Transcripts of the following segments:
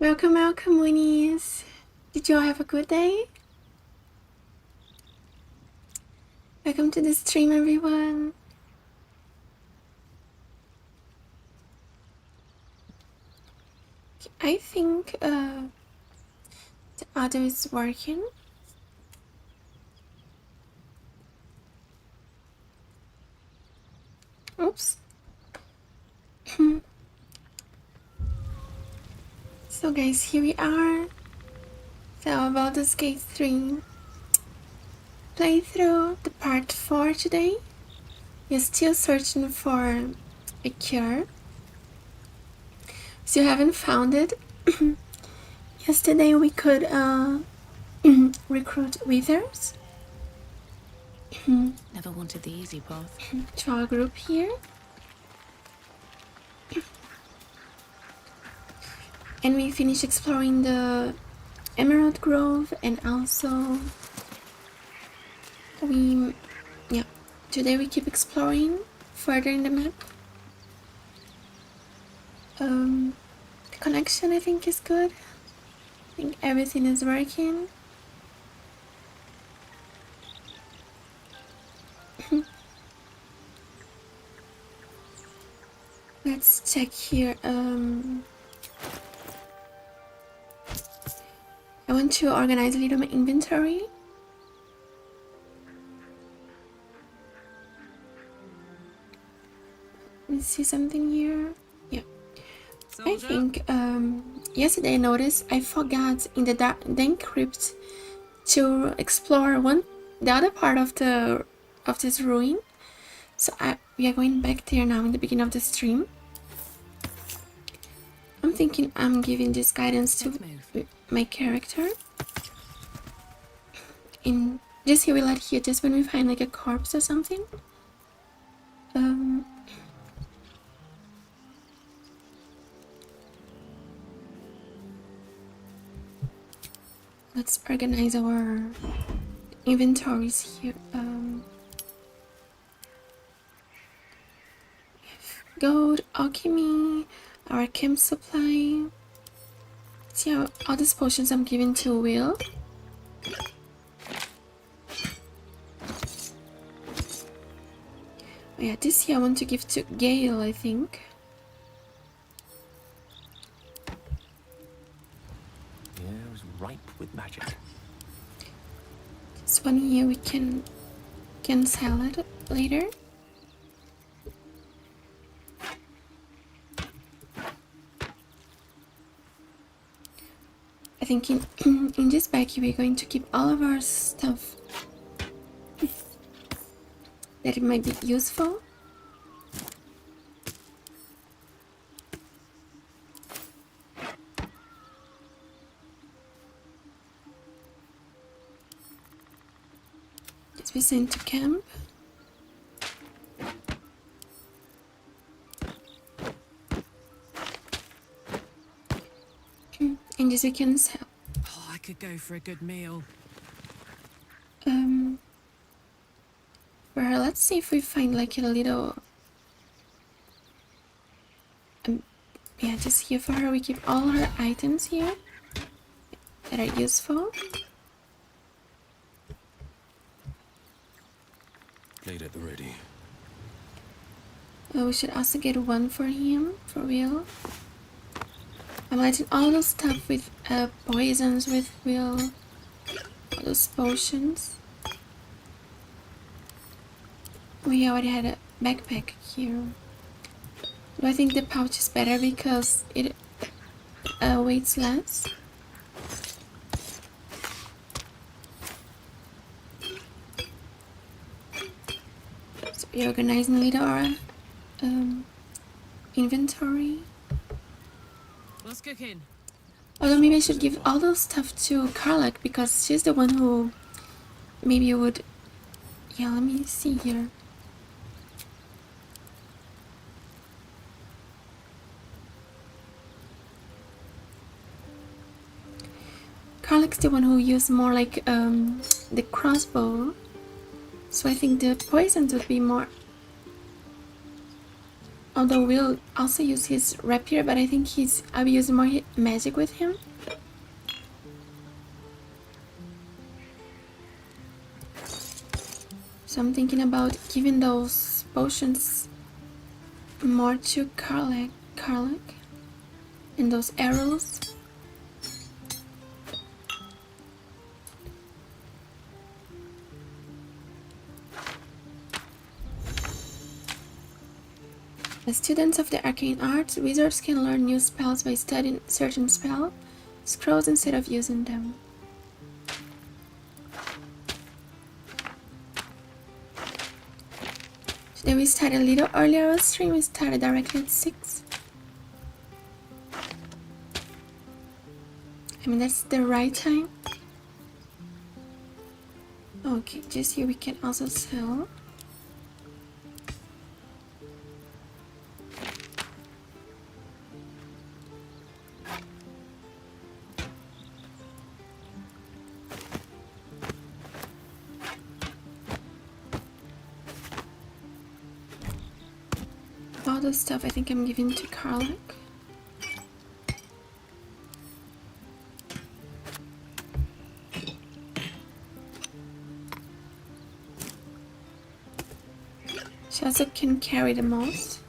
Welcome, welcome, Winnies. Did you all have a good day? Welcome to the stream, everyone. I think the audio is working. Oops. So guys, here we are. So Baldur's Gate 3 playthrough, the part 4 today. We're still searching for a cure. Still haven't found it. Yesterday we could recruit withers. Never wanted the easy path. To our group here. And we finished exploring the Emerald Grove, and also today we keep exploring further in the map. The connection I think is good. I think everything is working. Let's check here. I want to organize a little my inventory. Let me see something here. Yeah. I think yesterday I noticed I forgot in the Dankt Crypt to explore the other part of this ruin. So we are going back there now in the beginning of the stream. I'm thinking I'm giving this guidance to my character. And just here we let here just when we find like a corpse or something. Let's organize our inventories here. Gold, alchemy, our camp supply. See how all these potions I'm giving to Will. Oh yeah, this here I want to give to Gale, I think. Yeah, it was ripe with magic. This one here we can sell it later. I think in this bag we're going to keep all of our stuff that it might be useful. As we send to camp. And this we can sell. Oh, I could go for a good meal. Well, let's see if we find like a little. Yeah, just here for her. We keep all her items here that are useful. Blade at the ready. We should also get one for him, for real. I'm letting all those stuff with poisons with Will. All those potions. We already had a backpack here. But I think the pouch is better because it weighs less. So we're organizing a little our inventory. What's cooking? Although maybe I should give all those stuff to Karlak because she's the one who maybe would. Yeah, let me see here. Karlak's the one who used more like the crossbow, so I think the poisons would be more. Although we'll also use his rapier, but I think I'll be using more magic with him. So I'm thinking about giving those potions more to Karlach, and those arrows. As students of the arcane arts, wizards can learn new spells by studying certain spell scrolls instead of using them. Today we started a little earlier on stream. We started directly at 6. I mean, that's the right time. Okay, just here we can also sell. All the stuff I think I'm giving to Karlach. She also can carry the most.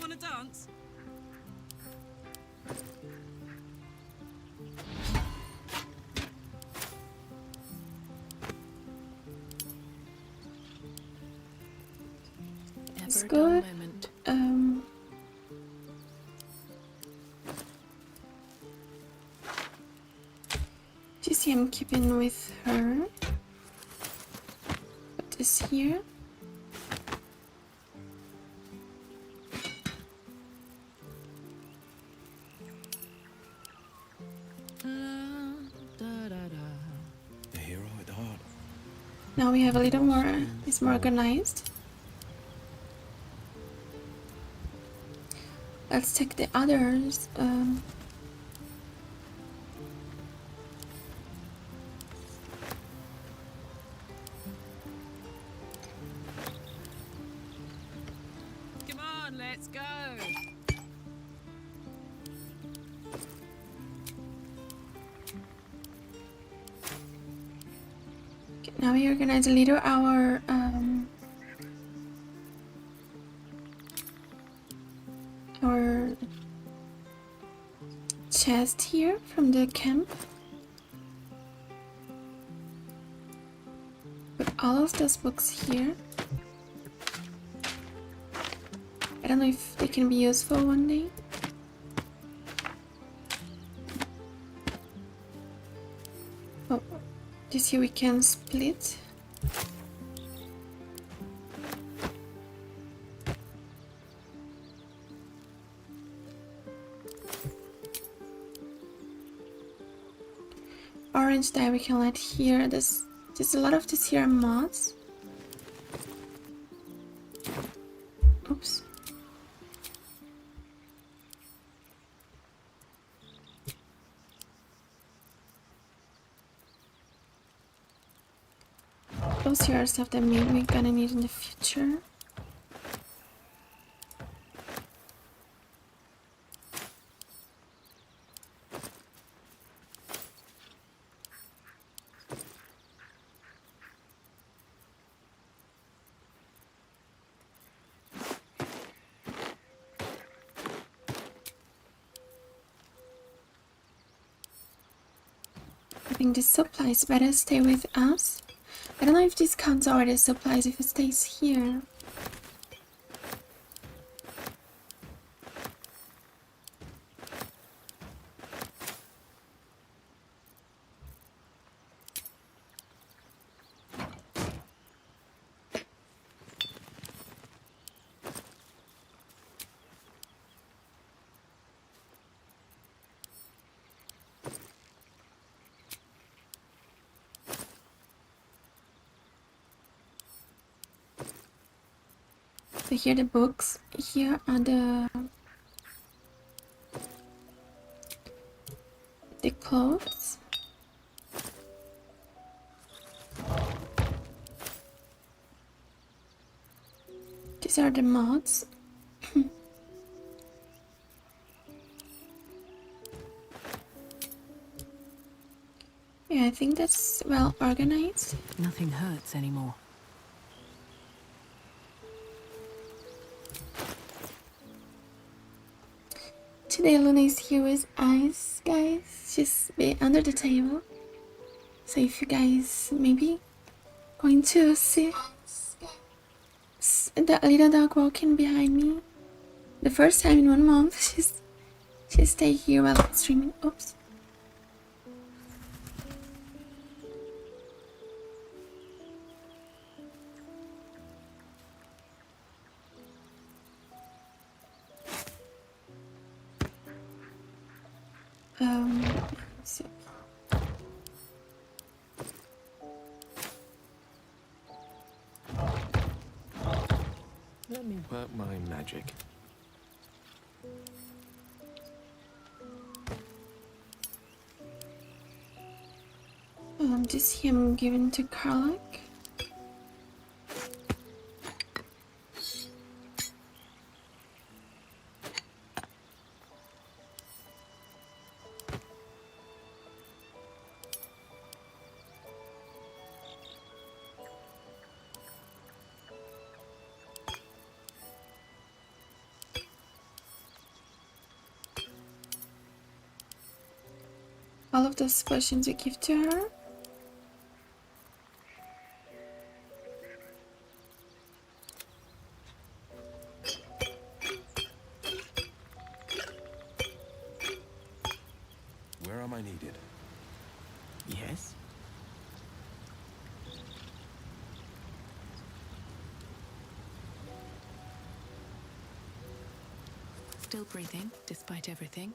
Wanna dance? It's good. You see, I'm keeping with her. Put this here. A hero at the heart. Now we have a little more. It's more organized. Let's take the others. Come on, let's go. Okay, now we organize a little our chest here from the camp. Put all of those books here. I don't know if they can be useful one day. Oh, just here we can split. Orange dye we can let here. There's a lot of these here mods. Oops. Those here are stuff that maybe we're gonna need in the future. I think the supplies better stay with us. I don't know if this counts already as supplies if it stays here. So here are the books. Here are the clothes. These are the mods. Yeah, I think that's well organized. Nothing hurts anymore. Today Luna is here with Ice, guys. She's under the table. So if you guys maybe going to see the little dog walking behind me, the first time in 1 month, she stay here while streaming. Oops. So Let me work my magic. this him given to Karlak. All of those potions we give to her. Where am I needed? Yes? Still breathing, despite everything.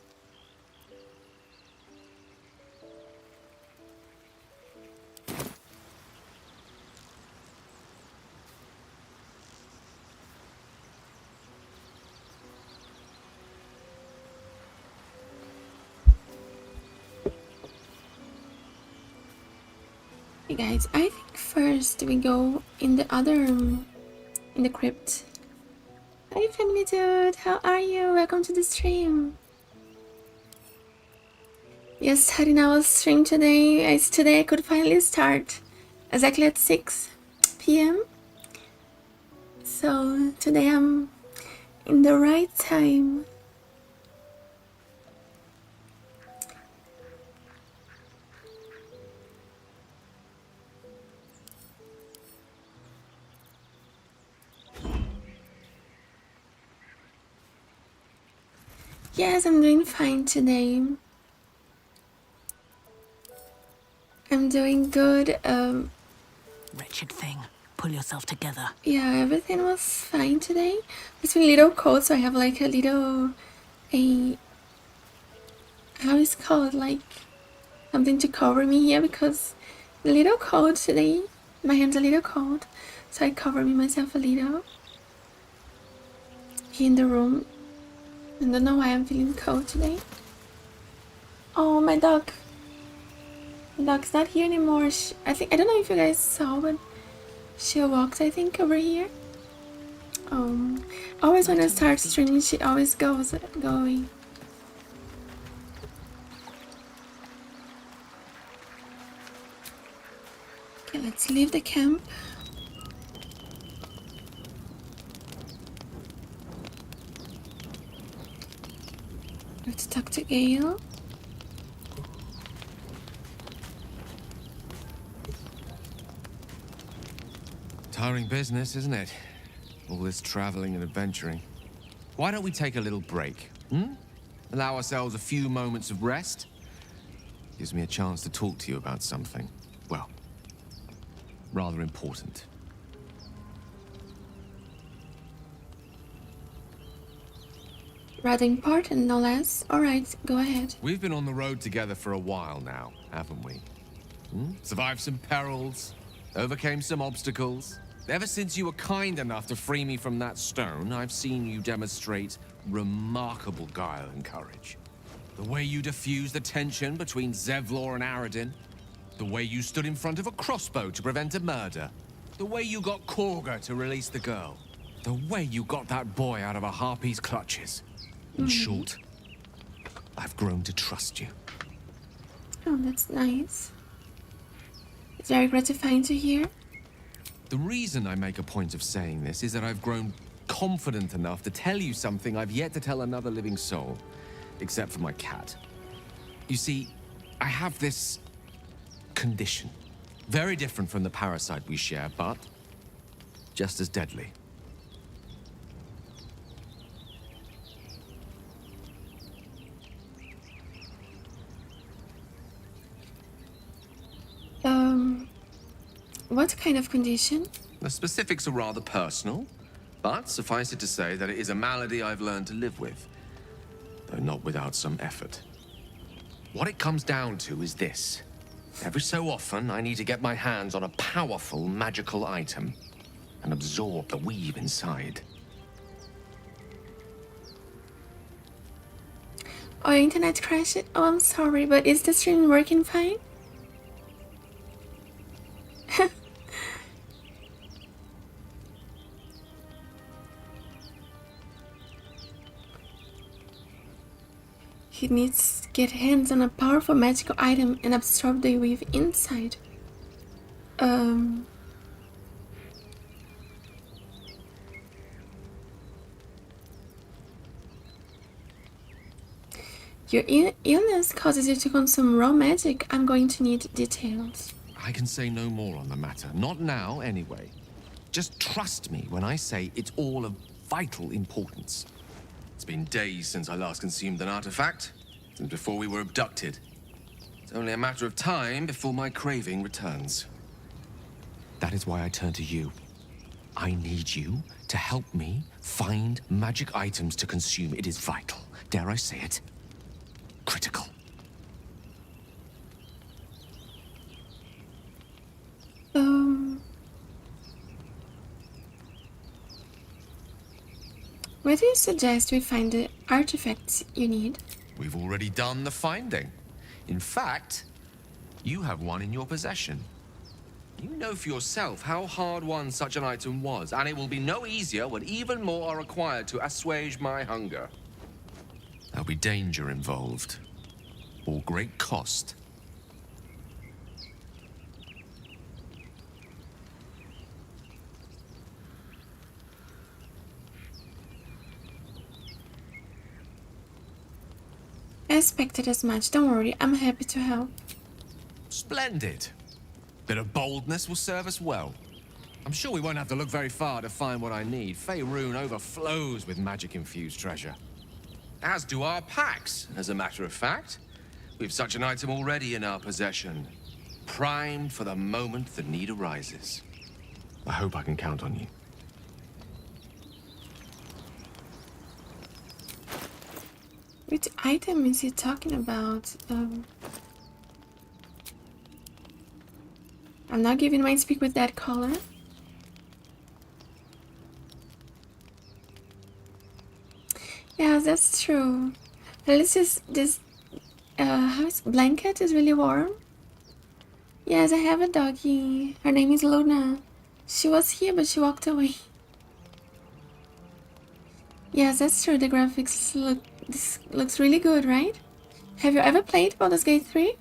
Hey guys, I think first we go in the other room, in the crypt. Hi family dude, how are you? Welcome to the stream. Yes, starting our stream today. Today I could finally start exactly at 6 p.m. So today I'm in the right time. Yes, I'm doing fine today. I'm doing good. Wretched thing. Pull yourself together. Yeah, everything was fine today. It's been a little cold, so I have like a little, how is it called? Like something to cover me here because a little cold today. My hands a little cold, so I cover me myself a little here in the room. I don't know why I'm feeling cold today. Oh, my dog. My dog's not here anymore. I don't know if you guys saw, but she walked, I think, over here. Always when I start streaming, she always goes going. Okay, let's leave the camp. Let's talk to Gale. Tiring business, isn't it? All this traveling and adventuring. Why don't we take a little break? Allow ourselves a few moments of rest? Gives me a chance to talk to you about something, well, rather important. Rather important, no less. Alright, go ahead. We've been on the road together for a while now, haven't we? Survived some perils, overcame some obstacles. Ever since you were kind enough to free me from that stone, I've seen you demonstrate remarkable guile and courage. The way you diffused the tension between Zevlor and Aradin. The way you stood in front of a crossbow to prevent a murder. The way you got Korga to release the girl. The way you got that boy out of a harpy's clutches. In short, I've grown to trust you. Oh, that's nice. It's very gratifying to hear. The reason I make a point of saying this is that I've grown confident enough to tell you something I've yet to tell another living soul, except for my cat. You see, I have this condition. Very different from the parasite we share, but just as deadly. What kind of condition? The specifics are rather personal, but suffice it to say that it is a malady I've learned to live with, though not without some effort. What it comes down to is this. Every so often, I need to get my hands on a powerful magical item and absorb the weave inside. Oh, your internet crashed? Oh, I'm sorry, but is the stream working fine? He needs to get hands on a powerful magical item and absorb the weave inside. Your illness causes you to consume raw magic. I'm going to need details. I can say no more on the matter. Not now, anyway. Just trust me when I say it's all of vital importance. It's been days since I last consumed an artifact, since before we were abducted. It's only a matter of time before my craving returns. That is why I turn to you. I need you to help me find magic items to consume. It is vital. Dare I say it? Critical. Where do you suggest we find the artifacts you need? We've already done the finding. In fact, you have one in your possession. You know for yourself how hard-won such an item was, and it will be no easier when even more are required to assuage my hunger. There'll be danger involved, or great cost. I expected as much. Don't worry, I'm happy to help. Splendid. Bit of boldness will serve us well. I'm sure we won't have to look very far to find what I need. Faerun overflows with magic-infused treasure. As do our packs, as a matter of fact. We've such an item already in our possession. Primed for the moment the need arises. I hope I can count on you. Which item is he talking about? I'm not giving my speak with that color. Yeah, that's true. At least this house blanket is really warm. Yes, I have a doggy. Her name is Luna. She was here, but she walked away. Yes, that's true. The graphics this looks really good, right? Have you ever played Baldur's Gate 3?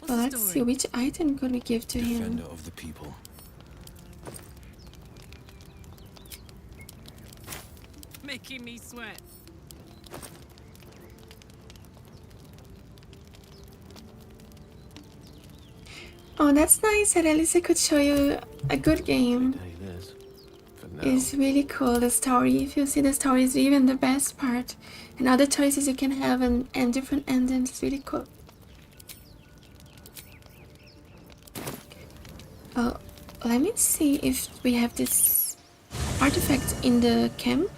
Well, let's see, which item could we give to him? Defender of the people. Making me sweat. Oh, that's nice. At least I could show you a good game. It's really cool, the story. If you see, the story is even the best part. And all the choices you can have and different endings. It's really cool. Oh, let me see if we have this artifact in the camp.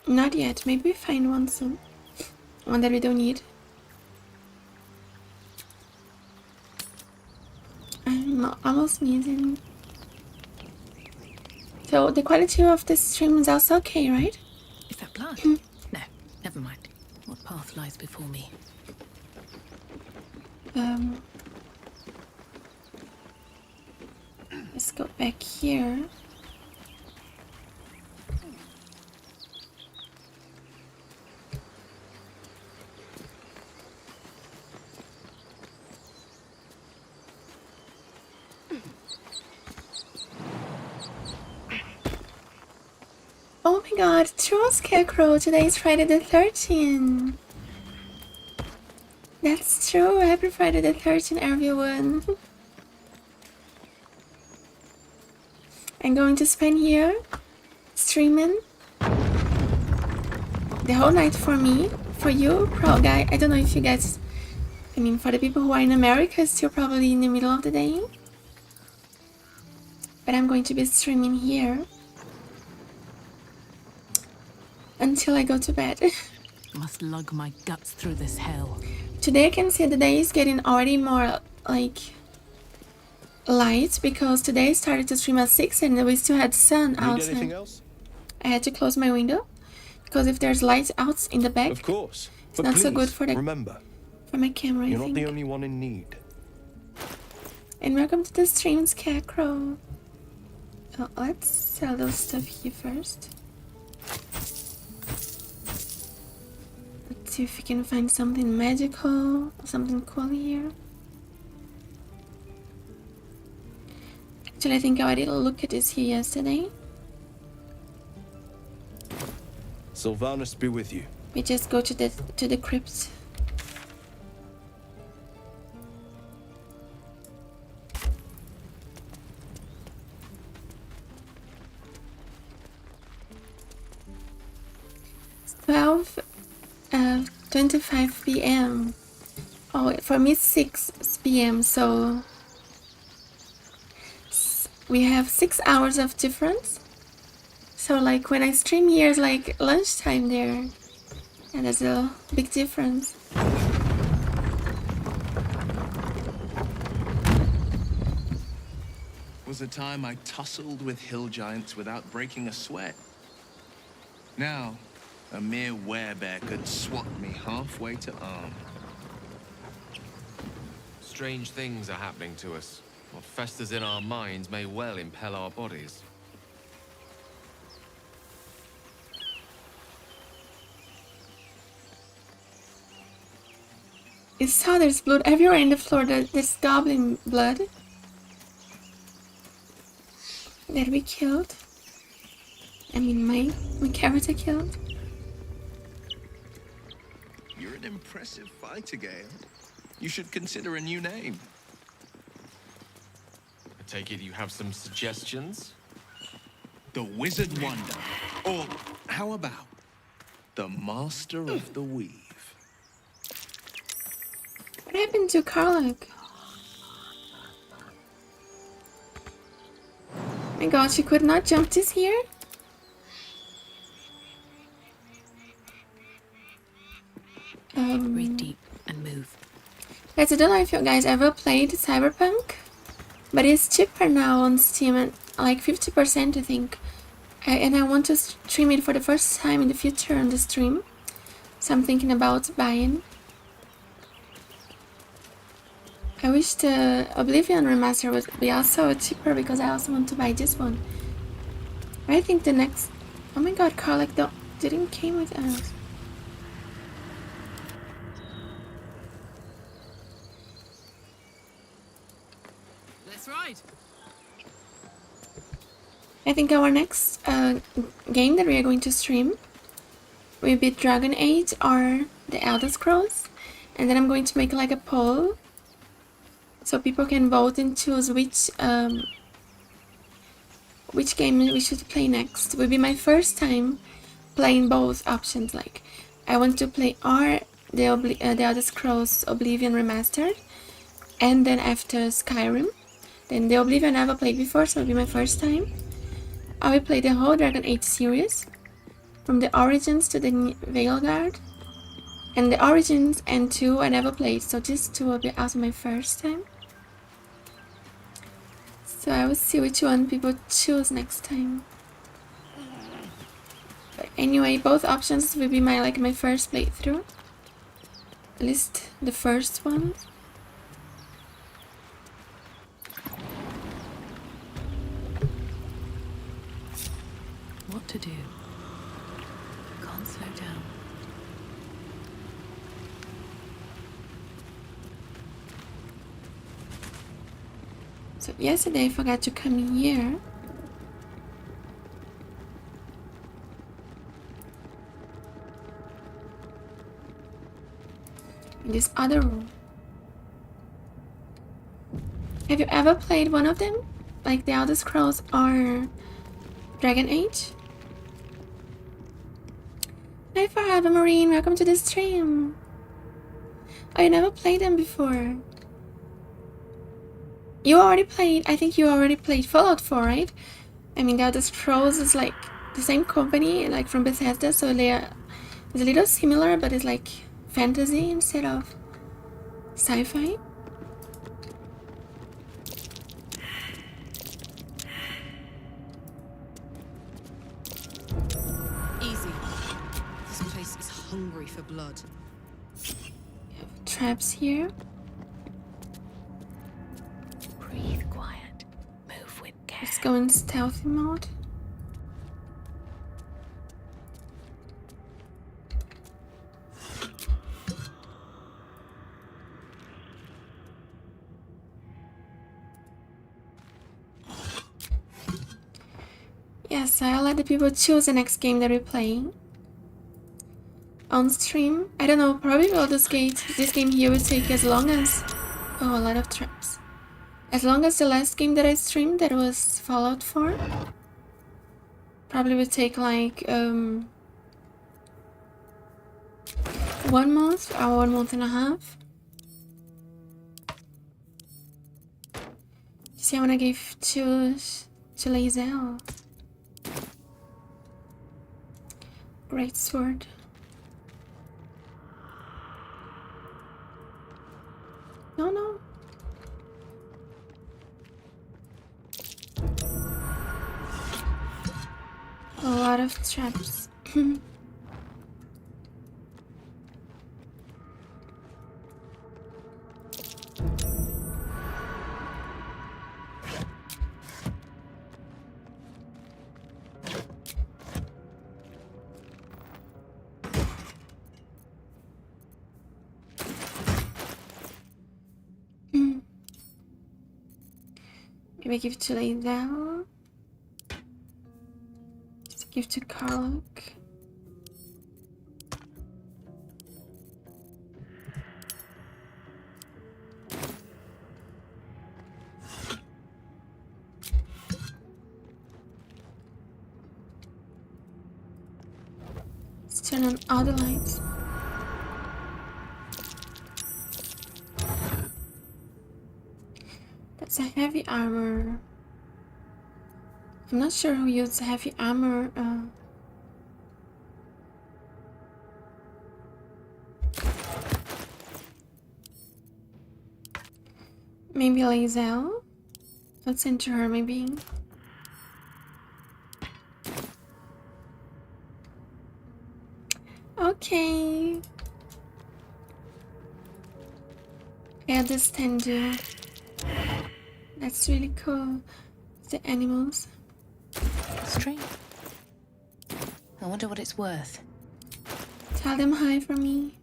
Not yet. Maybe we find one soon. One that we don't need. I'm almost needing. So the quality of this stream is also okay, right? Is that blood? No, never mind. What path lies before me? Let's go back here. Oh my god, true Scarecrow, today is Friday the 13th. That's true, happy Friday the 13th, everyone. I'm going to spend here streaming the whole night for me, for you, pro guy. I don't know if you guys, I mean, for the people who are in America, it's still probably in the middle of the day. But I'm going to be streaming here until I go to bed. Must lug my guts through this hell. Today I can see the day is getting already more like light because today I started to stream at 6 and we still had sun outside. Anything else? I had to close my window because if there's light out in the back, Of course. it's But not so please, good for remember, my camera. you're I not think. the only one in need. And welcome to the stream, Scarecrow. Oh, let's sell those stuff here first. Let's see if we can find something magical, something cool here. Actually, I think I already looked at this here yesterday. Sylvanus be with you. We just go to the crypt. It's 12:25 p.m. Oh, for me it's 6 p.m. So we have 6 hours of difference. So like when I stream here is like lunchtime there. And there's a big difference. Was a time I tussled with hill giants without breaking a sweat. Now, a mere werebear could swat me halfway to arm. Strange things are happening to us. What festers in our minds may well impel our bodies. You saw there's blood everywhere in the floor. There's goblin blood that we killed. I mean, my character killed. You're an impressive fighter, Gale. You should consider a new name. I take it you have some suggestions? The Wizard Wonder. Or how about the Master of the Weave? What happened to Karlach? My god, she could not jump this here? Breathe deep and move. Guys, I don't know if you guys ever played Cyberpunk, but it's cheaper now on Steam, and like 50% I think. And I want to stream it for the first time in the future on the stream, so I'm thinking about buying. I wish the Oblivion remaster would be also cheaper because I also want to buy this one. I think the next... Oh my god, Karlach didn't came with us. That's right. I think our next game that we are going to stream will be Dragon Age or the Elder Scrolls. And then I'm going to make like a poll so people can vote and choose which game we should play next. It will be my first time playing both options. Like, I want to play or the Elder Scrolls Oblivion Remastered, and then after Skyrim. Then the Oblivion I never played before, so it'll be my first time. I will play the whole Dragon Age series. from the Origins to the Veilguard. And the Origins and 2 I never played, so this 2 will be also my first time. So I will see which one people choose next time. But anyway, both options will be my first playthrough. At least the first one. What to do? Can't slow down. So yesterday I forgot to come here. In this other room. Have you ever played one of them? Like the Elder Scrolls or Dragon Age? Hi Forever Marine, welcome to the stream. Oh, you never played them before. You already played, I think you already played Fallout 4, right? I mean, the Elder Scrolls is like the same company, like from Bethesda, so they are, it's a little similar, but it's like fantasy instead of sci-fi. Easy. This place is hungry for blood. Traps here. Breathe quiet. Move with care. Let's go in stealthy mode. Yes, so I'll let the people choose the next game that we're playing. On stream, I don't know, probably this game here will take as long as... Oh, a lot of traps. As long as the last game that I streamed, that was Fallout 4. Probably would take like 1 month or 1 month and a half. See, I wanna give to Lae'zel. Great sword. No. A lot of traps. Maybe give to Lae'zel. Give to Karlach. Let's turn on all the lights. That's a heavy armor. I'm not sure who used heavy armor. Maybe Lae'zel? Let's enter her, maybe. Okay. I understand you. That's really cool. The animals. String. I wonder what it's worth. Tell them hi for me.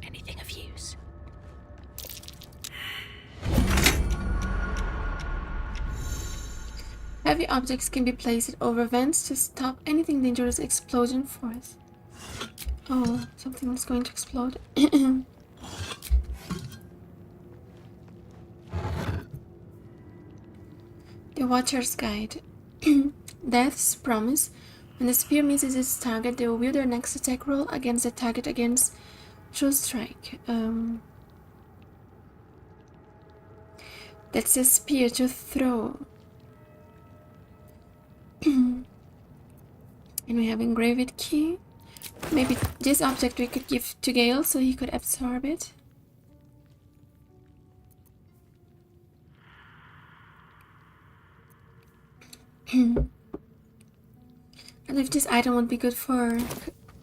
Anything of use? Heavy objects can be placed over vents to stop anything dangerous explosion force. Oh, something is going to explode. A Watcher's Guide. Death's Promise. When the spear misses its target, they will wield their next attack roll against the target against True Strike. That's a spear to throw. And we have Engraved Key. Maybe this object we could give to Gale so he could absorb it. I don't know if this item would be good for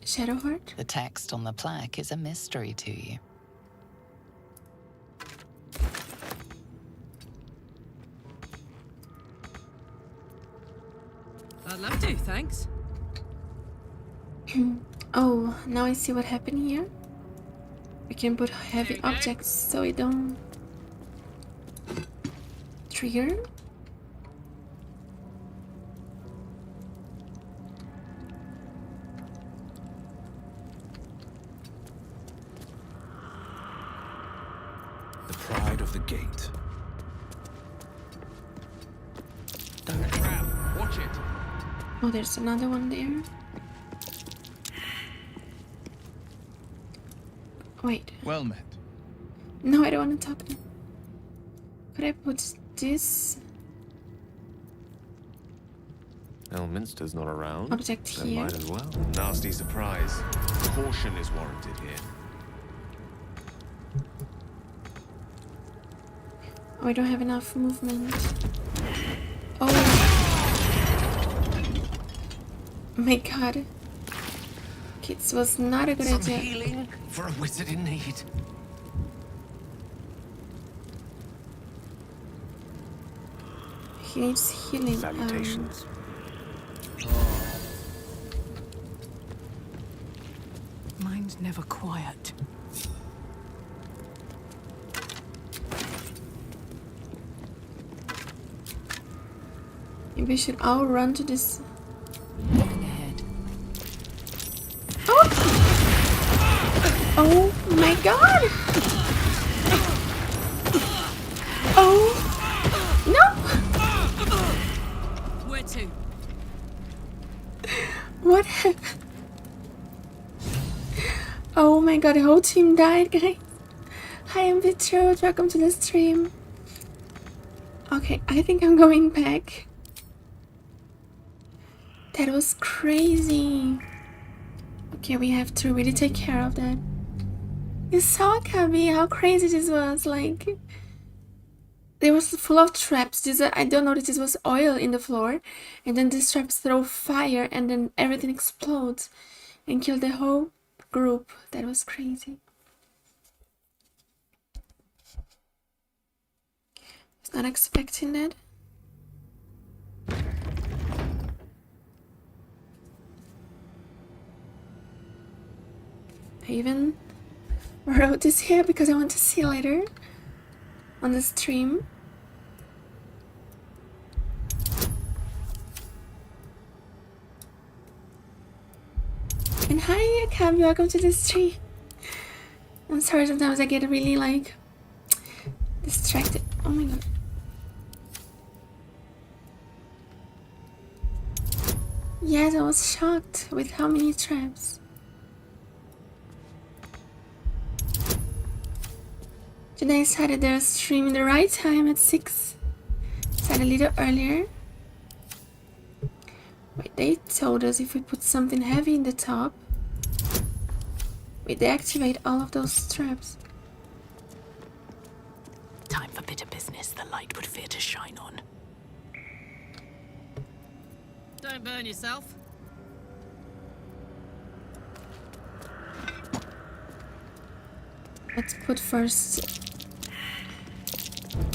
Shadowheart. The text on the plaque is a mystery to you. I'd love to, thanks. Oh, now I see what happened here. We can put heavy objects so it don't trigger. The pride of the gate. Don't grab. Watch it. Oh, there's another one there. Wait. Well met. No, I don't want to talk now. Could I put this Elminster's not around. object Then here? might as well. Nasty surprise. Caution is warranted here. Oh, I don't have enough movement. Oh. Oh my god. Okay, this was not a good Some idea. healing for a wizard in need. He needs healing. Salutations. Mine's never quiet. Maybe we should all run to this. Moving ahead. Oh! Oh my god! Oh! No! Where to? What happened? Oh my god, the whole team died, guys. Hi, I'm Betrothed. Welcome to the stream. Okay, I think I'm going back. That was crazy. Okay, we have to really take care of that. You saw, Kabi, how crazy this was. Like, it was full of traps. I don't know that this was oil in the floor. And then these traps throw fire and then everything explodes and kill the whole group. That was crazy. Was not expecting that. I even wrote this here because I want to see later on the stream. And hi, Cam, welcome to the stream. I'm sorry, sometimes I get really like distracted. Oh my god. Yes, I was shocked with how many traps. Today I started the stream in the right time at 6. Started a little earlier. Wait, they told us if we put something heavy in the top, we deactivate all of those traps. Time for bitter business the light would fear to shine on. Don't burn yourself. Let's put first.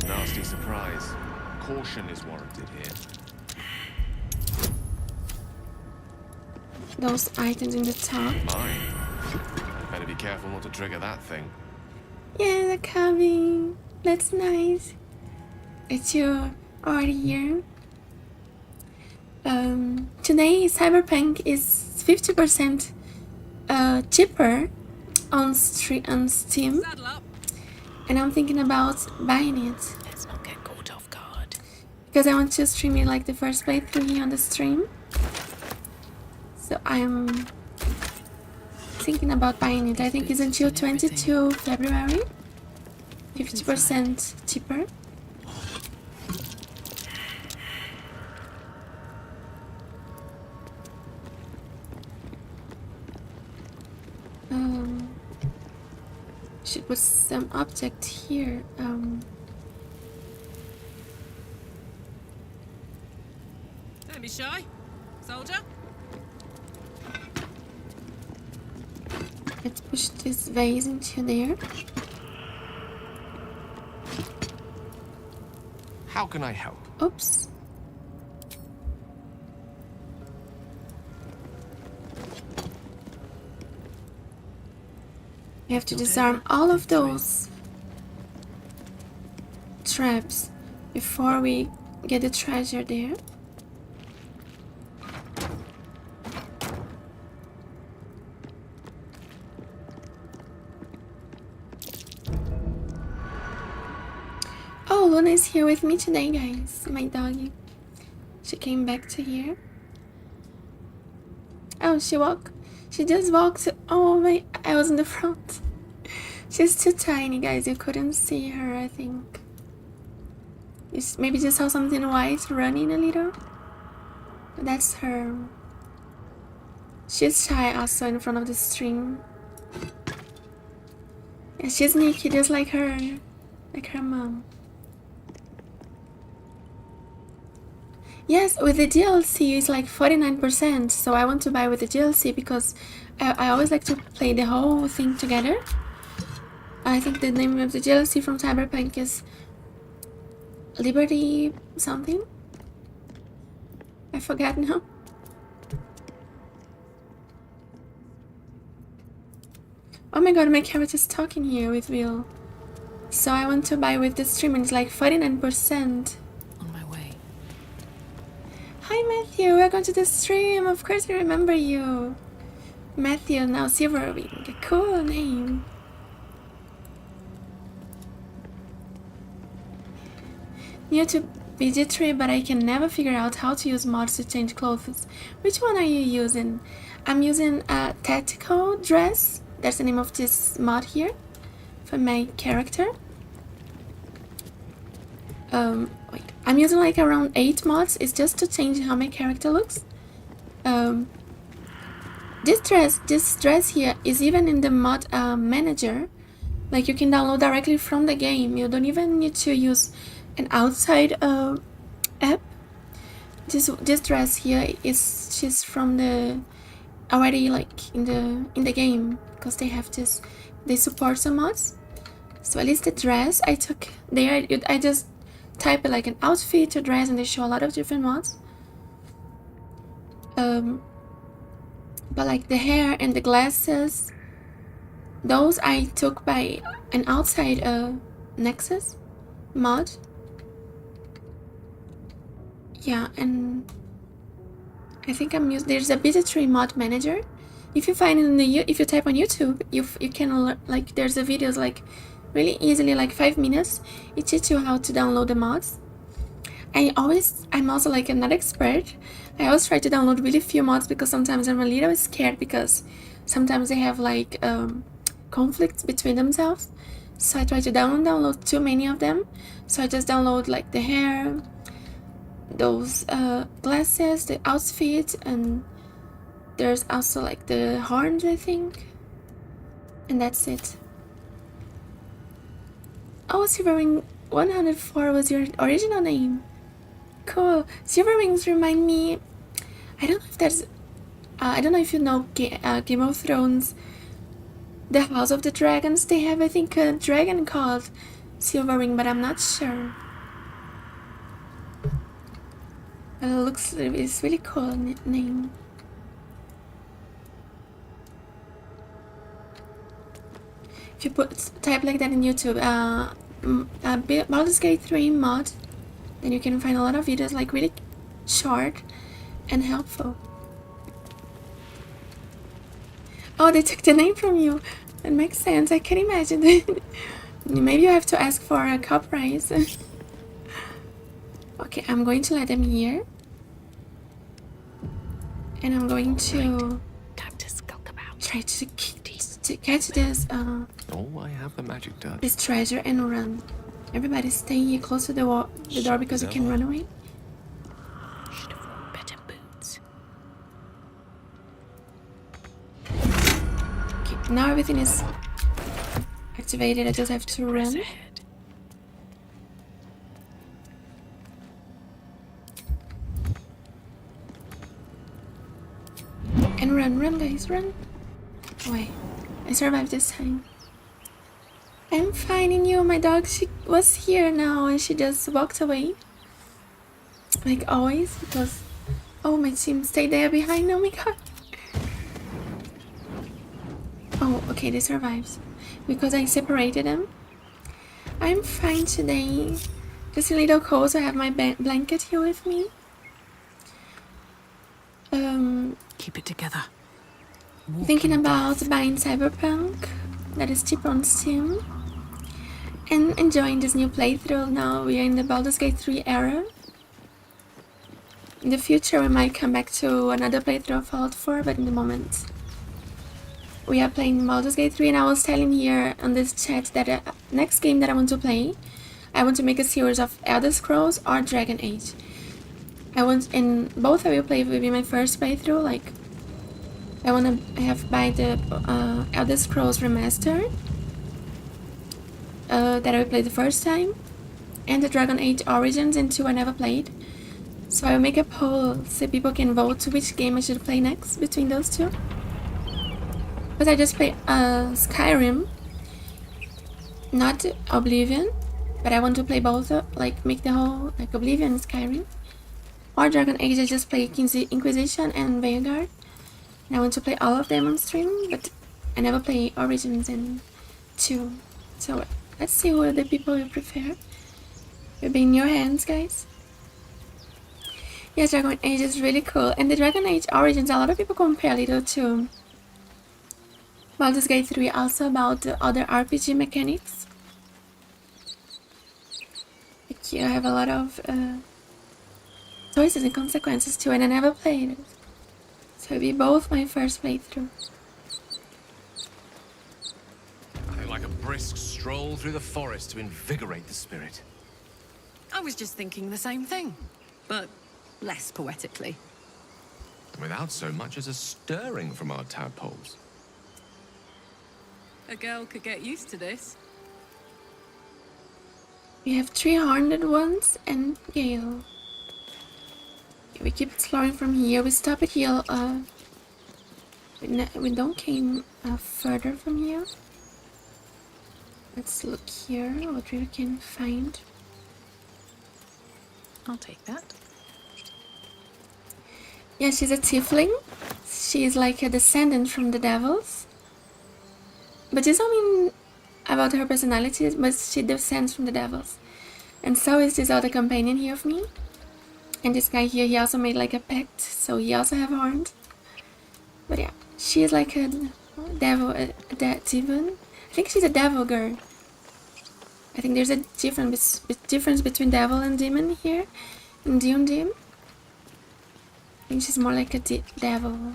Nasty surprise. Caution is warranted here. Those items in the top. Mine. Better be careful not to trigger that thing. Yeah, they're coming. That's nice. It's you already here. Today Cyberpunk is 50% cheaper on Steam, Saddle up. and I'm thinking about buying it Let's not get caught off guard. because I want to stream it like the first playthrough here on the stream. So I'm thinking about buying it. I think it's until 22 February. 50% cheaper. Should put some object here. Don't be shy, soldier. Let's push this vase into there. How can I help? Oops. We have to disarm all of those traps before we get the treasure there. Oh, Luna is here with me today, guys. My doggy. She came back to here. Oh, she just walked. Oh my, I was in the front. She's too tiny, guys. You couldn't see her, I think. You maybe just saw something white running a little. But that's her. She's shy also in front of the stream. Yeah, she's sneaky just like her mom. Yes, with the DLC it's like 49%, so I want to buy with the DLC because I always like to play the whole thing together. I think the name of the DLC from Cyberpunk is Liberty something. I forgot now. Oh my god, my character's talking here with Will. So I want to buy with the stream and it's like 49%. Hi Matthew, welcome to the stream. Of course I remember you. Matthew, now Silverwing. A cool name. New to BG3, but I can never figure out how to use mods to change clothes. Which one are you using? I'm using a tactical dress. That's the name of this mod here for my character. Wait, I'm using like around 8 mods. It's just to change how my character looks. This dress here is even in the mod manager. Like you can download directly from the game. You don't even need to use an outside app. This dress here she's from the already like in the game because they have this. They support some mods. So at least the dress I took there. I just type it like an outfit to dress and they show a lot of different mods. But like the hair and the glasses, those I took by an outside Nexus mod. Yeah, and I think there's a BG3 mod manager. If you find it if you type on YouTube, you can like there's the videos like really easily, like 5 minutes. It teaches you how to download the mods. I'm also like not expert. I always try to download really few mods because sometimes I'm a little scared because sometimes they have like conflicts between themselves. So I try to download too many of them. So I just download like the hair, those glasses, the outfit, and there's also like the horns, I think. And that's it. Oh, Silverwing 104 was your original name. Cool. Silverwings remind me. I don't know if there's. I don't know if you know Game of Thrones. The House of the Dragons. They have, I think, a dragon called Silverwing, but I'm not sure. It's really cool name. If you type like that in YouTube, Baldur's Gate 3 mod, then you can find a lot of videos like really short and helpful. Oh, they took the name from you. That makes sense. I can imagine. Maybe you have to ask for a copyright. Oh, Okay, I'm going to let them here. And I'm going to Time to skulk about. try to catch this Oh, I have the magic touch. this treasure and run. Everybody stay here close to the door because you can run away. Should have worn better boots. Okay, now everything is activated. I just have to Press run. ahead. And run guys, run. Wait, I survived this time. I'm finding you. My dog, she was here now and she just walked away. Like always, because oh, my team stayed there behind. Oh my god. Oh, okay, they survived because I separated them. I'm fine today. Just a little cold, so I have my blanket here with me. Keep it together. Thinking about buying Cyberpunk, that is cheap on Steam, and enjoying this new playthrough. Now we are in the Baldur's Gate 3 era. In the future we might come back to another playthrough of Fallout 4, but in the moment we are playing Baldur's Gate 3, and I was telling here on this chat that next game that I want to play, I want to make a series of Elder Scrolls or Dragon Age. And both I will play will be my first playthrough. Like, I wanna have buy the Elder Scrolls Remastered that I will play the first time, and the Dragon Age Origins, and 2 I never played. So I will make a poll so people can vote which game I should play next between those two. But I just play Skyrim, not Oblivion, but I want to play both, like make the whole like Oblivion and Skyrim. Or Dragon Age, I just play King's Inquisition and Vanguard. And I want to play all of them on stream, but I never play Origins and 2. So let's see who the people will prefer. It'll be in your hands, guys. Yes, Dragon Age is really cool. And the Dragon Age Origins, a lot of people compare a little to Baldur's Gate 3, also about the other RPG mechanics. Like, you have a lot of choices and consequences too, and I never played it. So it'll be both my first playthrough. I like a brisk stroll through the forest to invigorate the spirit. I was just thinking the same thing, but less poetically. Without so much as a stirring from our tadpoles. A girl could get used to this. We have 3 horned ones and Gale. We keep exploring from here. We stop at here. We don't came further from here. Let's look here what we can find. I'll take that. Yeah, she's a Tiefling. She's like a descendant from the devils. But this don't mean about her personality, but she descends from the devils. And so is this other companion here of me. And this guy here, he also made like a pact, so he also have horns. But yeah, she is like a devil, a demon. I think she's a devil girl. I think there's a difference between devil and demon here in D&D. I think she's more like a devil.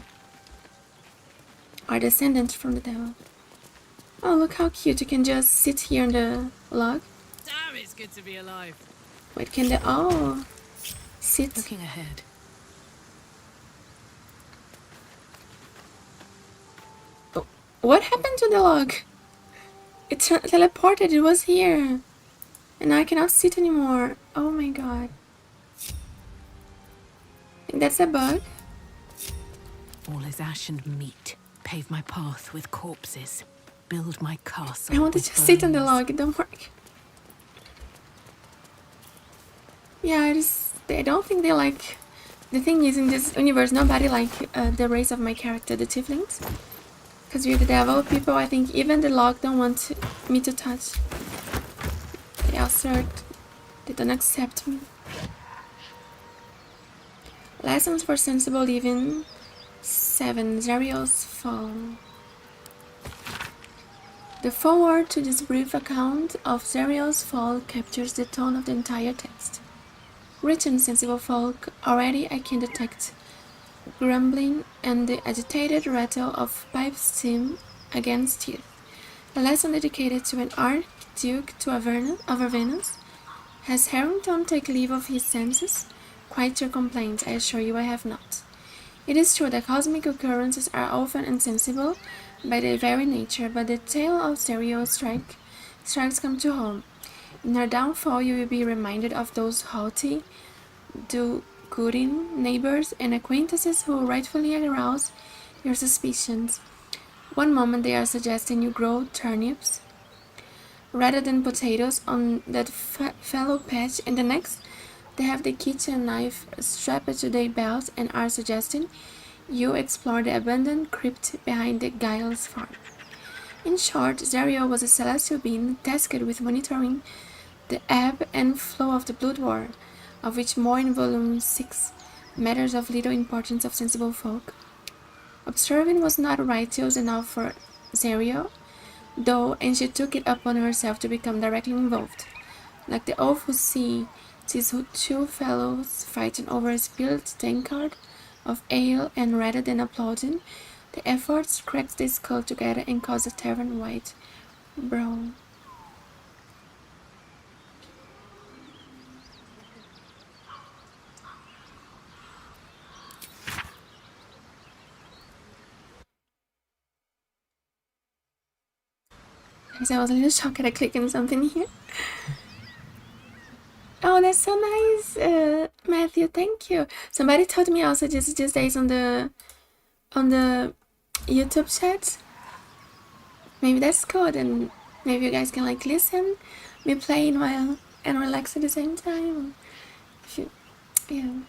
Or descendant from the devil. Oh, look how cute. You can just sit here on the log. Damn, it's good to be alive. Wait, can the... Oh... Sit. Looking ahead. Oh, what happened to the log? It teleported. It was here. And now I cannot sit anymore. Oh my god. I think that's a bug. All is ash and meat. Pave my path with corpses. Build my castle. I want to with just sit on the bones. log. It don't work. Yeah, I don't think they like... The thing is, in this universe, nobody like the race of my character, the Tieflings. Because we're the devil people, I think even the log don't want me to touch. They assert they don't accept me. Lessons for sensible living 7. Zariel's Fall. The foreword to this brief account of Zariel's fall captures the tone of the entire text. Rich and sensible folk, already I can detect grumbling and the agitated rattle of pipes steam against teeth. A lesson dedicated to an Archduke to Avernus. Has Harrington taken leave of his senses? Quite your complaint, I assure you I have not. It is true that cosmic occurrences are often insensible by their very nature, but the tale of Serio's strikes come to home. In her downfall you will be reminded of those haughty, do-gooding neighbors and acquaintances who rightfully arouse your suspicions. One moment they are suggesting you grow turnips rather than potatoes on that fallow patch, and the next they have the kitchen knife strapped to their belt and are suggesting you explore the abandoned crypt behind the Giles farm. In short, Zerio was a celestial being tasked with monitoring the ebb and flow of the blood war, of which more in volume 6, matters of little importance of sensible folk. Observing was not righteous enough for Zerio, though, and she took it upon herself to become directly involved. Like the awful sea, 'tis two fellows fighting over a spilled tankard of ale, and rather than applauding, the efforts cracked the skull together and caused a tavern wide brawl. I was a little shocked at clicking something here. Oh, that's so nice, Matthew. Thank you. Somebody told me also just days on the YouTube chat. Maybe that's good, and maybe you guys can like listen, me playing while and relax at the same time. If you, yeah,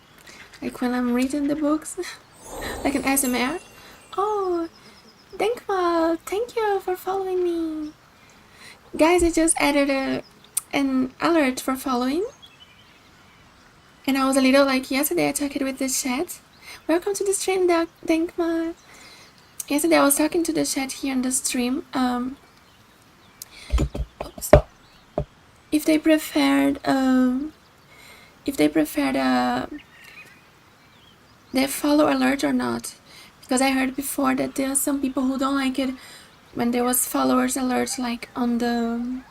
like when I'm reading the books, like an ASMR. Oh, Denkmal, thank you for following me. Guys, I just added an alert for following. And I was a little like, yesterday I talked with the chat. Welcome to the stream, Denkma. Yesterday I was talking to the chat here in the stream. Oops. If they preferred, the follow alert or not. Because I heard before that there are some people who don't like it when there was followers alerts like on the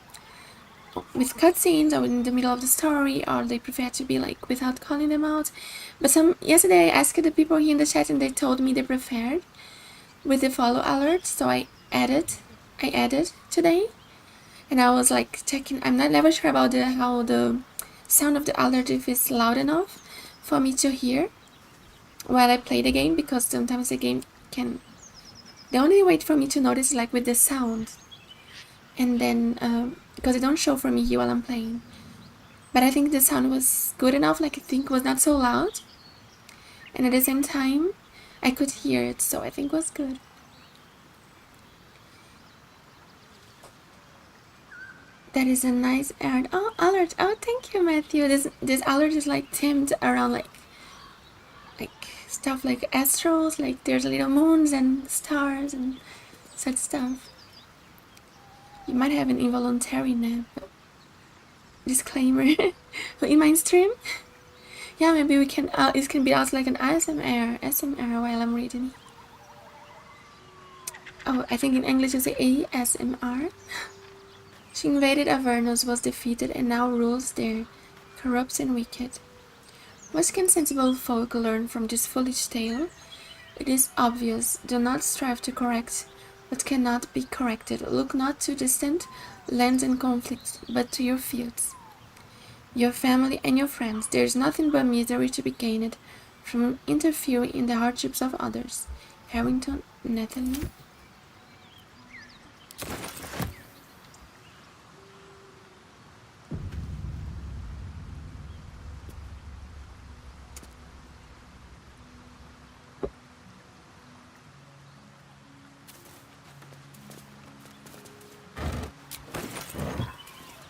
with cutscenes or in the middle of the story, or they prefer to be like without calling them out. But yesterday I asked the people here in the chat and they told me they preferred with the follow alert, so I added today, and I was like checking. I'm never sure about how the sound of the alert, if it's loud enough for me to hear while I play the game, because sometimes the game can. The only way for me to notice is like with the sound, and then because it don't show for me here while I'm playing. But I think the sound was good enough, like I think it was not so loud, and at the same time I could hear it, so I think it was good. That is a nice alert. Oh, alert! Oh, thank you, Matthew. This alert is like themed around like stuff like astros, like there's little moons and stars and such stuff. You might have an involuntary nap. Disclaimer. In my stream, yeah, maybe we can. It can be also like an ASMR while I'm reading. Oh, I think in English you say ASMR. She invaded Avernus, was defeated, and now rules there, corrupt and wicked. What can sensible folk learn from this foolish tale? It is obvious. Do not strive to correct what cannot be corrected. Look not to distant lands and conflicts, but to your fields, your family and your friends. There is nothing but misery to be gained from interfering in the hardships of others. Harrington, Natalie.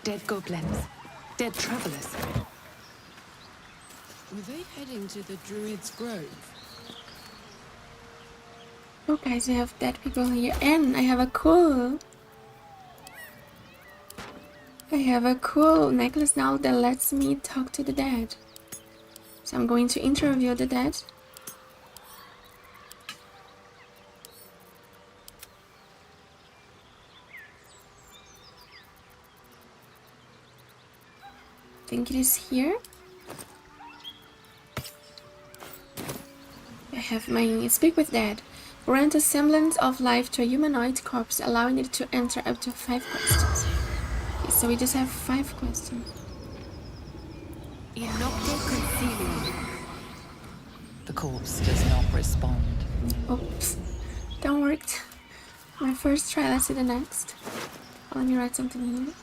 Dead goblins. Dead travelers. Were they heading to the Druid's Grove? Oh guys, we have dead people here, and I have a cool necklace now that lets me talk to the dead. So I'm going to interview the dead. I think it is here. I have my speak with dead. Grant a semblance of life to a humanoid corpse, allowing it to answer up to 5 questions. Okay, so we just have 5 questions. The corpse does not respond. Oops, that worked. My first try, let's see the next. Let me write something here.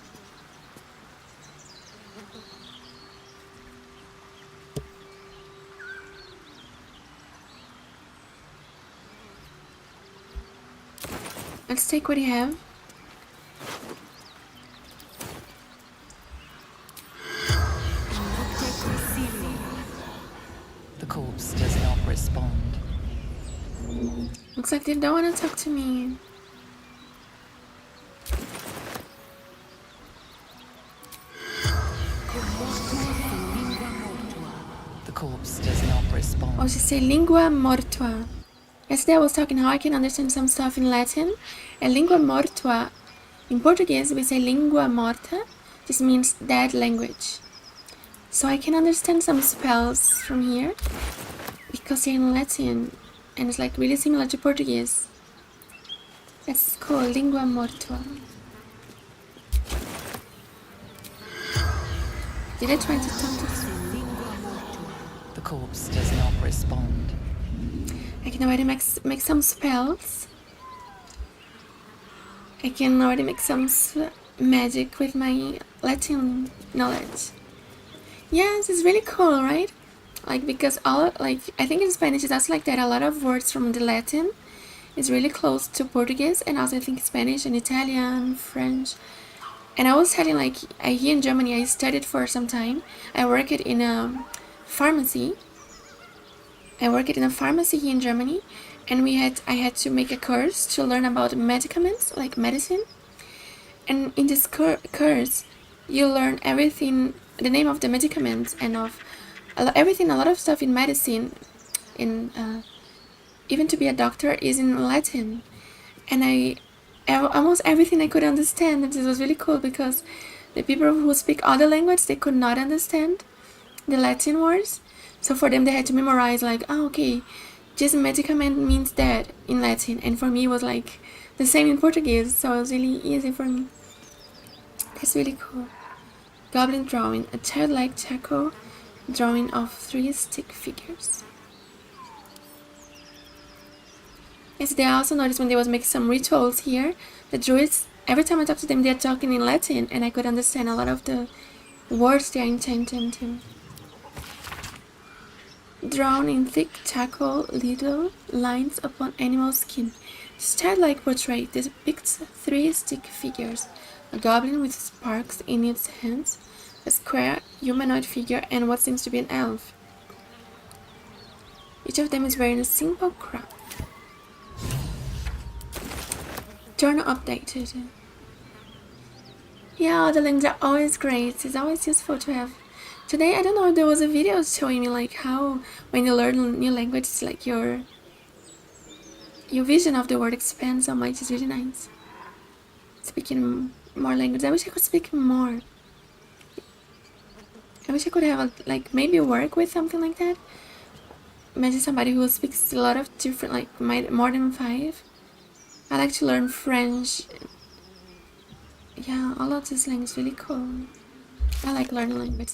Let's take what you have. The corpse does not respond. Looks like they don't want to talk to me. The corpse does not respond. Oh, she said lingua mortua. Yesterday I was talking how I can understand some stuff in Latin. And lingua mortua, in Portuguese we say lingua morta. This means dead language. So I can understand some spells from here. Because they're in Latin. And it's like really similar to Portuguese. That's called lingua mortua. Did I try to talk to you? The corpse does not respond. I can already make some spells. I can already make some magic with my Latin knowledge. Yes, it's really cool, right? Like, because I think in Spanish it's also like that. A lot of words from the Latin is really close to Portuguese, and also I think Spanish and Italian, French. And I was telling, like, here in Germany I studied for some time. I worked in a pharmacy. I worked in a pharmacy here in Germany, and I had to make a course to learn about medicaments, like medicine. And in this course, you learn everything, the name of the medicaments, and of everything, a lot of stuff in medicine, even to be a doctor, is in Latin. And almost everything I could understand, and this was really cool because the people who speak other languages, they could not understand the Latin words. So for them, they had to memorize, like, oh, okay, this medicament means that in Latin. And for me, it was like the same in Portuguese, so it was really easy for me. That's really cool. Goblin drawing, a childlike charcoal drawing of 3 stick figures. Yesterday I also noticed when they was making some rituals here, the druids, every time I talk to them, they're talking in Latin, and I could understand a lot of the words they are intending to. Drawn in thick charcoal, little lines upon animal skin. This childlike portrait depicts 3 stick figures, a goblin with sparks in its hands, a square humanoid figure, and what seems to be an elf. Each of them is wearing a simple crown. Journal updated. Yeah, the links are always great. It's always useful to have. Today, I don't know if there was a video showing me like how when you learn a new language, it's like your vision of the world expands so much. It's really nice. Speaking more language. I wish I could speak more. I wish I could have like maybe work with something like that. Imagine somebody who speaks a lot of different, like more than 5. I like to learn French. Yeah, all of this language is really cool. I like learning language.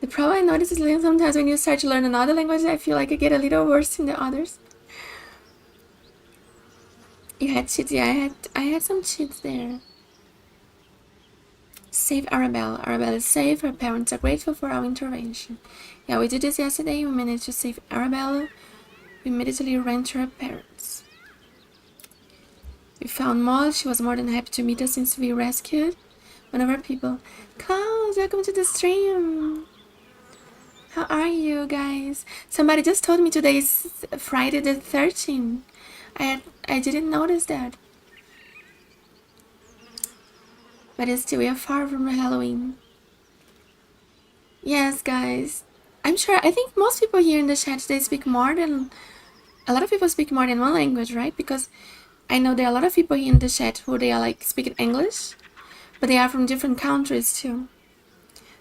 The problem I notice is like sometimes when you start to learn another language, I feel like I get a little worse in the others. You had cheats, yeah, I had some cheats there. Save Arabella. Arabella is safe. Her parents are grateful for our intervention. Yeah, we did this yesterday. We managed to save Arabella. We immediately ran to her parents. We found Maul. She was more than happy to meet us since we rescued one of our people. Klaus, welcome to the stream. How are you guys? Somebody just told me today is Friday the 13th. I didn't notice that. But still, we are far from Halloween. Yes, guys. I'm sure, I think most people here in the chat, they speak more than, a lot of people speak more than one language, right? Because I know there are a lot of people here in the chat who they are like speaking English, but they are from different countries too.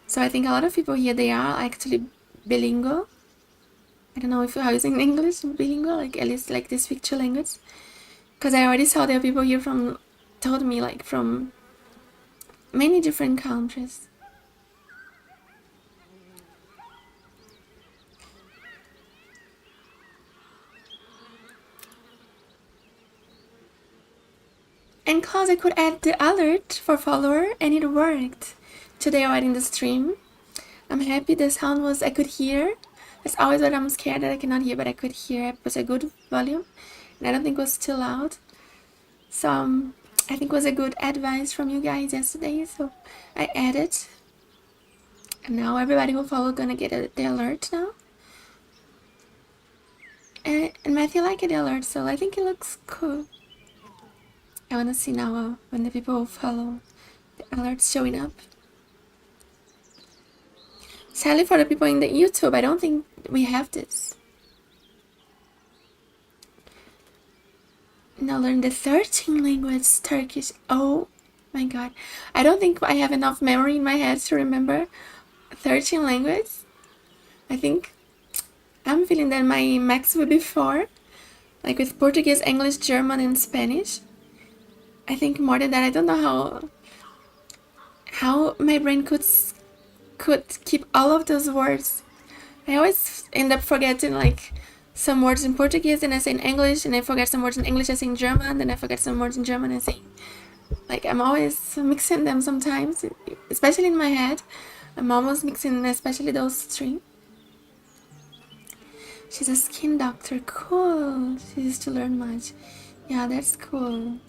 So I think a lot of people here, they are actually bilingual. I don't know if how you say in English, bilingual, like at least like they speak two languages. Because I already saw there are people here from, told me like from many different countries. And cause I could add the alert for follower and it worked. Today already in the stream. I'm happy the sound was, I could hear. That's always what I'm scared that I cannot hear, but I could hear. It was a good volume. And I don't think it was too loud. So I think it was a good advice from you guys yesterday. So I added. And now everybody who follow gonna get the alert now. And Matthew liked the alert, so I think it looks cool. I wanna see now when the people follow the alerts showing up. Sadly for the people in the YouTube, I don't think we have this. Now learn the 13th language, Turkish. Oh my god. I don't think I have enough memory in my head to remember 13 languages. I think I'm feeling that my max will be 4. Like with Portuguese, English, German, and Spanish. I think more than that, I don't know how my brain could keep all of those words. I always end up forgetting like some words in Portuguese and I say in English, and I forget some words in English I say in German, then I forget some words in German I say. Like I'm always mixing them sometimes, especially in my head. I'm almost mixing especially those 3. She's a skin doctor, cool. She used to learn much. Yeah, that's cool.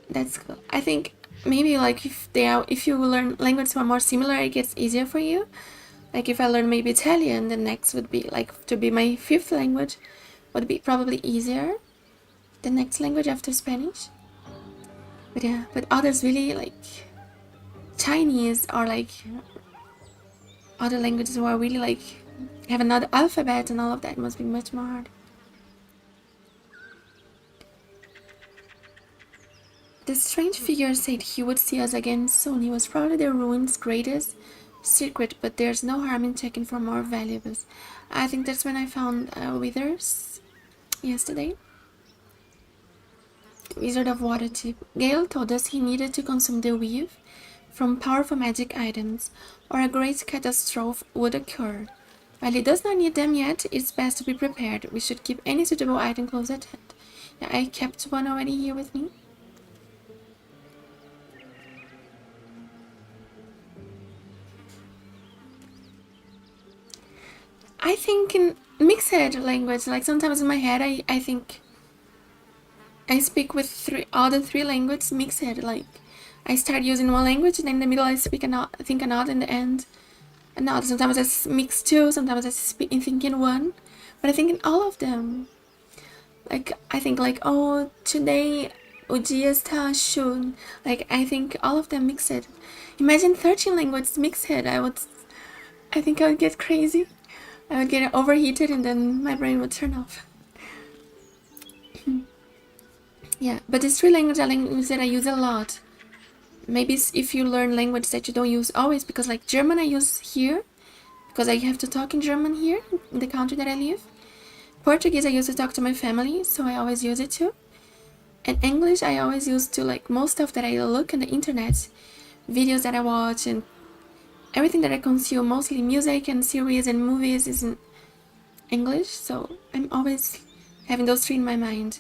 That's cool. I think maybe like if you learn languages that are more similar, it gets easier for you. Like if I learn maybe Italian, the next would be like to be my 5th language would be probably easier. The next language after Spanish. But yeah, but others really like Chinese or like other languages who are really like have another alphabet and all of that must be much more hard. The strange figure said he would see us again soon. He was probably the ruin's greatest secret, but there's no harm in checking for more valuables. I think that's when I found Withers yesterday. Wizard of Waterdeep. Gale told us he needed to consume the weave from powerful magic items, or a great catastrophe would occur. While he does not need them yet, it's best to be prepared. We should keep any suitable item close at hand. Yeah, I kept one already here with me. I think in mixed language, like sometimes in my head, I think I speak with all the 3 languages mixed. Like I start using one language, and in the middle I think another, in the end another. Sometimes I mix 2, sometimes I think in one, but I think in all of them. Like I think like, oh, today o dia está shown. Like I think all of them mixed. Imagine 13 languages mixed. I think I would get crazy. I would get overheated and then my brain would turn off. Yeah, but these 3 languages are languages that I use a lot. Maybe if you learn language that you don't use always, because like German I use here, because I have to talk in German here, in the country that I live. Portuguese I use to talk to my family, so I always use it too. And English I always use to like most stuff that I look on the internet, videos that I watch, and everything that I consume, mostly music and series and movies, is in English, so I'm always having those 3 in my mind.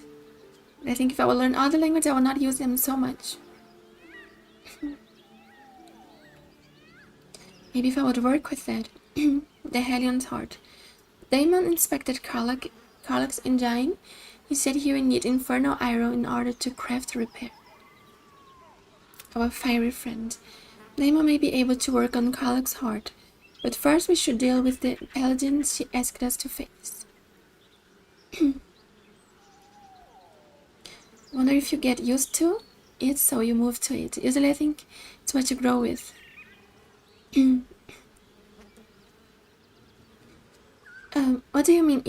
I think if I would learn other languages, I would not use them so much. Maybe if I would work with that. The Hellion's Heart. Damon inspected Karlach's engine. He said he would need infernal arrow in order to craft repair. Our fiery friend. Damon may be able to work on Karlach's heart, but first we should deal with the paladins she asked us to face. Wonder if you get used to it, so you move to it. Usually I think it's what you grow with. What do you mean?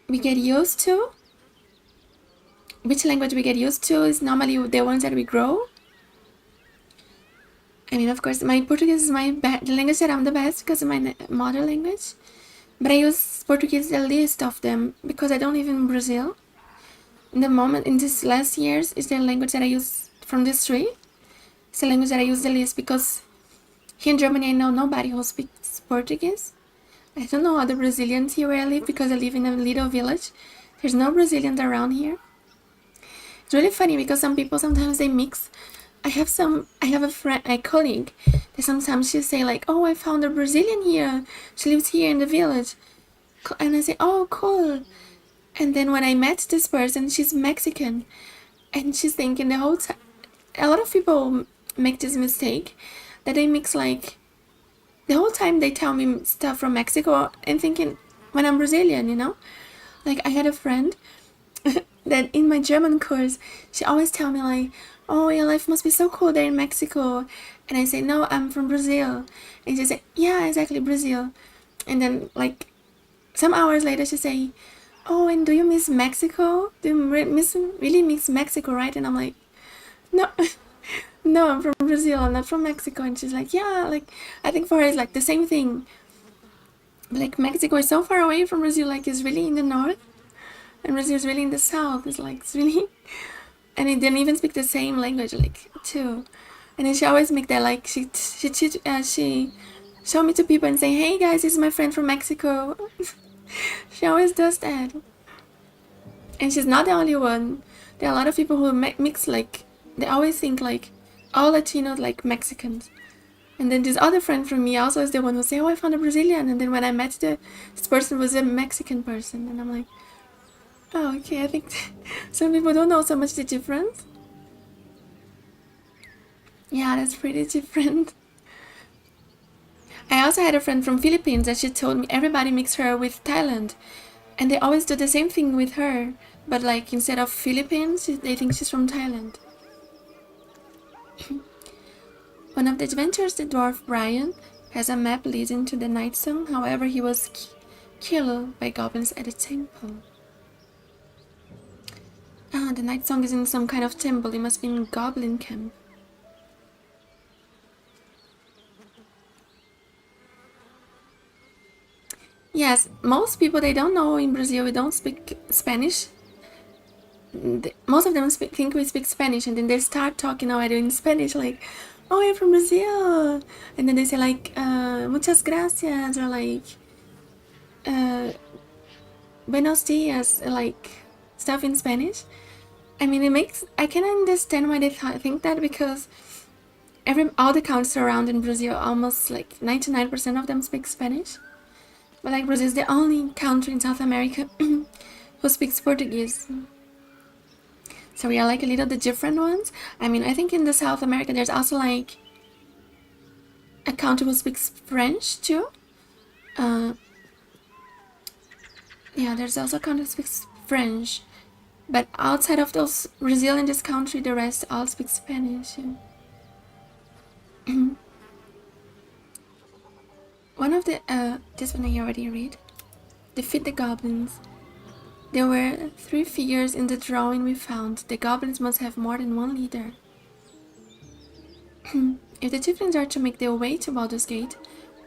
We get used to? Which language we get used to is normally the ones that we grow. I mean, of course, my Portuguese is the language that I'm the best because of my mother language. But I use Portuguese the least of them because I don't live in Brazil. In these last years, is the language that I use from these three. It's the language that I use the least because here in Germany I know nobody who speaks Portuguese. I don't know other Brazilians here where I live because I live in a little village. There's no Brazilians around here. It's really funny because some people sometimes they mix. I have a colleague that sometimes she'll say like, oh, I found a Brazilian here. She lives here in the village. And I say, oh, cool. And then when I met this person, she's Mexican. And she's thinking the whole time. A lot of people make this mistake that they mix like, the whole time they tell me stuff from Mexico and thinking when I'm Brazilian, you know? Like I had a friend that in my German course, she always tell me like, oh, your life must be so cool there in Mexico. And I say, no, I'm from Brazil. And she say, yeah, exactly, Brazil. And then like some hours later, she say, oh, and do you miss Mexico? Do you really miss Mexico, right? And I'm like, no, no, I'm from Brazil. I'm not from Mexico. And she's like, yeah, like I think for her it's like the same thing. But, like Mexico is so far away from Brazil, like it's really in the north. And Brazil is really in the south. It's like, it's really... And it didn't even speak the same language, like, too. And then she always make that, like, she show me to people and say, hey guys, this is my friend from Mexico. She always does that. And she's not the only one. There are a lot of people who mix, like, they always think, like, all Latinos like Mexicans. And then this other friend from me also is the one who say, oh, I found a Brazilian. And then when I met this person was a Mexican person. And I'm like, oh, okay, I think some people don't know so much the difference. Yeah, that's pretty different. I also had a friend from Philippines that she told me everybody mixed her with Thailand. And they always do the same thing with her. But like, instead of Philippines, they think she's from Thailand. One of the adventurers, the dwarf Brian, has a map leading to the Night Song. However, he was killed by goblins at a temple. Ah, the Night Song is in some kind of temple. It must be in Goblin Camp. Yes, most people, they don't know in Brazil, we don't speak Spanish. Most of them think we speak Spanish, and then they start talking already in Spanish, like, oh, you're from Brazil. And then they say like, muchas gracias, or like, buenos dias, like, stuff in Spanish. I mean, I can understand why they think that, because all the countries around in Brazil, almost like 99% of them speak Spanish. But like Brazil is the only country in South America who speaks Portuguese. So we are like a little the different ones. I mean, I think in the South America there's also like a country who speaks French too. Yeah, there's also a country who speaks French. But outside of those, Brazil and this country, the rest all speak Spanish. Yeah. One of the, this one I already read. Defeat the goblins. There were 3 figures in the drawing we found. The goblins must have more than one leader. If the Tieflings are to make their way to Baldur's Gate,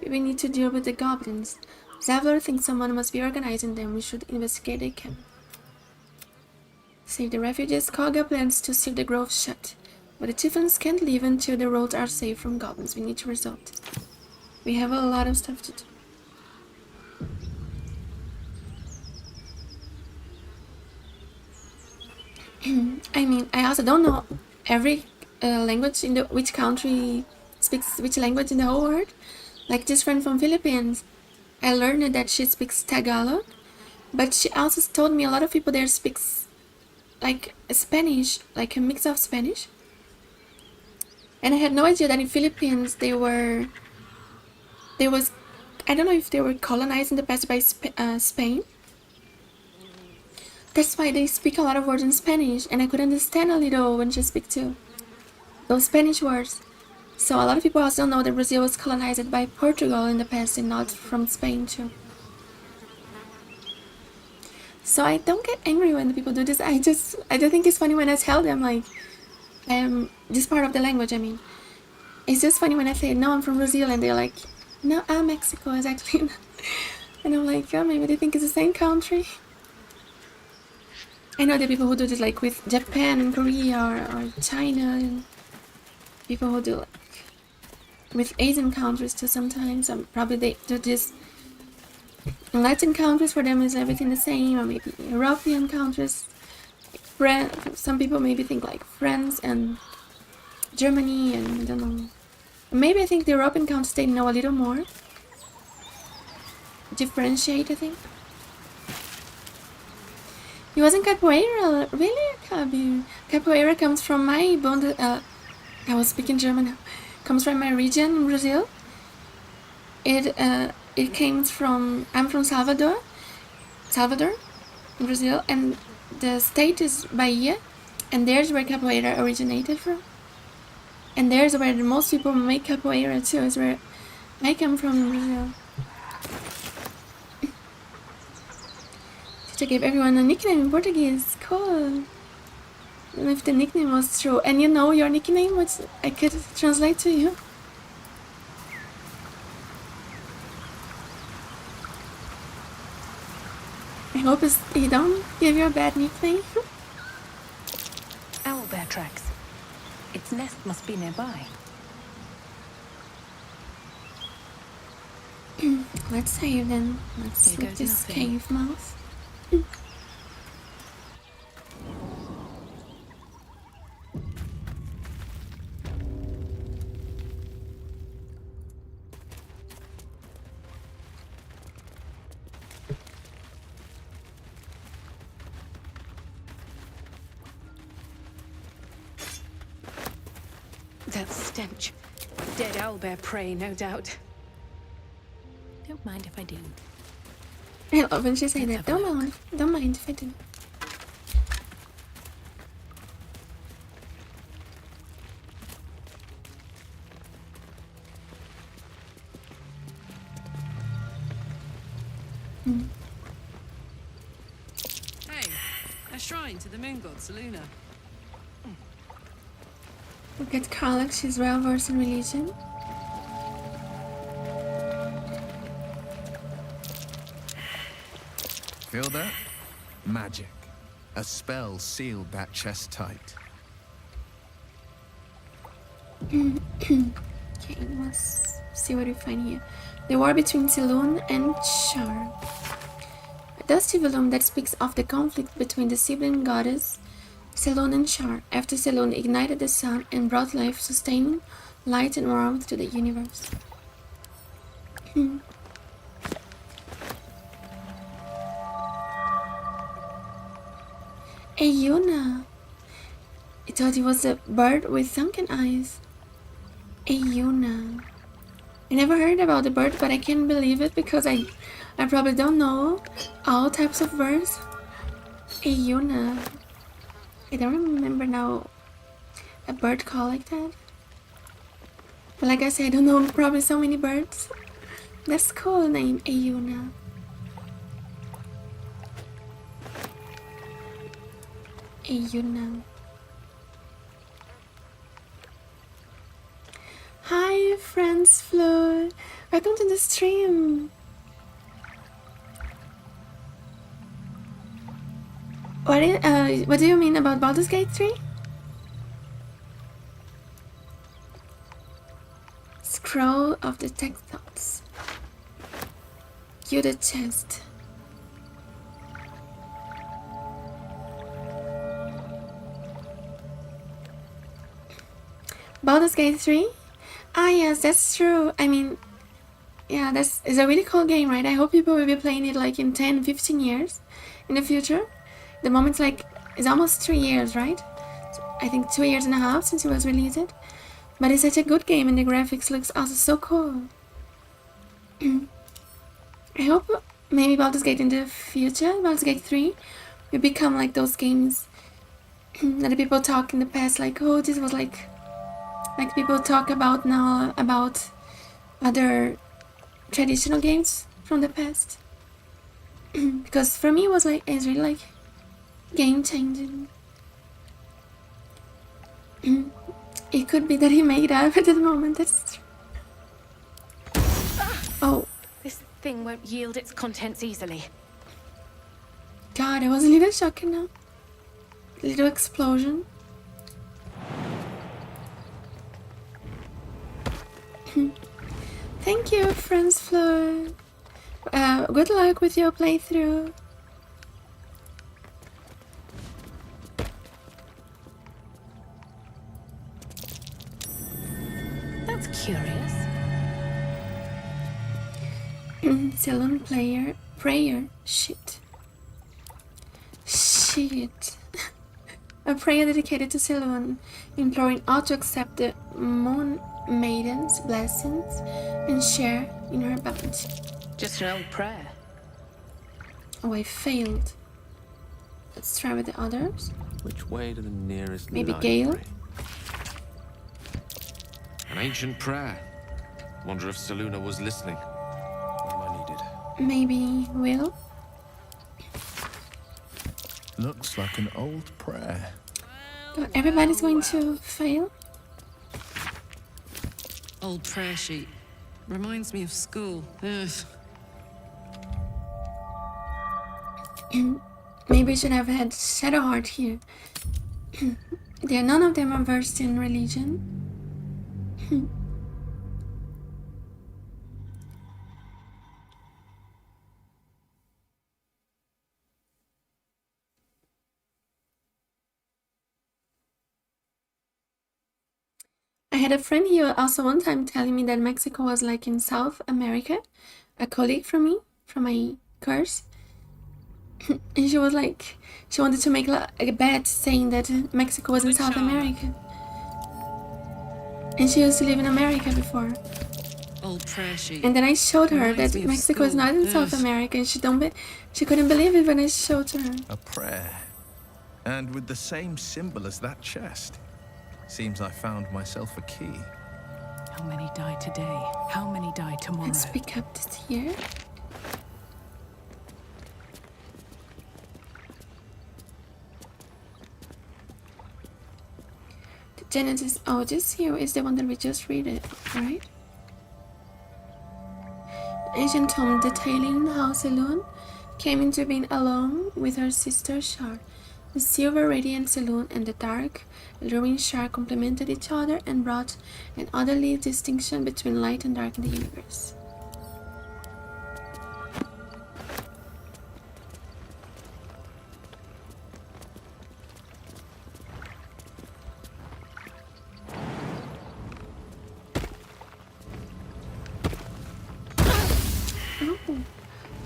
we need to deal with the goblins. Zavlor thinks someone must be organizing them. We should investigate their camp. Save the refugees. Koga plans to seal the grove shut. But the Tieflings can't leave until the roads are safe from goblins. We need to resort. We have a lot of stuff to do. I mean, I also don't know every language in which country speaks which language in the whole world. Like this friend from Philippines, I learned that she speaks Tagalog, but she also told me a lot of people there speaks like Spanish, like a mix of Spanish. And I had no idea that in Philippines I don't know if they were colonized in the past by Spain. That's why they speak a lot of words in Spanish, and I could understand a little when she speaks too. Those Spanish words. So a lot of people also know that Brazil was colonized by Portugal in the past and not from Spain too. So I don't get angry when people do this. I just think it's funny when I tell them like this part of the language. I mean, it's just funny when I say no, I'm from Brazil, and they're like, no, I'm Mexico, exactly. And I'm like, oh, maybe they think it's the same country. I know the people who do this like with Japan and Korea or China, and people who do like with Asian countries too sometimes. Probably they do this in Latin countries, for them is everything the same, or maybe European countries. Some people maybe think like France and Germany, and I don't know. Maybe I think the European countries, they know a little more. Differentiate, I think. He was in capoeira, really? Capoeira comes from my I was speaking German now. Comes from my region in Brazil. It came from, I'm from Salvador, in Brazil, and the state is Bahia, and there's where capoeira originated from. And there's where the most people make capoeira too, is where I come from in Brazil. Teacher gave everyone a nickname in Portuguese, cool. I don't know if the nickname was true. And you know your nickname, which I could translate to you. I hope he don't give you a bad nickname. Owlbear tracks. Its nest must be nearby. Let's save then. Let's Here look goes this nothing. cave mouth. That stench. Dead owlbear prey, no doubt. Don't mind if I do. I love when she say Let's that. have a look. Don't mind if I do. Hey, a shrine to the moon god Seluna. Look at Carla, she's well versed in religion. Feel that? Magic. A spell sealed that chest tight. Okay, let's see what we find here. The war between Selûne and Shar. A dusty volume that speaks of the conflict between the sibling goddess Selûne and Shar, after Selûne ignited the sun and brought life-sustaining light and warmth to the universe. A Yuna. I thought it was a bird with sunken eyes. A Yuna. I never heard about the bird, but I can't believe it because I probably don't know all types of birds. A Yuna. I don't remember now a bird call like that. But like I said, I don't know probably so many birds. That's cool name, Ayuna. Ayuna. Hi, friends, Flo. Welcome to the stream. What do you mean about Baldur's Gate 3? Scroll of the text thoughts. Cue the chest. Baldur's Gate 3? Ah, yes, that's true. I mean, yeah, it's a really cool game, right? I hope people will be playing it like in 10, 15 years in the future. The moment's like, it's almost 3 years, right? I think 2 years and a half since it was released. But it's such a good game and the graphics looks also so cool. I hope maybe Baldur's Gate in the future, Baldur's Gate 3, will become like those games that the people talk in the past, like, oh, this was like people talk about now about other traditional games from the past. Because for me, it's really like game changing. It could be that he made up at the moment. That's true. Oh This thing won't yield its contents easily. God, I was a little shocked now. Little explosion. Thank you, Franz Fleur. Good luck with your playthrough. That's curious. Salon prayer. Shit. A prayer dedicated to Sylvan, imploring all to accept the Moon Maiden's blessings and share in her bounty. Just an old prayer. Oh, I failed. Let's try with the others. Which way to the nearest Maybe library? Gale? An ancient prayer. Wonder if Seluna was listening. What am I needed? Maybe Will? Looks like an old prayer. Oh, everybody's going to fail? Old prayer sheet. Reminds me of school. Ugh. Maybe we should have had Shadowheart here. None of them are versed in religion. I had a friend here also one time telling me that Mexico was like in South America. A colleague from my course. And she was like, she wanted to make a bet saying that Mexico was in South America. And she used to live in America before. Old prayer sheet. And then I showed her Reminds that me of Mexico is not in school. South Ugh. America, and she couldn't believe it when I showed to her. A prayer. And with the same symbol as that chest. Seems I found myself a key. How many die today? How many die tomorrow? Let's pick up this here. The Genesis. Oh, this here is the one that we just read it, right? Ancient tomb detailing how Selûne came into being along with her sister Shar. The silver radiant Selûne and the dark, alluring Shar complemented each other and brought an orderly distinction between light and dark in the universe.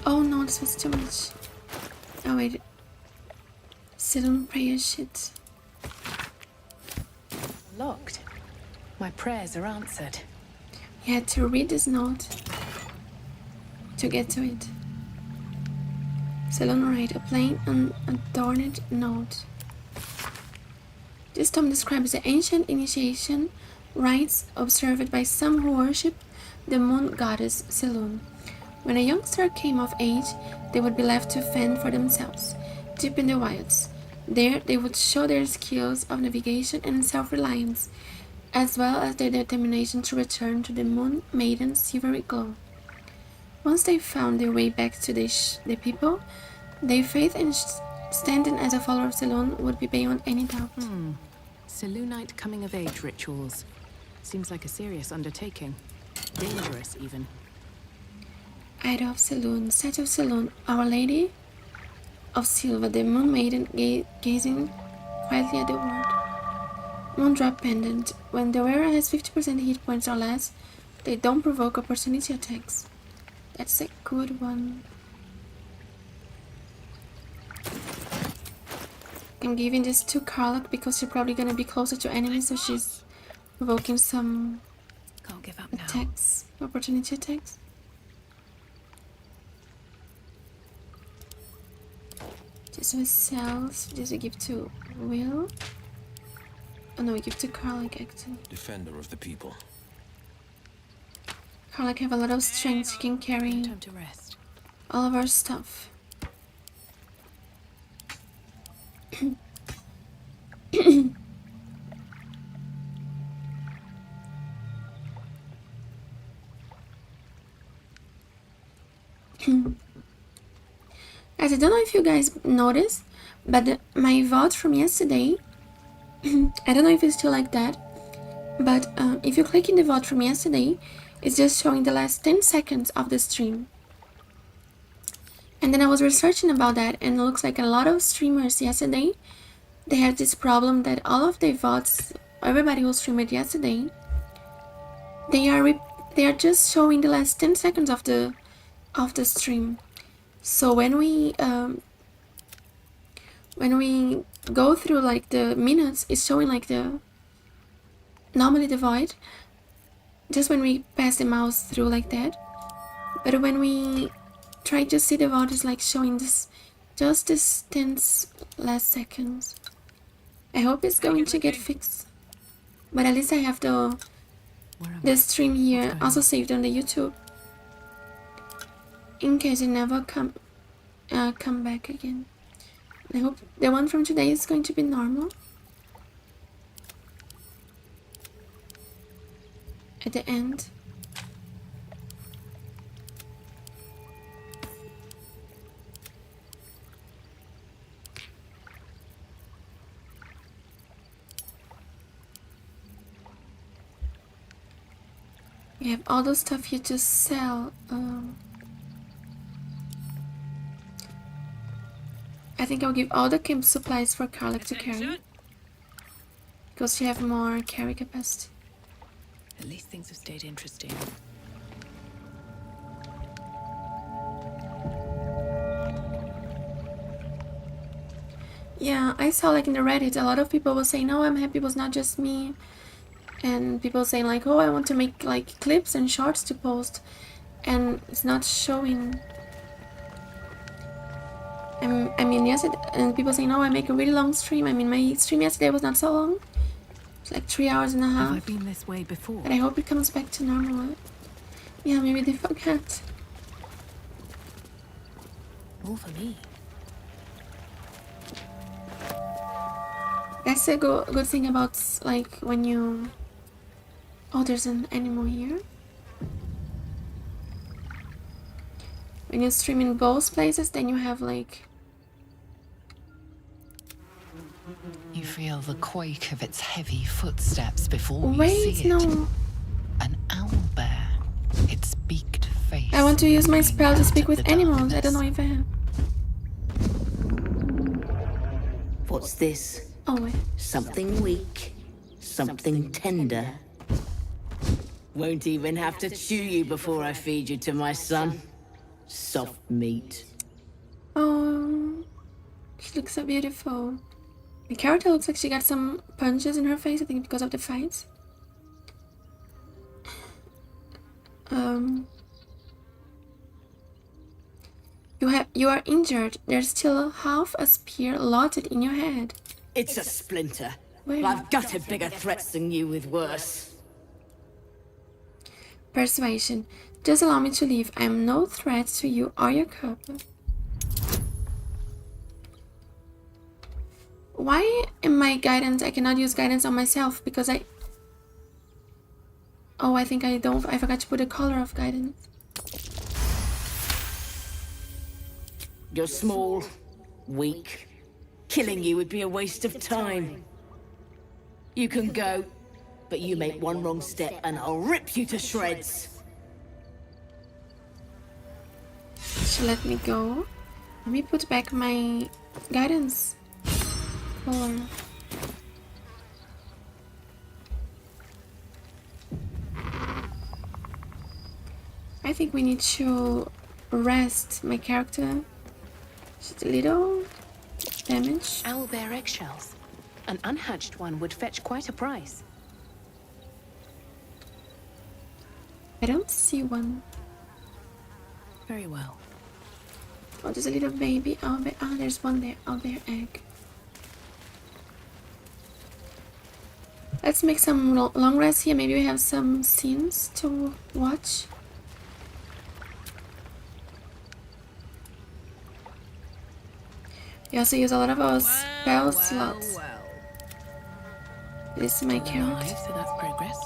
Oh no, this was too much. Oh wait. Selûne prayer shit. Locked. My prayers are answered. You had to read this note to get to it. Selûne write a plain and adorned note. This tome describes the ancient initiation rites observed by some who worship the moon goddess Selûne. When a youngster came of age, they would be left to fend for themselves, deep in the wilds. There, they would show their skills of navigation and self-reliance, as well as their determination to return to the Moon Maiden's silvery glow. Once they found their way back to the people, their faith and standing as a follower of Selûne would be beyond any doubt. Selûnite coming of age rituals. Seems like a serious undertaking. Dangerous, even. Idol of Selûne, statue of Selûne, Our Lady of Silver, the Moon Maiden gazing quietly at the world. Moondrop pendant. When the wearer has 50% hit points or less, they don't provoke opportunity attacks. That's a good one. I'm giving this to Karlach because she's probably gonna be closer to enemies, so she's provoking some Can't give up now. attacks, opportunity attacks. This was cells. This we give to Will. Oh no, we give to Karlach actually. Defender of the people. Karlach have a lot of strength. She can carry Time to rest. all of our stuff. Guys, I don't know if you guys noticed, but my VOD from yesterday, I don't know if it's still like that, but if you click in the VOD from yesterday, it's just showing the last 10 seconds of the stream. And then I was researching about that, and it looks like a lot of streamers yesterday, they had this problem that all of their VODs, everybody who streamed yesterday, they are just showing the last 10 seconds of the stream. So when we go through like the minutes, it's showing like normally the void, just when we pass the mouse through like that. But when we try to see the VOD, it's like showing just this 10 last seconds. I hope it's going to get fixed. But at least I have the stream here also saved on the YouTube, in case it never come back again. I hope the one from today is going to be normal. At the end. We have all the stuff here to sell. I think I'll give all the camp supplies for Carlick to carry, because she have more carry capacity. At least things have stayed interesting. Yeah, I saw like in the Reddit, a lot of people were saying, "Oh, I'm happy it was not just me," and people saying like, "Oh, I want to make like clips and shorts to post," and it's not showing. I mean, yesterday, and people saying, "Oh, I make a really long stream." I mean, my stream yesterday was not so long. It's like 3 hours and a half. Have I been this way before? But I hope it comes back to normal. Yeah, maybe they forgot. All for me. That's a good thing about like when you. Oh, there's an animal here. When you stream in both places, then you have like. You feel the quake of its heavy footsteps before you Wait, see it. no. An owlbear, its beaked face. I want to use my spell to peering speak out with at the animals. I darkness. don't know if I have. What's this? Oh wait. Something weak, something tender. Won't even have to chew you before I feed you to my son. Soft meat. Oh, she looks so beautiful. The character looks like she got some punches in her face, I think because of the fights. You are injured. There's still half a spear lodged in your head. It's a splinter. Where? I've gutted bigger threats than you with worse. Persuasion. Just allow me to leave. I am no threat to you or your couple. Why in my guidance I cannot use guidance on myself? Because I... Oh, I think I don't... I forgot to put a color of guidance. You're small, weak. Killing you would be a waste of time. You can go, but you make one wrong step and I'll rip you to shreds. She let me go. Let me put back my guidance color. I think we need to rest my character. Just a little damage. Owlbear eggshells. An unhatched one would fetch quite a price. I don't see one. Very well. Oh, there's a little baby owlbear. Ah, there's one there. Owlbear egg. Let's make some long rest here. Maybe we have some scenes to watch. We also use a lot of our spell slots. This is my Alive, character. so that's progress.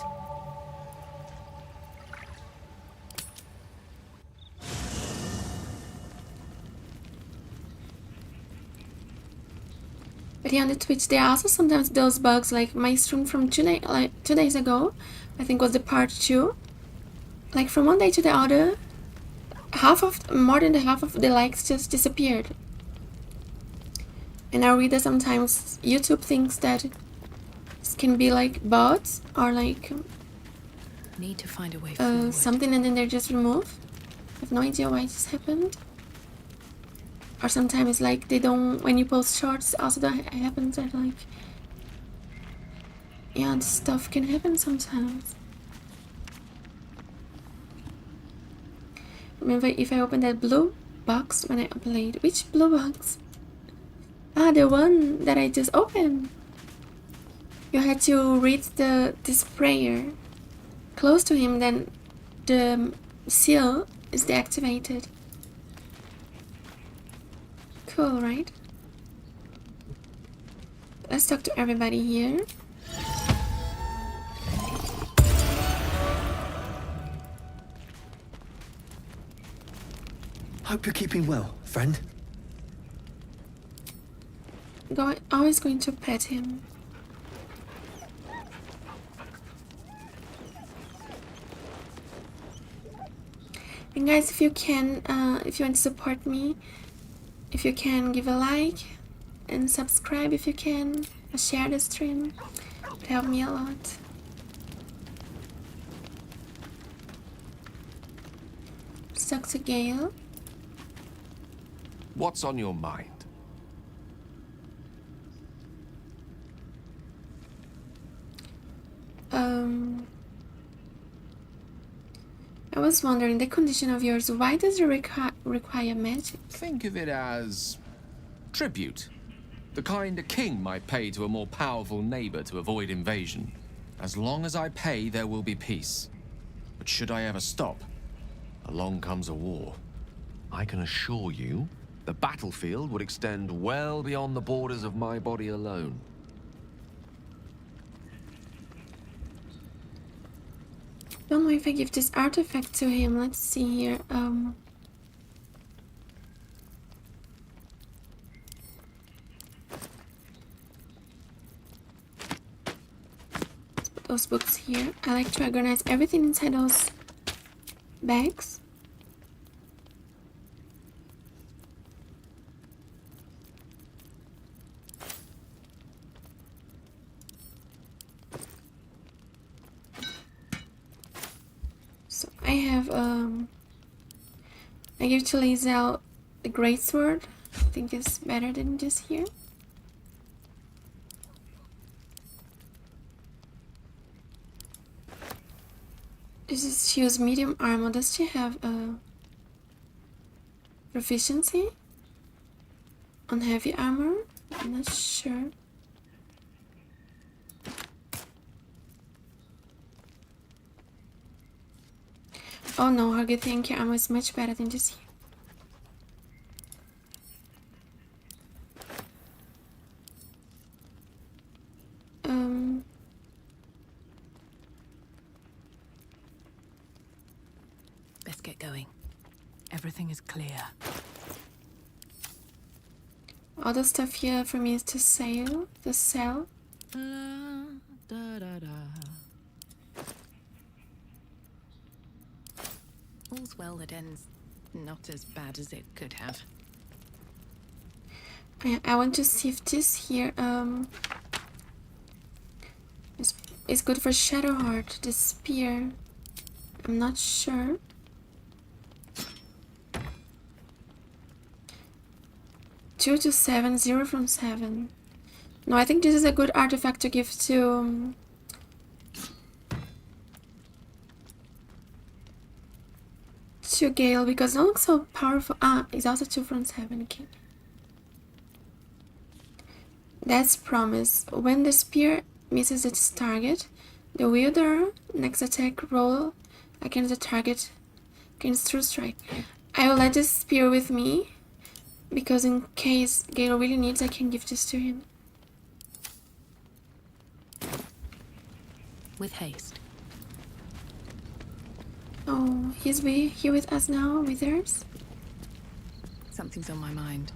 But here on the Twitch, there are also sometimes those bugs, like my stream from 2 days ago, I think was the part 2. Like from one day to the other, more than half of the likes just disappeared. And I read that sometimes YouTube thinks that this can be like bots or like Need to find a way forward. something, and then they're just removed. I have no idea why this happened. Or sometimes like they don't, when you post shorts, also that happens that like, yeah, this stuff can happen sometimes. Remember, if I open that blue box when I played, which blue box? Ah, the one that I just opened. You had to read this prayer close to him, then the seal is deactivated. Cool, right? Let's talk to everybody here. Hope you're keeping well, friend. Always going to pet him. And guys, if you can, if you want to support me, if you can, give a like and subscribe if you can, or share the stream. It would help me a lot. Let's talk to Gale. What's on your mind? I was wondering, the condition of yours, why does it require magic? Think of it as tribute. The kind a king might pay to a more powerful neighbor to avoid invasion. As long as I pay, there will be peace. But should I ever stop, along comes a war. I can assure you, the battlefield would extend well beyond the borders of my body alone. Don't know if I give this artifact to him. Let's see here. Let's put those books here. I like to organize everything inside those bags. I have, I give to Lae'zel the Great Sword. I think it's better than just here. This is, she has medium armor. Does she have a proficiency on heavy armor? I'm not sure. Oh no, her Githyanki armor is much better than just here. Let's get going. Everything is clear. All the stuff here for me is to sell. All's well that ends not as bad as it could have. I want to see if this here is good for Shadowheart, the spear. I'm not sure. Two to 7, 0 from 7. No, I think this is a good artifact to give to Gale, because it looks so powerful. Ah, it's also 2 from 7. Okay. That's promise. When the spear misses its target, the wielder next attack roll against the target against true strike. I will let this spear with me, because in case Gale really needs, I can give this to him. With haste. Oh, he's here with us now, Withers? Something's on my mind.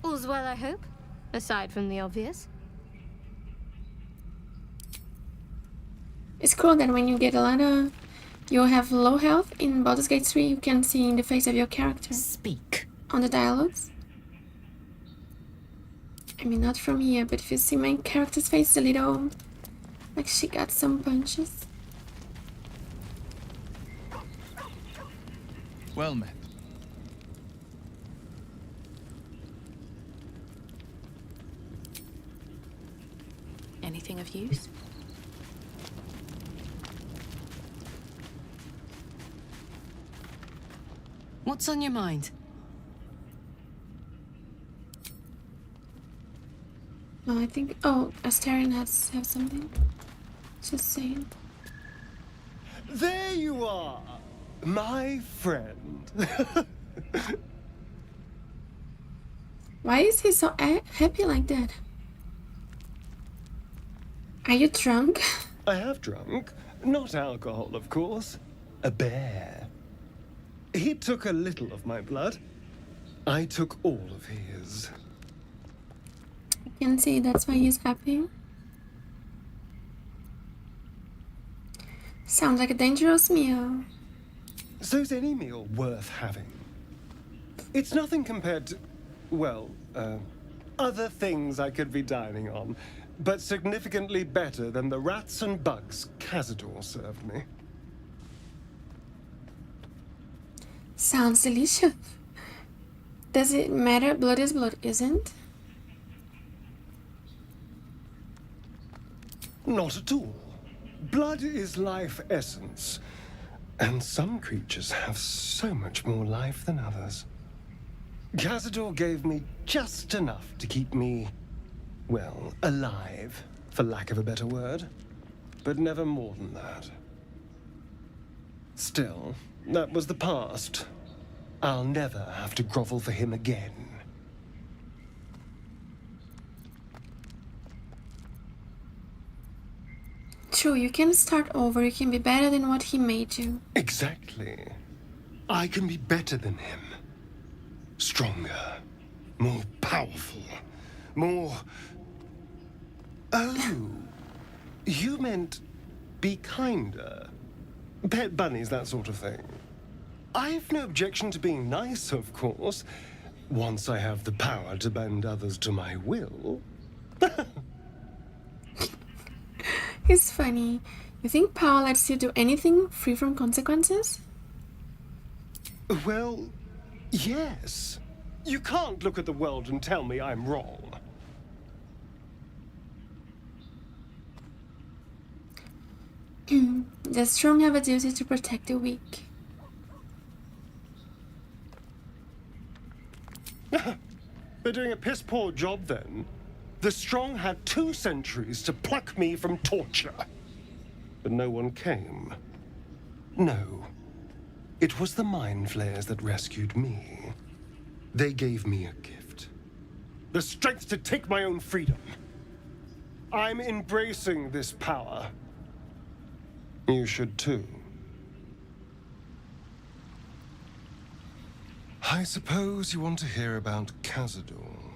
All's well, I hope. Aside from the obvious. It's cool that when you get a lot of... You have low health in Baldur's Gate 3, you can see in the face of your character. Speak. On the dialogues. I mean, not from here, but if you see my character's face a little... Like she got some punches. Well met. Anything of use? What's on your mind? No, I think... Oh, Astarion have something. Just saying. There you are, my friend. Why is he so happy like that? Are you drunk? I have drunk. Not alcohol, of course. A bear. He took a little of my blood. I took all of his. I can see that's why he's happy. Sounds like a dangerous meal. So's any meal worth having. It's nothing compared to, well, other things I could be dining on, but significantly better than the rats and bugs Cazador served me. Sounds delicious. Does it matter? Blood is blood, isn't? Not at all. Blood is life essence, and some creatures have so much more life than others. Cazador gave me just enough to keep me, well, alive, for lack of a better word, but never more than that. Still, that was the past. I'll never have to grovel for him again. True, you can start over, you can be better than what he made you. Exactly. I can be better than him. Stronger. More powerful. More... Oh. You meant be kinder. Pet bunnies, that sort of thing. I've no objection to being nice, of course. Once I have the power to bend others to my will. He's funny. You think power lets you do anything free from consequences? Well, yes. You can't look at the world and tell me I'm wrong. The strong have a duty to protect the weak. They're doing a piss-poor job, then. The strong had 2 centuries to pluck me from torture. But no one came. No. It was the mind flayers that rescued me. They gave me a gift. The strength to take my own freedom. I'm embracing this power. You should too. I suppose you want to hear about Cazador.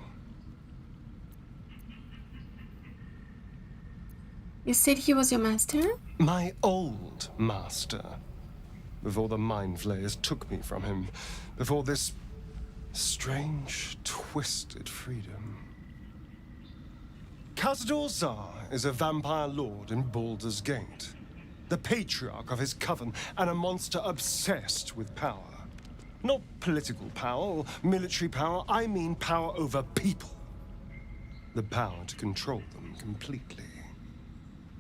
You said he was your master? My old master. Before the mind flayers took me from him. Before this strange, twisted freedom. Cazador Zar is a vampire lord in Baldur's Gate. The patriarch of his coven, and a monster obsessed with power. Not political power or military power, I mean power over people. The power to control them completely.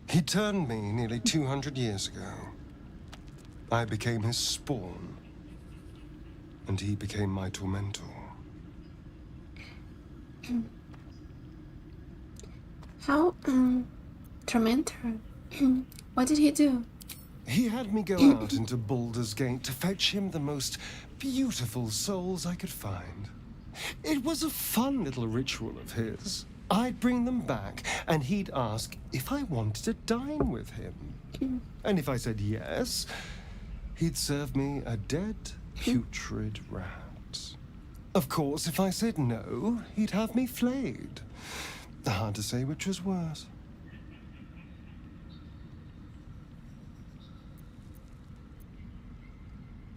He turned me nearly 200 years ago. I became his spawn, and he became my tormentor. How, tormentor? What did he do? He had me go out into Baldur's Gate to fetch him the most beautiful souls I could find. It was a fun little ritual of his. I'd bring them back, and he'd ask if I wanted to dine with him. And if I said yes, he'd serve me a dead, putrid rat. Of course, if I said no, he'd have me flayed. Hard to say which was worse.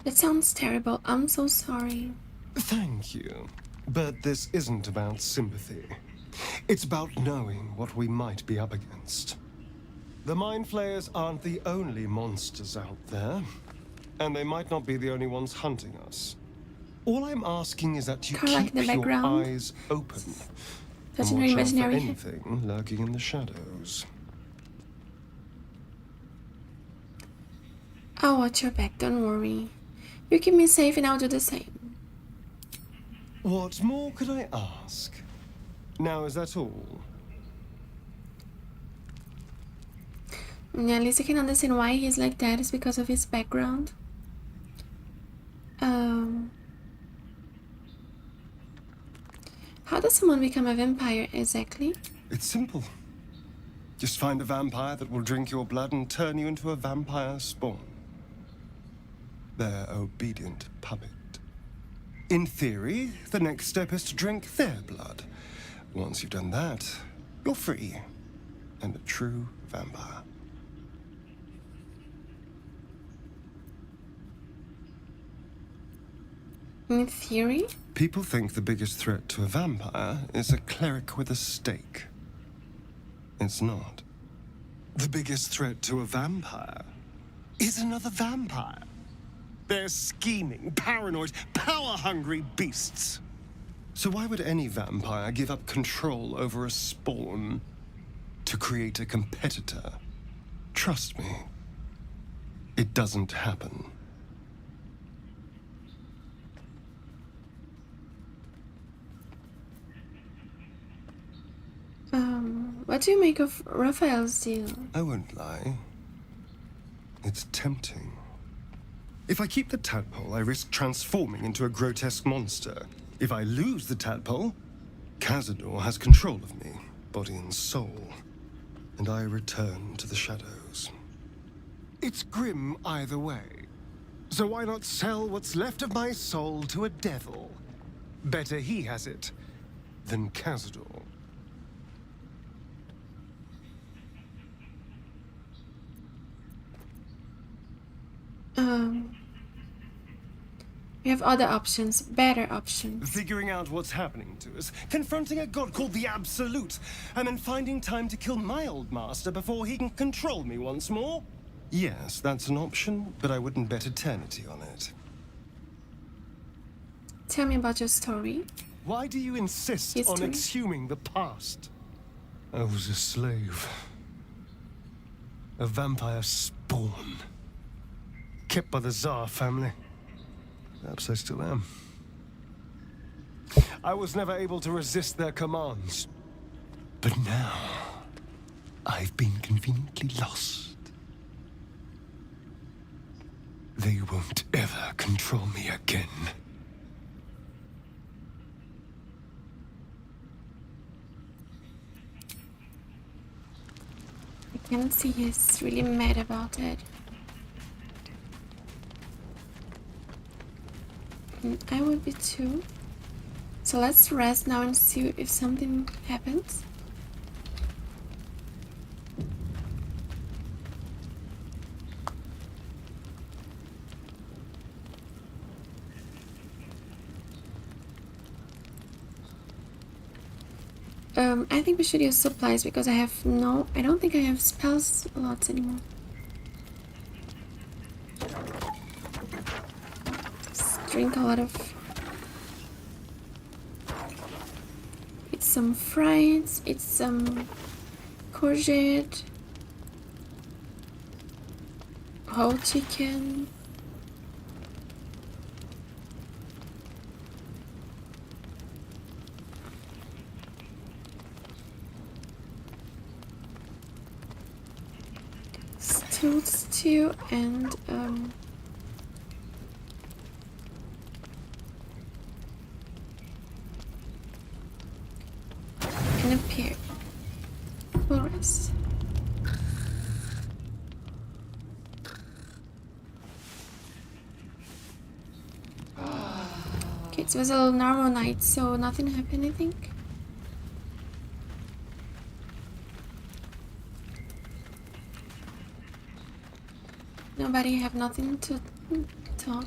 That sounds terrible. I'm so sorry. Thank you. But this isn't about sympathy. It's about knowing what we might be up against. The Mind Flayers aren't the only monsters out there, and they might not be the only ones hunting us. All I'm asking is that you Kinda like keep in the your background. eyes open That's and an watch out for imaginary. anything lurking in the shadows. I'll watch your back, don't worry. You keep me safe and I'll do the same. What more could I ask? Now, is that all? Yeah, at least I can understand why he's like that. It's because of his background. How does someone become a vampire exactly? It's simple. Just find a vampire that will drink your blood and turn you into a vampire spawn. Their obedient puppet. In theory, the next step is to drink their blood. Once you've done that, you're free and a true vampire. In theory? People think the biggest threat to a vampire is a cleric with a stake. It's not. The biggest threat to a vampire is another vampire. They're scheming, paranoid, power-hungry beasts. So why would any vampire give up control over a spawn to create a competitor? Trust me, it doesn't happen. What do you make of Raphael's deal? I won't lie. It's tempting. If I keep the tadpole, I risk transforming into a grotesque monster. If I lose the tadpole, Cazador has control of me, body and soul, and I return to the shadows. It's grim either way. So why not sell what's left of my soul to a devil? Better he has it than Cazador. We have other options, better options. Figuring out what's happening to us, confronting a god called the Absolute, and then finding time to kill my old master before he can control me once more? Yes, that's an option, but I wouldn't bet eternity on it. Tell me about your story. Why do you insist on History. exhuming the past? I was a slave. A vampire spawn. Kept by the Tsar family. Perhaps I still am. I was never able to resist their commands. But now, I've been conveniently lost. They won't ever control me again. I can see he's really mad about it. And I would be too. So let's rest now and see if something happens. I think we should use supplies because I don't think I have spells lots anymore. Just drink a lot of... Eat some fries, eat some courgette, whole chicken. Stew and a pear. We'll rest. Okay, It was a normal night, so nothing happened, I think. Nobody have nothing to talk.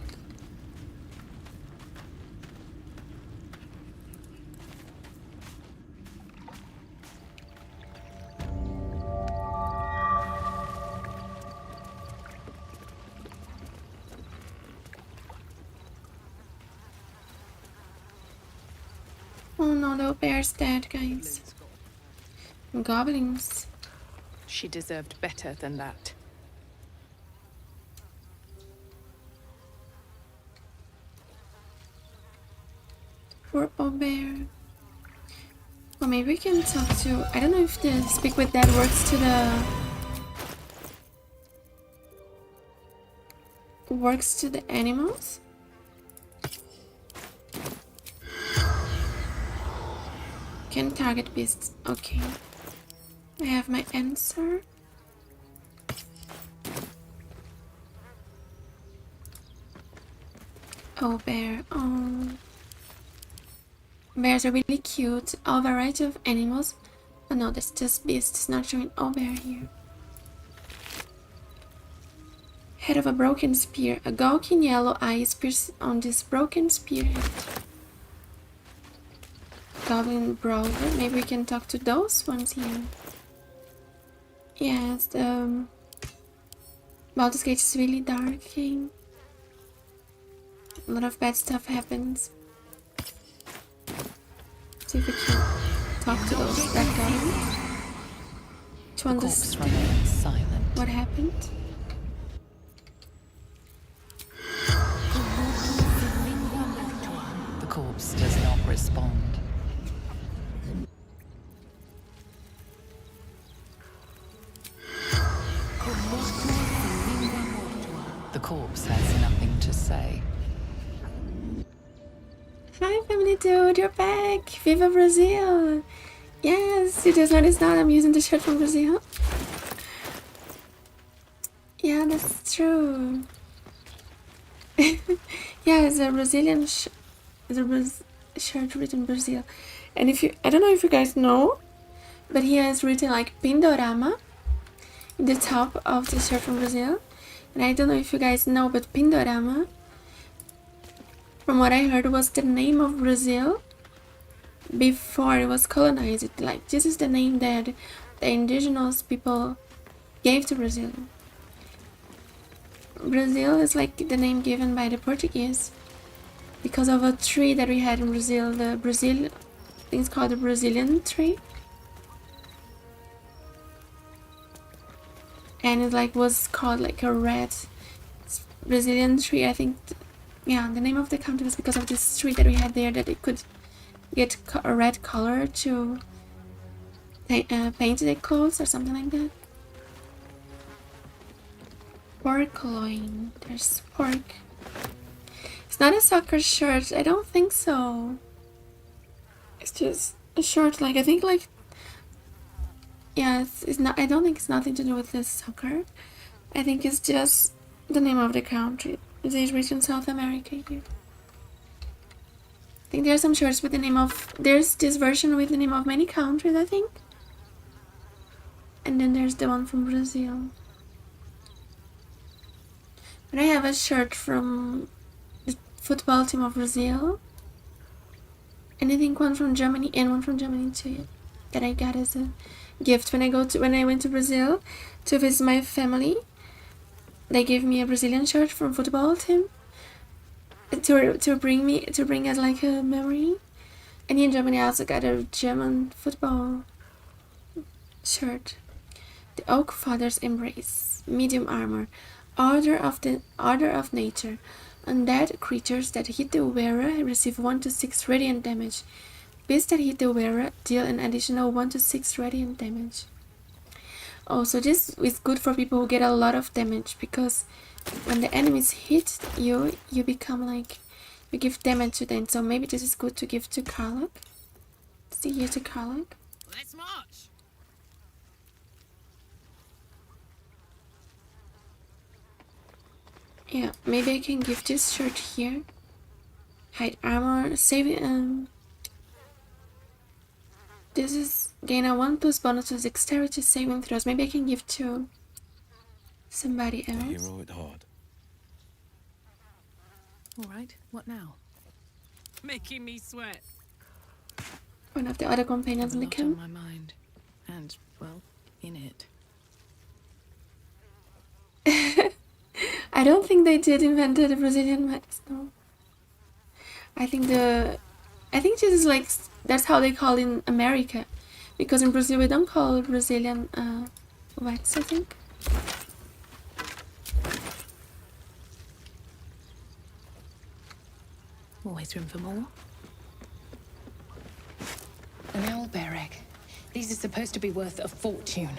Oh no, the bear's dead, guys. Goblins. She deserved better than that. Poor Owlbear. Well, maybe we can talk to... I don't know if the speak with dead works to the animals. Can target beasts. Okay. I have my answer. Owlbear. Oh. Bears are really cute. All variety of animals. Oh no, that's just beasts. Not showing Owlbear here. Head of a broken spear. A gawking yellow eye is pierced on this broken spearhead. Goblin Brawler. Maybe we can talk to those ones here. Yes, the Baldur's Gate is really dark game. A lot of bad stuff happens. See if we can talk to those bad goblins. To understand silent. what happened. The corpse does not respond. The corpse has nothing to say. Hi family dude, you're back! Viva Brazil! Yes, you just noticed that I'm using the shirt from Brazil. Yeah, that's true. Yeah, it's a Brazilian shirt written Brazil. And if you, I don't know if you guys know, but he has written like Pindorama in the top of the shirt from Brazil. And I don't know if you guys know, but Pindorama, from what I heard, was the name of Brazil before it was colonized. Like, this is the name that the indigenous people gave to Brazil. Brazil is like the name given by the Portuguese because of a tree that we had in Brazil. The Brazil, I think it's called the Brazilian tree. And it like was called like a red Brazilian tree. I think, yeah, the name of the country was because of this tree that we had there, that it could get a red color to paint their clothes or something like that. Pork loin. There's pork. It's not a soccer shirt. I don't think so. It's just a shirt. Like, I think like, yeah, it's not. I don't think it's nothing to do with this soccer. I think it's just the name of the country. It's written South America here. I think there are some shirts with the name of. There's this version with the name of many countries, I think. And then there's the one from Brazil. But I have a shirt from the football team of Brazil. And I think one from Germany and one from Germany too, that I got as a gift when I went to Brazil to visit my family. They gave me a Brazilian shirt from football team to bring as like a memory. And in Germany I also got a German football shirt. The Oak Father's Embrace, medium armor, order of nature. Undead creatures that hit the wearer receive 1 to 6 radiant damage. Beasts that hit the wearer deal an additional 1 to 6 radiant damage. Oh, so this is good for people who get a lot of damage, because when the enemies hit you, you become like, you give damage to them. So maybe this is good to give to Karlach. See here to Karlach. Let's march. Yeah, maybe I can give this shirt here. Hide armor, saving. This is gain a 1+ bonus to dexterity saving throws. Maybe I can give to somebody else. Hero at heart. All right, what now? Making me sweat. One of the other companions in the On camp. my mind, and well, in it. I don't think they did invent the Brazilian wax. No. I think this is like that's how they call in America, because in Brazil we don't call Brazilian wax. I think. Always room for more. An owlbear egg. These are supposed to be worth a fortune.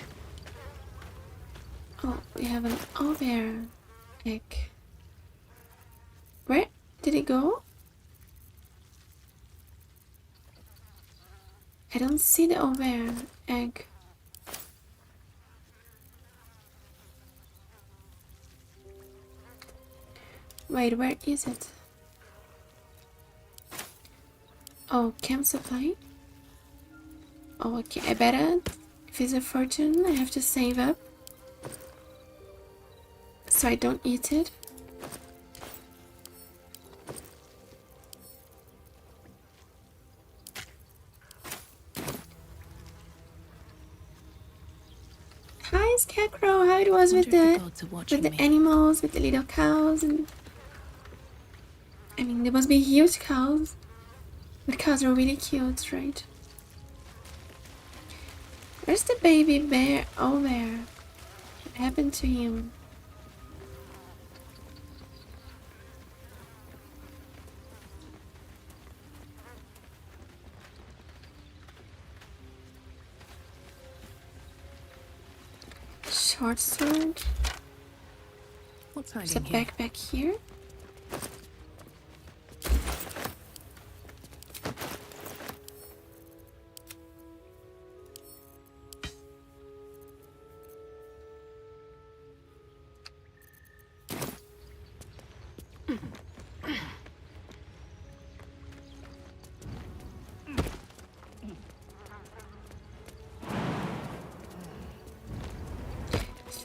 Oh, we have an owlbear egg. Where did it go? I don't see the owlbear egg. Wait, where is it? Oh, camp supply. Oh, okay. I better, if it's a fortune, I have to save up so I don't eat it. Hi, Scarecrow. How it was with the animals, with the little cows, and I mean, there must be huge cows. The cows are really cute, right? Where's the baby bear? Oh, there. What happened to him? Short sword. What's There's hiding a here? backpack here.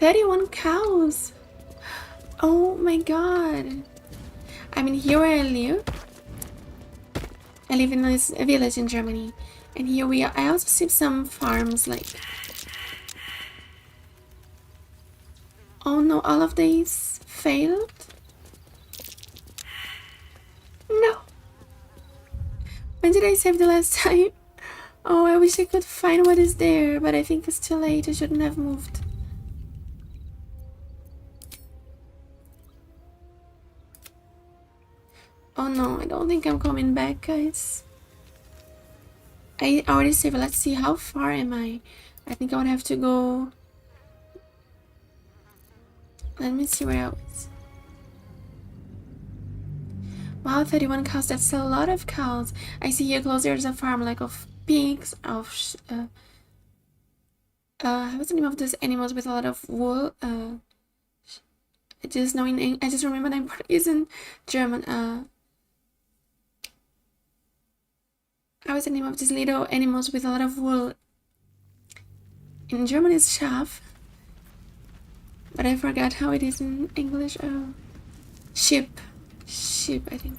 "31 cows! Oh my god! I mean, here where I live in this village in Germany, and here we are. I also see some farms like. Oh no! All of these failed. No. When did I save the last time? Oh, I wish I could find what is there, but I think it's too late. I shouldn't have moved. Oh no, I don't think I'm coming back, guys. I already saved. Let's see, how far am I? I think I would have to go. Let me see where I was. Wow, 31 cows. That's a lot of cows. I see here close there's a farm like of pigs, of what's the name of those animals with a lot of wool? I just remember the name is in German. What's the name of these little animals with a lot of wool? In German it's Schaf, but I forgot how it is in English. Sheep, I think.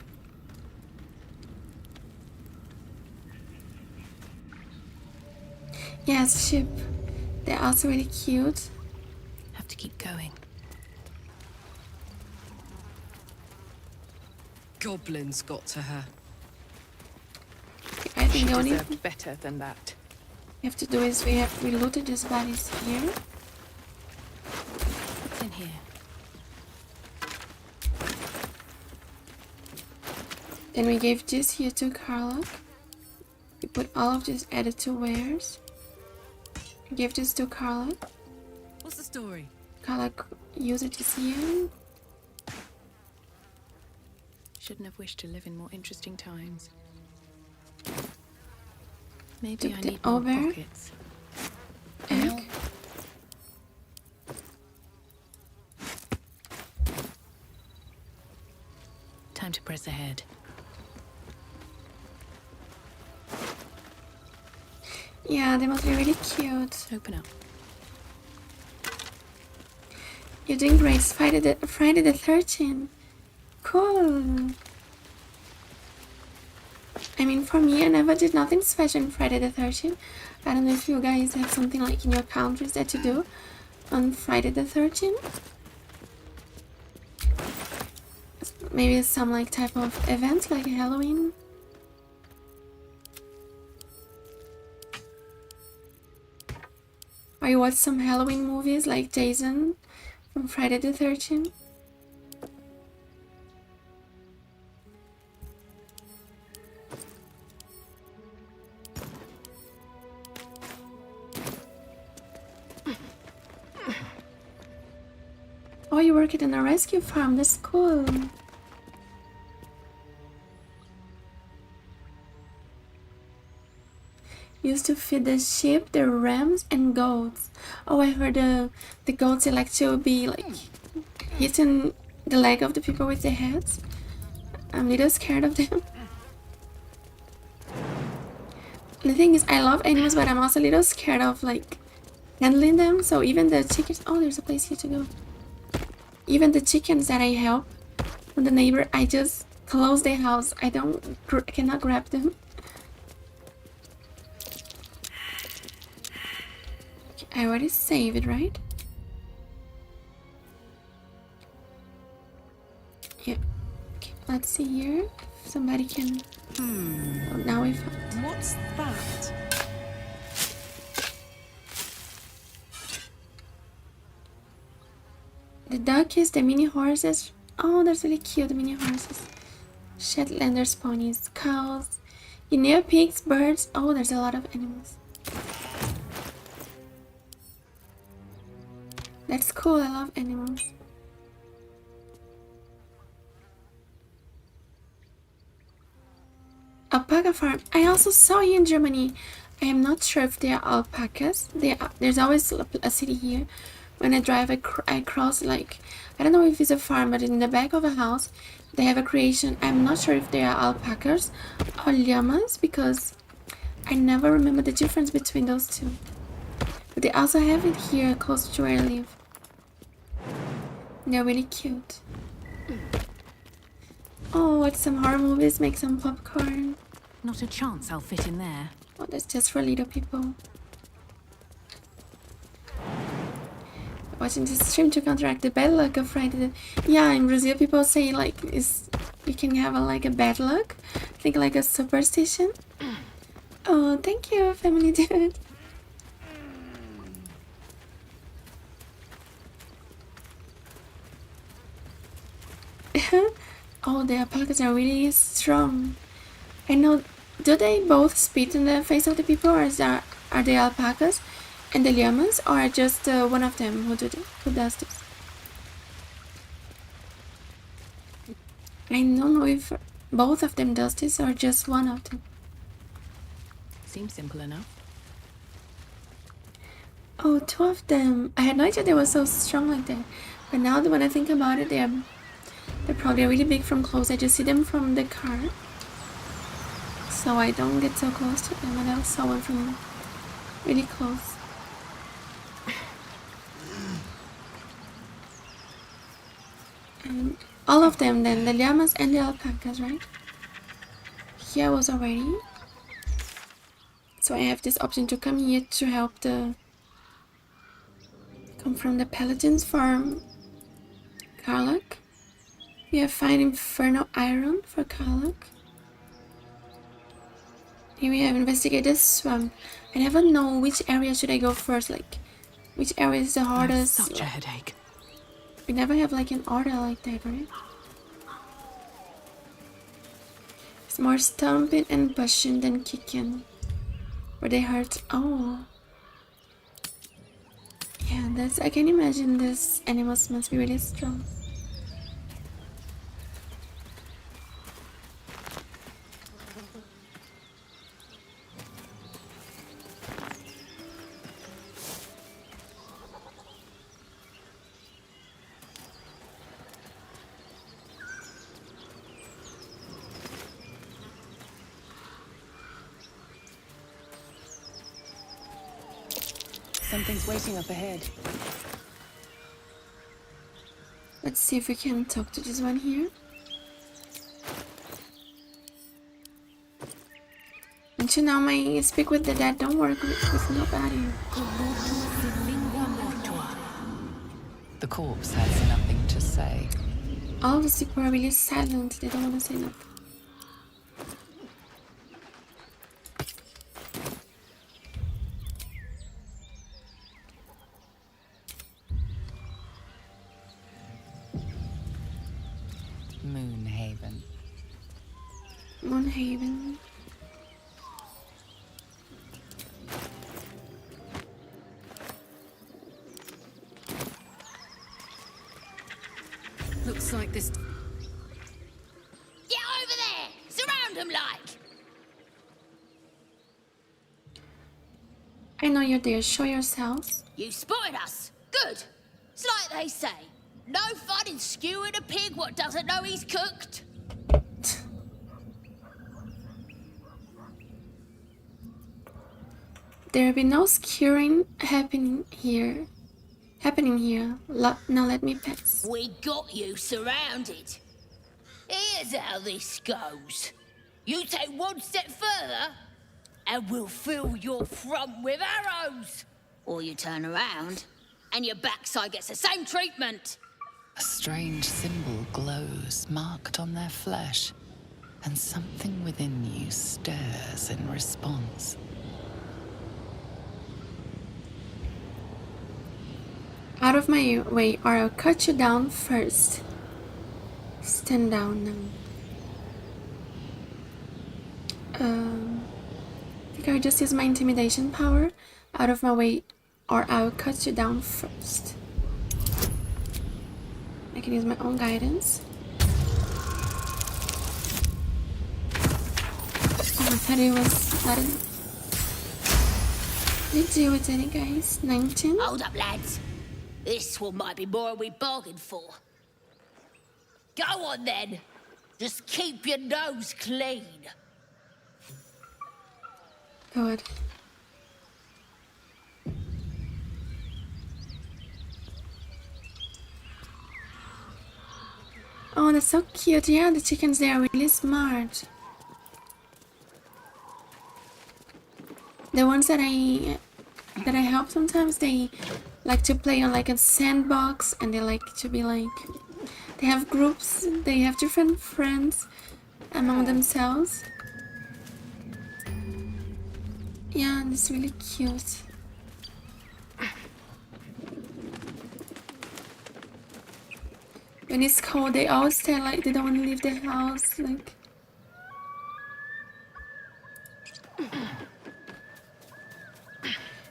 Yes, sheep. They're also really cute. Have to keep going. Goblins got to her. I think the only Deserved thing better than that. we have to do is we looted these bodies here. What's in here? Then we gave this here to Carlock. We put all of this added to wares. We gave this to Carlock. What's the story? Carlock used it this year. Shouldn't have wished to live in more interesting times. Maybe Took I the need more owlbear pockets. egg. Time to press ahead. Yeah, they must be really cute. Open up. You're doing great. It's Friday the 13th. Cool. I mean, for me, I never did nothing special on Friday the 13th. I don't know if you guys have something like in your countries that you do on Friday the 13th. Maybe some like type of event like Halloween. Or you watch some Halloween movies like Jason from Friday the 13th. Oh, you work in a rescue farm. That's cool. Used to feed the sheep, the rams, and goats. Oh, I heard the goats they like to be like hitting the leg of the people with their heads. I'm a little scared of them. The thing is, I love animals, but I'm also a little scared of like handling them. So even the chickens. Oh, there's a place here to go. Even the chickens that I help from the neighbor, I just close their house. I cannot grab them. I already saved it, right? Yeah. Okay, let's see here. If somebody can. Oh, now we found. What's that? The duckies, the mini horses. Oh, that's really cute. The mini horses. Shetlanders, ponies, cows, guinea pigs, birds. Oh, there's a lot of animals. That's cool. I love animals. Alpaca farm. I also saw you in Germany. I am not sure if they are alpacas. There's always a city here. When I drive, I cross like, I don't know if it's a farm, but in the back of a house, they have a creation. I'm not sure if they are alpacas or llamas because I never remember the difference between those two. But they also have it here close to where I live. They're really cute. Oh, watch some horror movies, make some popcorn. Not a chance I'll fit in there. Oh, that's just for little people. Watching this stream to counteract the bad luck of Friday. Yeah, in Brazil people say like you can have like a bad luck. I think like a superstition. Oh, thank you, family dude. Oh, the alpacas are really strong. I know. Do they both spit in the face of the people, or are they alpacas and the llamas, or just one of them who does this? I don't know if both of them does this or just one of them. Seems simple enough. Oh, two of them. I had no idea they were so strong like that. But now that when I think about it, they're probably really big from close. I just see them from the car. So I don't get so close to them. I never saw one from really close. And all of them then, the llamas and the alpacas, right? Here I was already. So I have this option to come here to help come from the Paladin's farm. Karlak. We have find Infernal Iron for Karlak. Here we have investigated swamp. I never know which area should I go first, like which area is the hardest. Such a headache. We never have like an order like that, right? It's more stomping and pushing than kicking. Where they hurt. Oh. Yeah, I can imagine this animals must be really strong. Something's waiting up ahead. Let's see if we can talk to this one here. And you know, my speak with the dead don't work with nobody. The corpse has nothing to say. All of the people are really silent, they don't want to say nothing. Moonhaven. Moonhaven. Looks like this. Get over there! Surround him like! I know you're there, show yourselves. You spotted us. Good. It's like they say. No fun in skewing a pig what doesn't know he's cooked. There will be no skewering happening here. Now let me pass. We got you surrounded. Here's how this goes. You take one step further, and we'll fill your front with arrows. Or you turn around, and your backside gets the same treatment. A strange symbol glows, marked on their flesh, and something within you stirs in response. Out of my way, or I'll cut you down first. Stand down now. I think I'll just use my intimidation power. Out of my way, or I'll cut you down first. I can use my own guidance. Oh, I thought it was not enough. You deal with it, guys. 19. Hold up, lads. This one might be more than we bargained for. Go on, then. Just keep your nose clean. Good. Oh, that's so cute. Yeah, the chickens, they are really smart. The ones that I help sometimes, they like to play on like a sandbox, and they like to be like, they have groups, they have different friends among themselves. Yeah, and it's really cute. When it's cold, they all stay like they don't want to leave the house. Like,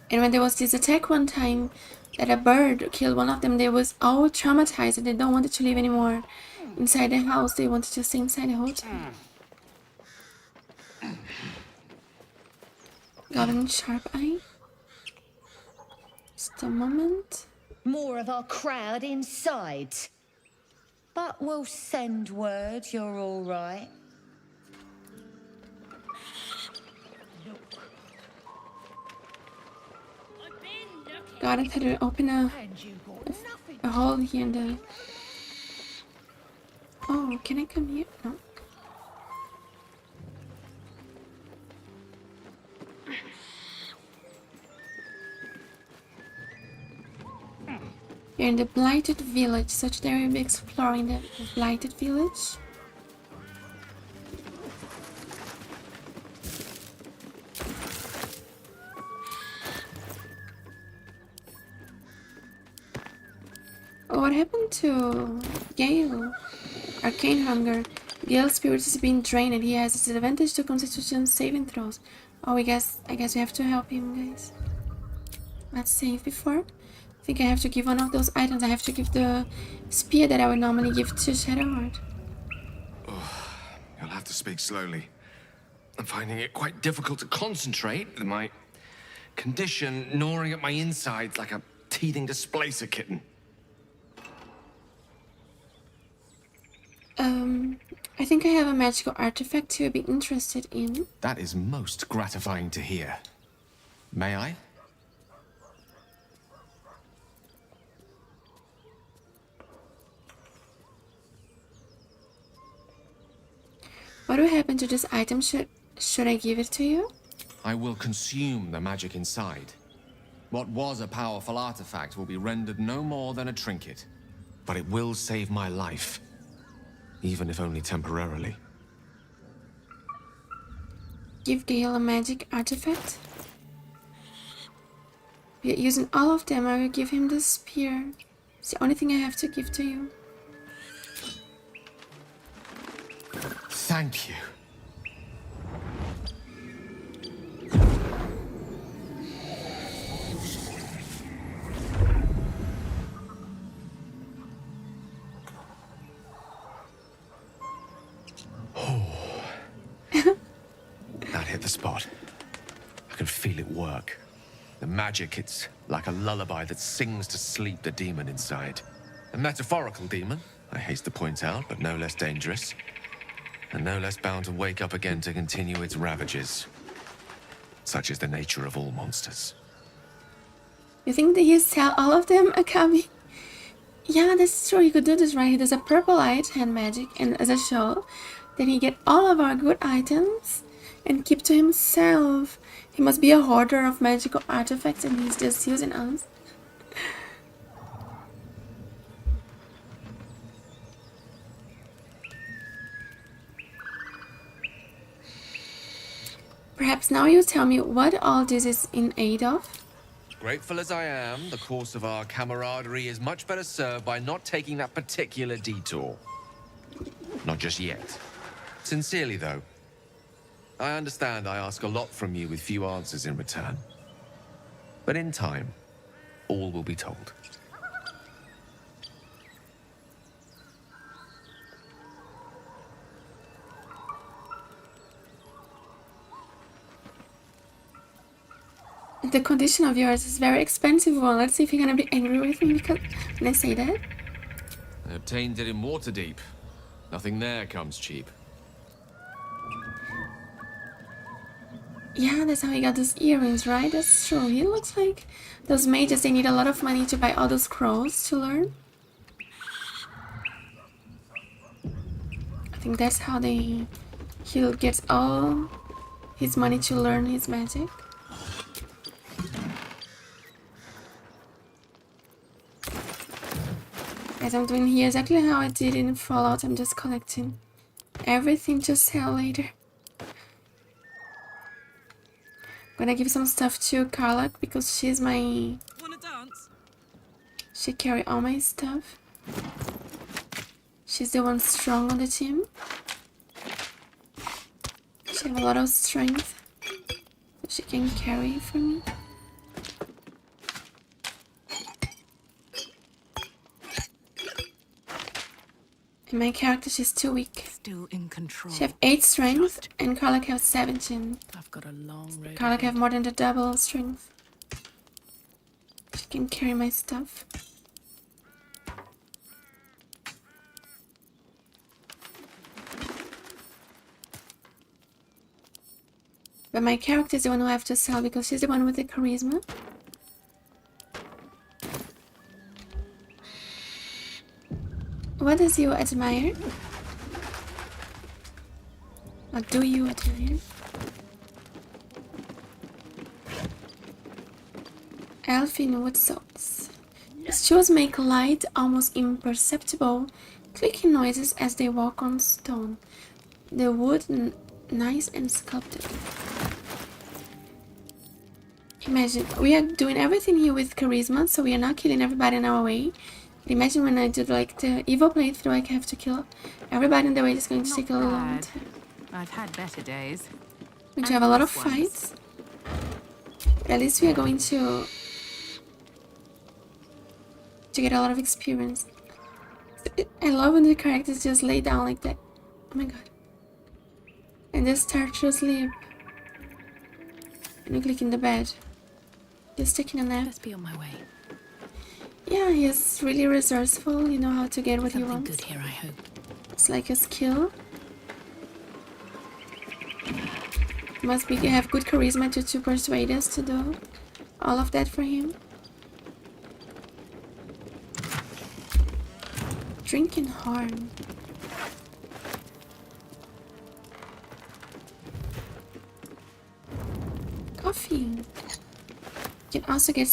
and when there was this attack one time that a bird killed one of them, they was all traumatized and they don't want to leave anymore inside the house. They wanted to stay inside the whole time. Goblin sharp eye. Just a moment. More of our crowd inside. But we'll send word you're all right. God, I had to open a hole here in the... Oh, can I come here? No. We're in the Blighted Village, so today we'll be exploring the Blighted Village. Oh, what happened to Gale? Arcane Hunger. Gale's spirit is being drained and he has disadvantage to Constitution saving throws. Oh, I guess we have to help him, guys. Let's save before. I think I have to give one of those items. I have to give the spear that I would normally give to Shadowheart. Oh, you'll have to speak slowly. I'm finding it quite difficult to concentrate with my condition gnawing at my insides like a teething displacer kitten. I think I have a magical artifact you'll be interested in. That is most gratifying to hear. May I? What will happen to this item? Should I give it to you? I will consume the magic inside. What was a powerful artifact will be rendered no more than a trinket. But it will save my life, even if only temporarily. Give Gale a magic artifact? We're using all of them. I will give him the spear. It's the only thing I have to give to you. Thank you. That hit the spot. I can feel it work. The magic, it's like a lullaby that sings to sleep the demon inside. A metaphorical demon, I haste to point out, but no less dangerous. And no less bound to wake up again to continue its ravages. Such is the nature of all monsters. You think that you sell all of them, Akabi? Yeah, that's true. You could do this, right? He does a purple light hand magic and as a show. Then he get all of our good items and keep to himself. He must be a hoarder of magical artifacts and he's just using us. Perhaps now you tell me what all this is in aid of? Grateful as I am, the course of our camaraderie is much better served by not taking that particular detour. Not just yet. Sincerely, though. I understand I ask a lot from you with few answers in return. But in time, all will be told. The condition of yours is very expensive one. Let's see if you're gonna be angry with me because when I say that. I obtained it in Waterdeep. Nothing there comes cheap. Yeah, that's how he got those earrings, right? That's true. He looks like those mages, they need a lot of money to buy all those scrolls to learn. I think that's how he gets all his money to learn his magic. As I'm doing here exactly how I did in Fallout, I'm just collecting everything to sell later. I'm gonna give some stuff to Carla because she's my... Wanna dance? She carry all my stuff. She's the one strong on the team. She have a lot of strength. So she can carry for me. And my character, she's too weak. Still in control. She have 8 strength and Karlak have 17. I've got a long road. Karlak have more than the double strength. She can carry my stuff. But my character is the one who I have to sell because she's the one with the charisma. What does you admire? What do you admire? Elfin wood swords. His shoes make light, almost imperceptible, clicking noises as they walk on stone. The wood nice and sculpted. Imagine, we are doing everything here with charisma, so we are not killing everybody in our way. But imagine when I do like the evil playthrough, I have to kill everybody in the way. It's going to take a long time. I've had better days. We have a lot of fights. But at least we are going to get a lot of experience. I love when the characters just lay down like that. Oh my god. And just start to sleep. And you click in the bed. Just taking a nap. Let's be on my way. Yeah, he's really resourceful. You know how to get what he Something wants. good here, I hope. It's like a skill. Must be have good charisma to persuade us to do all of that for him. Drinking horn. coffee. You can also get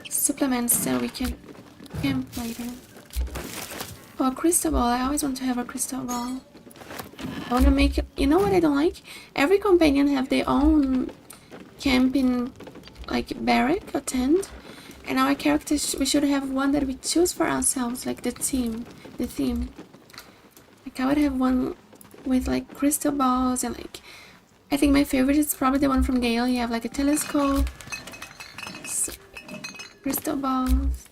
supplements so we can camp later. Oh, a crystal ball. I always want to have a crystal ball. I want to make it. You know what I don't like? Every companion have their own camping, like, barrack or tent. And our characters, we should have one that we choose for ourselves, like the theme. Like, I would have one with, like, crystal balls and, like, I think my favorite is probably the one from Gale. You have, like, a telescope, crystal balls.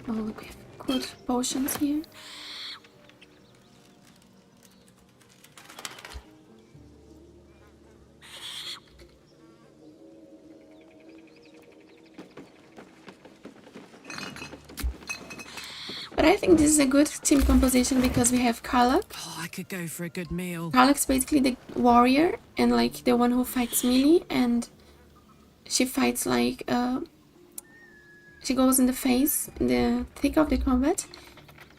Oh, look, we have good potions here. But I think this is a good team composition because we have Karlach. Oh, I could go for a good meal. Karlach's basically the warrior and like the one who fights melee, and she fights like she goes in the face, in the thick of the combat.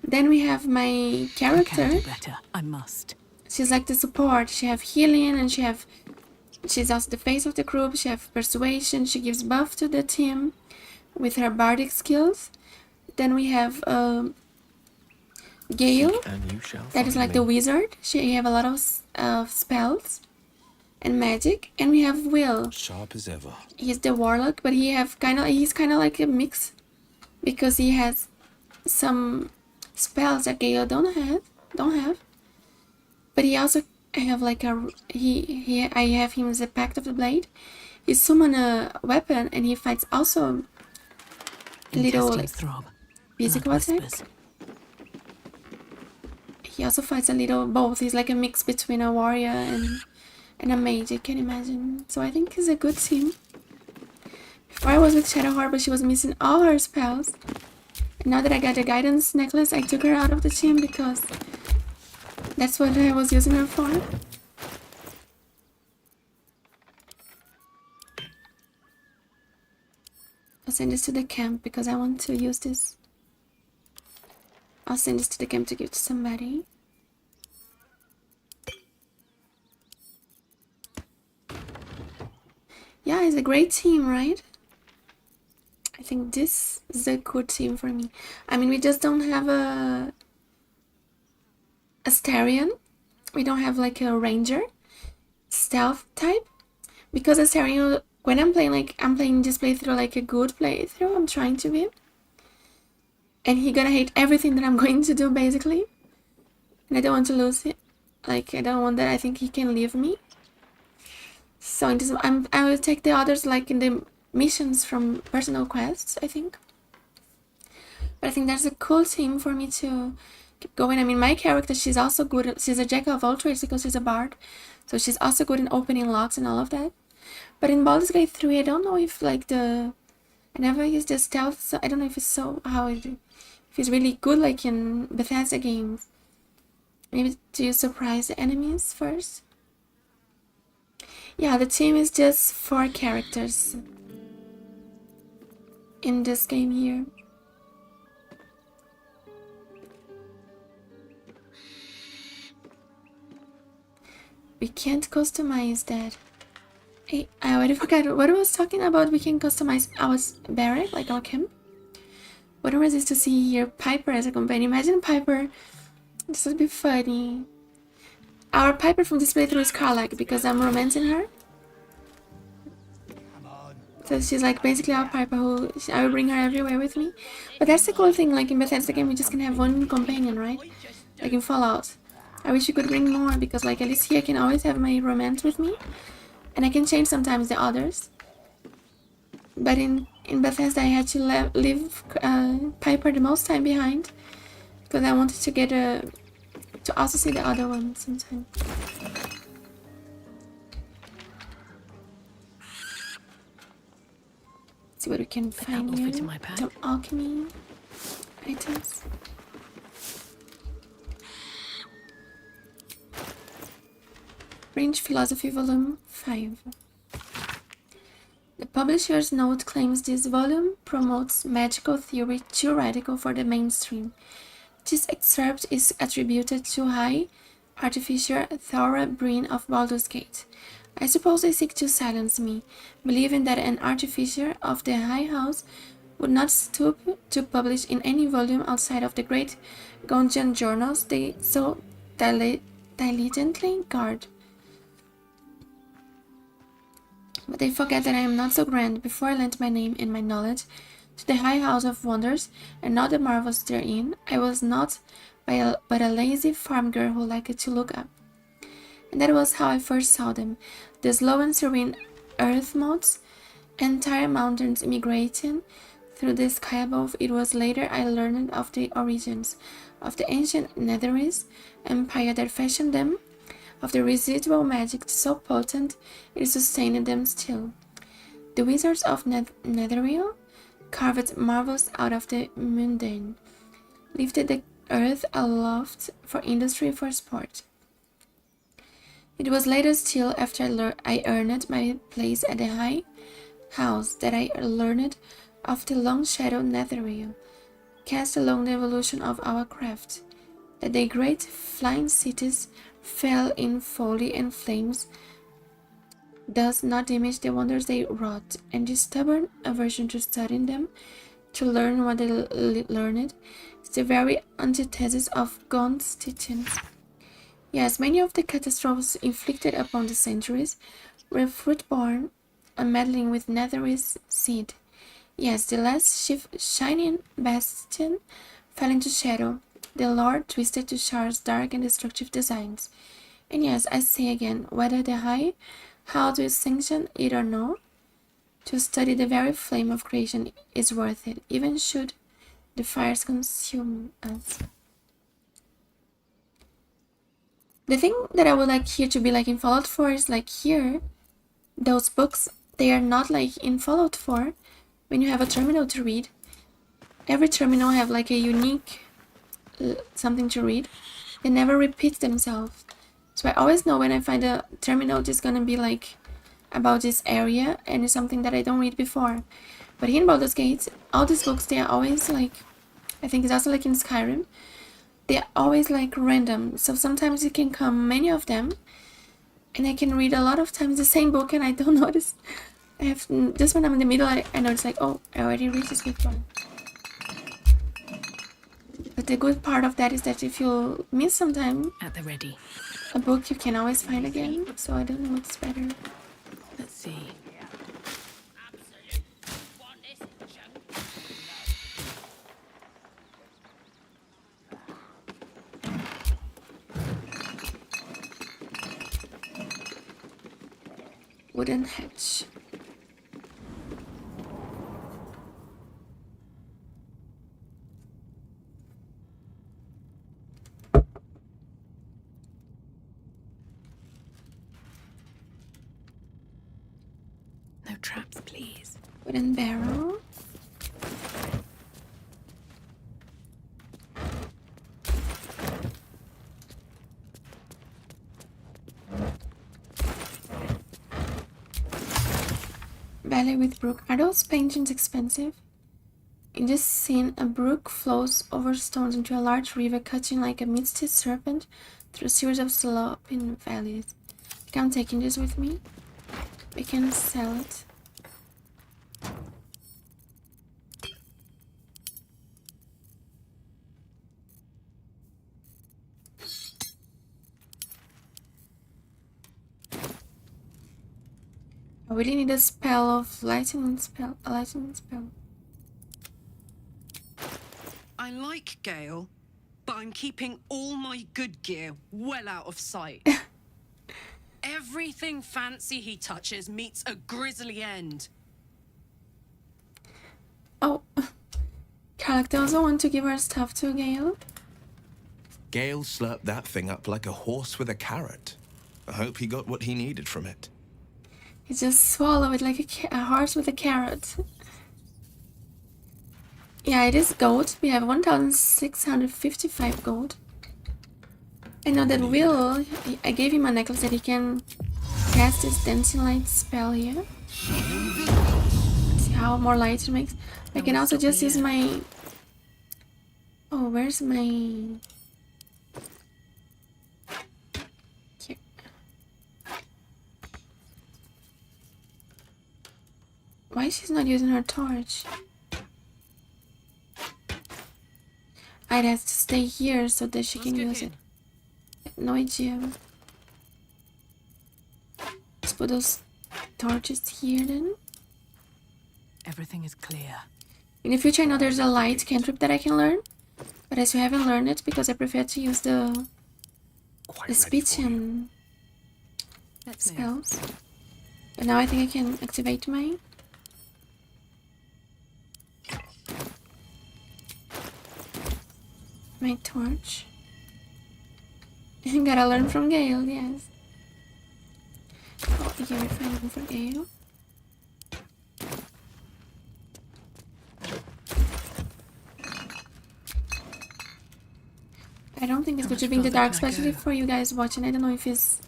Then we have my character. I can do better. I must. She's like the support. She have healing and she's also the face of the group. She have persuasion. She gives buff to the team with her bardic skills. Then we have Gale, that is like the wizard. She have a lot of spells and magic. And we have Will. Sharp as ever. He's the warlock, but he's kind of like a mix because he has some spells that Gale don't have. But he also have like I have him as a Pact of the Blade. He summon a weapon and he fights also little like physical attack. He also fights a little both. He's like a mix between a warrior and a mage, you can imagine. So I think he's a good team. Before I was with Shadowheart, but she was missing all her spells. And now that I got the guidance necklace, I took her out of the team because that's what I was using her for. I'll send this to the camp because I want to use this. I'll send this to the camp to give to somebody. Yeah, it's a great team, right? I think this is a good team for me. I mean, we just don't have a Astarion. We don't have like a ranger stealth type. Because Astarion, when I'm playing this playthrough like a good playthrough, I'm trying to be. And he's gonna hate everything that I'm going to do, basically. And I don't want to lose it. Like, I don't want that. I think he can leave me. So in this, I will take the others like in the missions from personal quests, I think. But I think that's a cool team for me to keep going. I mean, my character, she's also good. She's a jack of all trades because she's a bard. So she's also good in opening locks and all of that. But in Baldur's Gate 3, I don't know if like I never used the stealth, so I don't know if it's if it's really good like in Bethesda games. Maybe to surprise the enemies first. Yeah, the team is just 4 characters in this game here. We can't customize that. Hey, I already forgot what I was talking about. We can customize our barrack, like our camp. What was this to see here? Piper as a companion. Imagine Piper. This would be funny. Our Piper from this playthrough is Karlach because I'm romancing her. So she's like basically our Piper who I will bring her everywhere with me. But that's the cool thing, like in Bethesda game we just can have one companion, right? Like in Fallout. I wish you could bring more because like at least here I can always have my romance with me. And I can change sometimes the others. But in Bethesda I had to leave Piper the most time behind. Because I wanted to get to also see the other one sometimes. See what we can find here. Some alchemy items. Range Philosophy Volume 5. The publisher's note claims this volume promotes magical theory too radical for the mainstream. This excerpt is attributed to high artificer Thora Breen of Baldur's Gate. I suppose they seek to silence me, believing that an artificer of the High House would not stoop to publish in any volume outside of the great Gonjan journals they so diligently guard. But they forget that I am not so grand. Before I lent my name and my knowledge to the High House of Wonders and all the marvels therein, I was not but a lazy farm girl who liked to look up. And that was how I first saw them, the slow and serene earth motes, entire mountains immigrating through the sky above. It was later I learned of the origins of the ancient Netherese empire that fashioned them, of the residual magic so potent it sustained them still. The wizards of Netheril carved marvels out of the mundane, lifted the earth aloft for industry, for sport. It was later still, after I earned my place at the High House, that I learned of the long shadow Netheril, cast along the evolution of our craft, that the great flying cities fell in folly and flames, does not diminish the wonders they wrought, and the stubborn aversion to studying them, to learn what they learned, is the very antithesis of Gaunt's teachings. Yes, many of the catastrophes inflicted upon the centuries were fruit-born and meddling with Netherese seed. Yes, the last shining bastion fell into shadow, the Lord twisted to Char's dark and destructive designs. And yes, I say again, whether the High House will sanction it or no, to study the very flame of creation is worth it, even should the fires consume us. The thing that I would like here to be like in Fallout 4 is like here, those books, they are not like in Fallout 4 when you have a terminal to read. Every terminal have like a unique something to read. They never repeat themselves. So I always know when I find a terminal that's gonna be like about this area and it's something that I don't read before. But here in Baldur's Gate, all these books, they are always like, I think it's also like in Skyrim, they're always like random. So sometimes it can come many of them and I can read a lot of times the same book and I don't notice. I have just when I'm in the middle, I notice like, oh, I already read this before. But the good part of that is that if you miss sometime at the ready, a book you can always find again. So I don't know what's better. Let's see. Wooden hatch. No traps, please. Wooden barrel. Valley with brook. Are those paintings expensive? In this scene, a brook flows over stones into a large river, cutting like a misty serpent through a series of sloping valleys. I'm taking this with me. We can sell it. I really need a spell of lightning spell. A lightning spell. I like Gale, but I'm keeping all my good gear well out of sight. Everything fancy he touches meets a grisly end. Oh, Karlach doesn't want to give her stuff to Gale. Gale slurped that thing up like a horse with a carrot. I hope he got what he needed from it. He just swallowed it like a horse with a carrot. Yeah, it is gold. We have 1,655 gold. I know that Will, I gave him a necklace that he can cast this dancing light spell here. See how more light it makes. I can also just use my... Oh, where's my... Why she's not using her torch? I'd have to stay here so that she can use it. No idea. Let's put those torches here then. Everything is clear. In the future I know there's a light cantrip that I can learn. But as we haven't learned it because I prefer to use the speech and spells. But now I think I can activate my torch. Gotta learn from Gale, yes. Oh, you're fighting for Gale. I don't think it's good to be in the dark, especially for you guys watching. I don't know if it's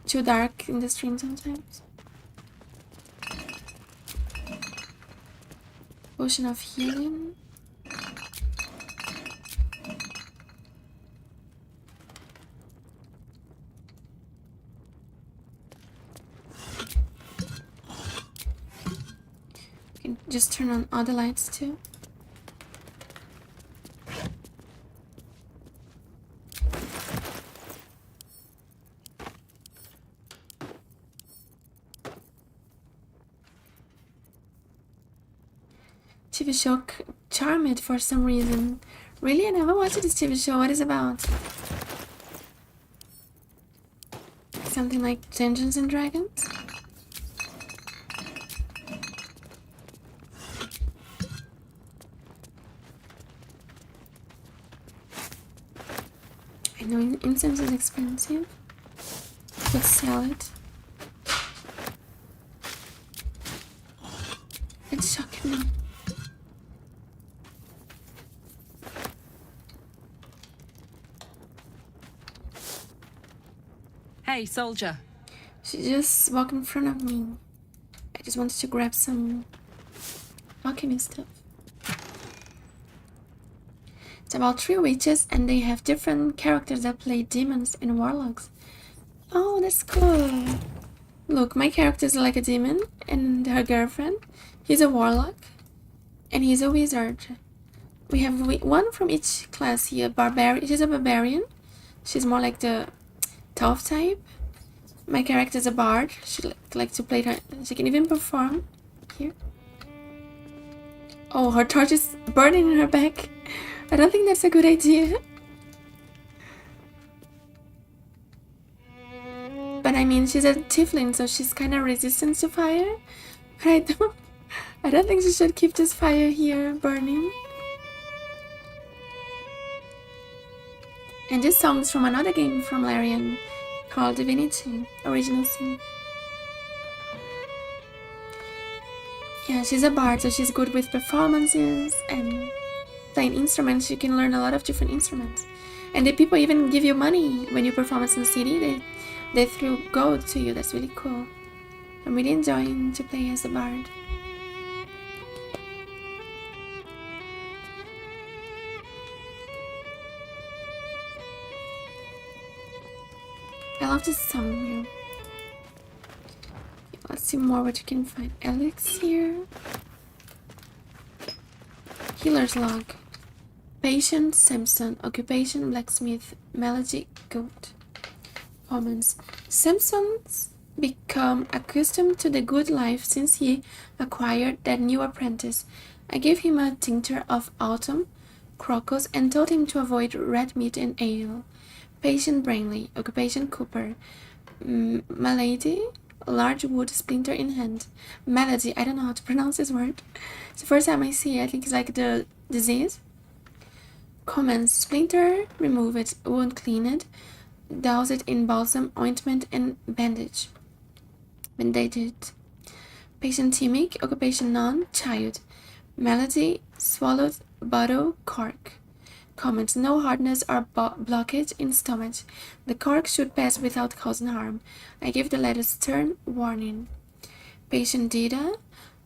too dark in the stream sometimes. Potion of healing. You can just turn on all the lights too. TV show Charmed for some reason. Really? I never watched this TV show. What is it about? Something like Dungeons and Dragons? I know incense is expensive. Let's sell it. Let's shock him now. Hey, soldier. She just walked in front of me. I just wanted to grab some alchemy stuff. It's about 3 witches and they have different characters that play demons and warlocks. Oh, that's cool. Look, my character is like a demon and her girlfriend. He's a warlock and he's a wizard. We have one from each class here. She's a barbarian. She's more like the tough type. My character is a bard. She likes to play her. She can even perform. Here. Oh, her torch is burning in her back. I don't think that's a good idea. But I mean, she's a tiefling, so she's kind of resistant to fire. But I don't think she should keep this fire here burning. And this song is from another game from Larian called Divinity, Original Sin. Yeah, she's a bard, so she's good with performances and playing instruments. You can learn a lot of different instruments. And the people even give you money when you perform in the city. They throw gold to you. That's really cool. I'm really enjoying to play as a bard. I love this song here. Let's see more what you can find. Elixir. Healer's log. Patient Samson. Occupation blacksmith. Melody goat. Comments. Samson's become accustomed to the good life since he acquired that new apprentice. I gave him a tincture of autumn, crocus, and told him to avoid red meat and ale. Patient Brainley. Occupation Cooper. Malady. Large wood splinter in hand. Melody. I don't know how to pronounce this word. It's the first time I see it. I think it's like the disease. Comments. Splinter. Remove it. Wound clean it. Douse it in balsam, ointment, and bandage. Bandage it. Patient Timic. Occupation None. Child. Melody. Swallowed bottle cork. Comments. No hardness or blockage in stomach. The cork should pass without causing harm. I give the letter stern warning. Patient Dida.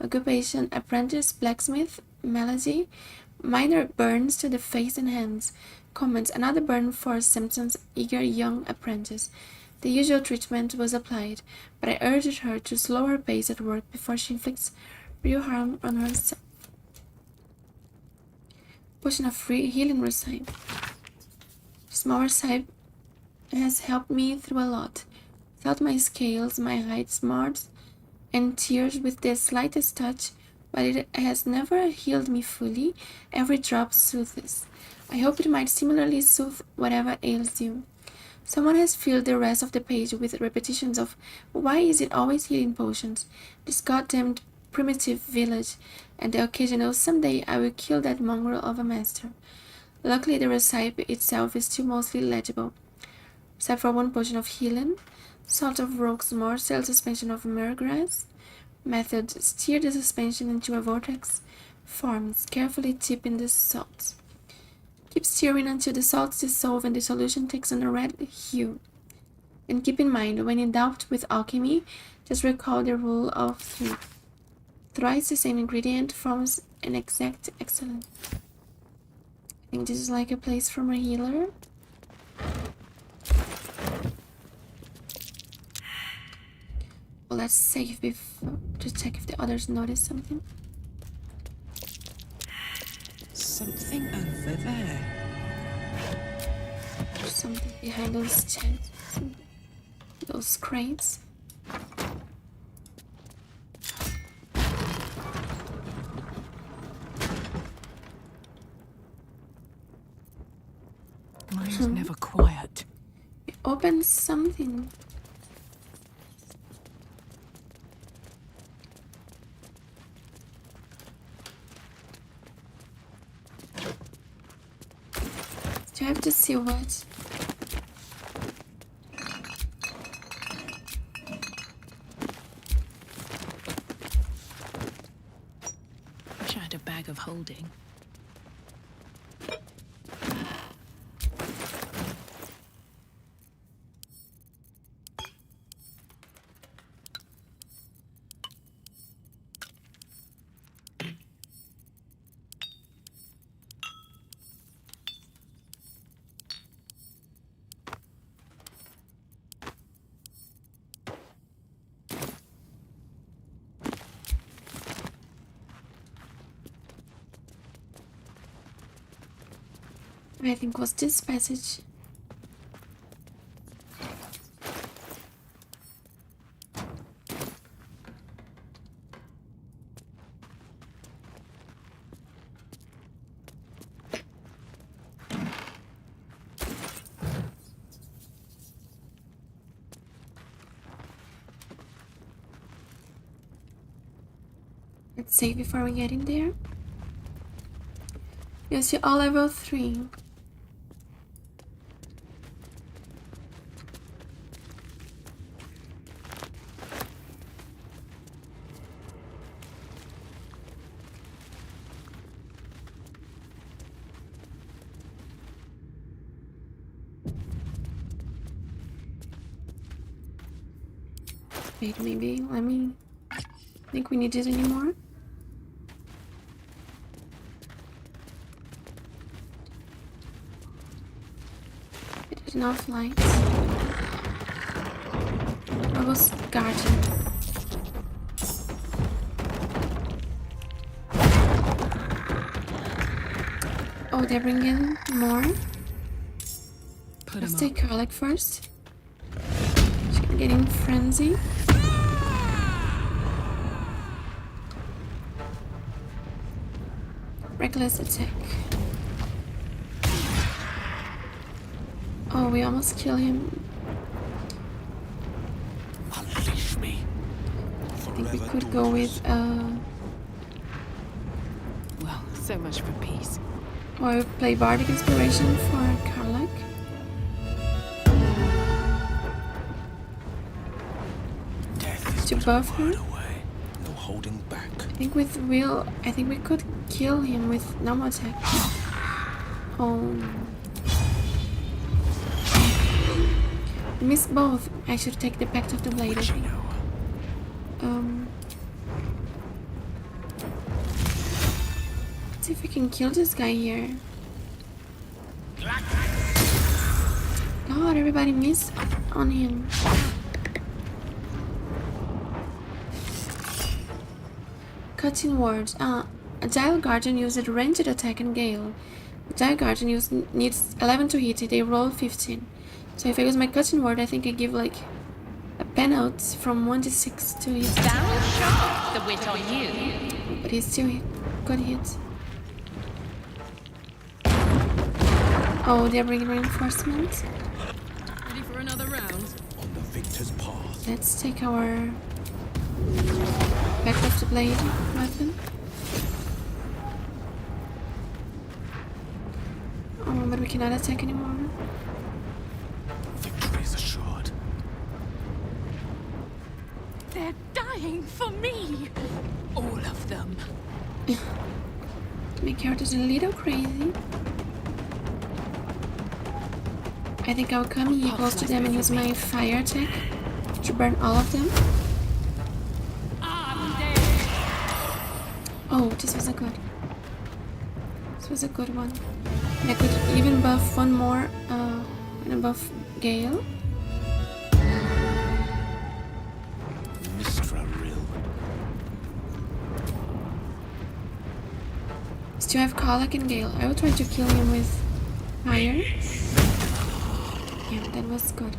Occupation Apprentice Blacksmith. Melody. Minor burns to the face and hands. Comments. Another burn for Simpson's eager young apprentice. The usual treatment was applied, but I urged her to slow her pace at work before she inflicts real harm on herself. Potion of free healing recipe. Small recipe has helped me through a lot. Without my scales, my hide smarts and tears with the slightest touch, but it has never healed me fully. Every drop soothes. I hope it might similarly soothe whatever ails you. Someone has filled the rest of the page with repetitions of why is it always healing potions? This goddamned primitive village, and the occasional someday I will kill that mongrel of a master. Luckily the recipe itself is still mostly legible, except for one potion of healing, salt of rogue's morsel, suspension of myrgrass. Method: steer the suspension into a vortex forms, carefully tipping the salt. Keep stirring until the salts dissolve and the solution takes on a red hue. And keep in mind, when in doubt with alchemy, just recall the rule of 3. Thrice the same ingredient forms an exact excellence. I think this is like a place from a healer. Well, let's save before to check if the others notice something. Something over there. There's something behind those chests, those crates. Mine's never quiet. We opened something. Do I have to see what? Wish I had a bag of holding. I think was this passage. Let's save before we get in there. Yes, you're all level 3. Wait, maybe let me think we need it anymore. It enough lights. I was guarding. Oh, they're bringing more. Let's take garlic first. She's getting frenzy. Reckless attack. Oh, we almost kill him. Unleash me. I think we could go with Well, so much for peace. or play Bardic Inspiration for Karlak. To buff her. No holding back. I think with Will, I think we could kill him with normal attack. Oh. We missed both. I should take the Pact of the Blade. I think. Let's see if we can kill this guy here. God, everybody missed on him. Cutting words. A Dial Guardian used ranged attack and Gale. A Dial Guardian needs 11 to hit it. They roll 15. So if I use my cutting word, I think I give like a penalty from 1d6 to hit. That'll shock the wit on you. But he still got hit. Oh, they're bringing reinforcements. Ready for another round? On the victor's path. Let's take our back of the blade weapon. Oh, but we cannot attack anymore. Victory is assured. They're dying for me. All of them. My character's a little crazy. I think I'll come here close to them and use my fire attack to burn all of them. Oh, this was a good one. And I could even buff one more and buff Gale. Still have Colic and Gale. I will try to kill him with fire. Yeah, that was good.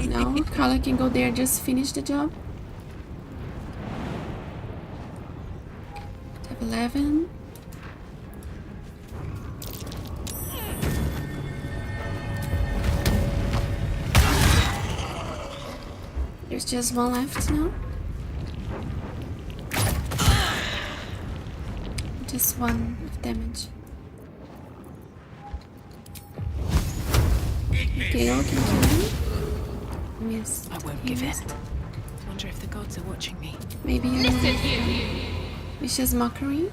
Now Colic can go there, just finish the job. Tab 11. There's just one left now. Just one of damage. Gale can kill him. Yes. I won't give in. Wonder if the gods are watching me. Maybe Vicious Mockery.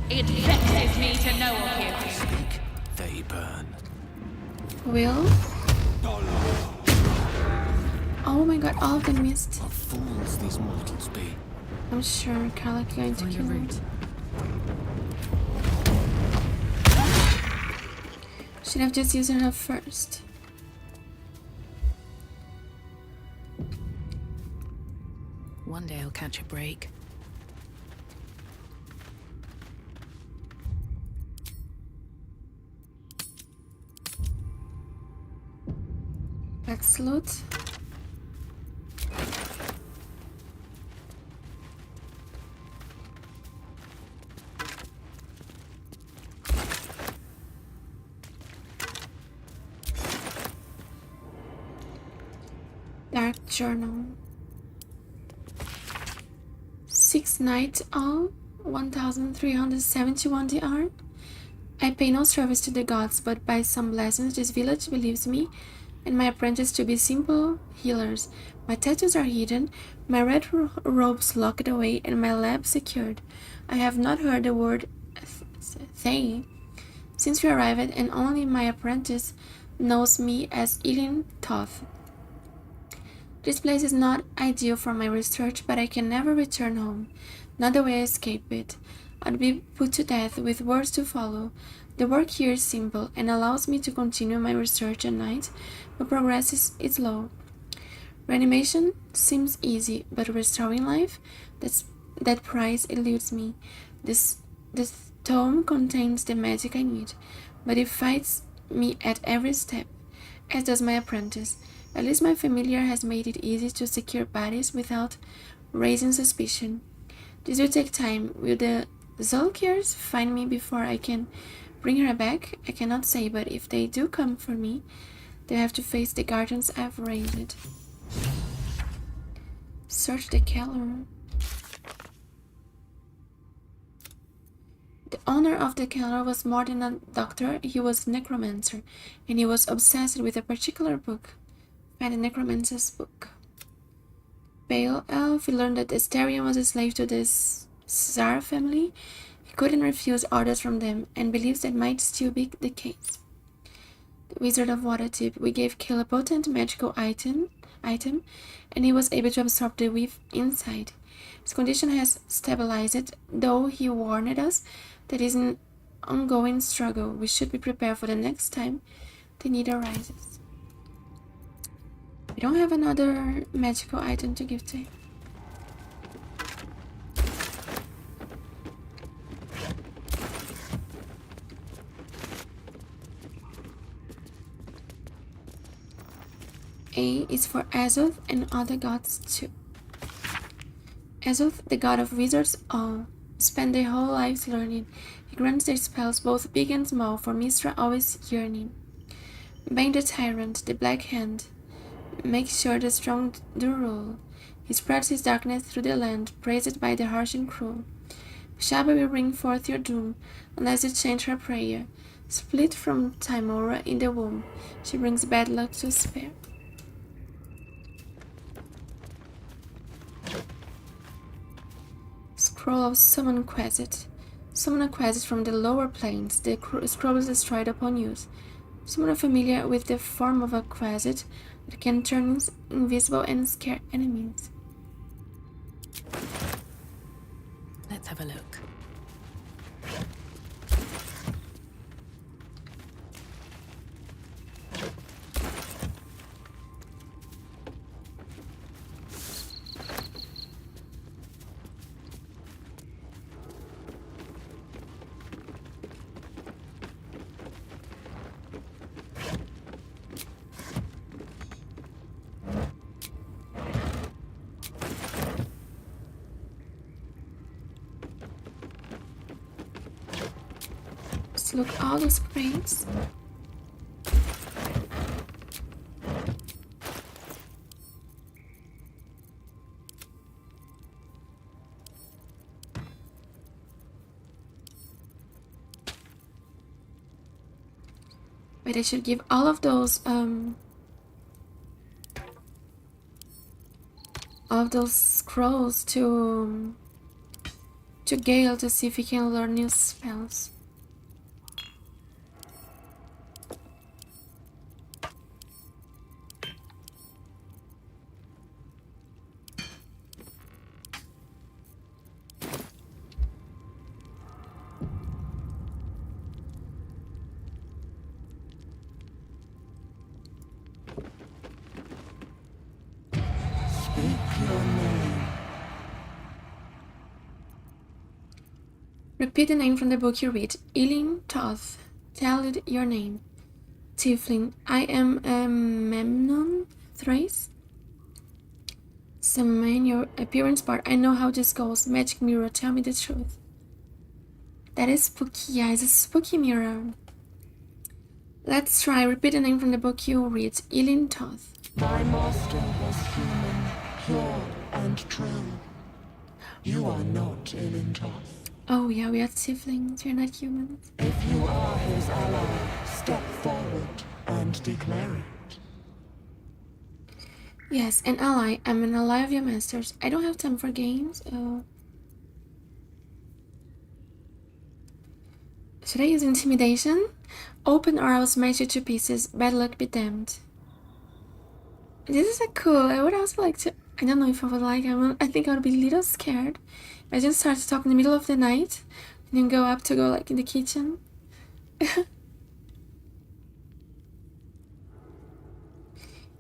It vexes me to know of you. Speak, they burn. Will. Oh my god, all of them missed. What fools these mortals be. I'm sure Colic is going to kill him. Should have just used her first. One day I'll catch a break. Let's loot. Dark Journal. 6 night all 1371 DR. I pay no service to the gods, but by some blessings this village believes me and my apprentice to be simple healers. My tattoos are hidden, my red robes locked away, and my lab secured. I have not heard the word Thay since we arrived, and only my apprentice knows me as Ilin Toth. This place is not ideal for my research, but I can never return home. Not the way I escape it. I'd be put to death with words to follow. The work here is simple and allows me to continue my research at night, but progress is slow. Reanimation seems easy, but restoring life, that prize eludes me. This tome contains the magic I need, but it fights me at every step, as does my apprentice. At least my familiar has made it easy to secure bodies without raising suspicion. This will take time. Will the Zulkiers find me before I can bring her back? I cannot say, but if they do come for me, they have to face the guardians I've raided. Search the cellar. The owner of the cellar was more than a doctor, he was a necromancer, and he was obsessed with a particular book. Find the necromancer's book. Pale Elf, he learned that Asterion was a slave to the Czar family. He couldn't refuse orders from them, and believes that might still be the case. The Wizard of Waterdeep, we gave Kale a potent magical item, and he was able to absorb the weave inside. His condition has stabilized, though he warned us that it is an ongoing struggle. We should be prepared for the next time the need arises. We don't have another magical item to give to him. A is for Azoth and other gods too. Azoth, the god of wizards all, spend their whole lives learning. He grants their spells both big and small, for Mistra always yearning. Bane the tyrant, the black hand, makes sure the strong do rule. He spreads his darkness through the land, praised by the harsh and cruel. Shaba will bring forth your doom, unless you change her prayer. Split from Timora in the womb, she brings bad luck to spare. Scroll of Summon Quasit. Summon a Quasit from the lower planes. The scroll is destroyed upon use. Summon a familiar with the form of a Quasit that can turn invisible and scare enemies. Let's have a look. Look all those crates. Wait, I should give all of those scrolls to Gale to see if he can learn new spells. Repeat the name from the book you read. Eileen Toth. Tell it your name. Tiefling. I am a Memnon Thrace. Summon your appearance part. I know how this goes. Magic mirror, tell me the truth. That is spooky. Yeah, it's a spooky mirror. Let's try. Repeat the name from the book you read. Eileen Toth. My master was human, pure and true. You are not Eileen Toth. Oh yeah, we are Tieflings, we are not humans. If you are his ally, step forward and declare it. Yes, an ally. I'm an ally of your masters. I don't have time for games. Should I use intimidation? Open or I'll smash you to pieces. Bad luck be damned. This is a cool. I would also like to. I don't know if I would like. I think I would be a little scared. I just start to talk in the middle of the night and then go up to go like in the kitchen.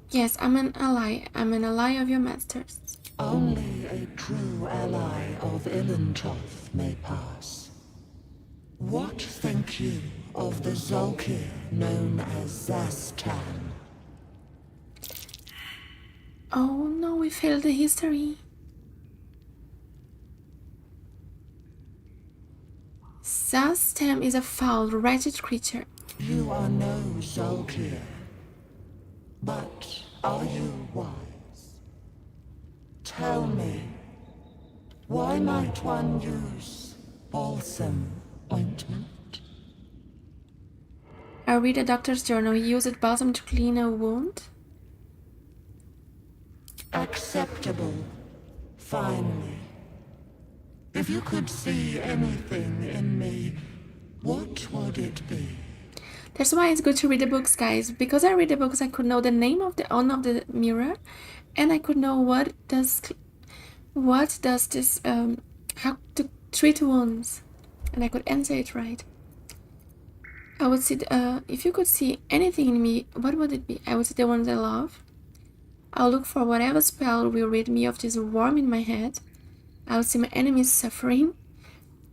Yes, I'm an ally. I'm an ally of your masters. Only a true ally of Ilintoth may pass. What think you of the Zolkir known as Zastan? Oh no, we failed the history. Zastam is a foul, wretched creature. You are no Zolkir, but are you wise? Tell me, why might one use balsam ointment? I read a doctor's journal. He used balsam to clean a wound. Acceptable. Finally. If you could see anything in me, what would it be? That's why it's good to read the books, guys. Because I read the books, I could know the name of the owner of the mirror, and I could know what does this how to treat wounds, and I could answer it right. I would see if you could see anything in me, what would it be? I would see the ones I love. I'll look for whatever spell will rid me of this worm in my head. I'll see my enemies suffering.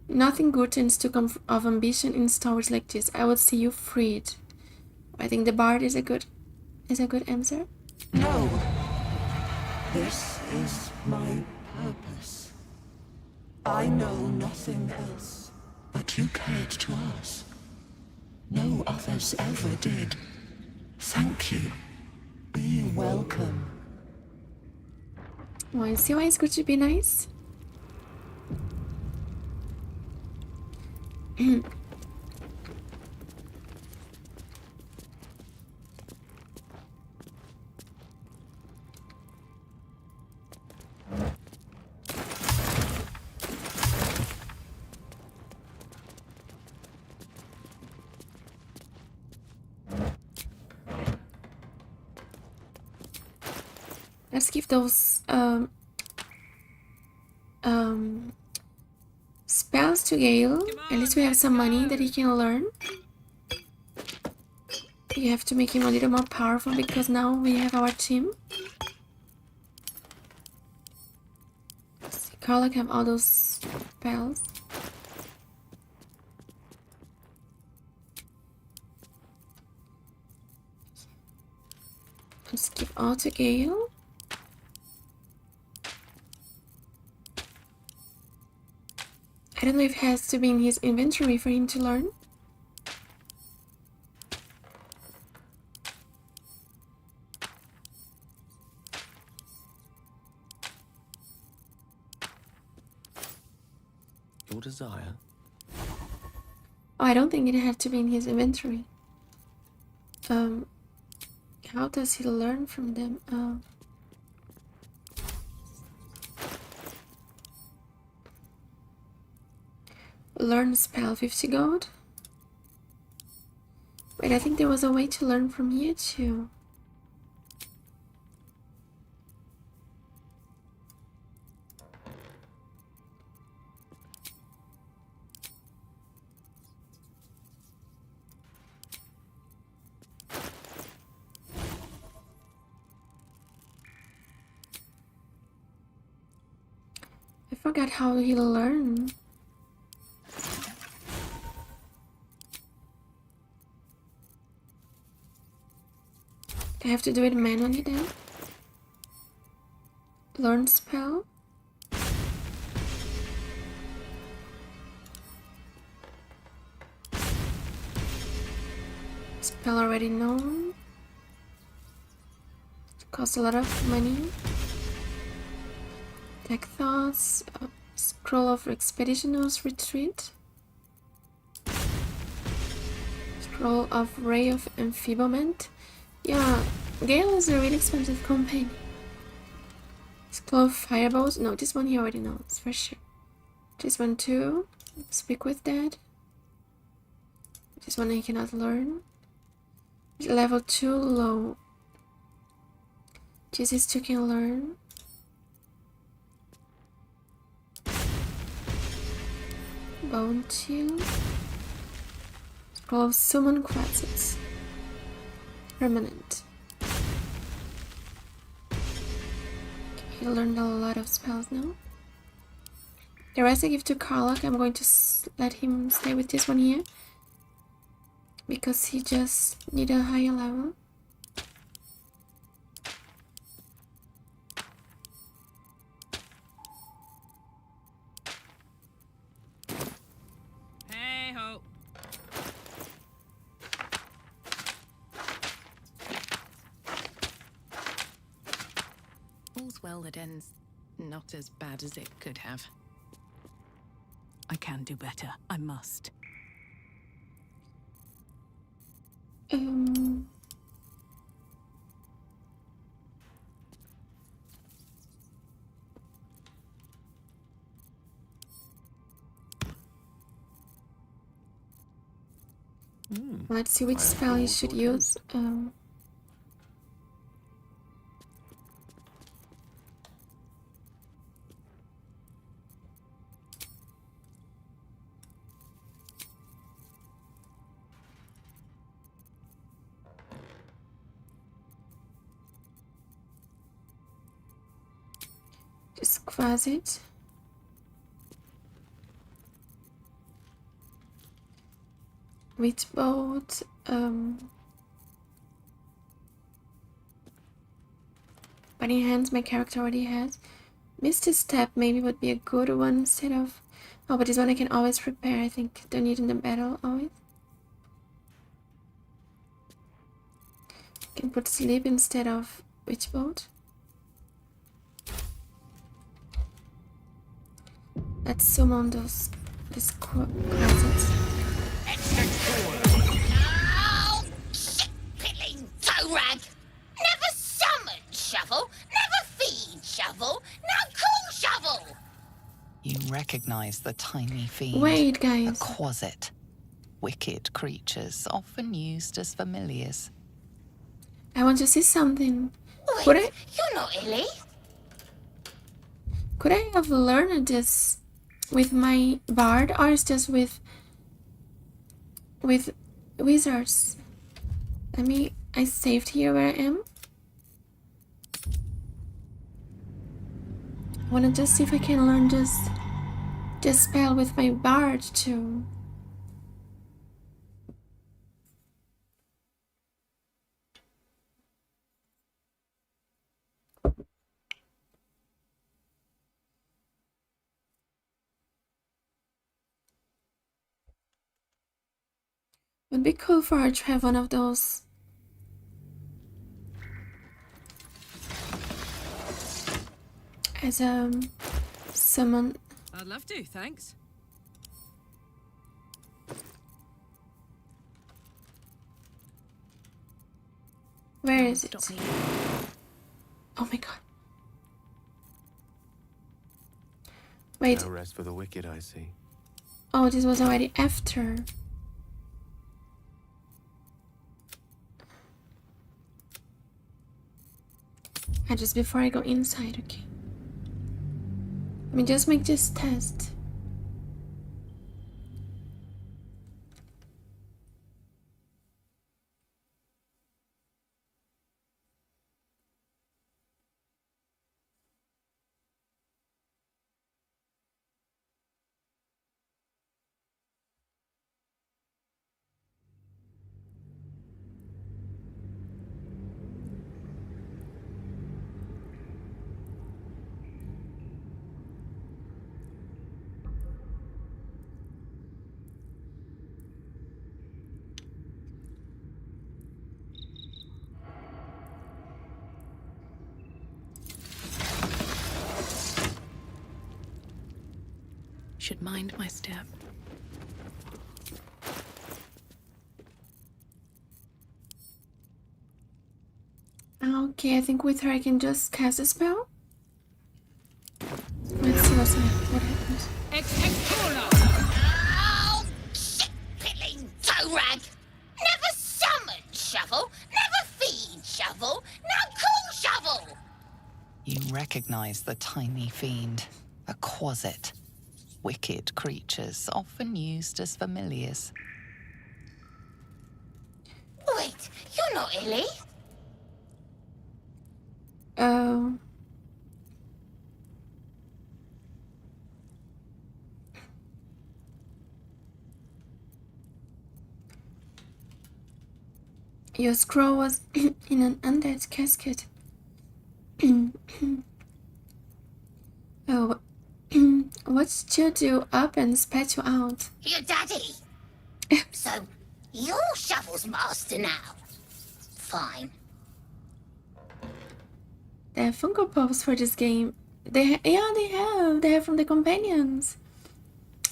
Nothing good tends to come of ambition in stories like this. I would see you freed. I think the bard is a good answer. No. This is my purpose. I know nothing else, but you cared to ask. No others ever did. Thank you. Be welcome. Well, see why it's good to be nice? Let's give those spells to Gale. At least we have some money that he can learn. You have to make him a little more powerful because now we have our team. See, Carla can have all those spells. Let's give all to Gale. I don't know if it has to be in his inventory for him to learn. Your desire? Oh, I don't think it had to be in his inventory. How does he learn from them? Learn spell, 50 gold. Wait, I think there was a way to learn from here too. I forgot how he learned. I have to do it manually then. Learn spell. Spell already known. Costs a lot of money. Deck thoughts. Scroll of Expeditioner's Retreat. Scroll of Ray of Enfeeblement. Yeah, Gale is a really expensive companion. Scroll of Fireballs. No, this one he already knows for sure. This one too. Speak with Dead. This one he cannot learn. Level 2 low. Jesus 2 can learn. Bone Chill. Scroll of Summon Quartzes. Permanent. He learned a lot of spells now. The rest I give to Karlach. I'm going to let him stay with this one here. Because he just need a higher level. Hey ho. All's well that ends not as bad as it could have. I can do better. I must. Let's see which spell you should use. Just quaz it. Witchbolt, Bunny hands my character already has. Misty Step maybe would be a good one instead of... Oh, but this one I can always prepare, I think. Don't need in the battle always. Can put sleep instead of Witchbolt. Let's summon those closets. Oh, shit-pilling toe rag! Never summon shovel, never feed shovel, no call shovel! You recognize the tiny fiend. Wait, guys. A quasit. Wicked creatures, often used as familiars. I want to see something. Wait, you're not Illy? Could I have learned this with my bard, or is just with wizards? I saved here where I am. I wanna just see if I can learn this spell with my bard too. Would be cool for her to have one of those. As a summon. I'd love to, thanks. Where is it? Oh my god. Wait. No rest for the wicked, I see. Oh, this was already after. Just before I go inside, okay. Let me just make this test. Should mind my step. Okay, I think with her I can just cast a spell. Let's see what happens. Oh, shit-pilling toe rag! Never summon shovel, never feed shovel, no call shovel! You recognize the tiny fiend. A quasit. Wicked creatures, often used as familiars. Wait, you're not Illy? Oh. Your scroll was in an undead casket. Oh, what stood you up and spat you out? Your daddy. So, you're Shovel's master now. Fine. They have Funko Pops for this game. They have from the companions.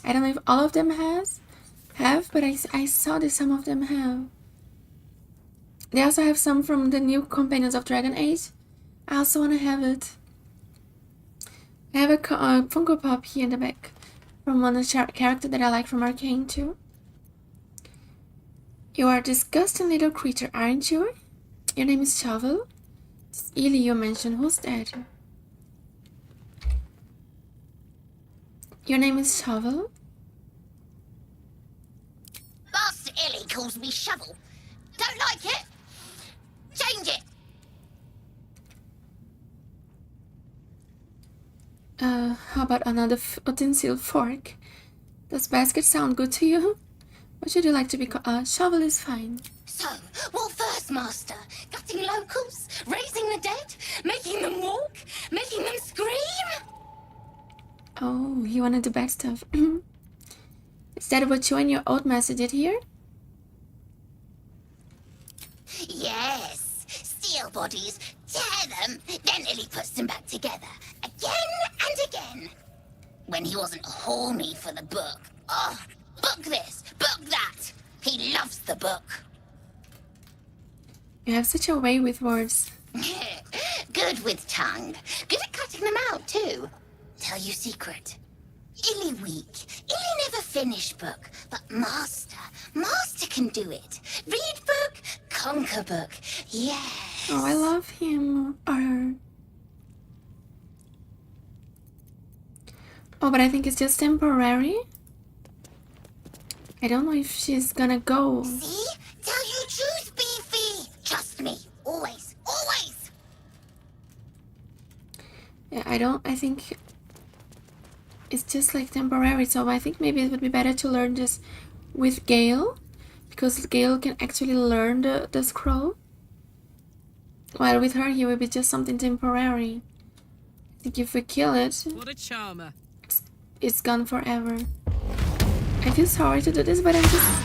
I don't know if all of them have, but I saw that some of them have. They also have some from the new companions of Dragon Age. I also want to have it. I have a Funko Pop here in the back from one character that I like from Arcane too. You are a disgusting little creature, aren't you? Your name is Shovel? It's Illy you mentioned. Who's that? Your name is Shovel? Master Illy calls me Shovel. Don't like it? Change it. How about another utensil fork? Does basket sound good to you? What should you like to be called? Shovel is fine. So, what first, Master? Gut gutting locals, raising the dead, making them walk, making them scream. Oh, you wanna do bad stuff. Is that what you and your old master did here? Yes, steal bodies, tear them, then Illy puts them back together, again and again. When he wasn't horny for the book. Oh, book this, book that. He loves the book. You have such a way with words. Good with tongue. Good at cutting them out, too. Tell you secret. Illy weak. Illy never finish book. But Master can do it. Read book, conquer book. Yes. Oh, I love him or her. Oh, but I think it's just temporary. I don't know if she's gonna go. See? Tell you truth, Beefy. Trust me. Always. Always. Yeah, I think it's just like temporary, so I think maybe it would be better to learn this with Gale, because Gale can actually learn the scroll, while with her he will be just something temporary. I think if we kill it, What a charmer. it's gone forever. I feel sorry to do this, but I'm just...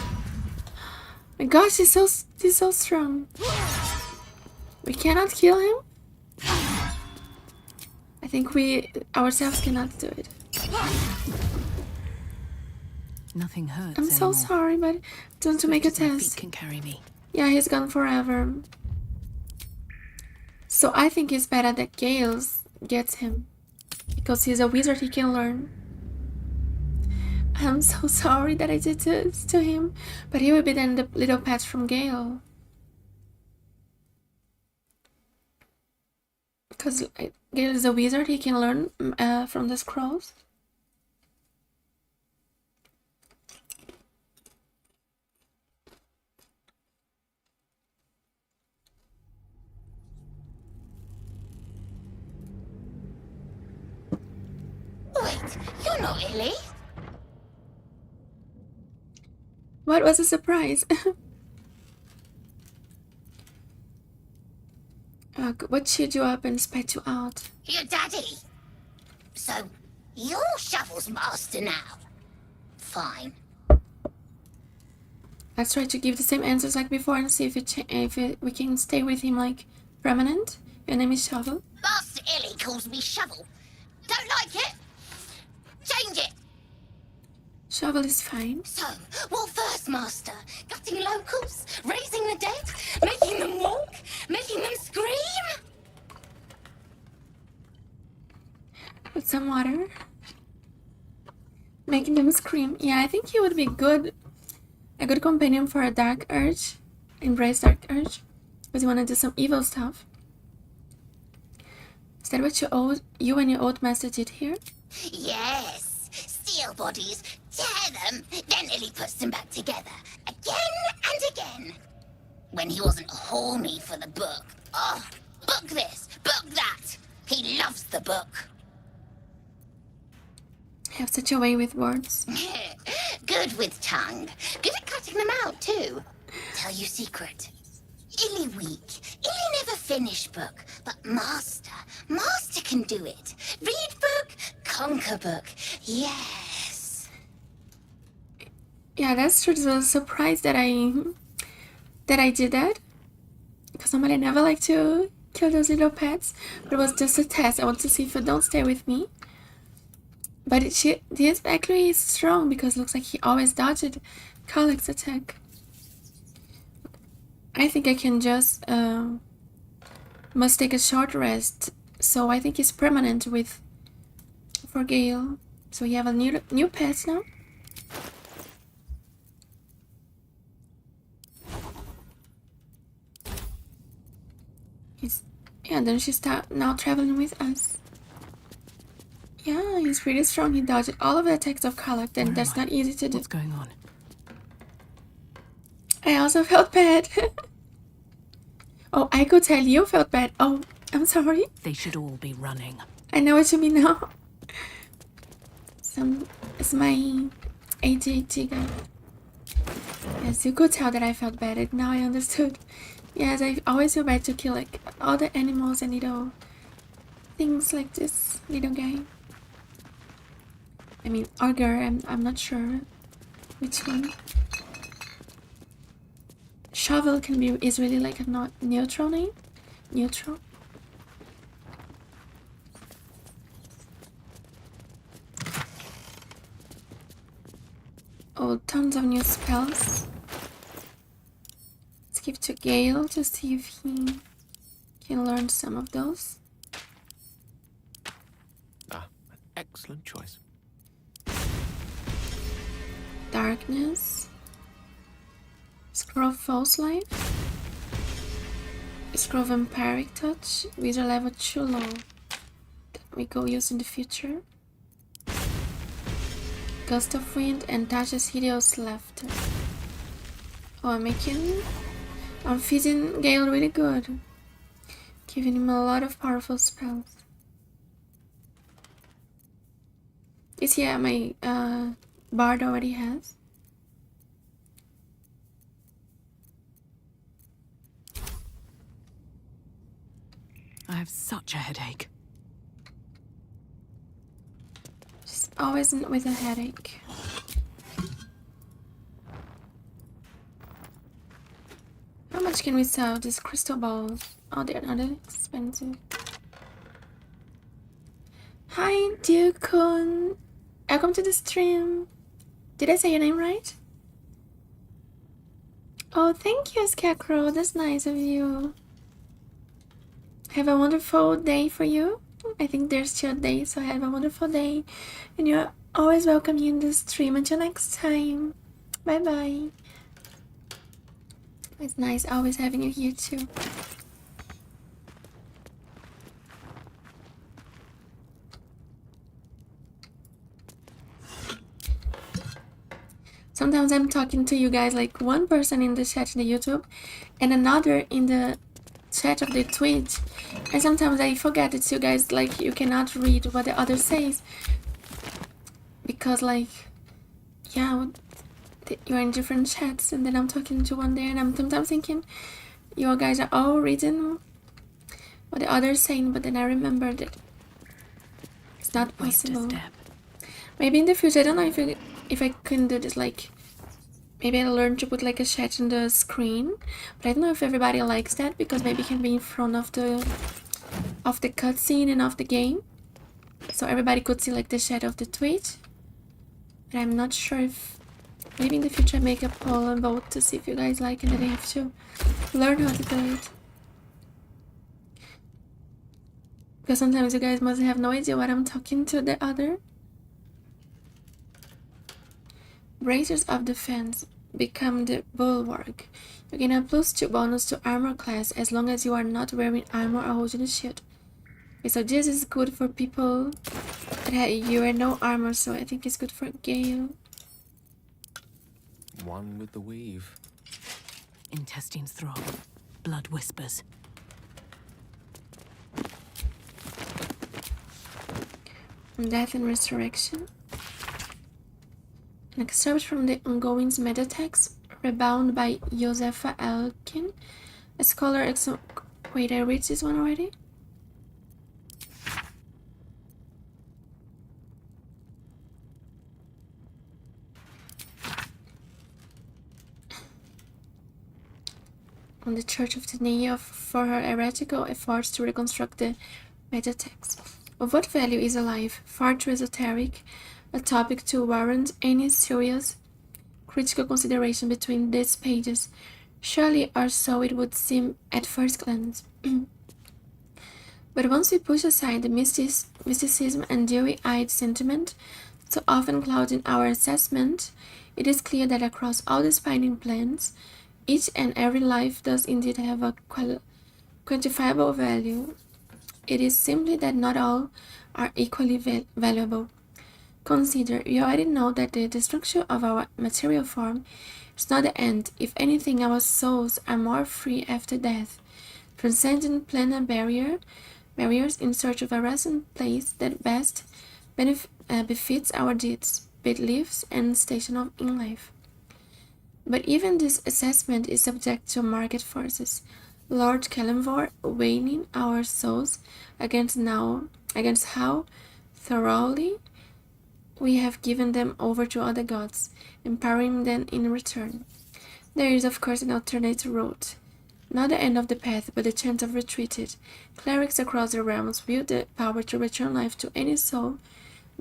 My gosh, he's so strong. We cannot kill him. I think we ourselves cannot do it. Nothing hurts. I'm so sorry, but I want to make a test. Can carry me. Yeah, he's gone forever. So I think it's better that Gales gets him, because he's a wizard, he can learn. I'm so sorry that I did this to him, but he will be then the little pet from Gale. Because Gale is a wizard, he can learn from the scrolls. Wait, you're not Illy. What was a surprise? What cheered you up and spat you out? Your daddy. So, you're Shovel's master now. Fine. Let's try to give the same answers like before and see if we can stay with him like permanent. Your name is Shovel. Master Illy calls me Shovel. Don't like it? Change it. Shovel is fine. So, what first, Master? Gutting locals? Raising the dead? Making them walk? Making them scream? Put some water. Making them scream. Yeah, I think he would be a good companion for a dark urge. Embrace dark urge. Because you want to do some evil stuff. Is that what you and your old master did here? Yes. Steal bodies, tear them, then Illy puts them back together. Again and again. When he wasn't horny for the book. Oh, book this, book that. He loves the book. I have such a way with words. Good with tongue. Good at cutting them out, too. Tell you secret. Illy weak. Illy never finish book. But Master can do it. Read book, conquer book. Yes. Yeah, that's true. It was a surprise that I did that. Because normally I never like to kill those little pets. But it was just a test. I want to see if it don't stay with me. But this actually is strong because it looks like he always dodged Calyx's attack. I think I can just must take a short rest. So I think it's permanent for Gale. So you have a new pet now. Then she's now traveling with us. Yeah, he's really strong. He dodged all of the attacks of Calyx, and that's not easy to do. What's going on? I also felt bad. Oh, I could tell you felt bad. Oh, I'm sorry. They should all be running. I know what you mean now. It's my ADHD guy. Yes, you could tell that I felt bad. And now I understood. Yes, I always feel bad to kill like all the animals and little things like this little guy. I mean, Augur, I'm not sure which one. Shovel is really like a not neutral name. Neutral. Oh, tons of new spells. Let's give to Gale to see if he can learn some of those. Ah, an excellent choice. Darkness. Scroll of False Life. Scroll of Vampiric Touch. Wizard level too low. That we go use in the future. Gust of Wind and Tasha's Hideous Laughter. Oh, I'm feeding Gale really good. Giving him a lot of powerful spells. This here my Bard already has. I have such a headache. Just always with a headache. How much can we sell these crystal balls? Oh, they're not that expensive. Hi, Dukun. Welcome to the stream. Did I say your name right? Oh, thank you, Scarecrow. That's nice of you. Have a wonderful day for you. I think there's still a day, so have a wonderful day. And you're always welcome here in the stream. Until next time. Bye bye. It's nice always having you here too. Sometimes I'm talking to you guys like one person in the chat in the YouTube and another in the chat of the Twitch, and sometimes I forget it's you guys, like you cannot read what the other says because like yeah, you're in different chats, and then I'm talking to one there and I'm sometimes thinking you guys are all reading what the other's saying, but then I remember that it's not possible. Maybe in the future, I don't know if I can do this, like maybe I'll learn to put like a chat on the screen, but I don't know if everybody likes that because maybe it can be in front of the cutscene and of the game, so everybody could see like the chat of the Twitch. But I'm not sure if maybe in the future I make a poll and vote to see if you guys like it, and then I have to learn how to do it. Because sometimes you guys must have no idea what I'm talking to the other. Bracers of Defense. Become the Bulwark. You gain a +2 bonus to armor class as long as you are not wearing armor or holding a shield. Okay, so this is good for people that you wear no armor, so I think it's good for Gale. One with the weave. Intestines throb. Blood whispers. Death and Resurrection. An excerpt from the ongoing meta text, rebound by Josefa Elkin. A scholar wait, I read this one already? On the Church of Tenea for her heretical efforts to reconstruct the meta text. Of what value is a life? Far too esoteric, a topic to warrant any serious critical consideration between these pages. Surely, or so it would seem at first glance. But once we push aside the mysticism and dewy-eyed sentiment so often clouding our assessment, it is clear that across all these binding plans, each and every life does indeed have a quantifiable value. It is simply that not all are equally valuable. Consider, we already know that the destruction of our material form is not the end. If anything, our souls are more free after death, transcending planar barriers in search of a resting place that best befits our deeds, beliefs, and station in life. But even this assessment is subject to market forces. Lord Kellenvor weighing our souls against how thoroughly we have given them over to other gods, empowering them in return. There is of course an alternate route. Not the end of the path, but the chance of retreat. Clerics across the realms wield the power to return life to any soul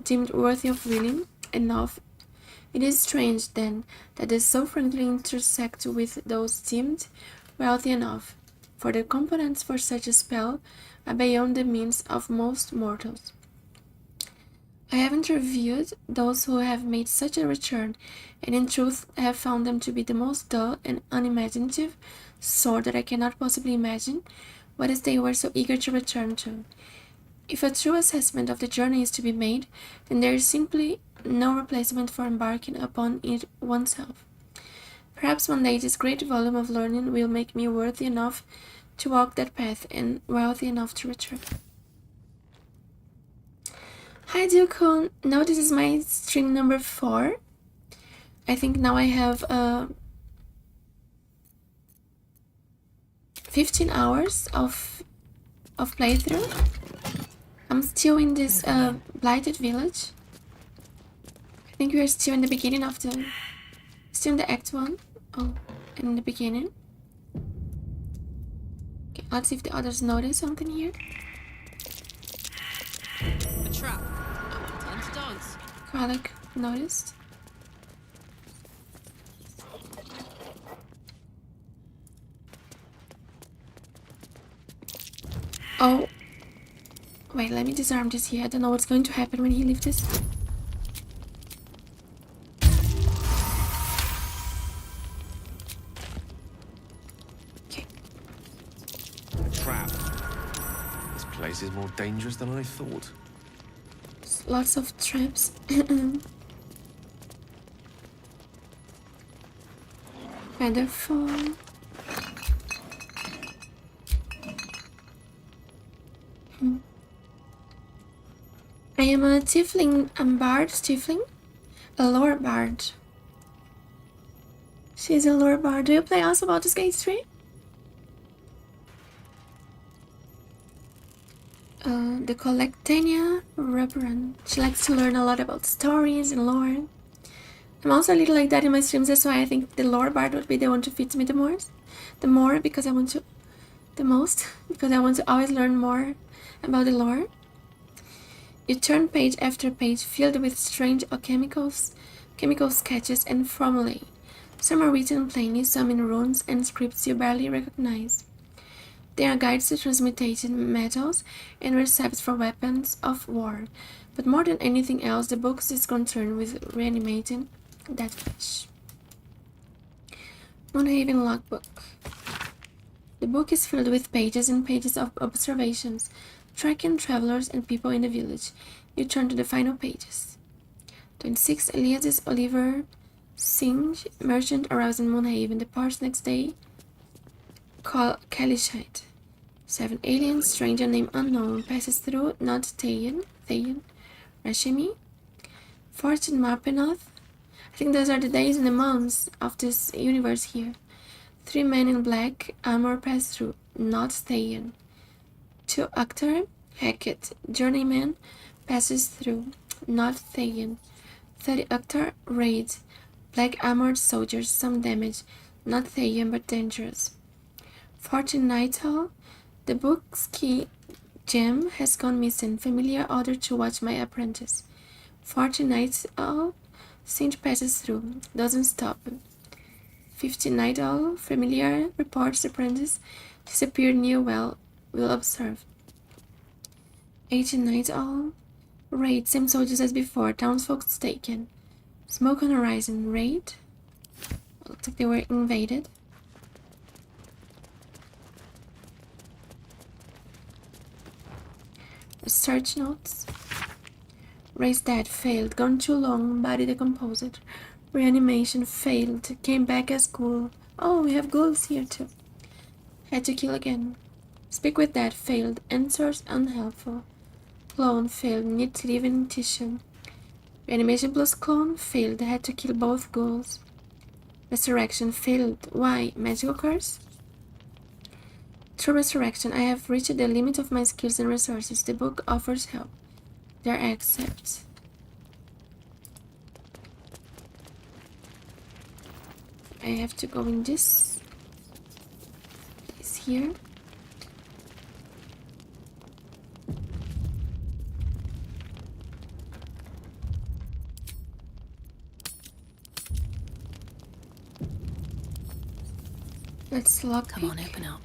deemed worthy of willing enough. It is strange, then, that they so frankly intersect with those deemed wealthy enough, for the components for such a spell are beyond the means of most mortals. I have interviewed those who have made such a return, and in truth have found them to be the most dull and unimaginative sort that I cannot possibly imagine what is they were so eager to return to. If a true assessment of the journey is to be made, then there is simply no replacement for embarking upon it oneself. Perhaps one day this great volume of learning will make me worthy enough to walk that path and wealthy enough to return. Hi Dukun, now this is my stream number 4. I think now I have 15 hours of playthrough. I'm still in this Blighted Village. I think we are still in the beginning of the... Still in the Act 1. Oh, in the beginning. Okay, let's see if the others notice something here. A trap. Time to dance. Kralik noticed. Oh. Wait, let me disarm this here. I don't know what's going to happen when he leaves this. Okay. Trap. This place is more dangerous than I thought. Lots of traps. Featherfall. I am a Tiefling, bard, Tiefling? A lore bard. She's a lore bard. Do you play also Baldur's Gate 3? The Collectania Reverend. She likes to learn a lot about stories and lore. I'm also a little like that in my streams, that's why I think the lore bard would be the one to fit me the most. Because I want to... The most, because I want to always learn more about the lore. You turn page after page filled with strange chemical sketches and formulae. Some are written plainly, some in runes and scripts you barely recognize. They are guides to transmuted metals and recipes for weapons of war. But more than anything else, the book is concerned with reanimating that flesh. Moonhaven Logbook. The book is filled with pages and pages of observations, tracking travelers and people in the village. You turn to the final pages. 26 Elias Oliver Singe, merchant aroused in Moonhaven, departs next day. Call Kalishite. 7 aliens, stranger named Unknown, passes through not Thayan, Rashimi. 14 Marpenoth. I think those are the days and the months of this universe here. 3 men in black armor pass through, not Thayan. 2 Actor, Hackett, journeyman, passes through, not Thayan. 30 Actor, raid, black armored soldiers, some damage, not Thayan but dangerous. 14 Nighthall, the book's key gem has gone missing, familiar order to watch my apprentice. 14 Nighthall, Singe passes through, doesn't stop. 15 Nighthall, familiar reports apprentice, disappeared near well, will observe. 18 Nighthall, raid, same soldiers as before, townsfolk taken. Smoke on horizon, raid. Looks like they were invaded. Search notes. Race dead, failed, gone too long, body decomposed. Reanimation failed, came back as ghoul. Oh, we have ghouls here too. Had to kill again. Speak with dead, failed, answers unhelpful. Clone failed, need living tissue. Reanimation plus clone failed, had to kill both ghouls. Resurrection failed. Why? Magical curse? Through resurrection, I have reached the limit of my skills and resources. The book offers help. There I accept. I have to go in this place here. Let's lock. Come on, open up.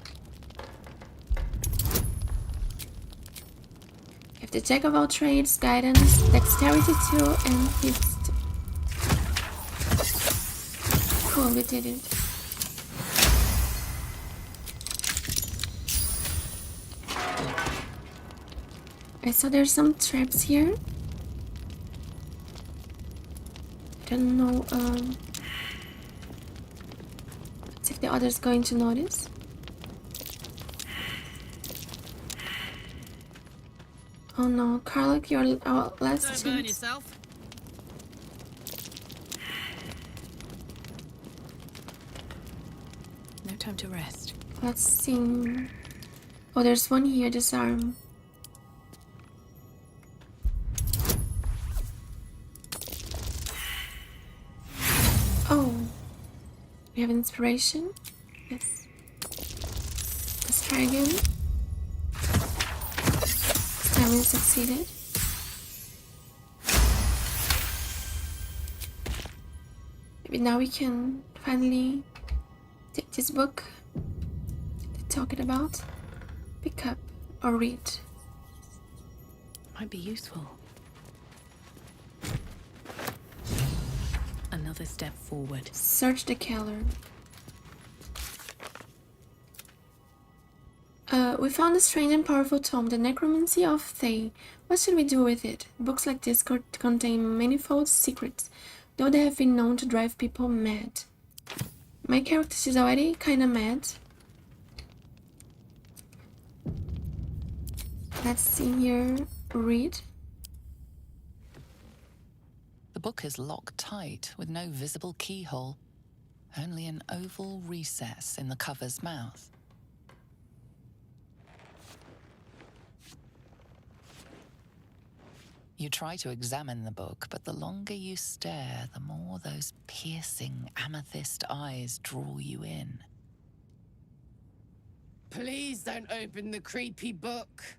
I have the jack of all trades, guidance, dexterity 2, and thieves 2. Cool, we did it. I saw there's some traps here. I don't know, let's see if the other's going to notice. Oh no, Karlach, you're our last chance. Don't burn yourself. No time to rest. Let's see. Oh, there's one here, disarm. Oh, we have inspiration. Yes. Let's try again. This time we succeeded. Maybe now we can finally take this book they're talking about, pick up or read. Might be useful. Another step forward. Search the cellar. We found a strange and powerful tome, the Necromancy of Thay. What should we do with it? Books like this contain manifold secrets, though they have been known to drive people mad. My character is already kinda mad. Let's see here. Read. The book is locked tight with no visible keyhole, only an oval recess in the cover's mouth. You try to examine the book, but the longer you stare, the more those piercing amethyst eyes draw you in. Please don't open the creepy book.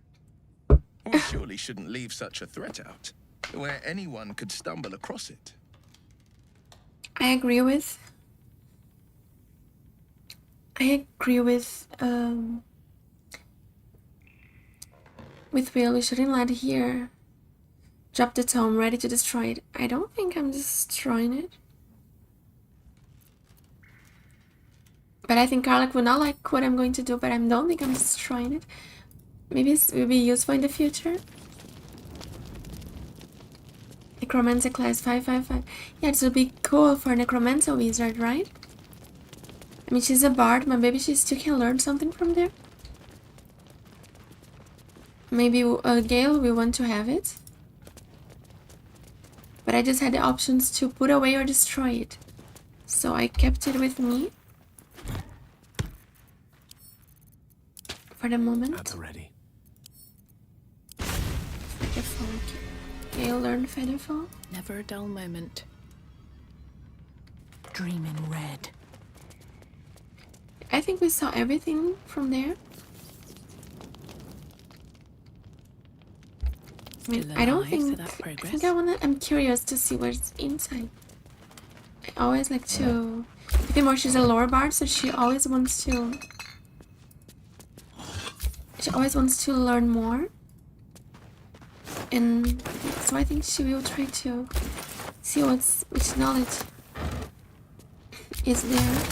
We surely shouldn't leave such a threat out, where anyone could stumble across it. I agree with Will. We shouldn't let here. Drop the tome, ready to destroy it. I don't think I'm destroying it. But I think Karlach will not like what I'm going to do, but I don't think I'm destroying it. Maybe it will be useful in the future. Necromancer class 555. Yeah, this will be cool for Necromancer wizard, right? I mean, she's a bard, but maybe she still can learn something from there. Maybe Gale will want to have it. But I just had the options to put away or destroy it. So I kept it with me. For the moment. At the ready. Featherfall. Gale learned Featherfall. Never a dull moment. Dream in red. I think we saw everything from there. I mean, I don't think. I'm curious to see what's inside. I always like to. I think more she's a lore bard, so she always wants to. She always wants to learn more. And so I think she will try to see which knowledge is there.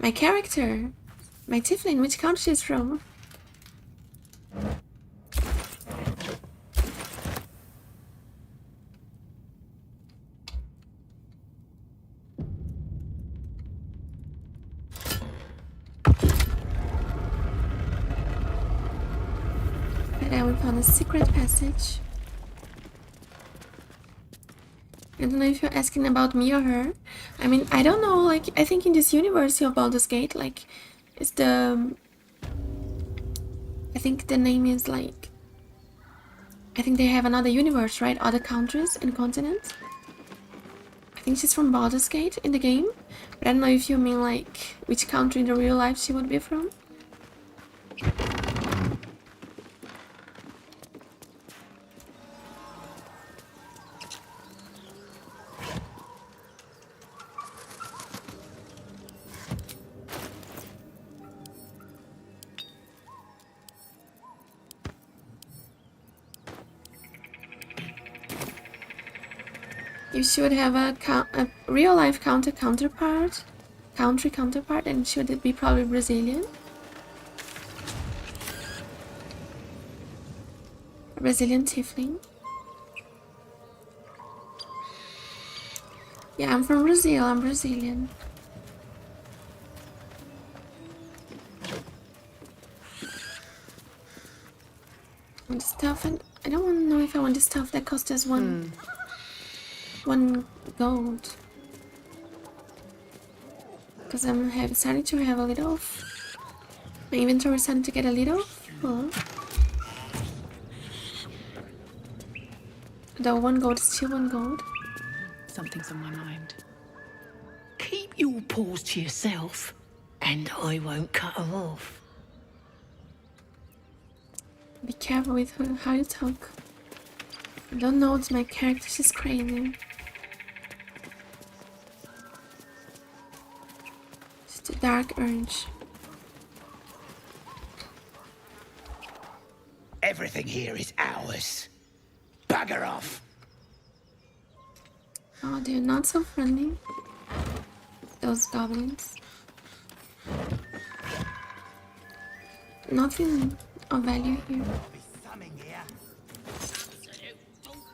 My character, my Tiefling, which country she's from? And then we found a secret passage. I don't know if you're asking about me or her. I mean, I don't know, like, I think in this universe of Baldur's Gate, like, it's the... I think the name is, like... I think they have another universe, right? Other countries and continents. I think she's from Baldur's Gate in the game. But I don't know if you mean, like, which country in the real life she would be from. You should have a real-life counterpart, and should it be probably Brazilian? A Brazilian Tiefling. Yeah, I'm from Brazil. I'm Brazilian. And stuff, and I don't want to know if I want the stuff that costs us one gold, because I'm starting to have a little my inventory is starting to get a little full. Though 1 gold is still 1 gold. Something's on my mind. Keep your paws to yourself, and I won't cut them off. Be careful with how you talk. I don't know, it's my character, she's crazy. It's a dark urge. Everything here is ours. Bugger off. Oh, they're not so friendly. Those goblins. Nothing of value here.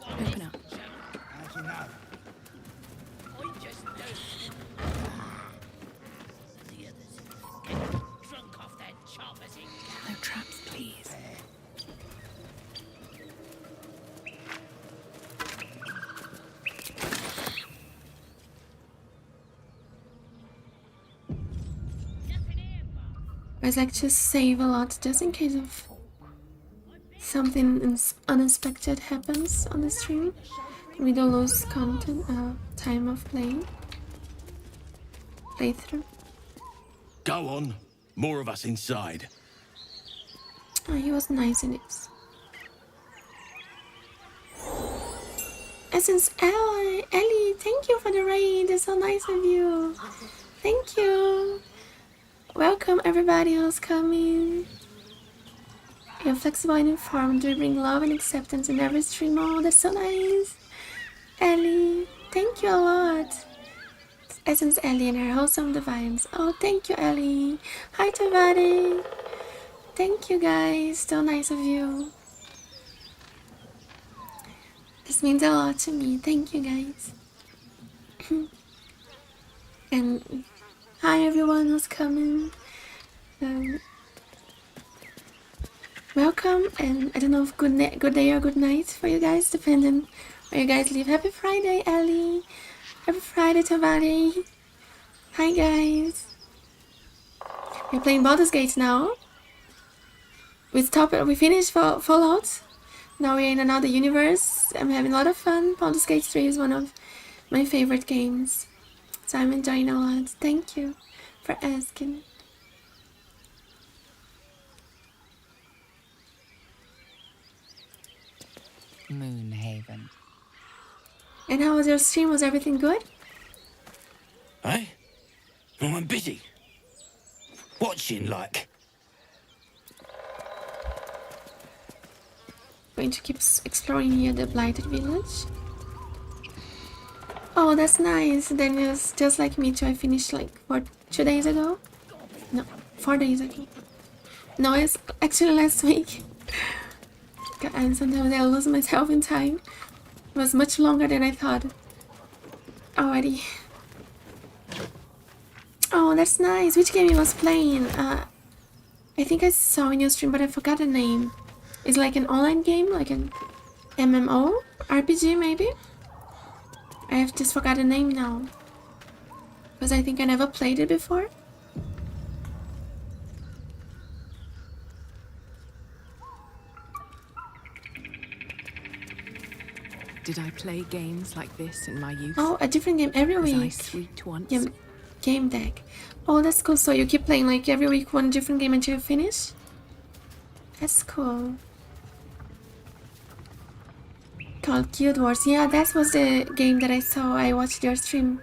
Open up. No traps, please. I like to save a lot just in case of something unexpected happens on the stream. We don't lose content, time of playthrough. Go on. More of us inside. Oh, he was nice in it. Essence Ellie, thank you for the raid. It's so nice of you. Thank you. Welcome everybody who's coming. You're flexible and informed. You bring love and acceptance in every stream. Oh, that's so nice. Ellie, thank you a lot. Essence Ellie and her wholesome vibes. Oh, thank you, Ellie. Hi, Tavade. Thank you, guys. So nice of you. This means a lot to me. Thank you, guys. And hi, everyone who's coming. Welcome, and I don't know if good day or good night for you guys, depending where you guys live. Happy Friday, Ellie. Happy Friday, Tavade. Hi, guys. We're playing Baldur's Gate now. We finished Fallout. Now we're in another universe. I'm having a lot of fun. Baldur's Gate 3 is one of my favorite games, so I'm enjoying a lot. Thank you for asking. Moonhaven. And how was your stream? Was everything good? Eh? Oh, I'm busy. Watching, like. Going to keep exploring here the Blighted Village. Oh, that's nice. Then it's just like me too. I finished like 2 days ago. No, 4 days ago. No, it's actually last week. And sometimes I lose myself in time. It was much longer than I thought already. Oh, that's nice. Which game you was playing? I think I saw in your stream, but I forgot the name. It's like an online game, like an MMO RPG maybe. I have just forgot the name now, because I think I never played it before. Did I play games like this in my youth? Oh, a different game every Was I week. sweet once? Game deck. Oh, that's cool. So you keep playing like every week one different game until you finish? That's cool. Called Guild Wars. Yeah, that was the game that I saw. I watched your stream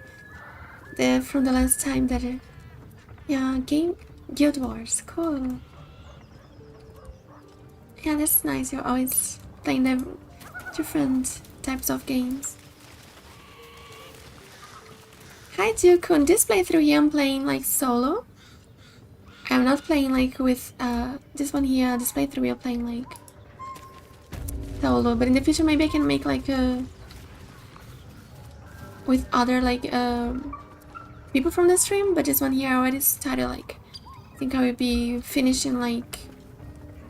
from the last time that yeah, Guild Wars. Cool. Yeah, that's nice. You're always playing the different types of games. Hi Duke, on this playthrough here I'm playing like solo. I'm not playing like with this one here, this playthrough we are playing like solo, but in the future maybe I can make like with other like people from the stream, but this one here I already started like I think I will be finishing like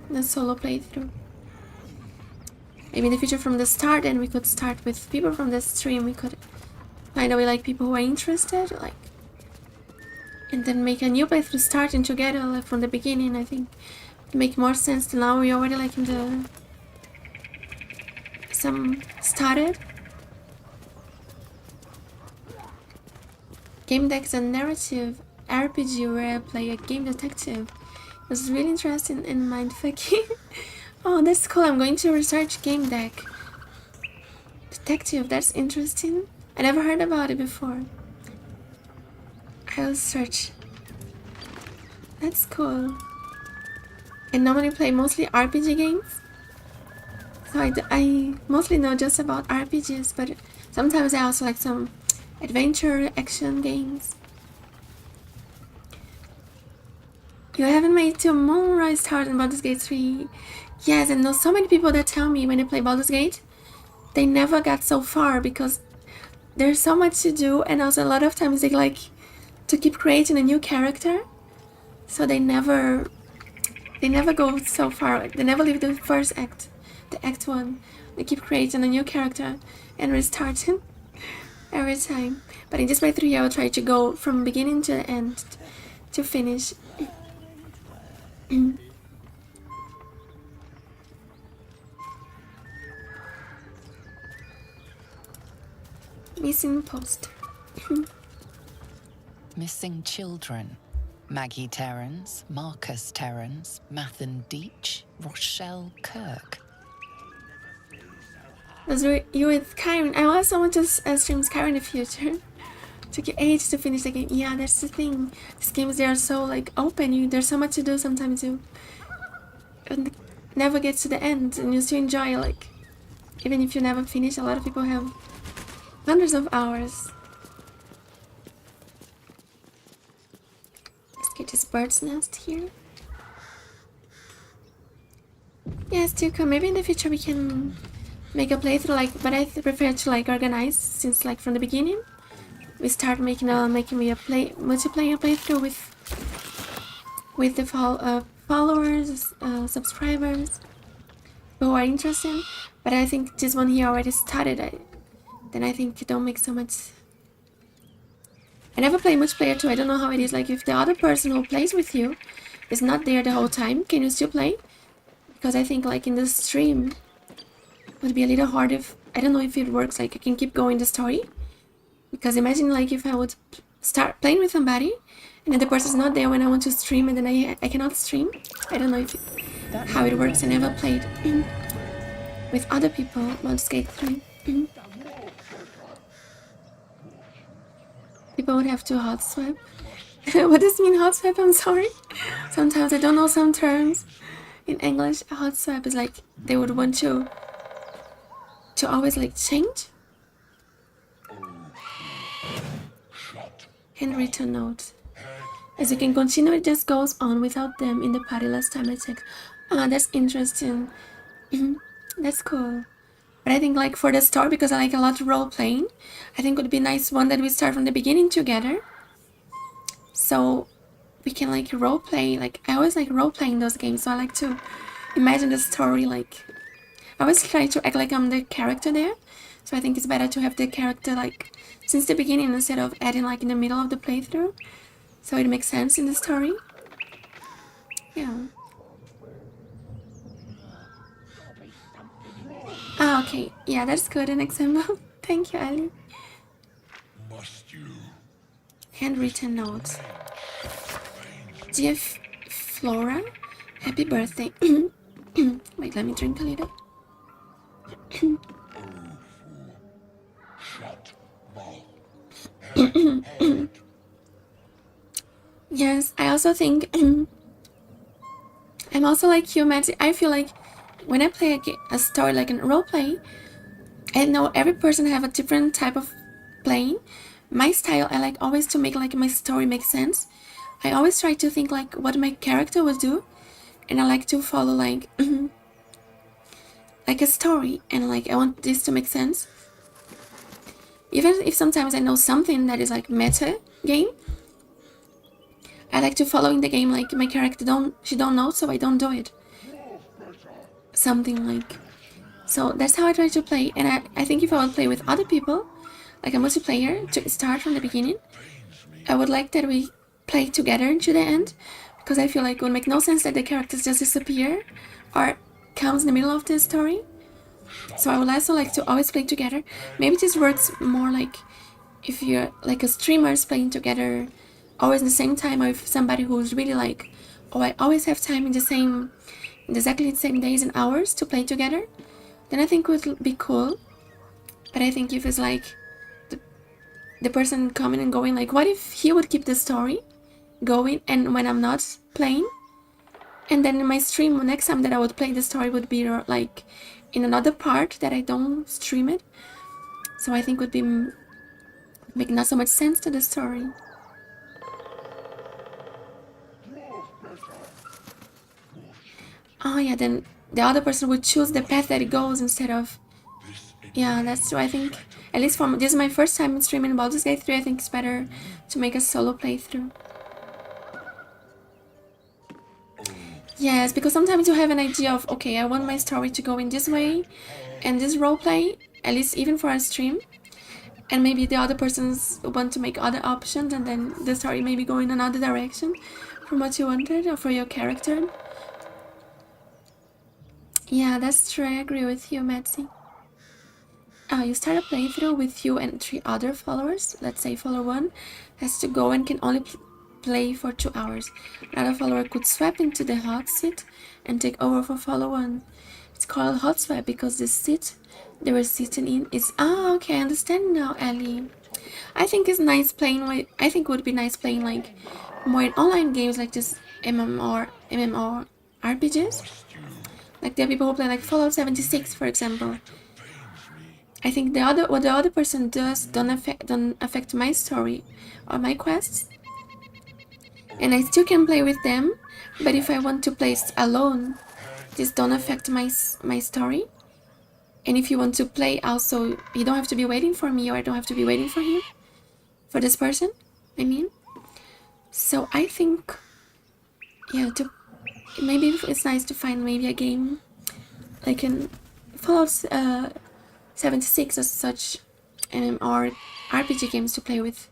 the solo playthrough. Maybe in the future from the start, and we could start with people from the stream. We could find a way like people who are interested, like, and then make a new playthrough starting together like from the beginning. I think it would make more sense. Till now we already like in the some started. Game deck is a narrative RPG where I play a game detective. It was really interesting and mindfucking. Oh, that's cool. I'm going to research game deck. Detective, that's interesting. I never heard about it before. I'll search. That's cool. I normally play mostly RPG games. So I mostly know just about RPGs, but sometimes I also like some adventure action games. You haven't made to Moonrise Tower in Baldur's Gate 3. Yes, and there's so many people that tell me when they play Baldur's Gate, they never got so far because there's so much to do, and also a lot of times they like to keep creating a new character, so they never go so far. They never leave the first act, the act one. They keep creating a new character and restarting every time. But in this playthrough, I will try to go from beginning to the end to finish. Missing post. Missing children. Maggie Terrans, Marcus Terrans, Mathan Deach, Rochelle Kirk. Was you with Kyron? I also want to stream Skyrim in the future. Took you ages to finish the game. Yeah, that's the thing. These games, they are so like open. There's so much to do. Sometimes you never get to the end, and you still enjoy like even if you never finish. A lot of people have hundreds of hours. Let's get this bird's nest here. Yes, Tuko, maybe in the future we can make a playthrough like, but I prefer to like organize since like from the beginning. We start making me a multiplayer playthrough with the followers, subscribers who are interested. But I think this one here already started. Then I think it don't make so much. I never play multiplayer too. I don't know how it is. Like if the other person who plays with you is not there the whole time, can you still play? Because I think like in the stream it would be a little hard if I don't know if it works. Like I can keep going the story. Because imagine like if I would start playing with somebody and then the person's not there when I want to stream and then I cannot stream. I don't know how it works. I never played with other people Baldur's Gate 3. People would have to hot swap. What does it mean hot swap? I'm sorry. Sometimes I don't know some terms in English. A hot swap is like they would want to always like change. Handwritten note. As you can continue, it just goes on without them in the party last time I checked. Ah, that's interesting. That's cool. But I think like for the story, because I like a lot of role playing, I think it would be nice one that we start from the beginning together. So we can like role play. Like I always like role playing those games, so I like to imagine the story. Like, I always try to act like I'm the character there. So I think it's better to have the character like since the beginning instead of adding like in the middle of the playthrough. So it makes sense in the story. Yeah. Ah, okay. Yeah, that's good. An example. Thank you, Ali. Handwritten notes. Dear Flora, happy birthday. Wait, let me drink a little. Yes, I also think I'm also like you, Matt. I feel like when I play a story like a role play, I know every person have a different type of playing. My style, I like always to make like my story make sense. I always try to think like what my character would do, and I like to follow like like a story, and like I want this to make sense. Even if sometimes I know something that is like meta game, I like to follow in the game like my character don't know, so I don't do it. Something like, so that's how I try to play. And I think if I would play with other people, like a multiplayer, to start from the beginning, I would like that we play together to the end, because I feel like it would make no sense that the characters just disappear or comes in the middle of the story. So I would also like to always play together. Maybe this works more like if you're like a streamers playing together always in the same time, or if somebody who's really like, oh, I always have time in exactly the same days and hours to play together, then I think it would be cool. But I think if it's like the person coming and going, like what if he would keep the story going and when I'm not playing, and then in my stream next time that I would play the story would be like in another part that I don't stream it. So I think would be make not so much sense to the story. Oh yeah, then the other person would choose the path that it goes instead of... Yeah, that's true. I think, at least for this is my first time streaming Baldur's Gate 3, I think it's better to make a solo playthrough. Yes, because sometimes you have an idea of, okay, I want my story to go in this way, and this roleplay, at least even for a stream, and maybe the other persons want to make other options, and then the story maybe go in another direction from what you wanted, or for your character. Yeah, that's true, I agree with you, Metzi. You start a playthrough with you and 3 other followers. Let's say follower 1 has to go and can only play for 2 hours. Another follower could swap into the hot seat and take over for follower 1. It's called hot swap because the seat they were sitting in is... Ah, okay, I understand now, Ellie. I think it's nice playing with... I think it would be nice playing like more in online games like this MMO RPGs. Like there are people who play like Fallout 76, for example. I think what the other person does don't affect my story or my quests, and I still can play with them. But if I want to play alone, this don't affect my story. And if you want to play, also you don't have to be waiting for me, or I don't have to be waiting for him, for this person. I mean, so I think, yeah, maybe it's nice to find maybe a game like in Fallout 76 or such or RPG games to play with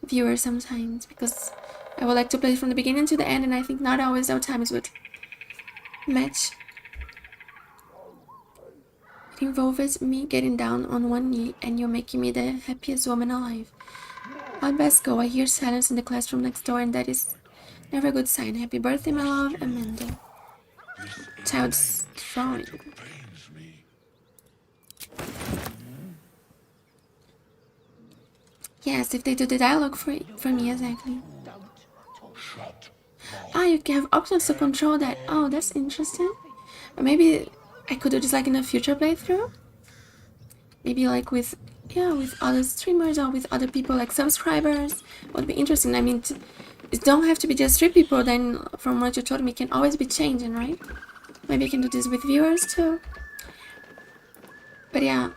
viewers sometimes, because I would like to play from the beginning to the end, and I think not always our times would match. It involves me getting down on one knee and you making me the happiest woman alive. I'd best go. I hear silence in the classroom next door, and that is never a good sign. Happy birthday, my love, Amanda. Child's drawing. Yes, if they do the dialogue for me, exactly. Ah, you can have options to control that. Oh, that's interesting. Or maybe I could do this like in a future playthrough. Maybe like with other streamers or with other people like subscribers. Would be interesting. I mean, it don't have to be just 3 people. Then, from what you told me, it can always be changing, right? Maybe I can do this with viewers too. But yeah,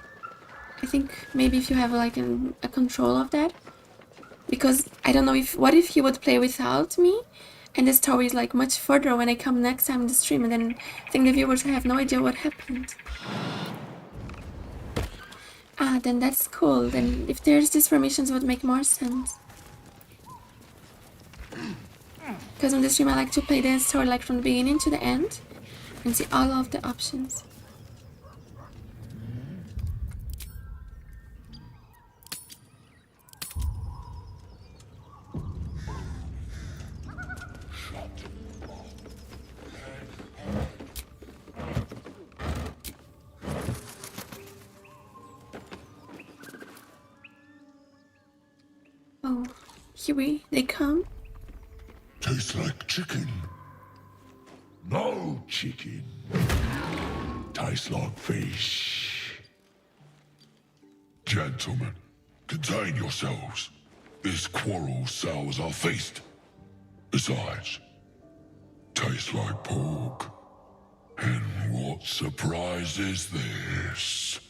I think maybe if you have like a control of that, because I don't know what if he would play without me, And the story is like much further when I come next time in the stream, and then I think the viewers have no idea what happened. Ah, then that's cool. Then if there's these formations, it would make more sense. Because on the stream I like to play the story like from the beginning to the end and see all of the options. Oh, here they come. Tastes like chicken. No chicken. Tastes like fish. Gentlemen, contain yourselves. This quarrel sours our feast. Besides, tastes like pork. And what surprise is this?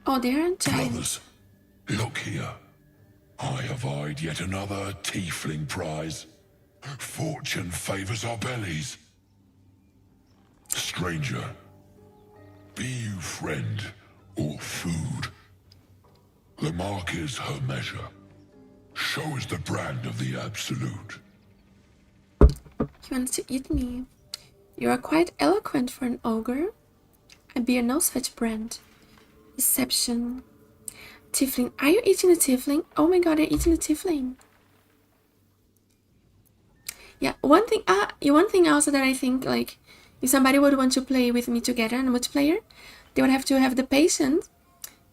Oh, they're giants. Brothers, look here. I have eyed yet another tiefling prize. Fortune favors our bellies. Stranger, be you friend or food. The mark is her measure. Show us the brand of the absolute. He wants to eat me. You are quite eloquent for an ogre. I bear no such brand. Deception. Tiefling. Are you eating a tiefling? Oh my god, you're eating a tiefling. Yeah, one thing also that I think, like, if somebody would want to play with me together in multiplayer, they would have to have the patience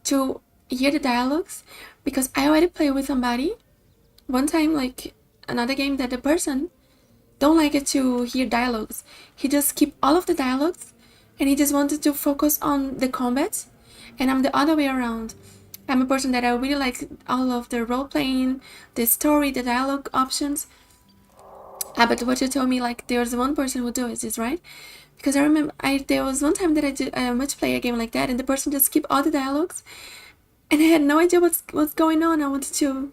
to hear the dialogues, because I already played with somebody one time, like another game, that the person don't like it to hear dialogues. He just skipped all of the dialogues and he just wanted to focus on the combat, and I'm the other way around. I'm a person that I really like all of the role-playing, the story, the dialogue options. But what you told me, like, there's one person who does this, right? Because I remember there was one time that I did a multiplayer game like that, and the person just skipped all the dialogues, and I had no idea what's going on. I wanted to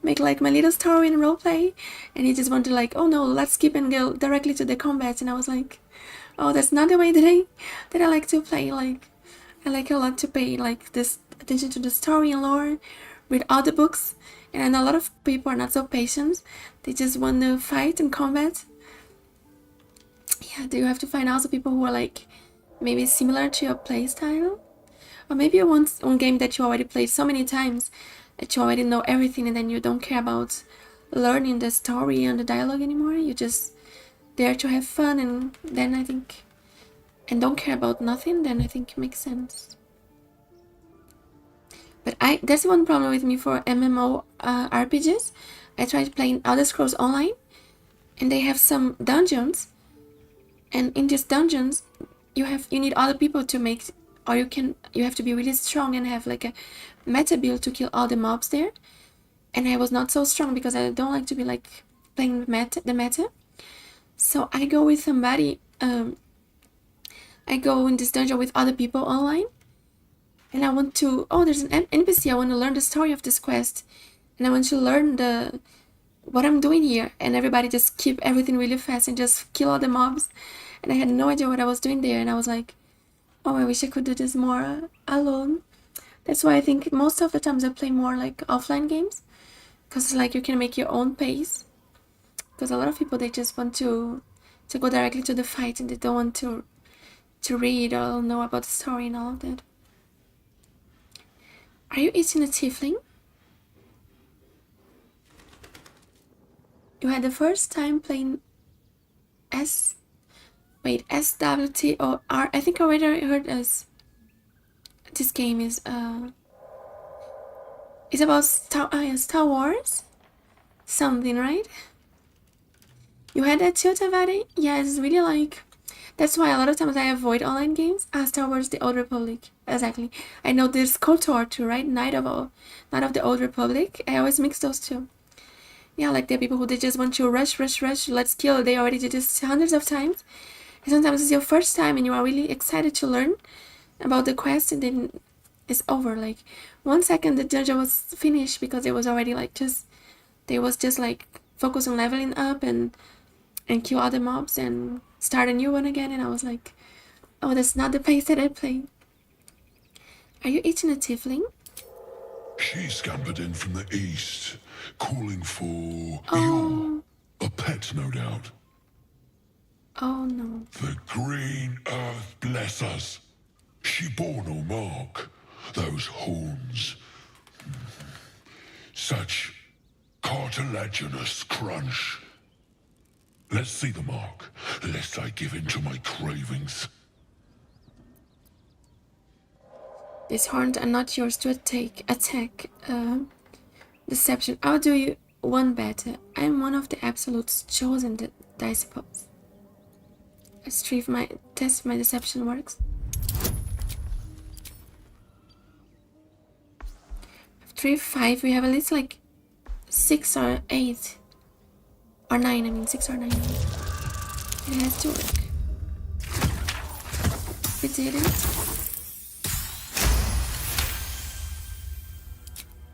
make like my little story and roleplay, and he just wanted like, oh no, let's skip and go directly to the combat. And I was like, oh, that's not the way that I like to play. Like, I like a lot to pay like this attention to the story and lore, read all the books. And I know a lot of people are not so patient. They just want to fight and combat. Yeah, do you have to find also people who are like maybe similar to your play style? Or maybe one game that you already played so many times that you already know everything, and then you don't care about learning the story and the dialogue anymore. You just there to have fun, and then I think, and don't care about nothing, then I think it makes sense. But that's one problem with me for MMO RPGs. I tried playing Elder Scrolls Online, and they have some dungeons, and in these dungeons you need other people to make, or you have to be really strong and have like a meta build to kill all the mobs there. And I was not so strong because I don't like to be like playing the meta. So I go with somebody. I go in this dungeon with other people online. And I want to, there's an NPC, I want to learn the story of this quest. And I want to learn what I'm doing here. And everybody just keep everything really fast and just kill all the mobs. And I had no idea what I was doing there. And I was like, oh, I wish I could do this more alone. That's why I think most of the times I play more like offline games. Because like you can make your own pace. Because a lot of people, they just want to go directly to the fight. And they don't want to read or know about the story and all of that. Are you eating a tiefling? You had the first time playing SWT or R. I think I already heard this game is it's about Star Wars? Something, right? You had that too, Tavade? Yeah, it's really like... That's why a lot of times I avoid online games. Star Wars, The Old Republic. Exactly. I know there's KOTOR too, right? Night of the Old Republic. I always mix those two. Yeah, like there are people who they just want to rush, let's kill. They already did this hundreds of times. And sometimes it's your first time and you are really excited to learn about the quest, and then it's over. Like 1 second the dungeon was finished because it was already like they was just like focused on leveling up and and kill other mobs and start a new one again, and I was like, oh, that's not the pace that I play. Are you eating a tiefling? She scampered in from the east, calling for Oh. a pet, no doubt. Oh no. The green earth bless us. She bore no mark. Those horns. Such cartilaginous crunch. Let's see the mark, lest I give in to my cravings. These horns are not yours to attack. Deception. I'll do you one better. I am one of the absolutes chosen, I suppose. Let's try test if my deception works. After 5, we have at least like 6 or 8 or 9. I mean 6 or 9. It has to work. We did it.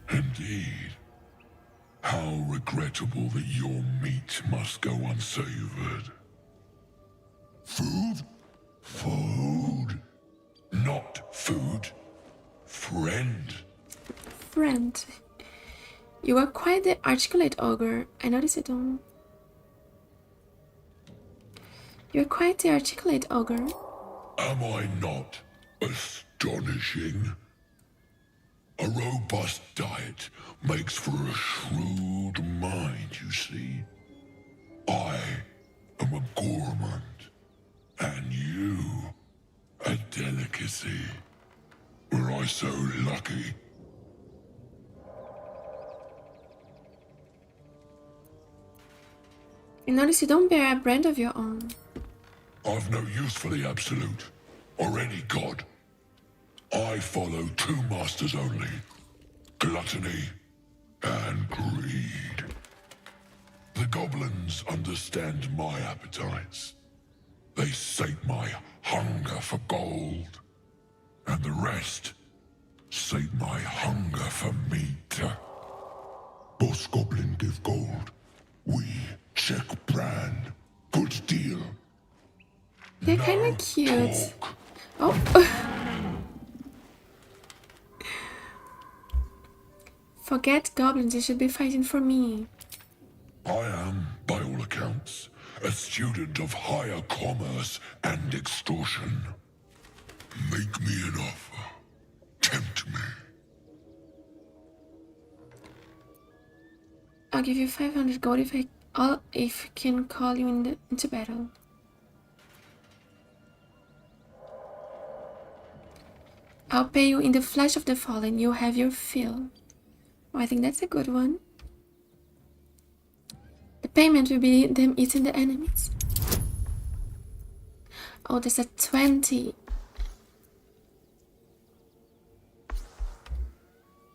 Indeed. How regrettable that your meat must go unsavored. Food? Food. Not food. Friend. Friend. You are quite the articulate ogre. I noticed it on. You're quite the articulate ogre. Am I not astonishing? A robust diet makes for a shrewd mind, you see. I am a gourmand, and you a delicacy. Were I so lucky? I notice you don't bear a brand of your own. I've no use for the Absolute, or any god. I follow 2 masters only, gluttony and greed. The goblins understand my appetites. They sate my hunger for gold, and the rest sate my hunger for meat. Boss goblin give gold. We check brand. Good deal. They're kind of cute. Oh. Forget goblins, you should be fighting for me. I am, by all accounts, a student of higher commerce and extortion. Make me an offer. Tempt me. I'll give you 500 gold if I can call you into battle. I'll pay you in the flesh of the fallen. You'll have your fill. Oh, I think that's a good one. The payment will be them eating the enemies. Oh, there's a 20.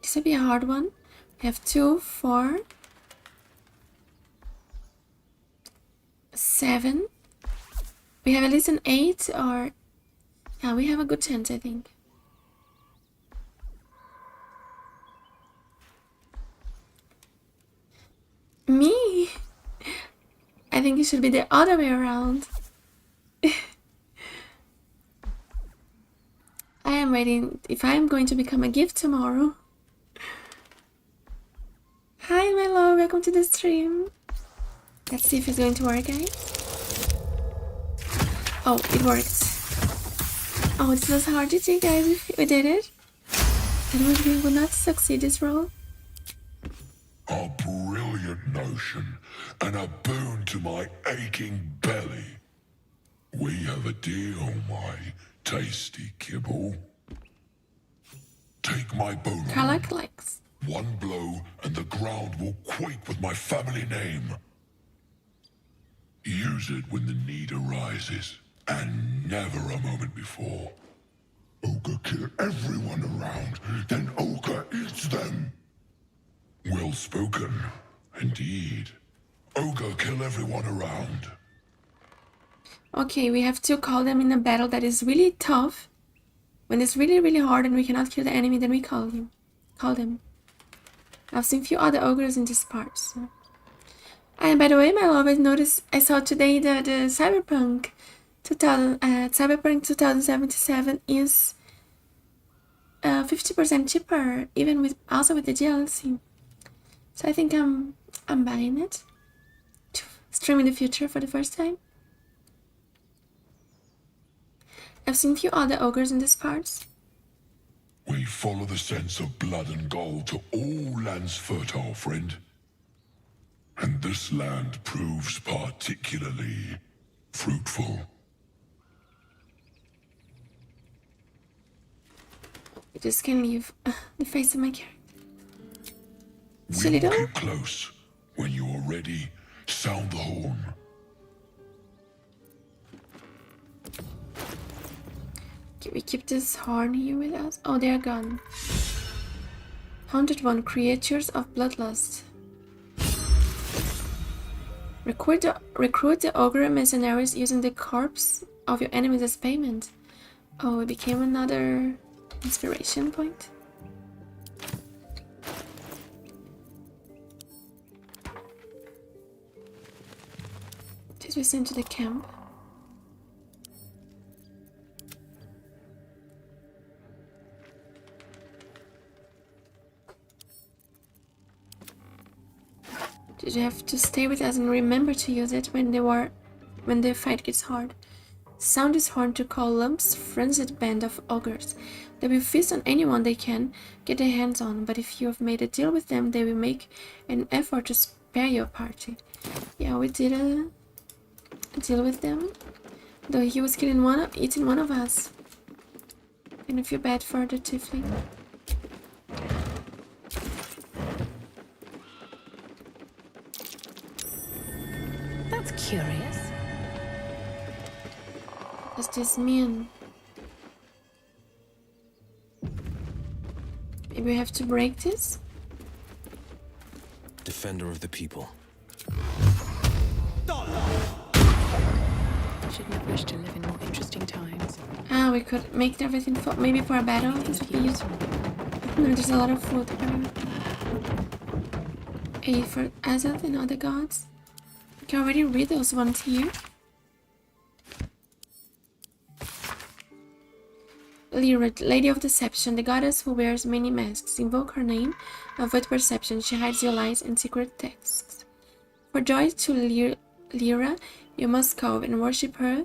This will be a hard one. We have 2, 4, 7. We have at least an 8 or... Yeah, we have a good chance, I think. Me? I think it should be the other way around. I am waiting if I am going to become a gift tomorrow. Hi Melo, welcome to the stream. Let's see if it's going to work, guys. Oh, it worked. Oh, this was hard to see, guys, if we did it. And we would not succeed this roll. A brilliant notion, and a boon to my aching belly. We have a deal, my tasty kibble. Take my bone. Karlach likes. One blow, and the ground will quake with my family name. Use it when the need arises, and never a moment before. Ogre kill everyone around, then Ogre eats them. Well spoken, indeed. Ogre kill everyone around. Okay, we have to call them in a battle that is really tough. When it's really, really hard and we cannot kill the enemy, then we call them. I've seen few other ogres in this part, so... And by the way, my love, I noticed I saw today that the Cyberpunk 2077 is 50% cheaper, even with the DLC. So I think I'm buying it to stream in the future for the first time. I've seen few other ogres in these parts. We follow the sense of blood and gold to all lands fertile, friend. And this land proves particularly fruitful. I just can't leave the face of my character. We will keep close. When you are ready, sound the horn. Can we keep this horn here with us? Oh, they're gone. Haunted One, creatures of bloodlust. Recruit the ogre mercenaries using the corpse of your enemies as payment. Oh, it became another inspiration point. Did we send to the camp? Did you have to stay with us and remember to use it when the fight gets hard? Sound this horn to call Lump's frenzied band of ogres. They will feast on anyone they can get their hands on, but if you have made a deal with them, they will make an effort to spare your party. Yeah, we did a deal with them, though he was eating one of us. And I feel bad for the Tiefling. That's curious. What does this mean? Maybe we have to break this? Defender of the people. Shouldn't have wished to live in more interesting times. Ah, we could make everything for maybe for a battle. This would be useful. No, there's a lot of food. A for Azoth and other gods. You can already read those ones here. Lyra, Lady of Deception, the goddess who wears many masks. Invoke her name, avoid perception. She hides your lies and secret texts. For joy to Lyra, you must call and worship her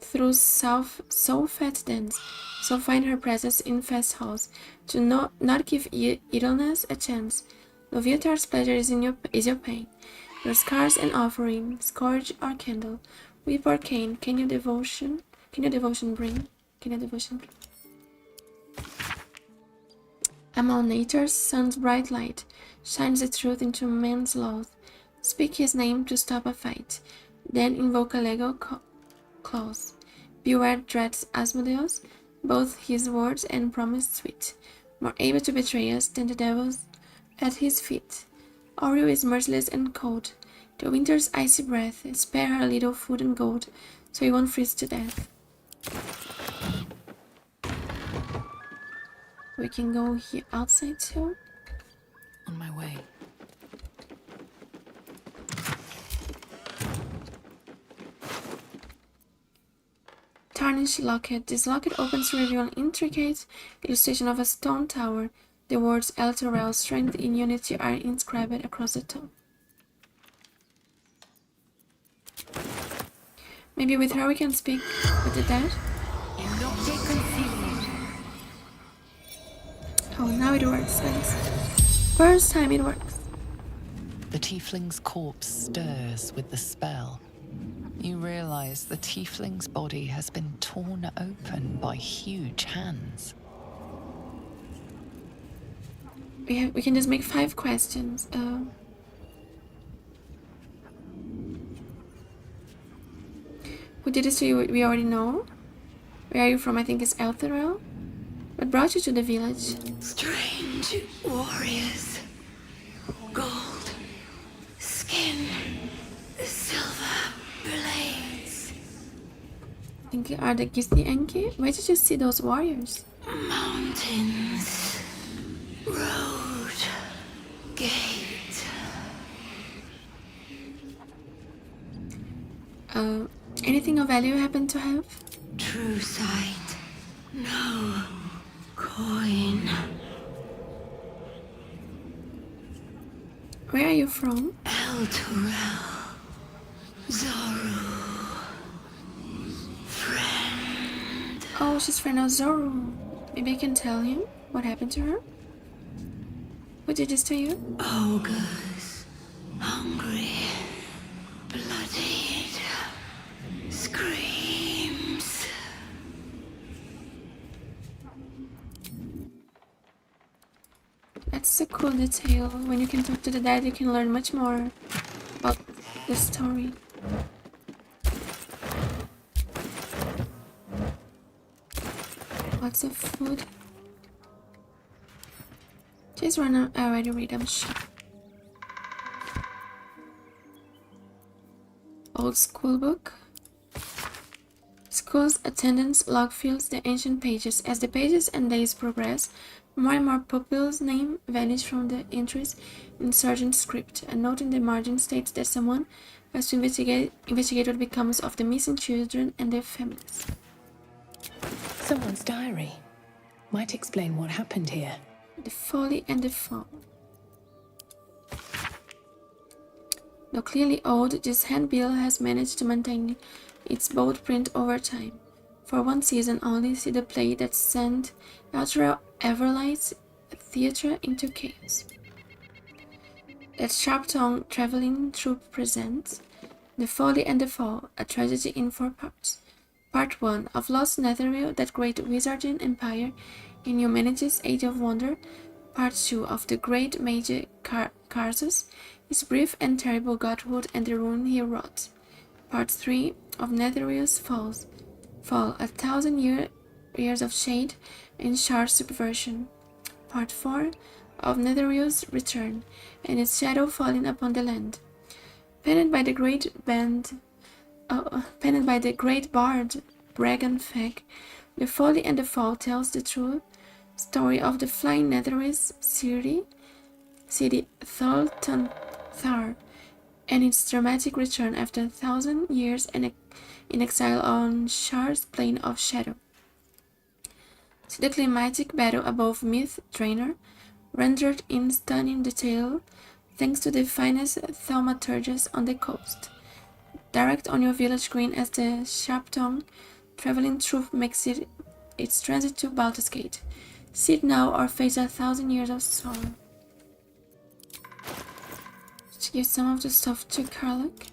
through soul-fed dance. So find her presence in fest halls. To not give idleness a chance. Loviatar's pleasure is your pain. Your scars and offering, scourge or candle, weep or cane. Can your devotion bring? Amalnator's sun's bright light shines the truth into man's loath. Speak his name to stop a fight. Then invoke a Lego clause. Beware dreads Asmodeus, both his words and promise sweet, more able to betray us than the devils at his feet. Oriel is merciless and cold. The winter's icy breath, spare her a little food and gold, so he won't freeze to death. We can go here outside too. On my way. Tarnished locket. This locket opens to reveal an intricate illustration of a stone tower. The words Elturel, strength in unity are inscribed across the top. Maybe with her we can speak with the dead? Oh, now it works, guys. First time it works. The tiefling's corpse stirs with the spell. You realize the tiefling's body has been torn open by huge hands. We can just make 5 questions. Who did this to you? We already know. Where are you from? I think it's Elturel. What brought you to the village? Strange warriors. Gold. Skin. Silver blades. I think are the Githyanki? Where did you see those warriors? Mountains. Road. Gate. Anything of value you happen to have? True sight. No coin. Where are you from? El Turel. Zoru. Friend. Oh, she's friend of Zoru. Maybe I can tell him what happened to her? What did this to you? Ogres. Hungry. Bloodied. Screams. That's a cool detail. When you can talk to the dead, you can learn much more about the story. Lots of food. Just wanna already read, I'm sure. Old school book. School's attendance log fills the ancient pages. As the pages and days progress, more and more pupils' names vanish from the entries in Sergeant's script. A note in the margin states that someone has to investigate what becomes of the missing children and their families. Someone's diary. Might explain what happened here. The folly and the fall. Though clearly old, this handbill has managed to maintain its bold print over time. For one season only, see the play that sent Ultra Everlight's theatre into chaos. That sharp-tongued traveling troupe presents The Folly and the Fall, a tragedy in 4 parts. Part 1 of Lost Netherrealm, that great wizarding empire in humanity's Age of Wonder. Part 2 of The Great Mage Karsus, his brief and terrible godhood and the ruin he wrought. Part 3 of Netherrealm's Fall, 1,000 years of shade and sharp subversion. Part 4 of Netherrealm's Return, and its shadow falling upon the land. Penned by the great bard Bragan Feg, The Folly and the Fall tells the true story of the flying Netherese city Thultan Thar, and its dramatic return after 1,000 years in exile on Shar's plane of shadow. See the climatic battle above Myth Trainer, rendered in stunning detail thanks to the finest thaumaturges on the coast. Direct on your village screen as the sharp-tongued traveling troupe makes its transit to Baldur's Gate. See it now or face 1,000 years of sorrow. Let's give some of the stuff to Karlach.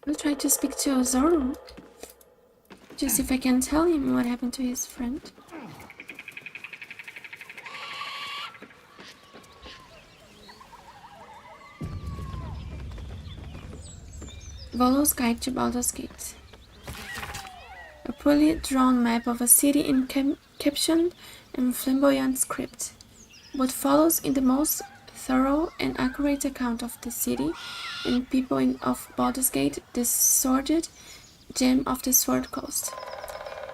I'll try to speak to Zoru. Just if I can tell him what happened to his friend. Volo's Guide to Baldur's Gate. A poorly drawn map of a city in captioned and flamboyant script. What follows in the most thorough and accurate account of the city and people of Baldur's Gate, the sordid gem of the Sword Coast.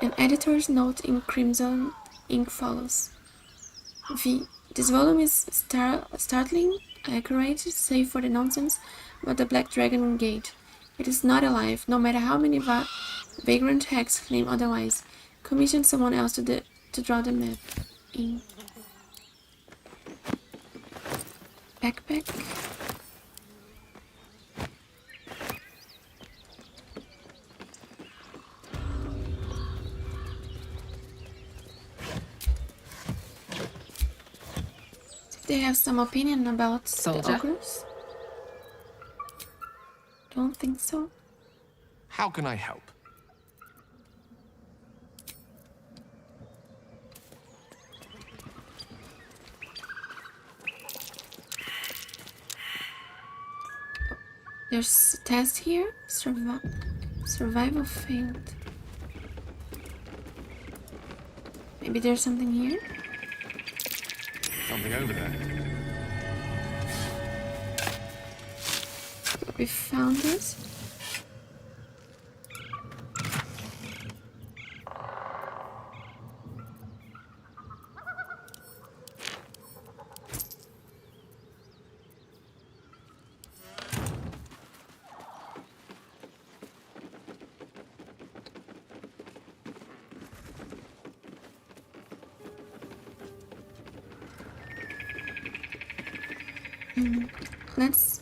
An editor's note in crimson ink follows. V. This volume is startling accurate, save for the nonsense about the Black Dragon Gate. It is not alive, no matter how many vagrant hacks claim otherwise. Commission someone else to draw the map. In backpack. They have some opinion about the ogres. Don't think so. How can I help? There's a test here. Survival failed. Maybe there's something here? Something over there. We found it.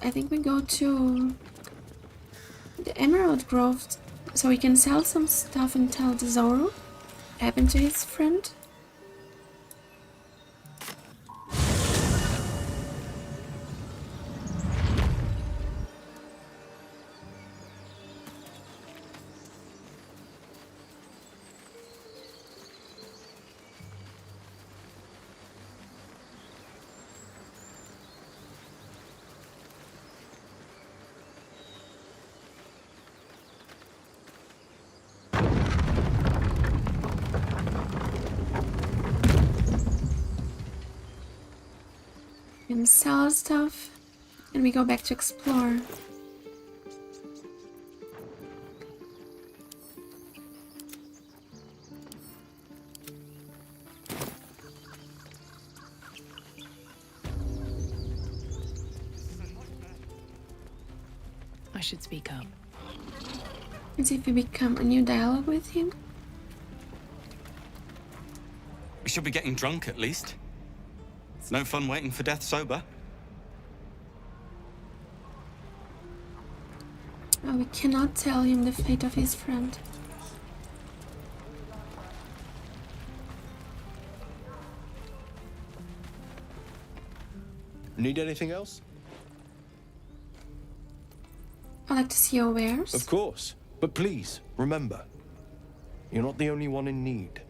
I think we go to the Emerald Grove so we can sell some stuff and tell Zoro what happened to his friend. And sell stuff, and we go back to explore. I should speak up. And see if we become a new dialogue with him. We should be getting drunk at least. It's no fun waiting for death sober. Oh, we cannot tell him the fate of his friend. Need anything else? I'd like to see your wares. Of course. But please, remember, you're not the only one in need.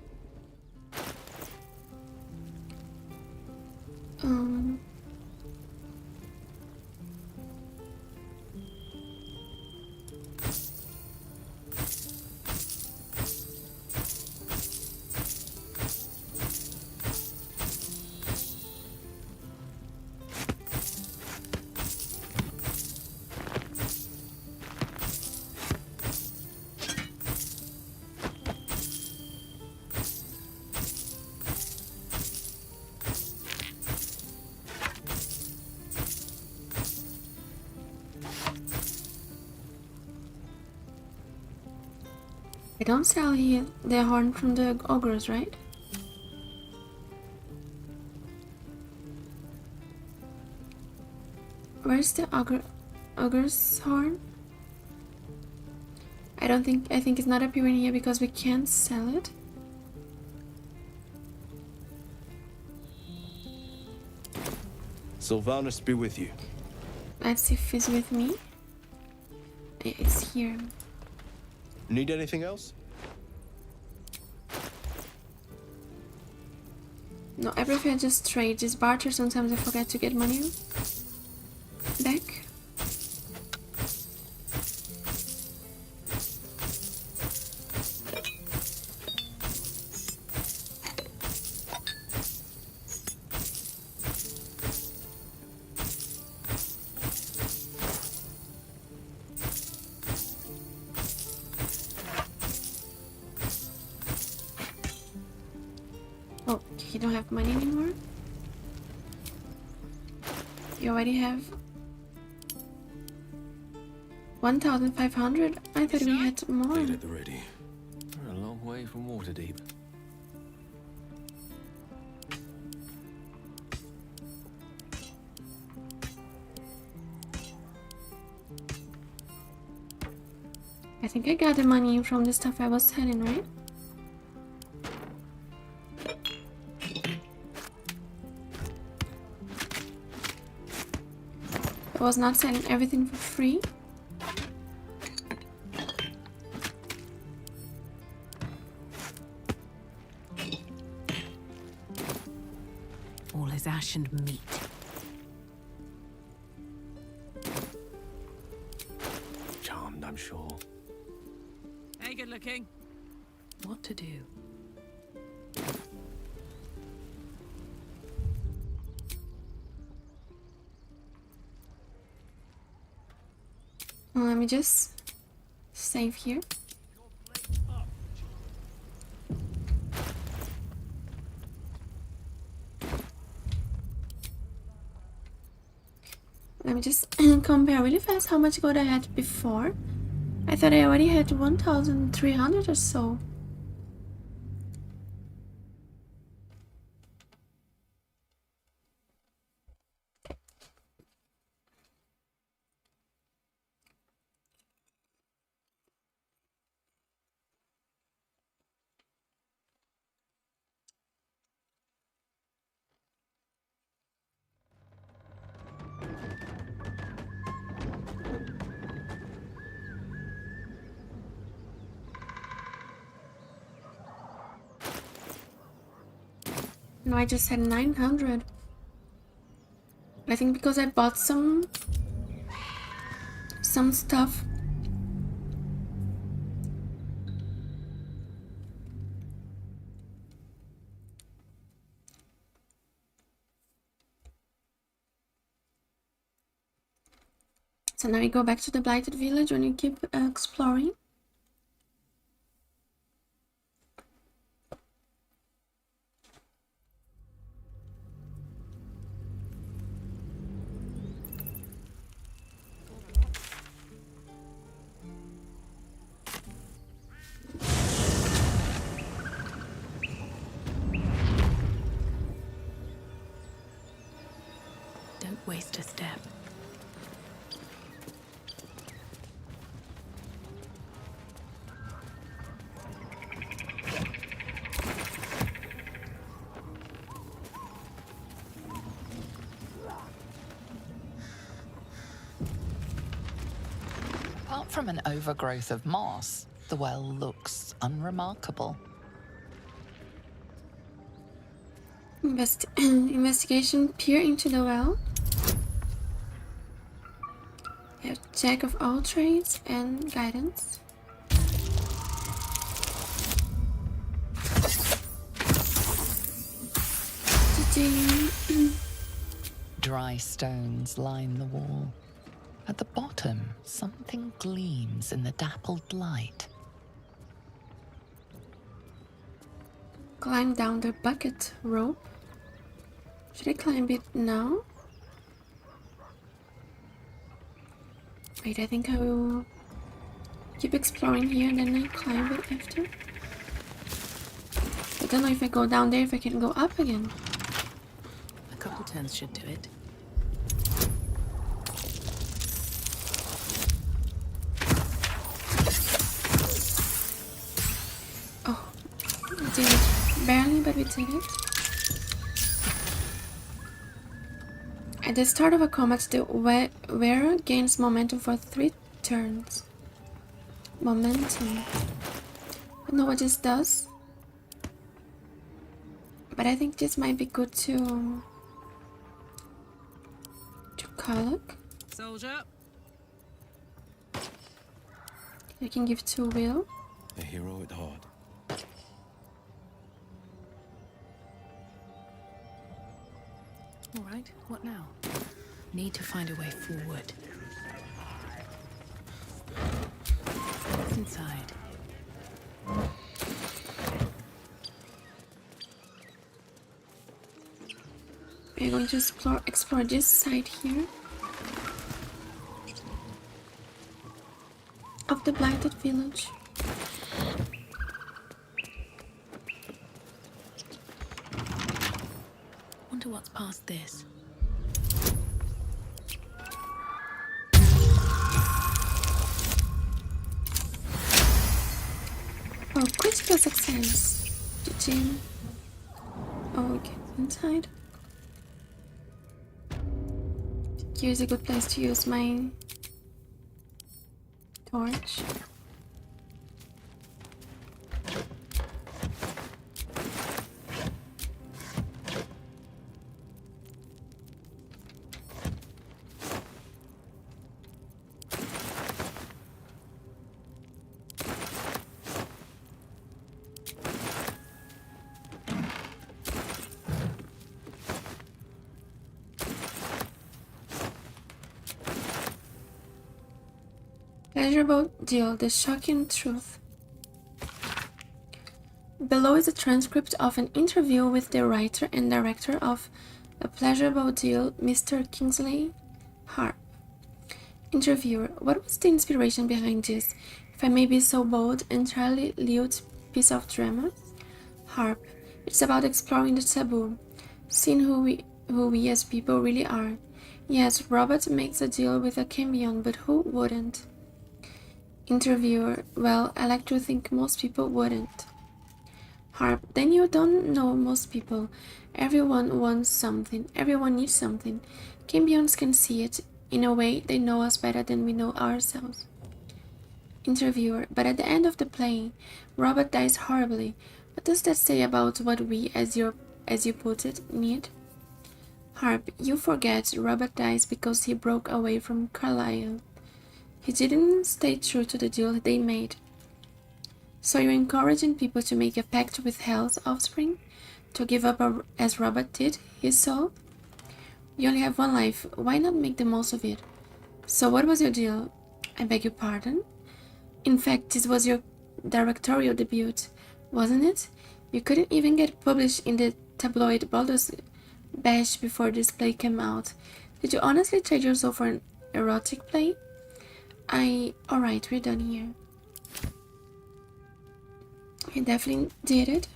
I don't sell here the horn from the ogres, right? Where's the ogre's horn? I think it's not appearing here because we can't sell it. Sylvanus be with you. Let's see if it's with me. It's here. Need anything else? No, I prefer just trade. Just barter, sometimes I forget to get money back. Oh, you don't have money anymore? You already have 1,500? I thought we had more. Made at the ready. We're a long way from Waterdeep. I think I got the money from the stuff I was selling, right? I was not selling everything for free. as ash and meat. Charmed, I'm sure. Hey, good looking. What to do? Well, let me just save here. Let me just compare really fast how much gold I had before. I thought I already had 1,300 or so. No, I just had 900. I think because I bought some stuff. So now we go back to the Blighted Village when you keep exploring. Don't waste a step. Apart from an overgrowth of moss, the well looks unremarkable. Investigation. Peer into the well. We have Jack of all trades and guidance. Dry stones line the wall. At the bottom, something gleams in the dappled light. Climb down the bucket rope. Should I climb it now? Wait, I think I will keep exploring here and then I climb it after. I don't know if I go down there if I can go up again. A couple turns should do it. Oh, we did it. Barely, but we did it. At the start of a combat, the wearer gains momentum for 3 turns. Momentum. I don't know what this does, but I think this might be good to collect. Soldier. I can give to Will. A hero at heart. All right, what now? Need to find a way forward. What's inside? We're going to explore this side here of the Blighted Village. Wonder what's past this. Oh, critical success. GG. Oh, okay, inside. Here's a good place to use my torch. Pleasurable Deal, the shocking truth. Below is a transcript of an interview with the writer and director of A Pleasurable Deal, Mr. Kingsley Harp. Interviewer, what was the inspiration behind this, if I may be so bold, entirely lewd piece of drama? Harp, it's about exploring the taboo, seeing who we as people really are. Yes, Robert makes a deal with a chameleon, but who wouldn't? Interviewer, well, I like to think most people wouldn't. Harp, then you don't know most people. Everyone wants something. Everyone needs something. Chameleons can see it. In a way, they know us better than we know ourselves. Interviewer, but at the end of the play, Robert dies horribly. What does that say about what we, as you put it, need? Harp, you forget Robert dies because he broke away from Carlyle. He didn't stay true to the deal they made. So you're encouraging people to make a pact with Hell's offspring? To give up as Robert did, his soul? You only have one life, why not make the most of it? So what was your deal? I beg your pardon? In fact, this was your directorial debut, wasn't it? You couldn't even get published in the tabloid Baldur's Bash before this play came out. Did you honestly trade your soul for an erotic play? Alright, we're done here. I definitely did it.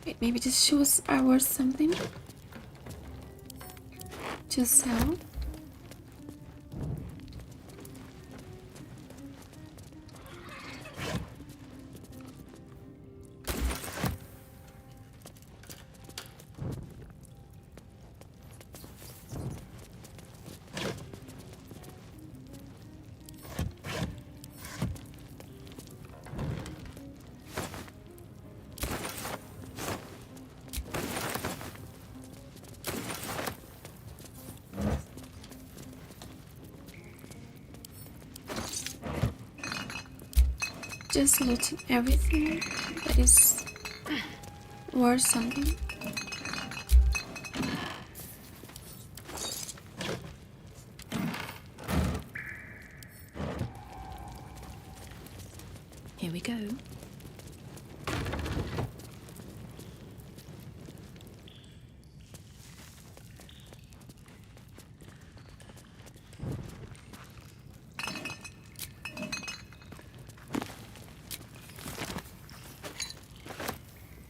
Wait, maybe these shoes are worth something to sell. Just looting everything that is worth something. Here we go.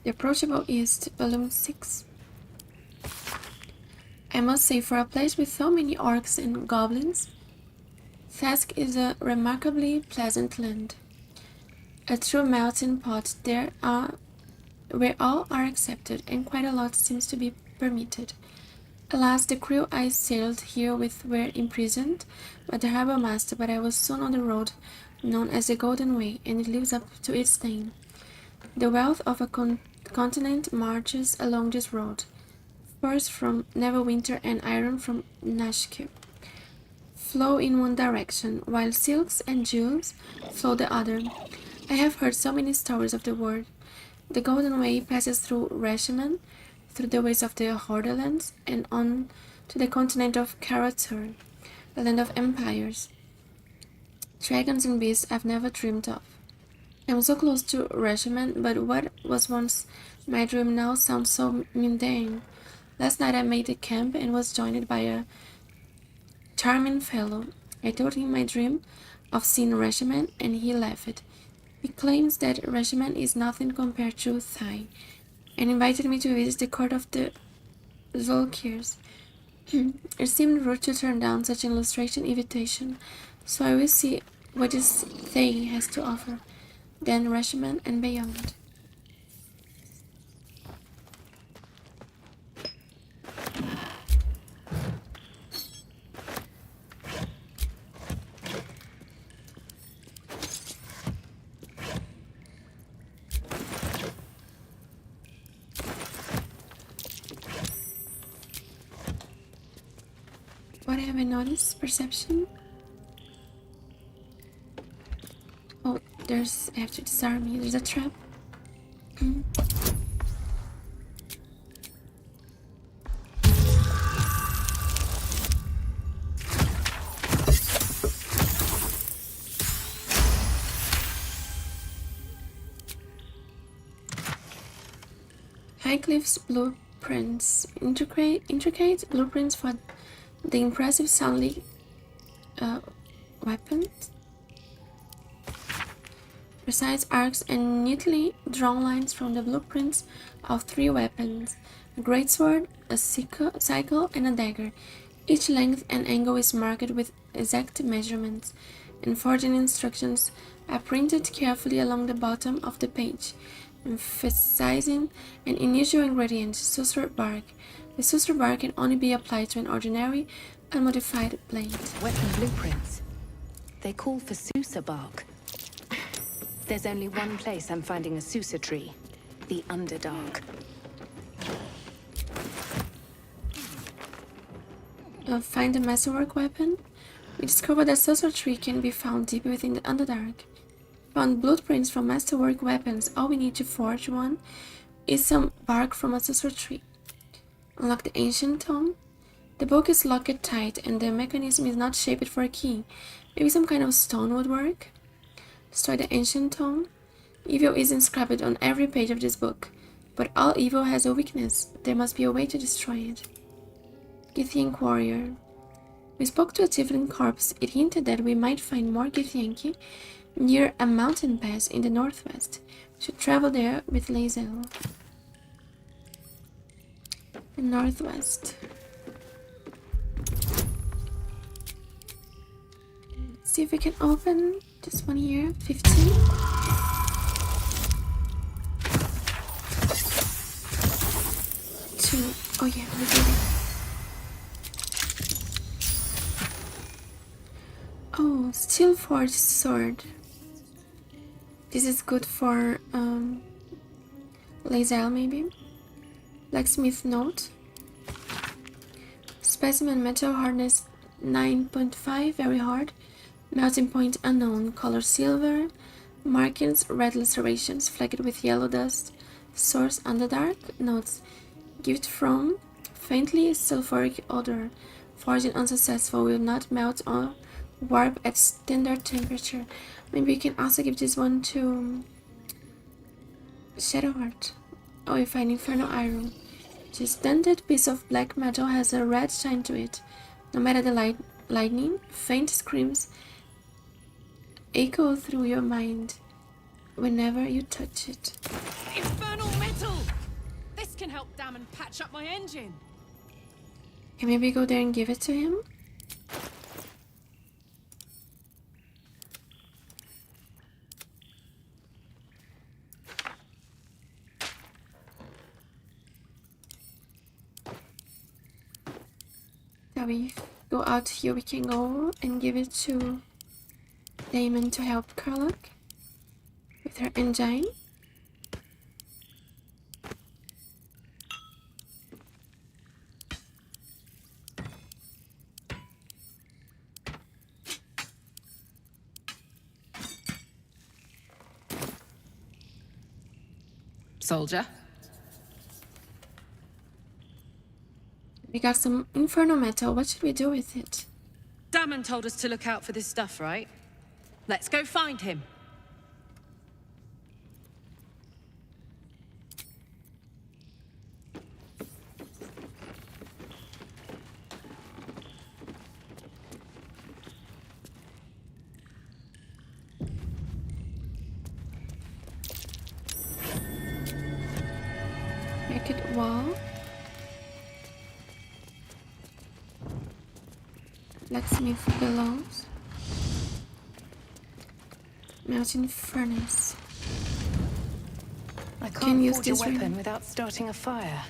The approachable East, Balloon 6. I must say, for a place with so many orcs and goblins, Thask is a remarkably pleasant land. A true melting pot where all are accepted and quite a lot seems to be permitted. Alas, the crew I sailed here with were imprisoned by the harbour master, but I was soon on the road known as the Golden Way, and it lives up to its name. The wealth of a continent marches along this road, furs from Neverwinter and iron from Nashku flow in one direction, while silks and jewels flow the other. I have heard so many stories of the world. The Golden Way passes through Reshiman, through the ways of the Horderlands, and on to the continent of Karatur, the land of empires. Dragons and beasts I've never dreamed of. I'm so close to Reshiman, but what was once my dream now sounds so mundane. Last night I made a camp and was joined by a charming fellow. I told him my dream of seeing Reshiman, and he laughed. He claims that Reshiman is nothing compared to Thai, and invited me to visit the court of the Zolkirs. It seemed rude to turn down such an illustration invitation, so I will see what this Thay has to offer. Then Reshiman and beyond. What have I noticed? Perception? Oh, I have to disarm you. There's a trap. Nycliffe's blueprints. Intricate blueprints for the impressive soundly weapons. Precise arcs and neatly drawn lines from the blueprints of 3 weapons, a greatsword, a sickle, and a dagger. Each length and angle is marked with exact measurements, and forging instructions are printed carefully along the bottom of the page, emphasizing an unusual ingredient, susur bark. The susur bark can only be applied to an ordinary, unmodified blade. Weapon blueprints. They call for Susa bark. There's only one place I'm finding a Susa tree. The Underdark. Find a masterwork weapon. We discovered that Susa tree can be found deep within the Underdark. Found blueprints from masterwork weapons. All we need to forge one is some bark from a Susa tree. Unlock the ancient tome. The book is locked tight and the mechanism is not shaped for a key. Maybe some kind of stone would work. Destroy the ancient tome. Evil is inscribed on every page of this book, but all evil has a weakness. There must be a way to destroy it. Githyank warrior. We spoke to a Tiefling corpse. It hinted that we might find more Githyanki near a mountain pass in the northwest. We should travel there with Lae'zel. The northwest. Let's see if we can open this one here. 15. Oh yeah, we did it. Oh, steel forged sword. This is good for Lae'zel maybe. Blacksmith note. Specimen metal hardness 9.5, very hard. Melting point unknown. Color silver. Markings red lacerations flecked with yellow dust. Source Underdark. Notes. Gift from faintly sulfuric odor. Forging unsuccessful, will not melt or warp at standard temperature. Maybe we can also give this one to Shadowheart. Oh, we find Infernal Iron. This dented piece of black metal has a red shine to it. No matter the lightning, faint screams echo through your mind whenever you touch it. Infernal metal! This can help dam and patch up my engine. Can maybe go there and give it to him? Now we go out here, we can go and give it to Damon to help Karlach with her engine. Soldier. We got some Infernal metal. What should we do with it? Damon told us to look out for this stuff, right? Let's go find him. Make it wall. Blacksmith bellows. Melting furnace. I Can can't use forge a this weapon ring. without starting a fire.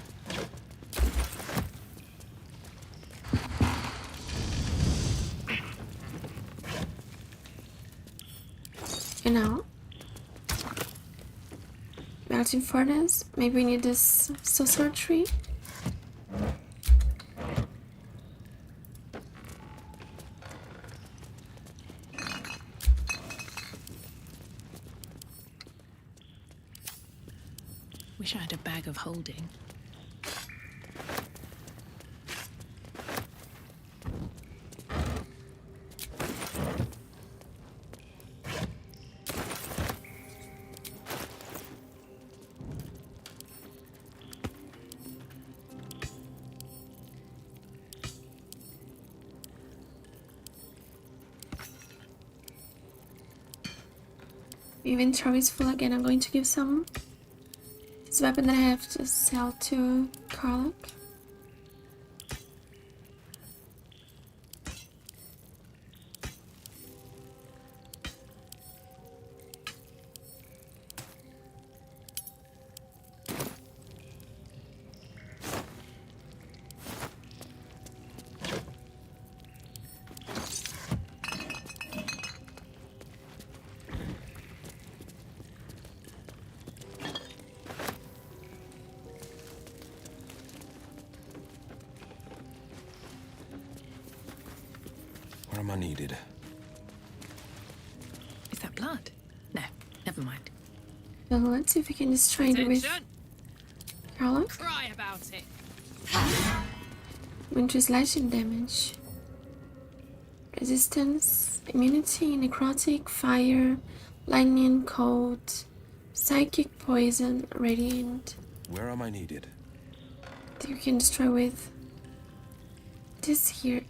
You know, melting furnace. Maybe we need this saucer tree. Wish I had a bag of holding. Inventory is full again. I'm going to give some this weapon that I have to sell to Karlach. Where am I needed? Is that blood? No, never mind. Well, let's see if we can destroy it with Karlach. Cry about it. Winter slashing damage. Resistance, immunity, necrotic, fire, lightning, cold, psychic, poison, radiant. Where am I needed? That you can destroy with this here.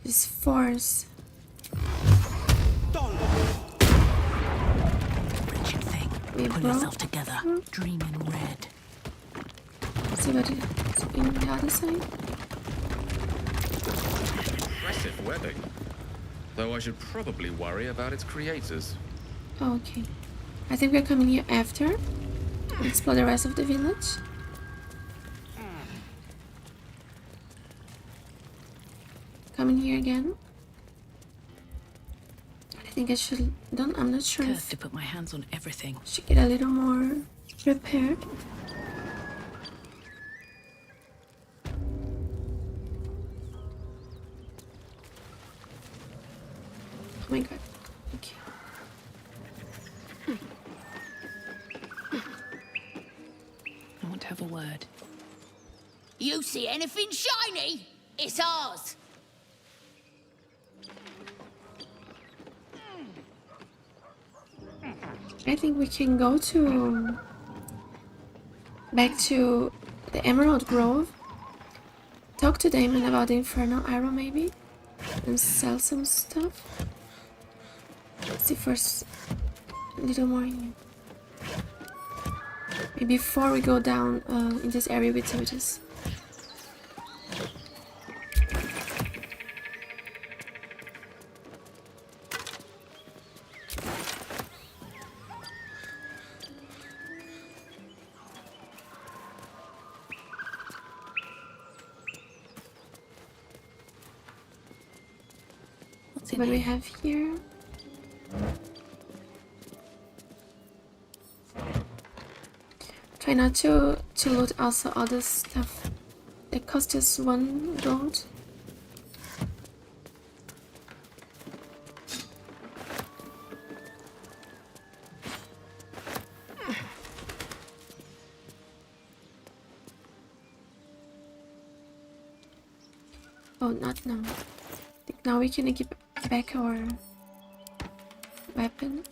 This force. Wretched thing. Pull yourself together. Dream in red. See what is in the other side. Impressive webbing. Though I should probably worry about its creators. Oh, okay. I think we're coming here after. Explore the rest of the village. Coming here again. I think I should done. I'm not sure. Curse to put my hands on everything. Should get a little more prepared. Oh my god. Okay. I want to have a word. You see anything shiny? It's ours. I think we can go to back to the Emerald Grove. Talk to Damon about the Infernal Arrow maybe. And sell some stuff. Let's see first a little more here. Maybe before we go down in this area with Totus. See what we have here. Try not to loot also other stuff that cost us 1 gold. Oh, not now. I think now we can equip back our weapon.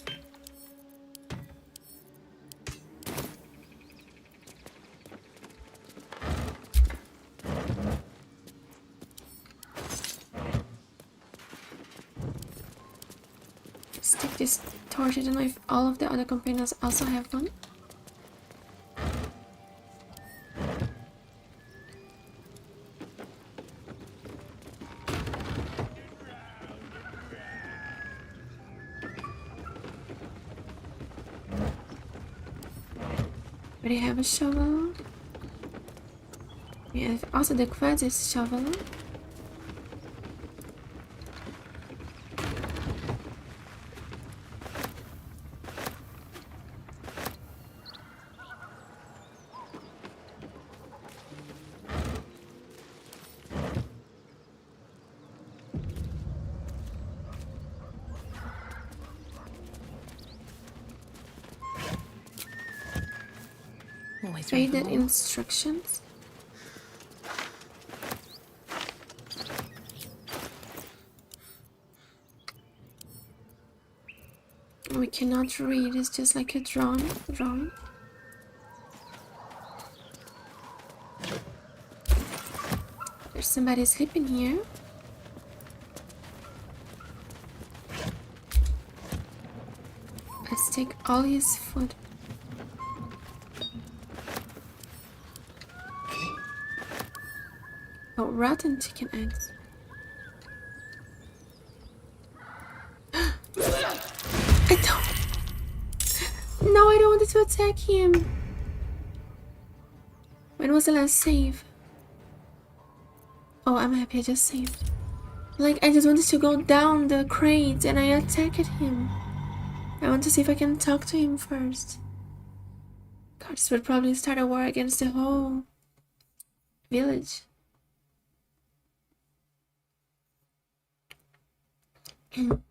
Let's take this torch. I don't know if all of the other companions also have one. We have a shovel. We have also the Quadzis shovel. Faded instructions. We cannot read, it's just like a drawing. There's somebody sleeping here. take all his food. Oh, rotten chicken eggs. I don't. No, I don't want to attack him. When was the last save? Oh, I'm happy I just saved. Like, I just wanted to go down the crate and I attacked him. I want to see if I can talk to him first. God, this would probably start a war against the whole village. Good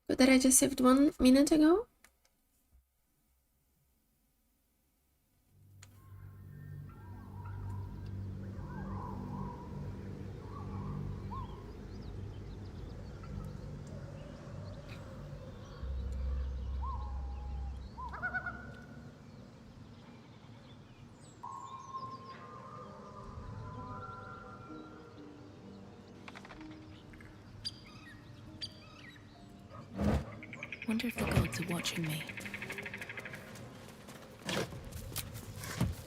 that I just saved 1 minute ago. Wonder if the gods are watching me.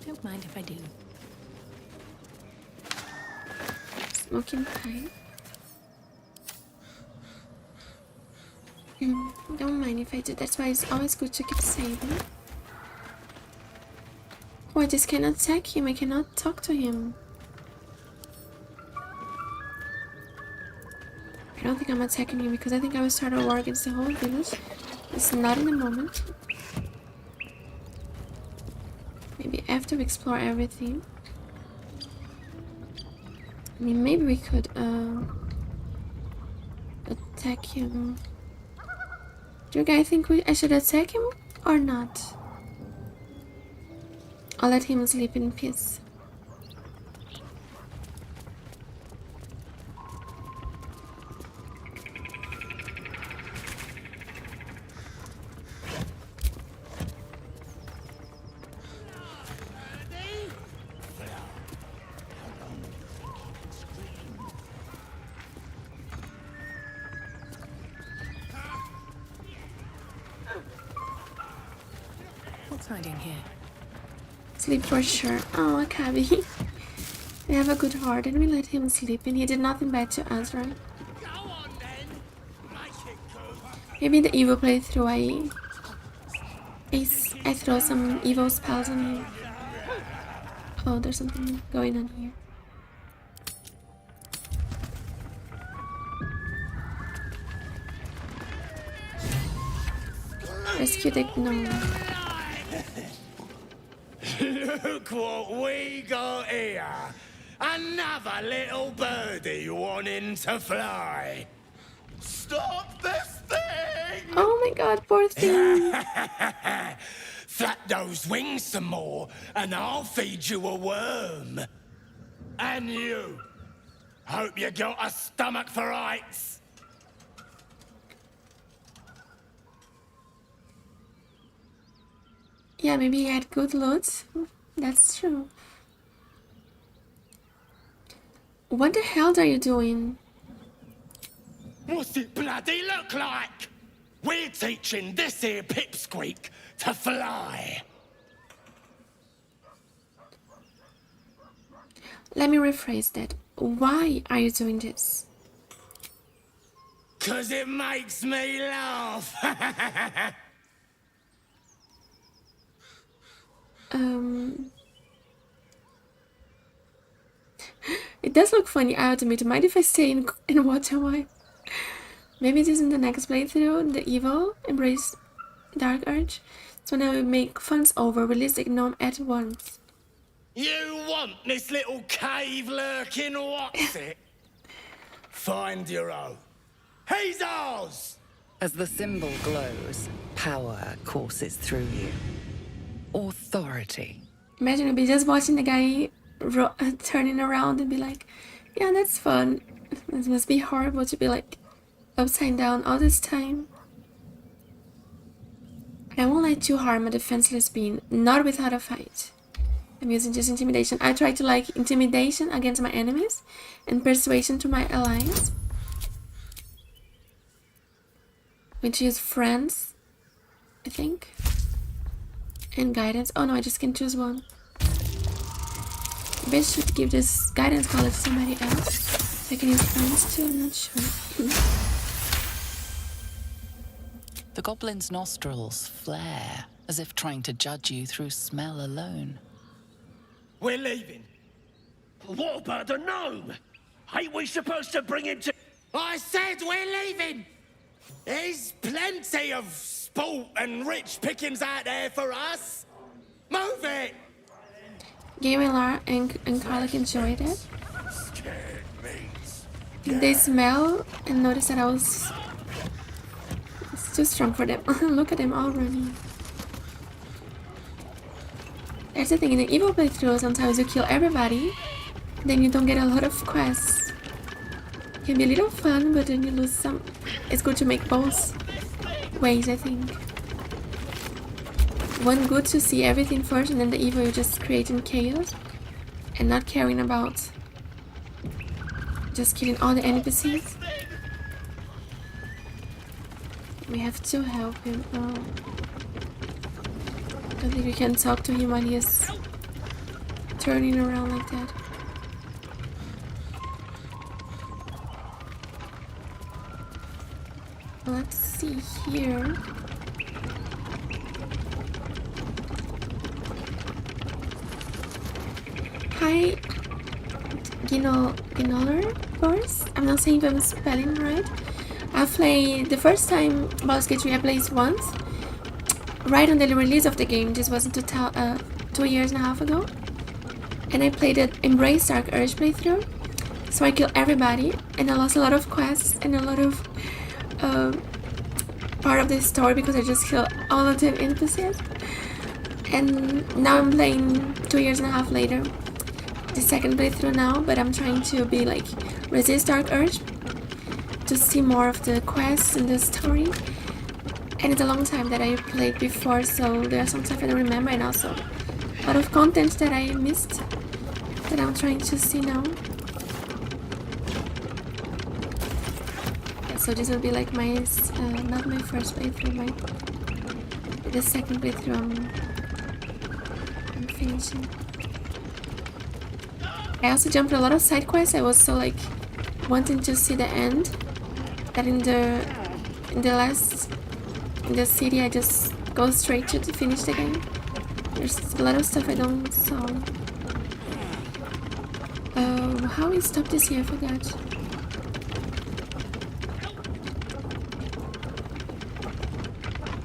Don't mind if I do. Smoking pipe. Don't mind if I do. That's why it's always good to keep saving. Oh, I just cannot attack him. I cannot talk to him. I don't think I'm attacking him because I think I will start a war against the whole village. It's not in the moment. Maybe after we explore everything. I mean, maybe we could attack him. Do you guys think I should attack him or not? I'll let him sleep in peace. What's hiding here? Sleep for sure. Oh, Cabby. We have a good heart and we let him sleep and he did nothing bad to us, right? Maybe in the evil playthrough I throw some evil spells on him. Oh, there's something going on here. Rescue the gnome. Look what we got here. Another little birdie wanting to fly. Stop this thing! Oh my god, poor thing. Flap those wings some more and I'll feed you a worm. And you. Hope you got a stomach for heights. Yeah, maybe he had good loot. That's true. What the hell are you doing? What's it bloody look like? We're teaching this here pipsqueak to fly. Let me rephrase that. Why are you doing this? 'Cause it makes me laugh. It does look funny, I admit. Mind if I stay and watch a while? Maybe it is in the next playthrough, the evil, embrace Dark Urge. So when I make funds over, release the gnome at once. You want this little cave lurking, what's it? Find your own. He's ours! As the symbol glows, power courses through you. Authority. Imagine I'd be just watching the guy turning around and be like, yeah, that's fun. It must be horrible to be like upside down all this time. I won't let you harm a defenseless being, not without a fight. I'm using just intimidation. I try to like intimidation against my enemies and persuasion to my allies. which is friends, I think. And guidance. Oh no, I just can choose one. Maybe I should give this guidance collar to somebody else. I can use friends too, I'm not sure. The goblin's nostrils flare, as if trying to judge you through smell alone. We're leaving. What about the gnome? Ain't we supposed to bring him to... I said we're leaving! There's plenty of sport and rich pickings out there for us. Move it! Game and Lara and Carlick enjoyed it. They smell and notice that it's too strong for them. Look at them all running. That's the thing, in the evil playthrough, sometimes you kill everybody, then you don't get a lot of quests. It can be a little fun, but then you lose some. It's good to make both ways, I think. One good to see everything first, and then the evil you're just creating chaos and not caring about just killing all the NPCs. We have to help him. Oh. I don't think we can talk to him while he is turning around like that. Let's see here. Hi, Ginoler, I'm not saying if I'm spelling right. I played the first time Baldur's Gate 3 I played once, right on the release of the game. This was 2 years and a half ago, and I played it Embrace Dark Urge playthrough. So I killed everybody, and I lost a lot of quests and a lot of part of the story because I just killed all of the NPCs. And now I'm playing 2 years and a half later, the second playthrough now, but I'm trying to be like resist Dark Urge to see more of the quests and the story. And it's a long time that I played before, so there's some stuff I don't remember, and also a lot of content that I missed that I'm trying to see now. Yeah, so this will be like my not my first playthrough, the second playthrough I'm finishing. I also jumped a lot of side quests. I was so like wanting to see the end that in the city I just go straight to finish the game. There's a lot of stuff I don't saw. How we stop this here? I forgot.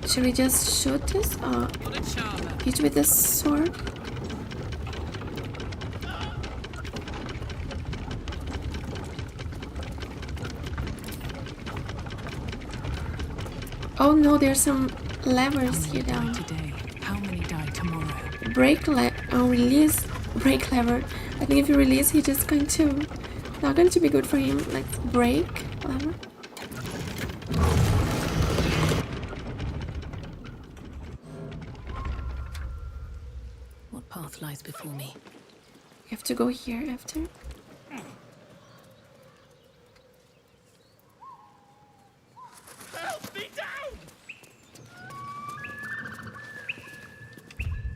Should we just shoot this or hit with the sword? Oh no, there's some levers here down. Today, how many die tomorrow? Release break lever. I think if you release, he's just not going to be good for him. Like break lever. What path lies before me? You have to go here after.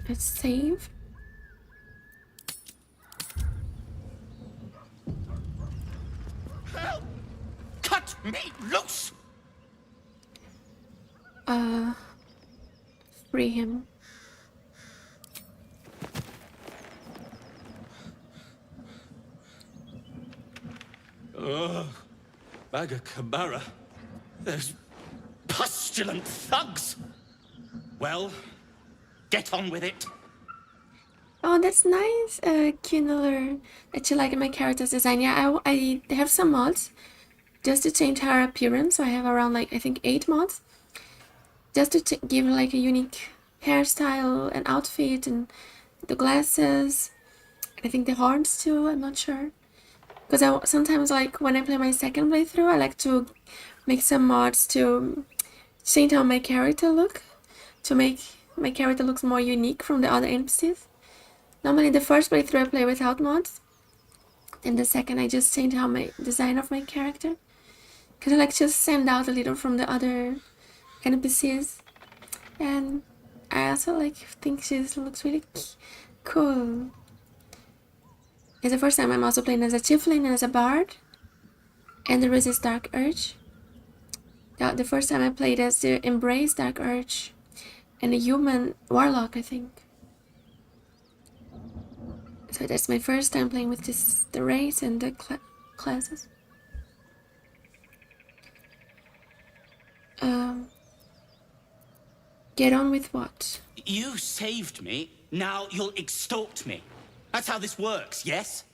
Let's save. Help! Cut me loose! Free him. Baga Kamara. Those pustulant thugs. Well, get on with it. Oh, that's nice, Kindler, that you like my character's design. Yeah, I have some mods just to change her appearance. So I have around like I think 8 mods just to give her like a unique hairstyle and outfit and the glasses. And I think the horns too. I'm not sure because I sometimes like when I play my second playthrough, I like to make some mods to change how my character look, to make my character looks more unique from the other NPCs. Normally the first playthrough I play without mods, and the second I just change how my design of my character, because I like to stand out a little from the other NPCs, and I also like think she looks really cool. It's the first time I'm also playing as a Tiefling and as a Bard, and the Resist Dark Urge. The first time I played as the Embrace Dark Urge and a human Warlock, I think. So that's my first time playing with the race and the classes. Get on with what? You saved me, now you'll extort me. That's how this works, yes?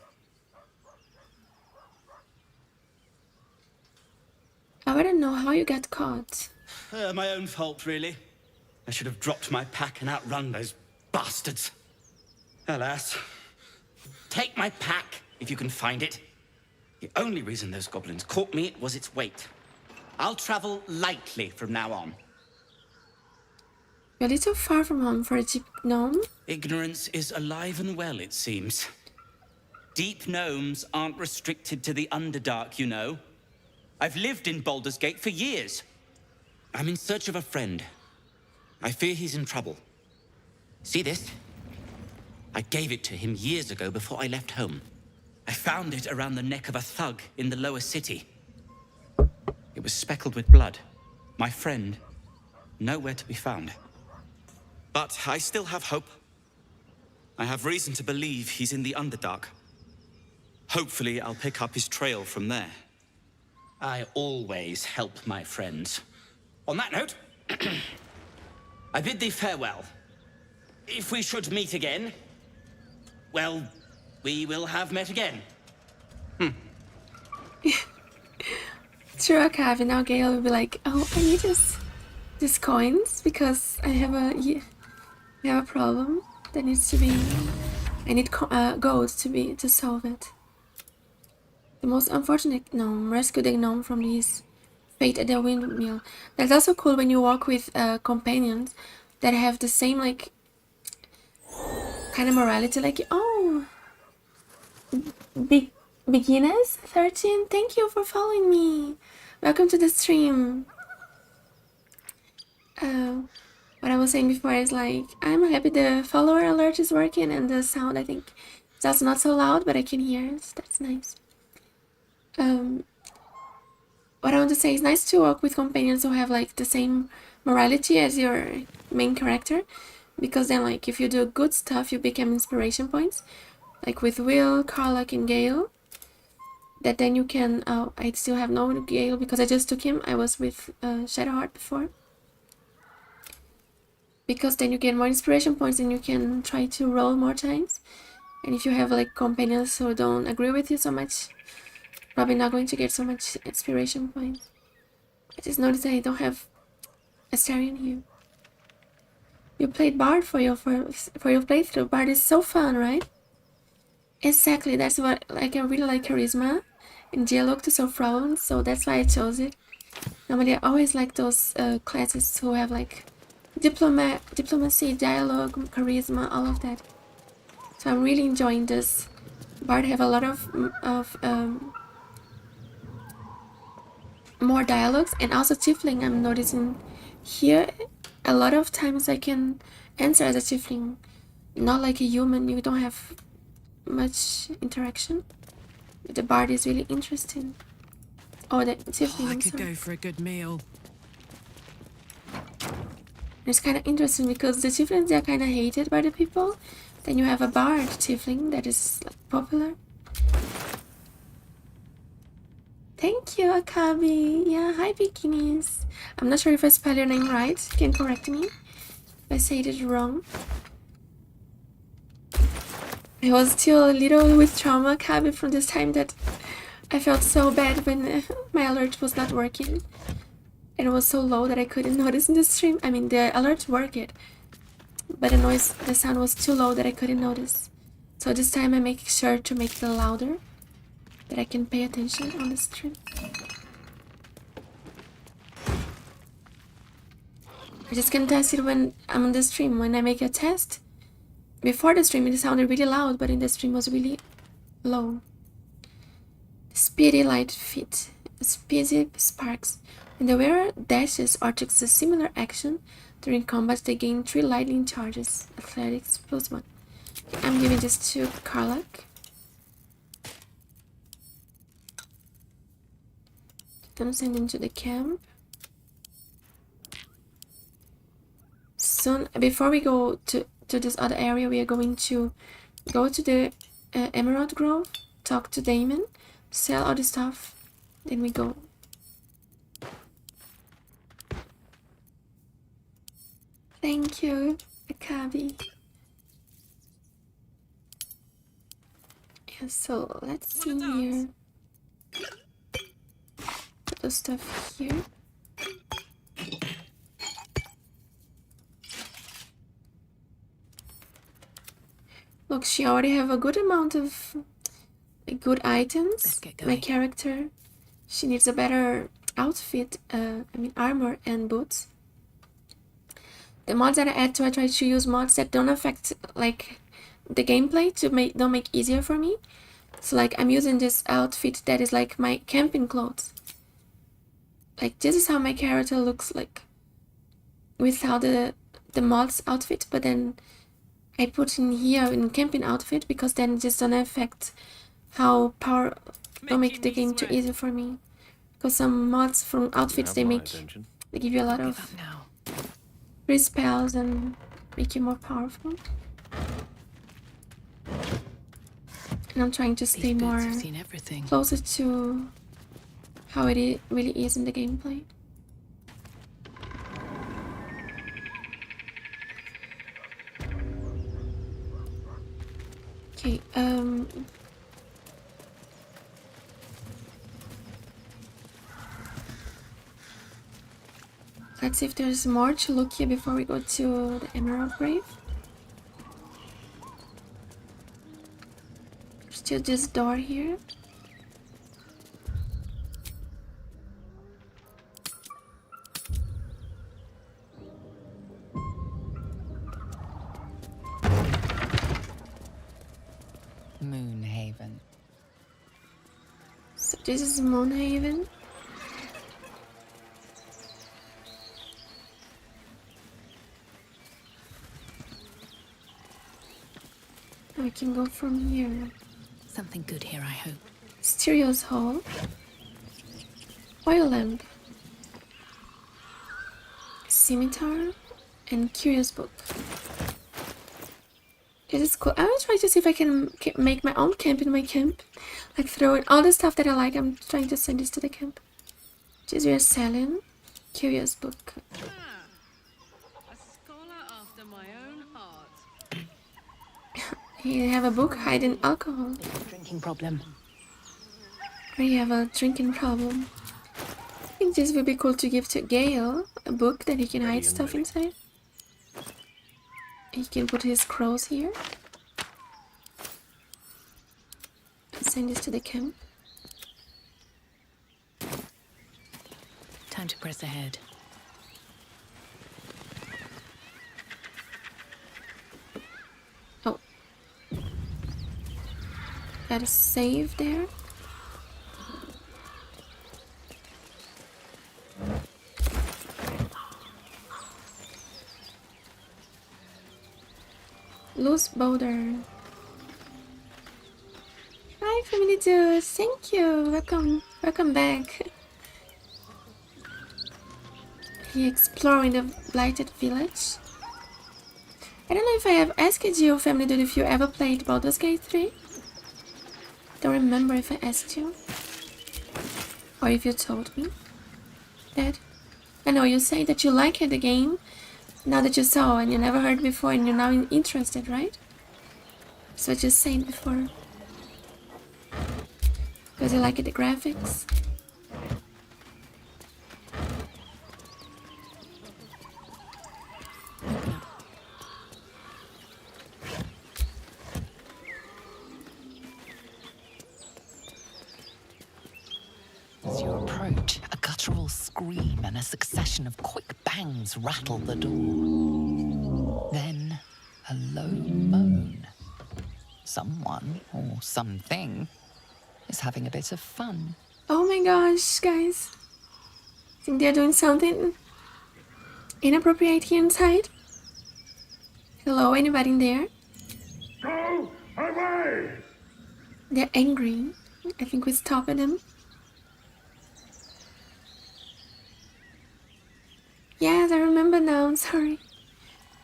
I want to know how you got caught. My own fault, really. I should have dropped my pack and outrun those bastards. Alas. Take my pack, if you can find it. The only reason those goblins caught me was its weight. I'll travel lightly from now on. You're a little far from home for a deep gnome. Ignorance is alive and well, it seems. Deep gnomes aren't restricted to the Underdark, you know. I've lived in Baldur's Gate for years. I'm in search of a friend. I fear he's in trouble. See this? I gave it to him years ago before I left home. I found it around the neck of a thug in the lower city. It was speckled with blood. My friend, nowhere to be found. But I still have hope. I have reason to believe he's in the Underdark. Hopefully, I'll pick up his trail from there. I always help my friends. On that note, I bid thee farewell. If we should meet again, well, we will have met again. Sure, Cav, and now Gale will be like, oh, I need these coins because I have a problem that needs to be. I need gold to solve it. The most unfortunate gnome rescued a gnome from his fate at the windmill. That's also cool when you walk with companions that have the same like kind of morality. Like, oh, beginners 13. Thank you for following me. Welcome to the stream. What I was saying before is like, I'm happy the follower alert is working and the sound, I think it's also not so loud, but I can hear it. So that's nice. What I want to say is nice to work with companions who have like the same morality as your main character, because then like if you do good stuff, you become inspiration points. Like with Will, Karlach, and Gale. That then you can. Oh, I still have no Gale because I just took him. I was with Shadowheart before. Because then you get more inspiration points and you can try to roll more times. And if you have like companions who don't agree with you so much, probably not going to get so much inspiration points. I just noticed that I don't have Astarion here. You played Bard for your playthrough. Bard is so fun, right? Exactly, that's what like I really like charisma and dialogue to solve problems, so that's why I chose it. Normally I always like those classes who have like diplomacy, dialogue, charisma, all of that. So I'm really enjoying this. Bard have a lot of more dialogues, and also Tiefling. I'm noticing here a lot of times I can answer as a Tiefling, not like a human. You don't have much interaction. The Bard is really interesting. Oh, the Tiefling. I could go for a good meal. It's kind of interesting because the Tieflings are kind of hated by the people. Then you have a Bard Tiefling that is like, popular. Thank you, Akabi. Yeah, hi, bikinis. I'm not sure if I spell your name right. You can correct me if I said it wrong. I was still a little with trauma, Akabi, from this time that I felt so bad when my alert was not working. It was so low that I couldn't notice in the stream. I mean, the alert worked, but the sound was too low that I couldn't notice. So this time I make sure to make it louder, that I can pay attention on the stream. I just can test it when I'm on the stream. When I make a test, before the stream it sounded really loud, but in the stream was really low. Speedy light feet, speedy sparks. And the wearer dashes or takes a similar action during combat, they gain 3 lightning charges. Athletics +1. I'm giving this to Karlach. Then send him to the camp. Soon, before we go to this other area, we are going to go to the Emerald Grove, talk to Damon, sell all the stuff, then we go. Thank you, Akabi. Yeah, so let's see here. Put the stuff here. Look, she already have a good amount of good items. My character, she needs a better outfit. I mean armor and boots. The mods that I add to, I try to use mods that don't affect like the gameplay to don't make easier for me. So like I'm using this outfit that is like my camping clothes. Like this is how my character looks like without the mods outfit, but then I put in here in camping outfit because then it just doesn't affect how don't make the game too easy for me. Because some mods from outfits they give you a lot of free spells and make you more powerful. And I'm trying to stay more closer to how it really is in the gameplay. Okay, let's see if there's more to look here before we go to the Emerald Grave. Still this door here. Moonhaven. So this is Moonhaven. I can go from here. Something good here, I hope. Stereo's Hall. Oil lamp. Scimitar and Curious Book. This is cool. I will try to see if I can make my own camp in my camp. Like throw in all the stuff that I like. I'm trying to send this to the camp. This we are selling. Curious Book. A scholar after my own heart. Here you have a book hiding alcohol. Drinking problem. Or you have a drinking problem. I think this would be cool to give to Gale. A book that he can hide stuff inside. He can put his crows here. Send this to the camp. Time to press ahead. Oh. Got a save there. Loose Baldur. Hi, family dudes. Thank you. Welcome back. He exploring the Blighted Village. I don't know if I have asked you, family dude, if you ever played Baldur's Gate 3. Don't remember if I asked you. Or if you told me that. I know you say that you like the game. Now that you saw and you never heard before and you're now interested, right? That's what you said before. Because you like the graphics. As you approach, a guttural scream and a succession of quick bangs rattle the door. Then, a low moan. Someone, or something, is having a bit of fun. Oh my gosh, guys. think they're doing something inappropriate here inside. Hello, anybody in there? Go away! They're angry. I think we stopped them. Yes, I remember now, I'm sorry.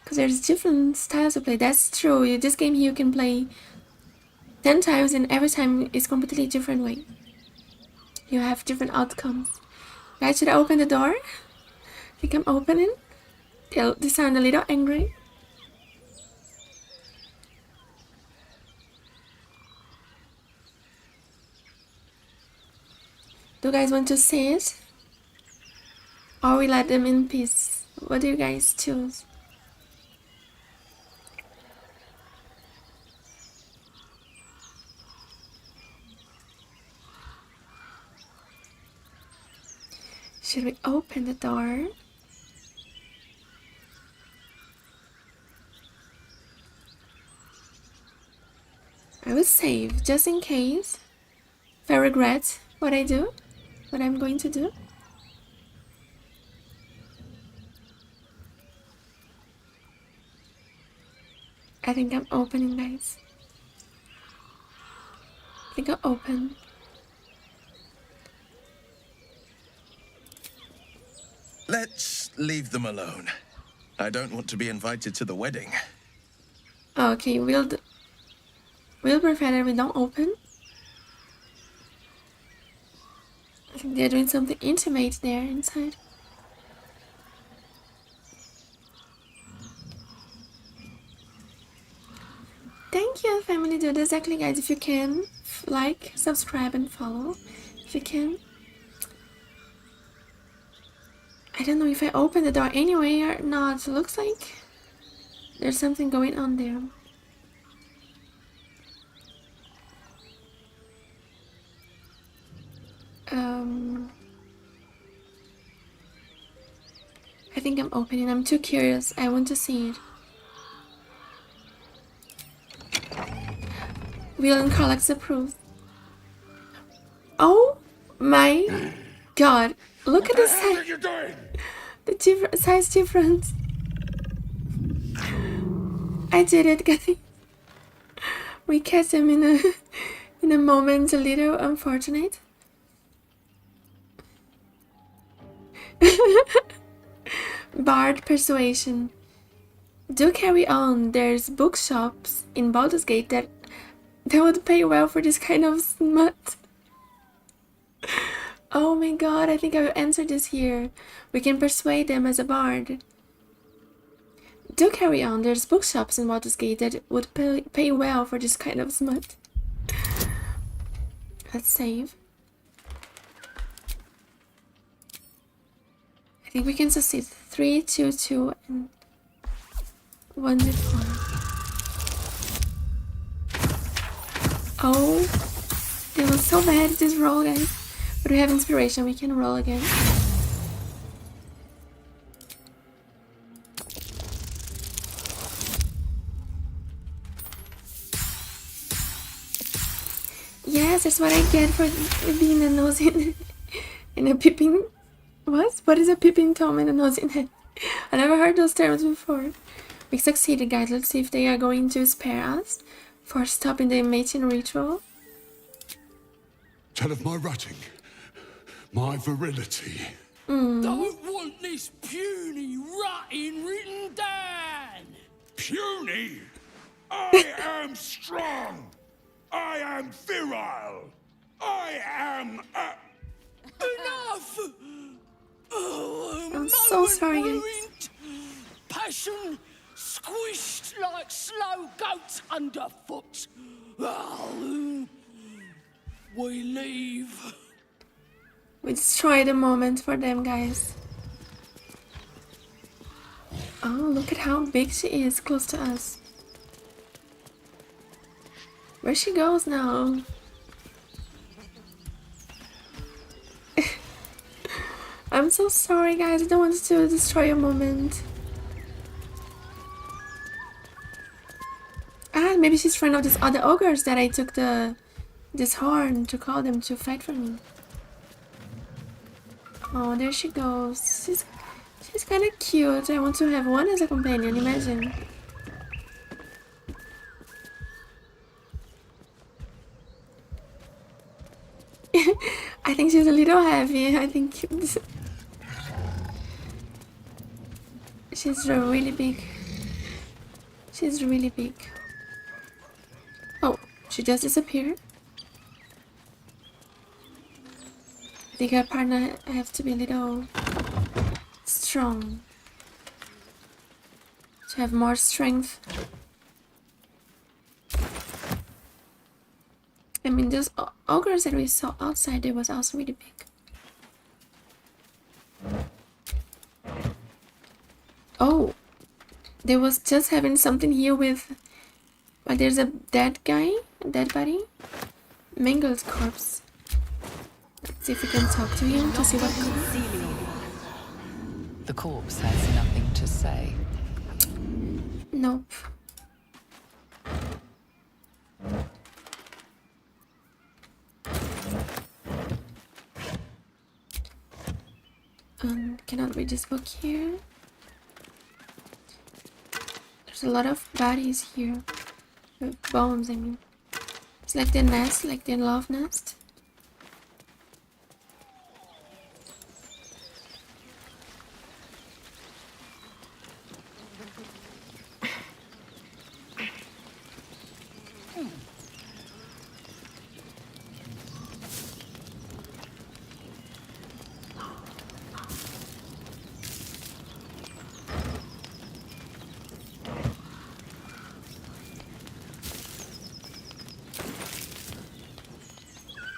Because there's different styles to play. That's true. This game here you can play 10 times and every time is completely different way. You have different outcomes. Guys, should I open the door? I think I'm opening. They sound a little angry. Do you guys want to see it? Or we let them in peace? What do you guys choose? Should we open the door? I will save just in case. If I regret what I do, what I'm going to do. I think I'm opening, guys. I think I'll open. Let's leave them alone. I don't want to be invited to the wedding. Okay, we'll prefer that we don't open. I think they're doing something intimate there inside. Thank you, family. Do exactly, guys. If you can, like, subscribe, and follow. If you can. I don't know if I open the door anyway or not. Looks like there's something going on there. I think I'm opening. I'm too curious. I want to see it. Will collects the proof. Oh my god. Look at the size. The size difference. I did it, guys. We catch him in a moment a little unfortunate. Bard persuasion. Do carry on. There's bookshops in Baldur's Gate that would pay well for this kind of smut. Oh my god, I think I will answer this here. We can persuade them as a bard. Do carry on. There's bookshops in Baldur's Gate that would pay well for this kind of smut. Let's save. I think we can succeed. 3, 2, 2, and 1 with 1. Oh, it was so bad this roll, guys. But we have inspiration. We can roll again. Yes, that's what I get for being a nose in a peeping. What is a peeping Tom and a nose in it? I never heard those terms before. We succeeded, guys. Let's see if they are going to spare us for stopping the mating ritual. Tell of my rutting, my virility. Don't want this puny rutting written down. Puny? I am strong. I am virile. I am Enough! Oh, I'm so sorry, guys. ruined. Passion squished like slow goats underfoot. Oh, we leave. We destroy the moment for them, guys. Oh, look at how big she is close to us. Where she goes now? I'm so sorry, guys. I don't want to destroy a moment. Ah, maybe she's friend of these other ogres that I took this horn to call them to fight for me. Oh, there she goes. She's kind of cute. I want to have one as a companion, imagine. I think she's a little heavy. I think she's really big. She's really big. Oh, she just disappeared. I think her partner has to be a little strong to have more strength. I mean, those ogres that we saw outside, they was also really big. Oh, they was just having something here with, but there's a dead guy, a dead body, mangled corpse. Let's see if we can talk to him to see what he... The corpse has nothing to say. Nope. Cannot read this book here. There's a lot of bodies here. Bones, I mean. It's like their nest, like their love nest.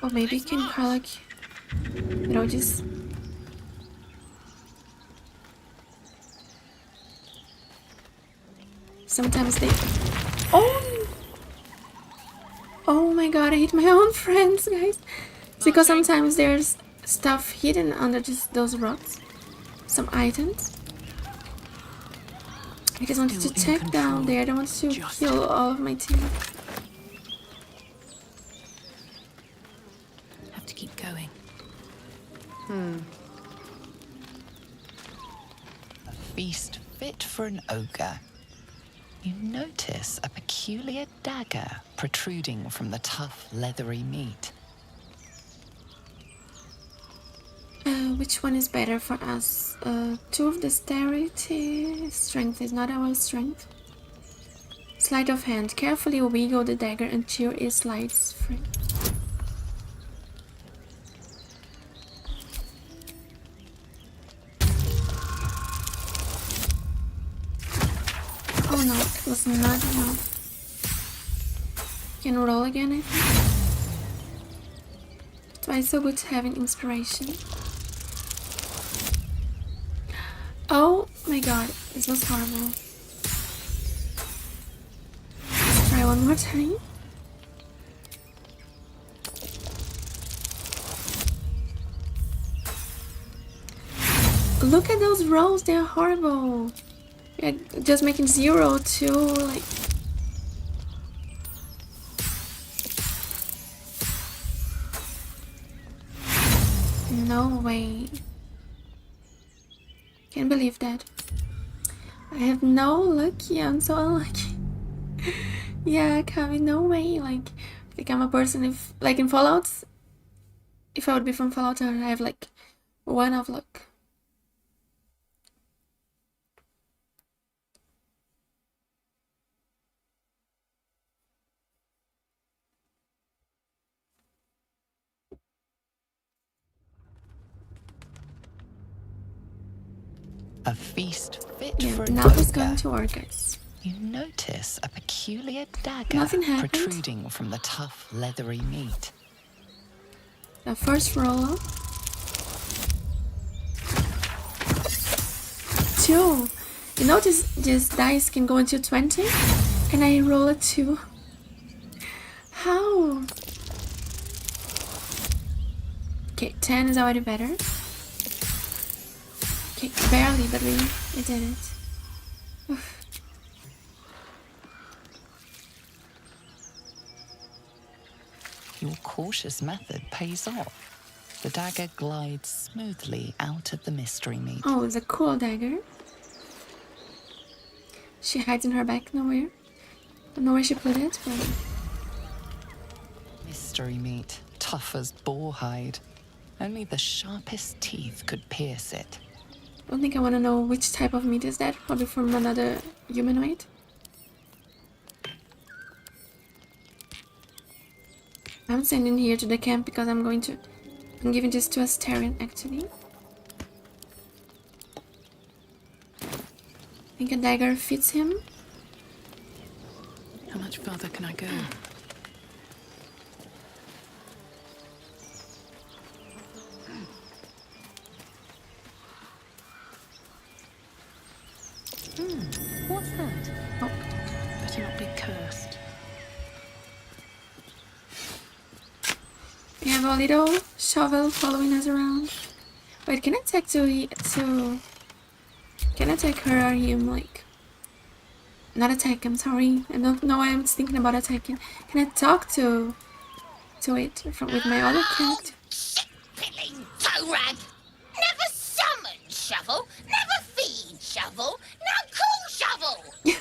Or maybe you can call like, you know, just sometimes they... Oh my god, I hate my own friends, guys. It's because sometimes there's stuff hidden under just those rocks. Some items. I just wanted to check down there. I don't want to kill all of my team. Keep going. A feast fit for an ogre. You notice a peculiar dagger protruding from the tough, leathery meat. Which one is better for us? 2 of dexterity. Strength is not our strength. Sleight of hand. Carefully wiggle the dagger until it slides free. Oh no, it was not enough. Can roll again, I think. That's why it's so good to have an inspiration. Oh my god, this was horrible. Let's try one more time. Look at those rolls, they're horrible. Yeah, just making 0 to like... No way. Can't believe that. I have no luck. Yeah, I'm so unlucky. Yeah, Kami, no way. Like, I think I'm a person if, like in Fallout, if I would be from Fallout, I would have like 1 of luck. A feast fit for now it's going to work, guys. You notice a peculiar dagger Nothing happened. protruding from the tough, leathery meat. The first roll up. 2. You notice this dice can go into 20, and I roll a 2. How? Okay, 10 is already better. Okay, barely, but we did it. Oof. Your cautious method pays off. the dagger glides smoothly out of the mystery meat. Oh, it's a cool dagger. She hides in her back nowhere. Don't know where she put it, but... Mystery meat, tough as boar hide. Only the sharpest teeth could pierce it. I don't think I want to know which type of meat is that. Probably from another humanoid. I'm sending here to the camp because I'm giving this to Astarion actually. I think a dagger fits him. How much further can I go? What's that? Oh. Better not be cursed. We have a little shovel following us around. Wait, can I take can I take her or him, like... Not attack, I'm sorry. I don't know why I'm thinking about attacking. Can I talk to it with my other character? Shit-pilling toe rag! Never summon shovel, never feed shovel, now call shovel! You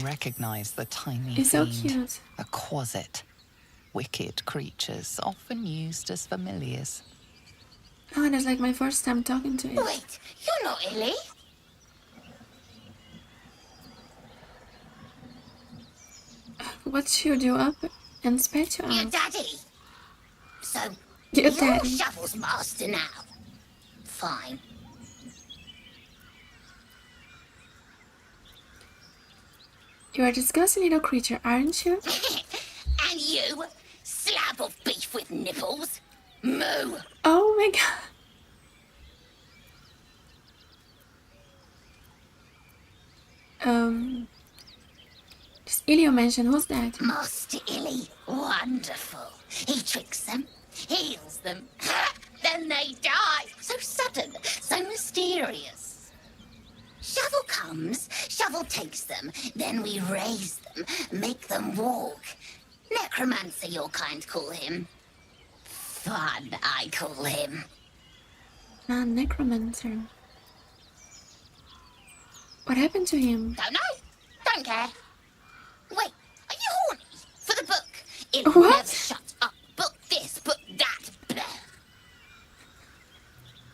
recognize the tiny It's so fiend, cute. a quasit. Wicked creatures, often used as familiars. Oh, that's like my first time talking to it. Wait, you're not Illy? What should you up and spit you Your out? daddy. So, Your you're daddy. shovel's master now. Fine. You're a disgusting little creature, aren't you? And you, slab of beef with nipples. Moo. Oh my god. Does Illy mention who's that? Master Illy, wonderful. He tricks them, heals them, then they die. So sudden, so mysterious. Shovel comes, Shovel takes them, then we raise them, make them walk. Necromancer, your kind call him. Fun, I call him. Ah, necromancer. What happened to him? Don't know, don't care. Wait, are you horny? For the book? It What? never shut up. Book this, book that. Blah.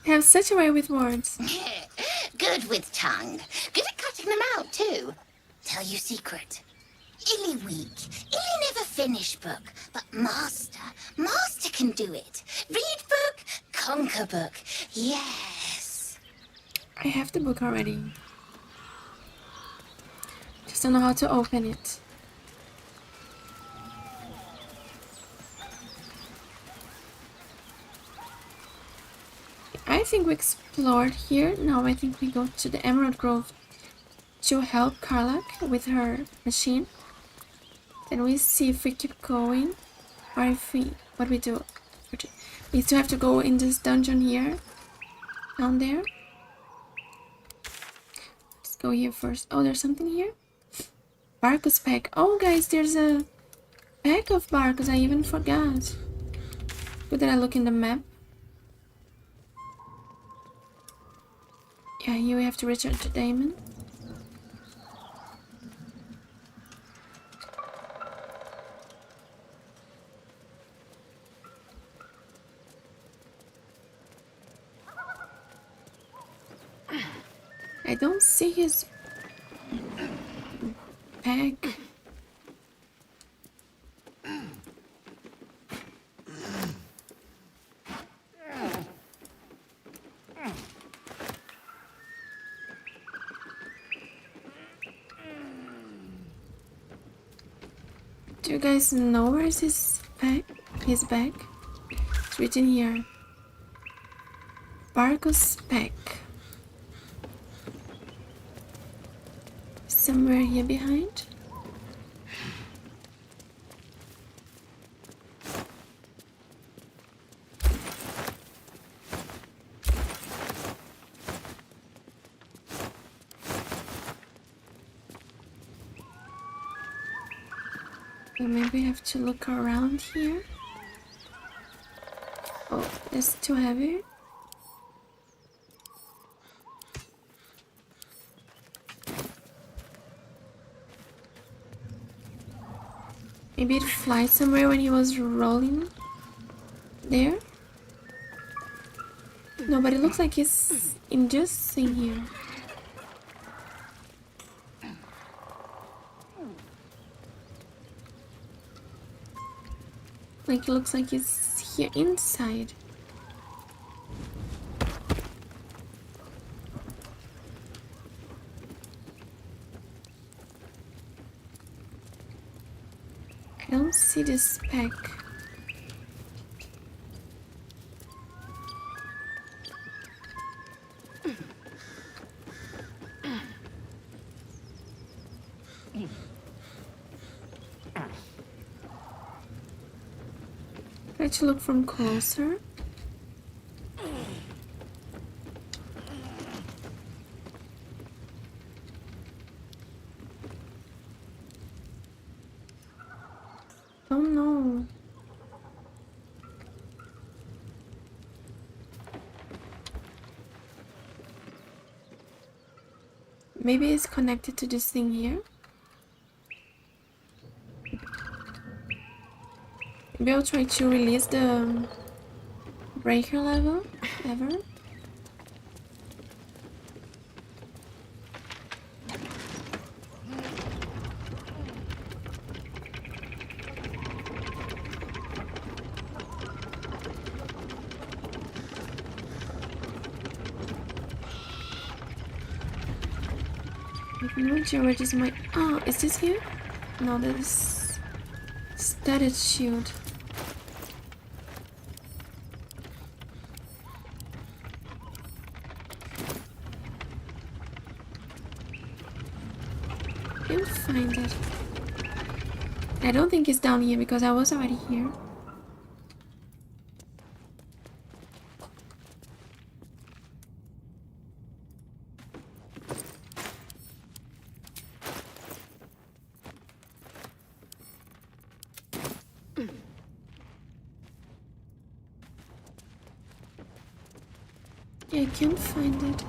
You have such a way with words. Good with tongue. Good at cutting them out, too. Tell you secret. Illy weak. Illy never finish book. But Master can do it. Read book, conquer book. Yes. I have the book already. Just don't know how to open it. I think we explored here. Now I think we go to the Emerald Grove to help Karlach with her machine. Then we see if we keep going or if what we do. We still have to go in this dungeon here. Down there. Let's go here first. Oh, there's something here. Barkus pack. Oh guys, there's a pack of Barkus. I even forgot. Good that I look in the map. Yeah, here we have to return to Damon. I don't see his bag. Do you guys know where is his bag? His bag? It's written here. Barkus pack. Somewhere here behind. So maybe I have to look around here. Oh, That's too heavy. Maybe it flies somewhere when he was rolling there. No, but it looks like he's in just in here. Like it looks like he's here inside. I don't see the speck. Try to look from closer. Oh no. Maybe it's connected to this thing here. Maybe I'll try to release the breaker lever. I have no idea where this might. Oh, is this here? No, that is studded shield. Can't find it. I don't think it's down here because I was already here. Yeah, I can't find it.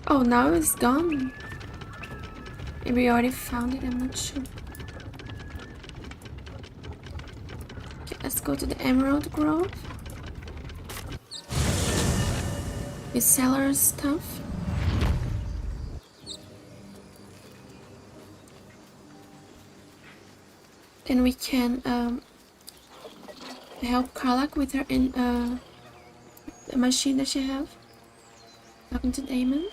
Oh, now it's gone. Maybe we already found it, I'm not sure. Okay, let's go to the Emerald Grove. We sell our stuff. Then we can help Karlach with her in the machine that she have. Talking to Damon.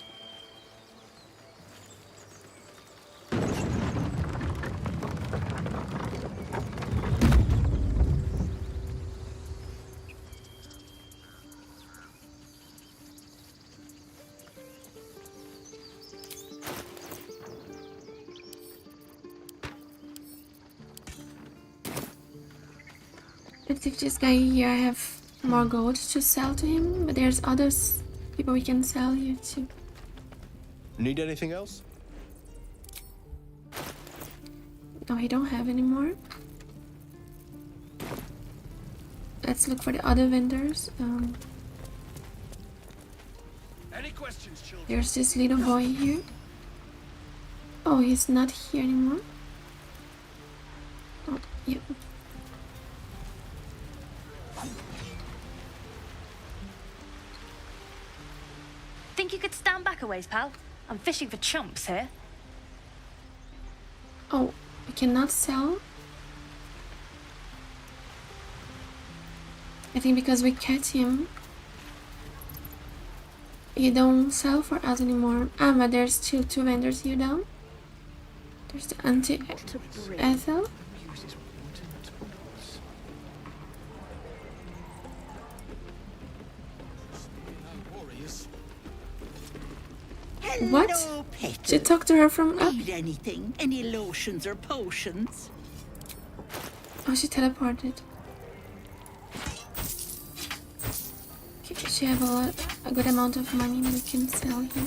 Let's see if this guy here I have more gold to sell to him, but there's others people we can sell here too. Need anything else? No, he don't have any more. Let's look for the other vendors. Any questions, children? There's this little boy here. Oh, he's not here anymore. Oh, yeah. Think you could stand back a ways, pal? I'm fishing for chumps here. Oh, we cannot sell? I think because we catch him, he don't sell for us anymore. Ah, but there's still two vendors here down. There's the Untitled. What? Petal. She talked to her from up. Need anything? Any lotions or potions? Oh, she teleported. Okay, she have a lot. a good amount of money we can sell here.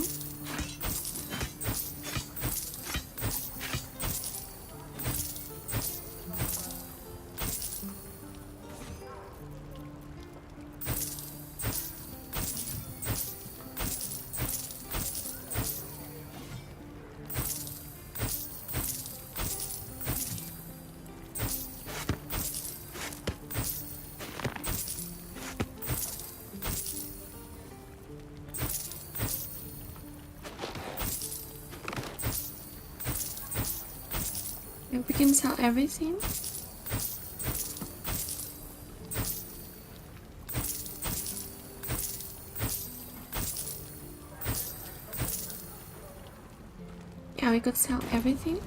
We can sell everything. Yeah, we could sell everything.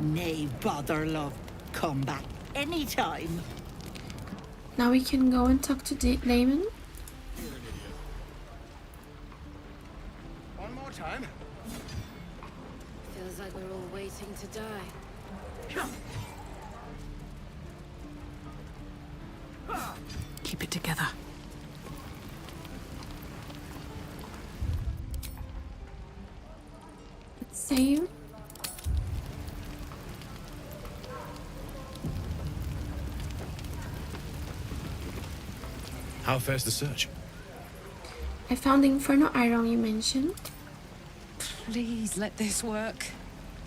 Nay, bother, love. Come back anytime. Now we can go and talk to Damon. One more time. Feels like we're all waiting to die. Keep it together. Let's save. How fares the search? I found the Inferno Iron you mentioned. Please let this work.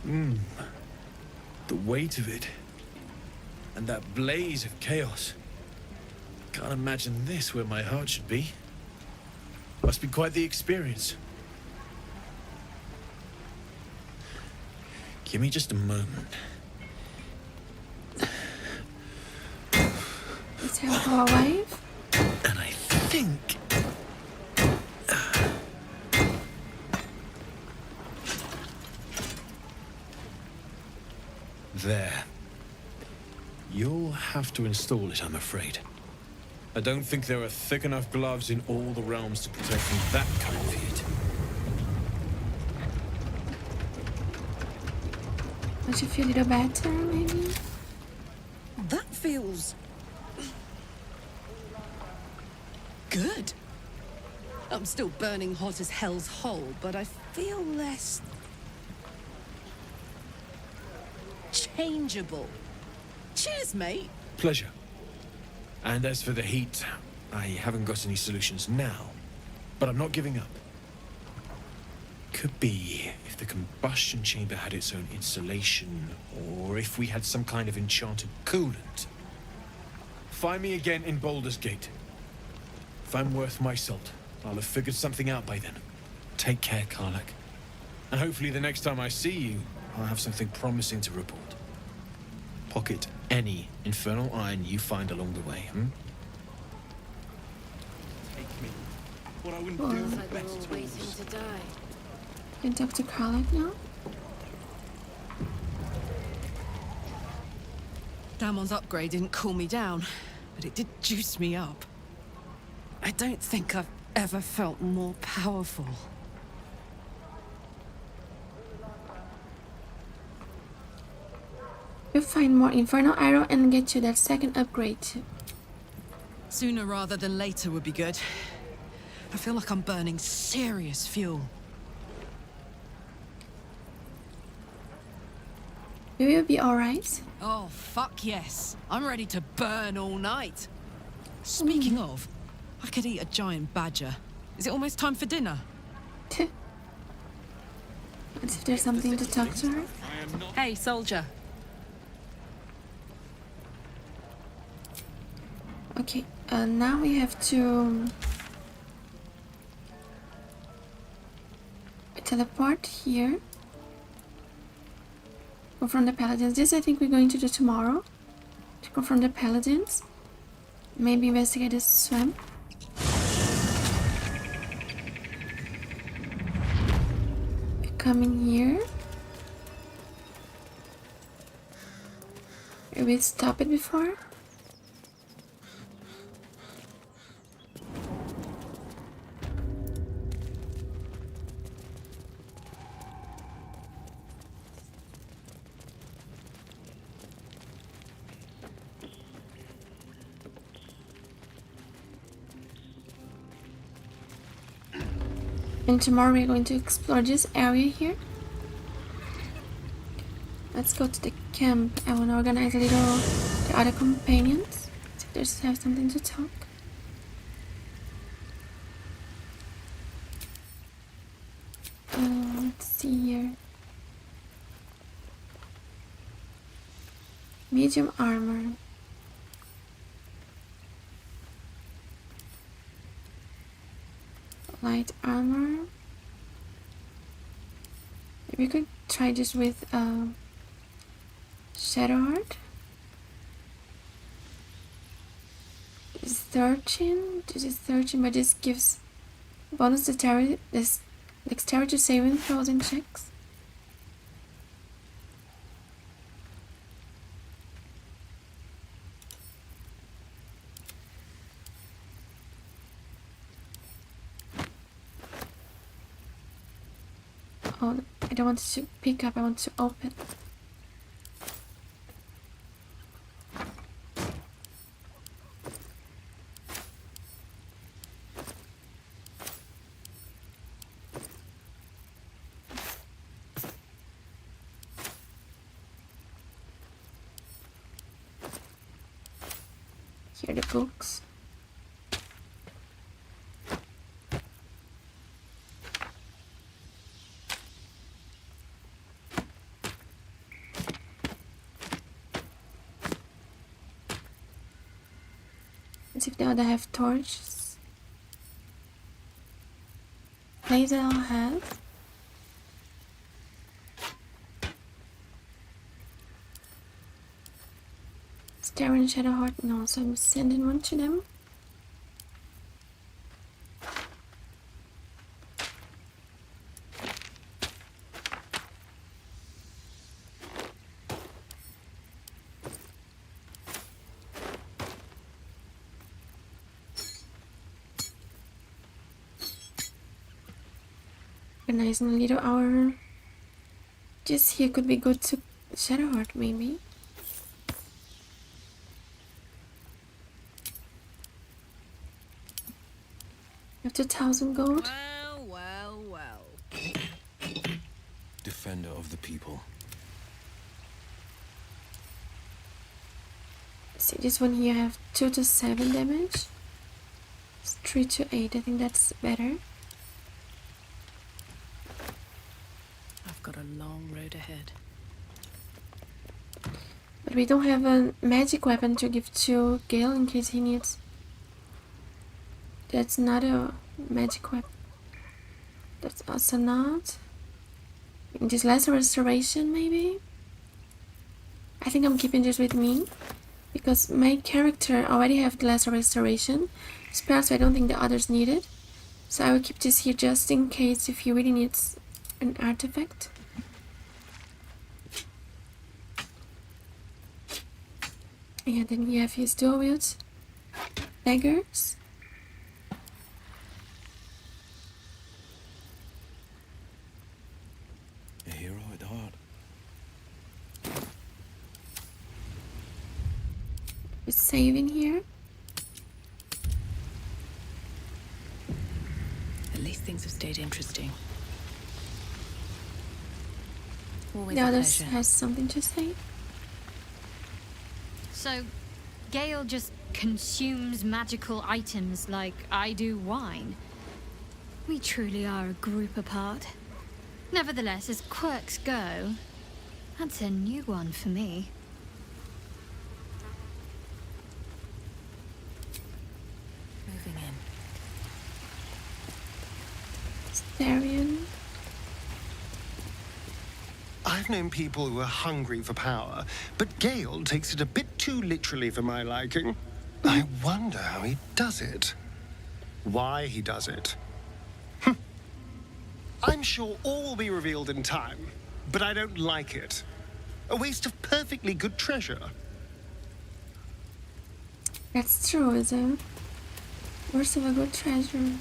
The weight of it. And that blaze of chaos. Can't imagine this where my heart should be. Must be quite the experience. Give me just a moment. Let's have our wife. And I think... There. You'll have to install it, I'm afraid. I don't think there are thick enough gloves in all the realms to protect from that kind of heat. Don't you feel a little better, maybe? That feels... good. I'm still burning hot as hell's hole, but I feel less... changeable. Cheers, mate. Pleasure. And as for the heat, I haven't got any solutions now, but I'm not giving up. Could be if the combustion chamber had its own insulation, or if we had some kind of enchanted coolant. Find me again in Baldur's Gate. If I'm worth my salt, I'll have figured something out by then. Take care, Karlach. And hopefully the next time I see you, I'll have something promising to report. Pocket any infernal iron you find along the way, Take me. What I wouldn't Oh. do Feels for like we're all best waiting tools. to die. Can talk to Karlach now. Damon's upgrade didn't cool me down, but it did juice me up. I don't think I've ever felt more powerful. We'll find more Inferno Iron and get you that second upgrade. Sooner rather than later would be good. I feel like I'm burning serious fuel. We will be alright. Oh, fuck yes. I'm ready to burn all night. Speaking of, I could eat a giant badger. Is it almost time for dinner? Let's see if there's something to talk to her. Hey, soldier. Okay, now we have to teleport here. Confront the paladins. This I think we're going to do tomorrow. To confront the paladins. Maybe investigate this swamp. We come in here. Did we stop it before? And tomorrow we're going to explore this area here. Let's go to the camp. I want to organize a little the other companions. See if they just have something to talk. Let's see here. Medium armor. Light armor. Maybe we could try this with Shadow Heart. This is 13. This is 13, but this gives bonus dexterity saving throws and checks. Oh, I don't want to pick up, I want to open. Here are the books. Let's see if now they have torches. Plays that I'll have. Stare and Shadow Heart, no, so I'm sending one to them. Organizing a little hour. Just here could be good to Shadow Heart, maybe. You have 2,000 gold. Well. Defender of the people. See, this one here I have 2 to 7 damage. It's 3 to 8. I think that's better. I've got a long road ahead. But we don't have a magic weapon to give to Gale in case he needs. That's not a magic weapon. That's also not. In this lesser restoration, maybe? I think I'm keeping this with me. Because my character already have the lesser restoration spell, so I don't think the others need it. So I will keep this here just in case if he really needs an artifact. Yeah, then we have his dual wield daggers. A hero at heart. We're saving here. At least things have stayed interesting. Always The a others pleasure. has something to say. So, Gale just consumes magical items like I do wine. We truly are a group apart. Nevertheless, as quirks go, that's a new one for me. Moving in. Darian. I've known people who are hungry for power, but Gale takes it a bit too literally for my liking. I wonder how he does it. Why he does it. I'm sure all will be revealed in time, but I don't like it. A waste of perfectly good treasure. That's true, is it? Worst of a good treasure.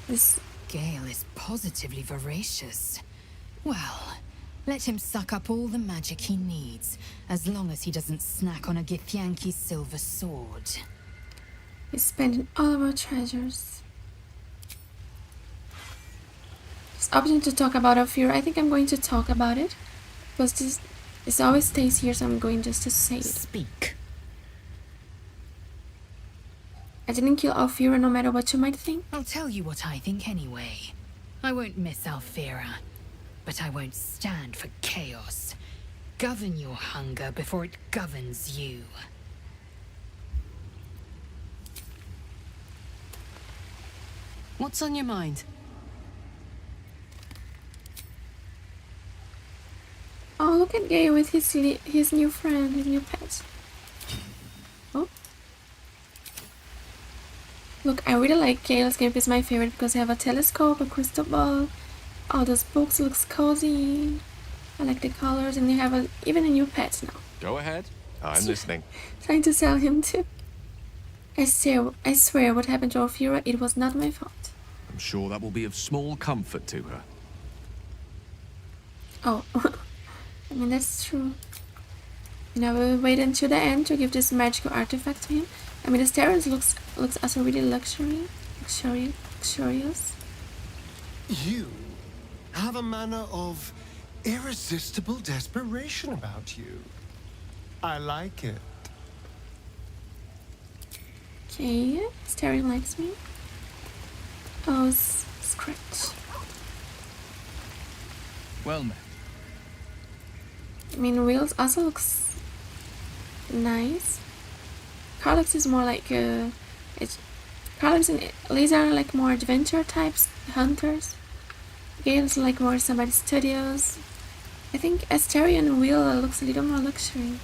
This Gale is positively voracious. Well, let him suck up all the magic he needs, as long as he doesn't snack on a Githyanki's silver sword. is spending all of our treasures. this option to talk about Ophira. I think I'm going to talk about it because this always stays here, so I'm going just to say it. Speak. I didn't kill Ophira, no matter what you might think. I'll tell you what I think anyway. I won't miss Alfira, but I won't stand for chaos. Govern your hunger before it governs you. What's on your mind? Oh, look at Gay with his new friend, his new pet. Oh. Look, I really like Gale's game. It's my favorite because I have a telescope, a crystal ball, all those books looks cozy. I like the colors, and you have even a new pet now. Go ahead. I'm listening. Trying to sell him too. I swear what happened to Ophira, it was not my fault. I'm sure that will be of small comfort to her. Oh, I mean, that's true. And I will wait until the end to give this magical artifact to him. I mean, the stairs looks also really luxurious. You have a manner of irresistible desperation about you. I like it. Okay, Sterling likes me. Oh, scratch. Well met. I mean, Wheels also looks nice. Carlix is more like Carlix and Lisa are like more adventure types, hunters. Gale's like more somebody's studios. I think Asteria and Will looks a little more luxury.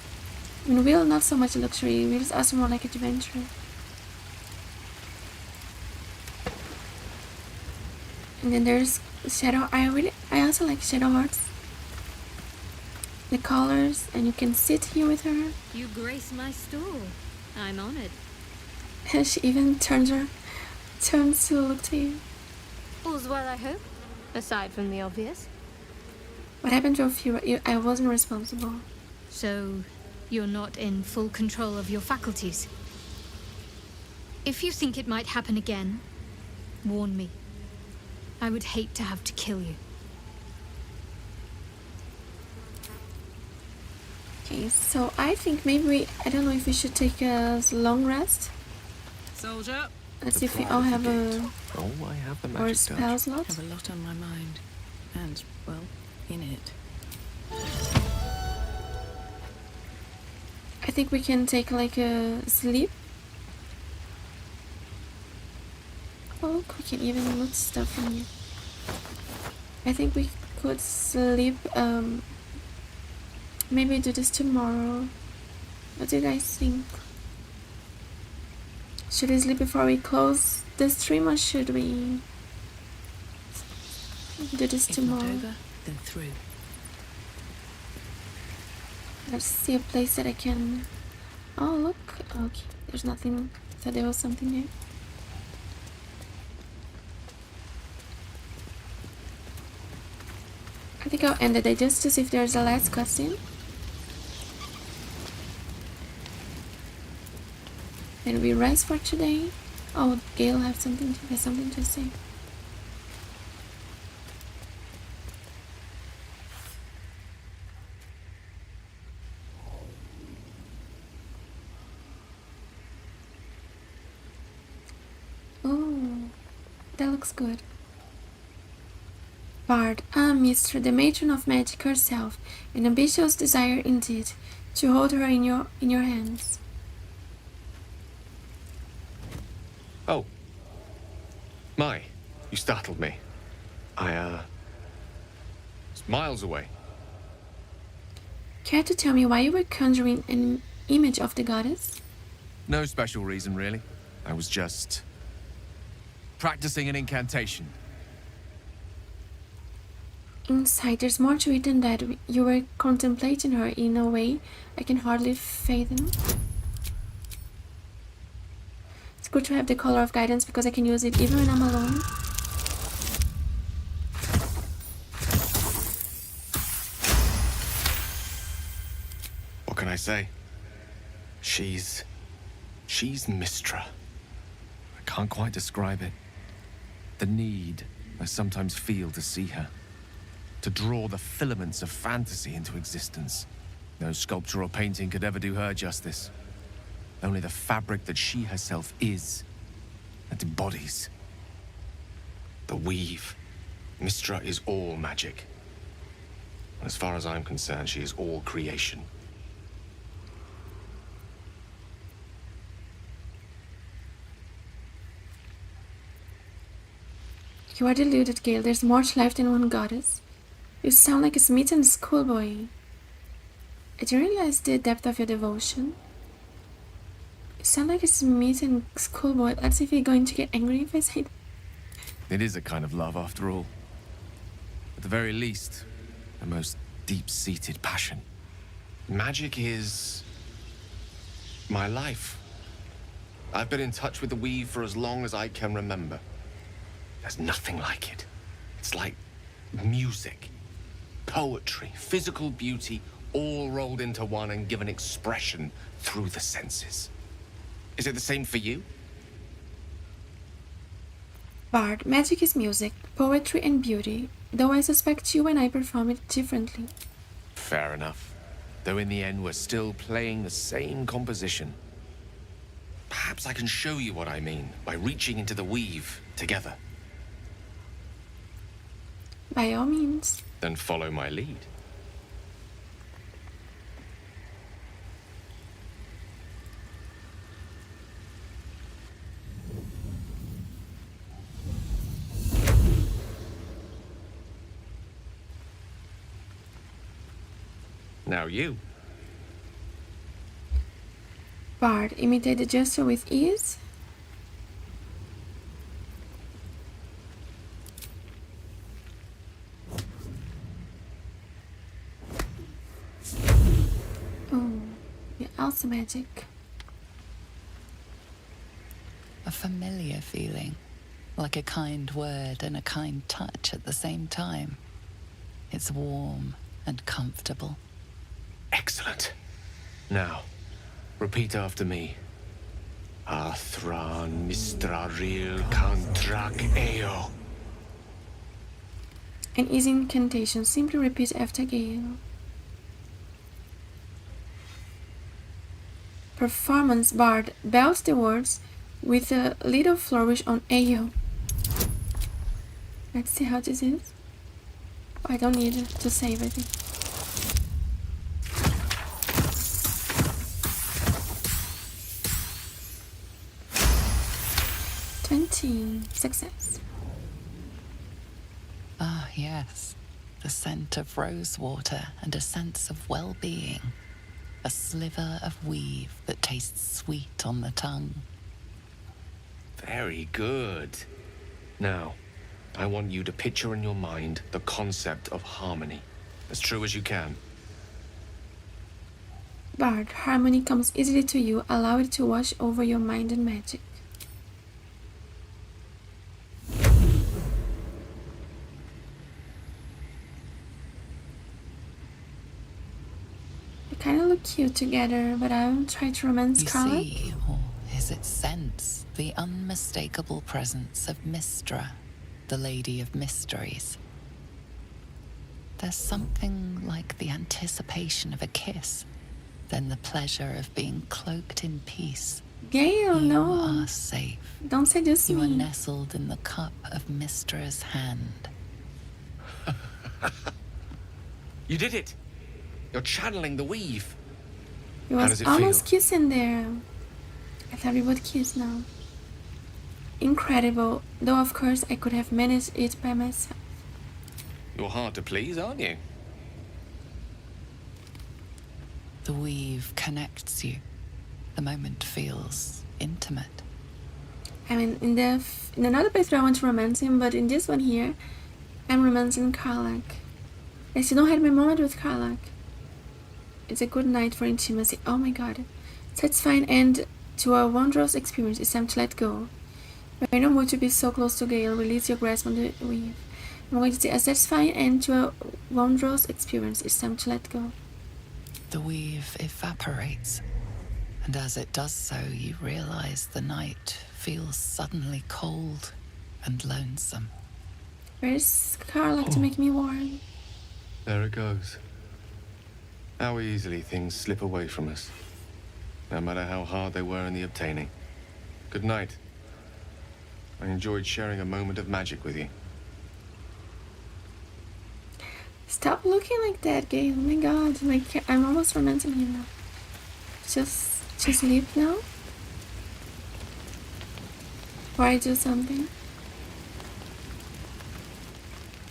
I mean, Will not so much luxury. Will is also more like adventure. And then there's Shadow. I also like Shadow Hearts. The colors, and you can sit here with her. You grace my stool. I'm honored. And she even turns to look to you. All's well, I hope. Aside from the obvious. What happened to Ophira? I wasn't responsible. So, you're not in full control of your faculties. If you think it might happen again, warn me. I would hate to have to kill you. Okay, so I think maybe I don't know if we should take a long rest. Soldier. Let's see if we all have a... Oh, I have the or magic spell touch. slot. I have a lot on my mind. And, well, in it. I think we can take like a sleep. Oh, look, we can even loot stuff in here. I think we could sleep, maybe do this tomorrow. What do you guys think? Should we sleep before we close the stream, or should we do this tomorrow? If not over, then through. Let's see a place that I can... Oh, look. Okay, there's nothing. I thought there was something there. I think I'll end the day just to see if there's a last cutscene. Then we rest for today. Oh, Gale has something to say. Oh, that looks good. Bard, Mistress, the matron of magic herself, an ambitious desire indeed, to hold her in your hands. Oh. My, you startled me. It's miles away. Care to tell me why you were conjuring an image of the goddess? No special reason, really. I was just... practicing an incantation. Inside, there's more to it than that. You were contemplating her in a way I can hardly fathom. It's good to have the color of guidance because I can use it even when I'm alone. What can I say? She's Mistra. I can't quite describe it. The need I sometimes feel to see her. To draw the filaments of fantasy into existence. No sculpture or painting could ever do her justice. Only the fabric that she herself is and embodies. The weave. Mystra is all magic. As far as I'm concerned, she is all creation. You are deluded, Gale. There's more to life than one goddess. You sound like a smitten schoolboy. I didn't realize the depth of your devotion. You sound like a smitten schoolboy. Let's see if you're going to get angry if I say that. It is a kind of love, after all. At the very least, a most deep-seated passion. Magic is my life. I've been in touch with the weave for as long as I can remember. There's nothing like it. It's like music, poetry, physical beauty, all rolled into one and given expression through the senses. Is it the same for you? Bard, magic is music, poetry and beauty, though I suspect you and I perform it differently. Fair enough. Though in the end, we're still playing the same composition. Perhaps I can show you what I mean by reaching into the weave together. By all means. Then follow my lead. Now you. Bard, imitate the gesture with ease. Oh, you're also magic. A familiar feeling, like a kind word and a kind touch at the same time. It's warm and comfortable. Excellent. Now, repeat after me. Athran mistraril kantrak eo. An easy incantation. Simply repeat after Gale. Performance. Bard belts the words with a little flourish on Ayo. Let's see how this is. I don't need to save it. 20. Success. Ah, yes. The scent of rosewater and a sense of well-being. A sliver of weave that tastes sweet on the tongue. Very good. Now, I want you to picture in your mind the concept of harmony, as true as you can. Bard, harmony comes easily to you. Allow it to wash over your mind and magic. They kind of look cute together, but I won't try to romance Carla. You see, or is it sense, the unmistakable presence of Mystra, the Lady of Mysteries? There's something like the anticipation of a kiss, then the pleasure of being cloaked in peace. Gale, you no. are safe. Don't seduce you me. You are nestled in the cup of Mystra's hand. You did it! You're channeling the weave. It was almost kissing there. I thought we would kiss now. Incredible, though of course I could have managed it by myself. You're hard to please, aren't you? The weave connects you. The moment feels intimate. I mean, in another playthrough I want to romance him, but in this one here, I'm romancing Karlach. I still don't have my moment with Karlach. It's a good night for intimacy. Oh my god. Satisfying end to a wondrous experience. It's time to let go. We're no mood to be so close to Gale. Release your grasp on the weave. I'm going to say a satisfying end to a wondrous experience. It's time to let go. The weave evaporates, and as it does so, you realize the night feels suddenly cold and lonesome. Where's Carl like to make me warm? There it goes. How easily things slip away from us, no matter how hard they were in the obtaining. Good night. I enjoyed sharing a moment of magic with you. Stop looking like that, Gale. Oh my god, like I'm almost romancing him now. Just sleep now? Or I do something?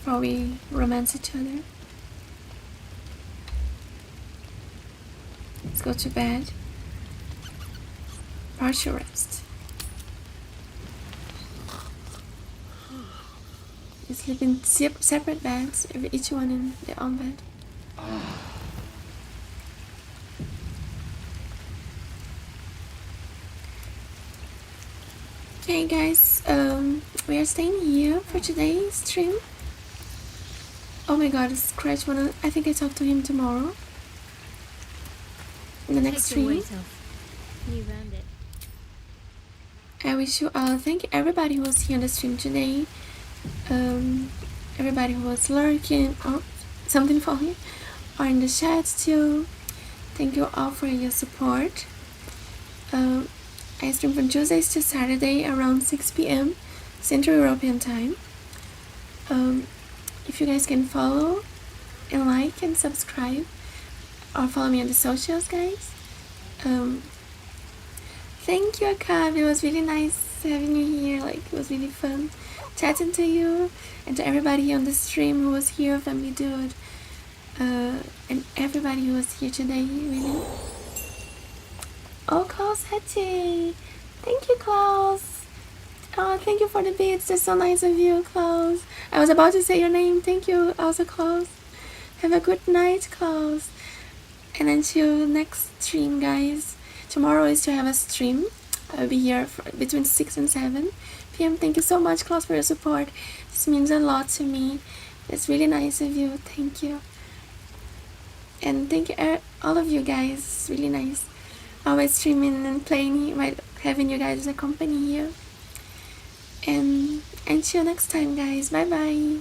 Or we romance each other? Let's go to bed. Partial rest. We sleep in separate beds, each one in their own bed. Okay guys, we are staying here for today's stream. Oh my god, Scratch wanna, I think I talk to him tomorrow. In the next stream. You earned it. I wish you all, thank everybody who was here on the stream today. Everybody who was lurking, oh, something for me, or in the chat too. Thank you all for your support. I stream from Tuesdays to Saturday around 6 p.m. Central European Time. If you guys can follow and like and subscribe, or follow me on the socials, guys. Thank you, Akab. It was really nice having you here. Like, it was really fun chatting to you and to everybody on the stream who was here, Family Dude, and everybody who was here today. Really. Oh, Klaus Hetty. Thank you, Klaus. Oh, thank you for the beats. That's so nice of you, Klaus. I was about to say your name. Thank you, also, Klaus. Have a good night, Klaus. And until next stream, guys. Tomorrow is to have a stream. I'll be here between 6 and 7 p.m. Thank you so much, Klaus, for your support. This means a lot to me. It's really nice of you. Thank you. And thank you, all of you guys. It's really nice. Always streaming and playing, having you guys as a company here. And until next time, guys. Bye bye.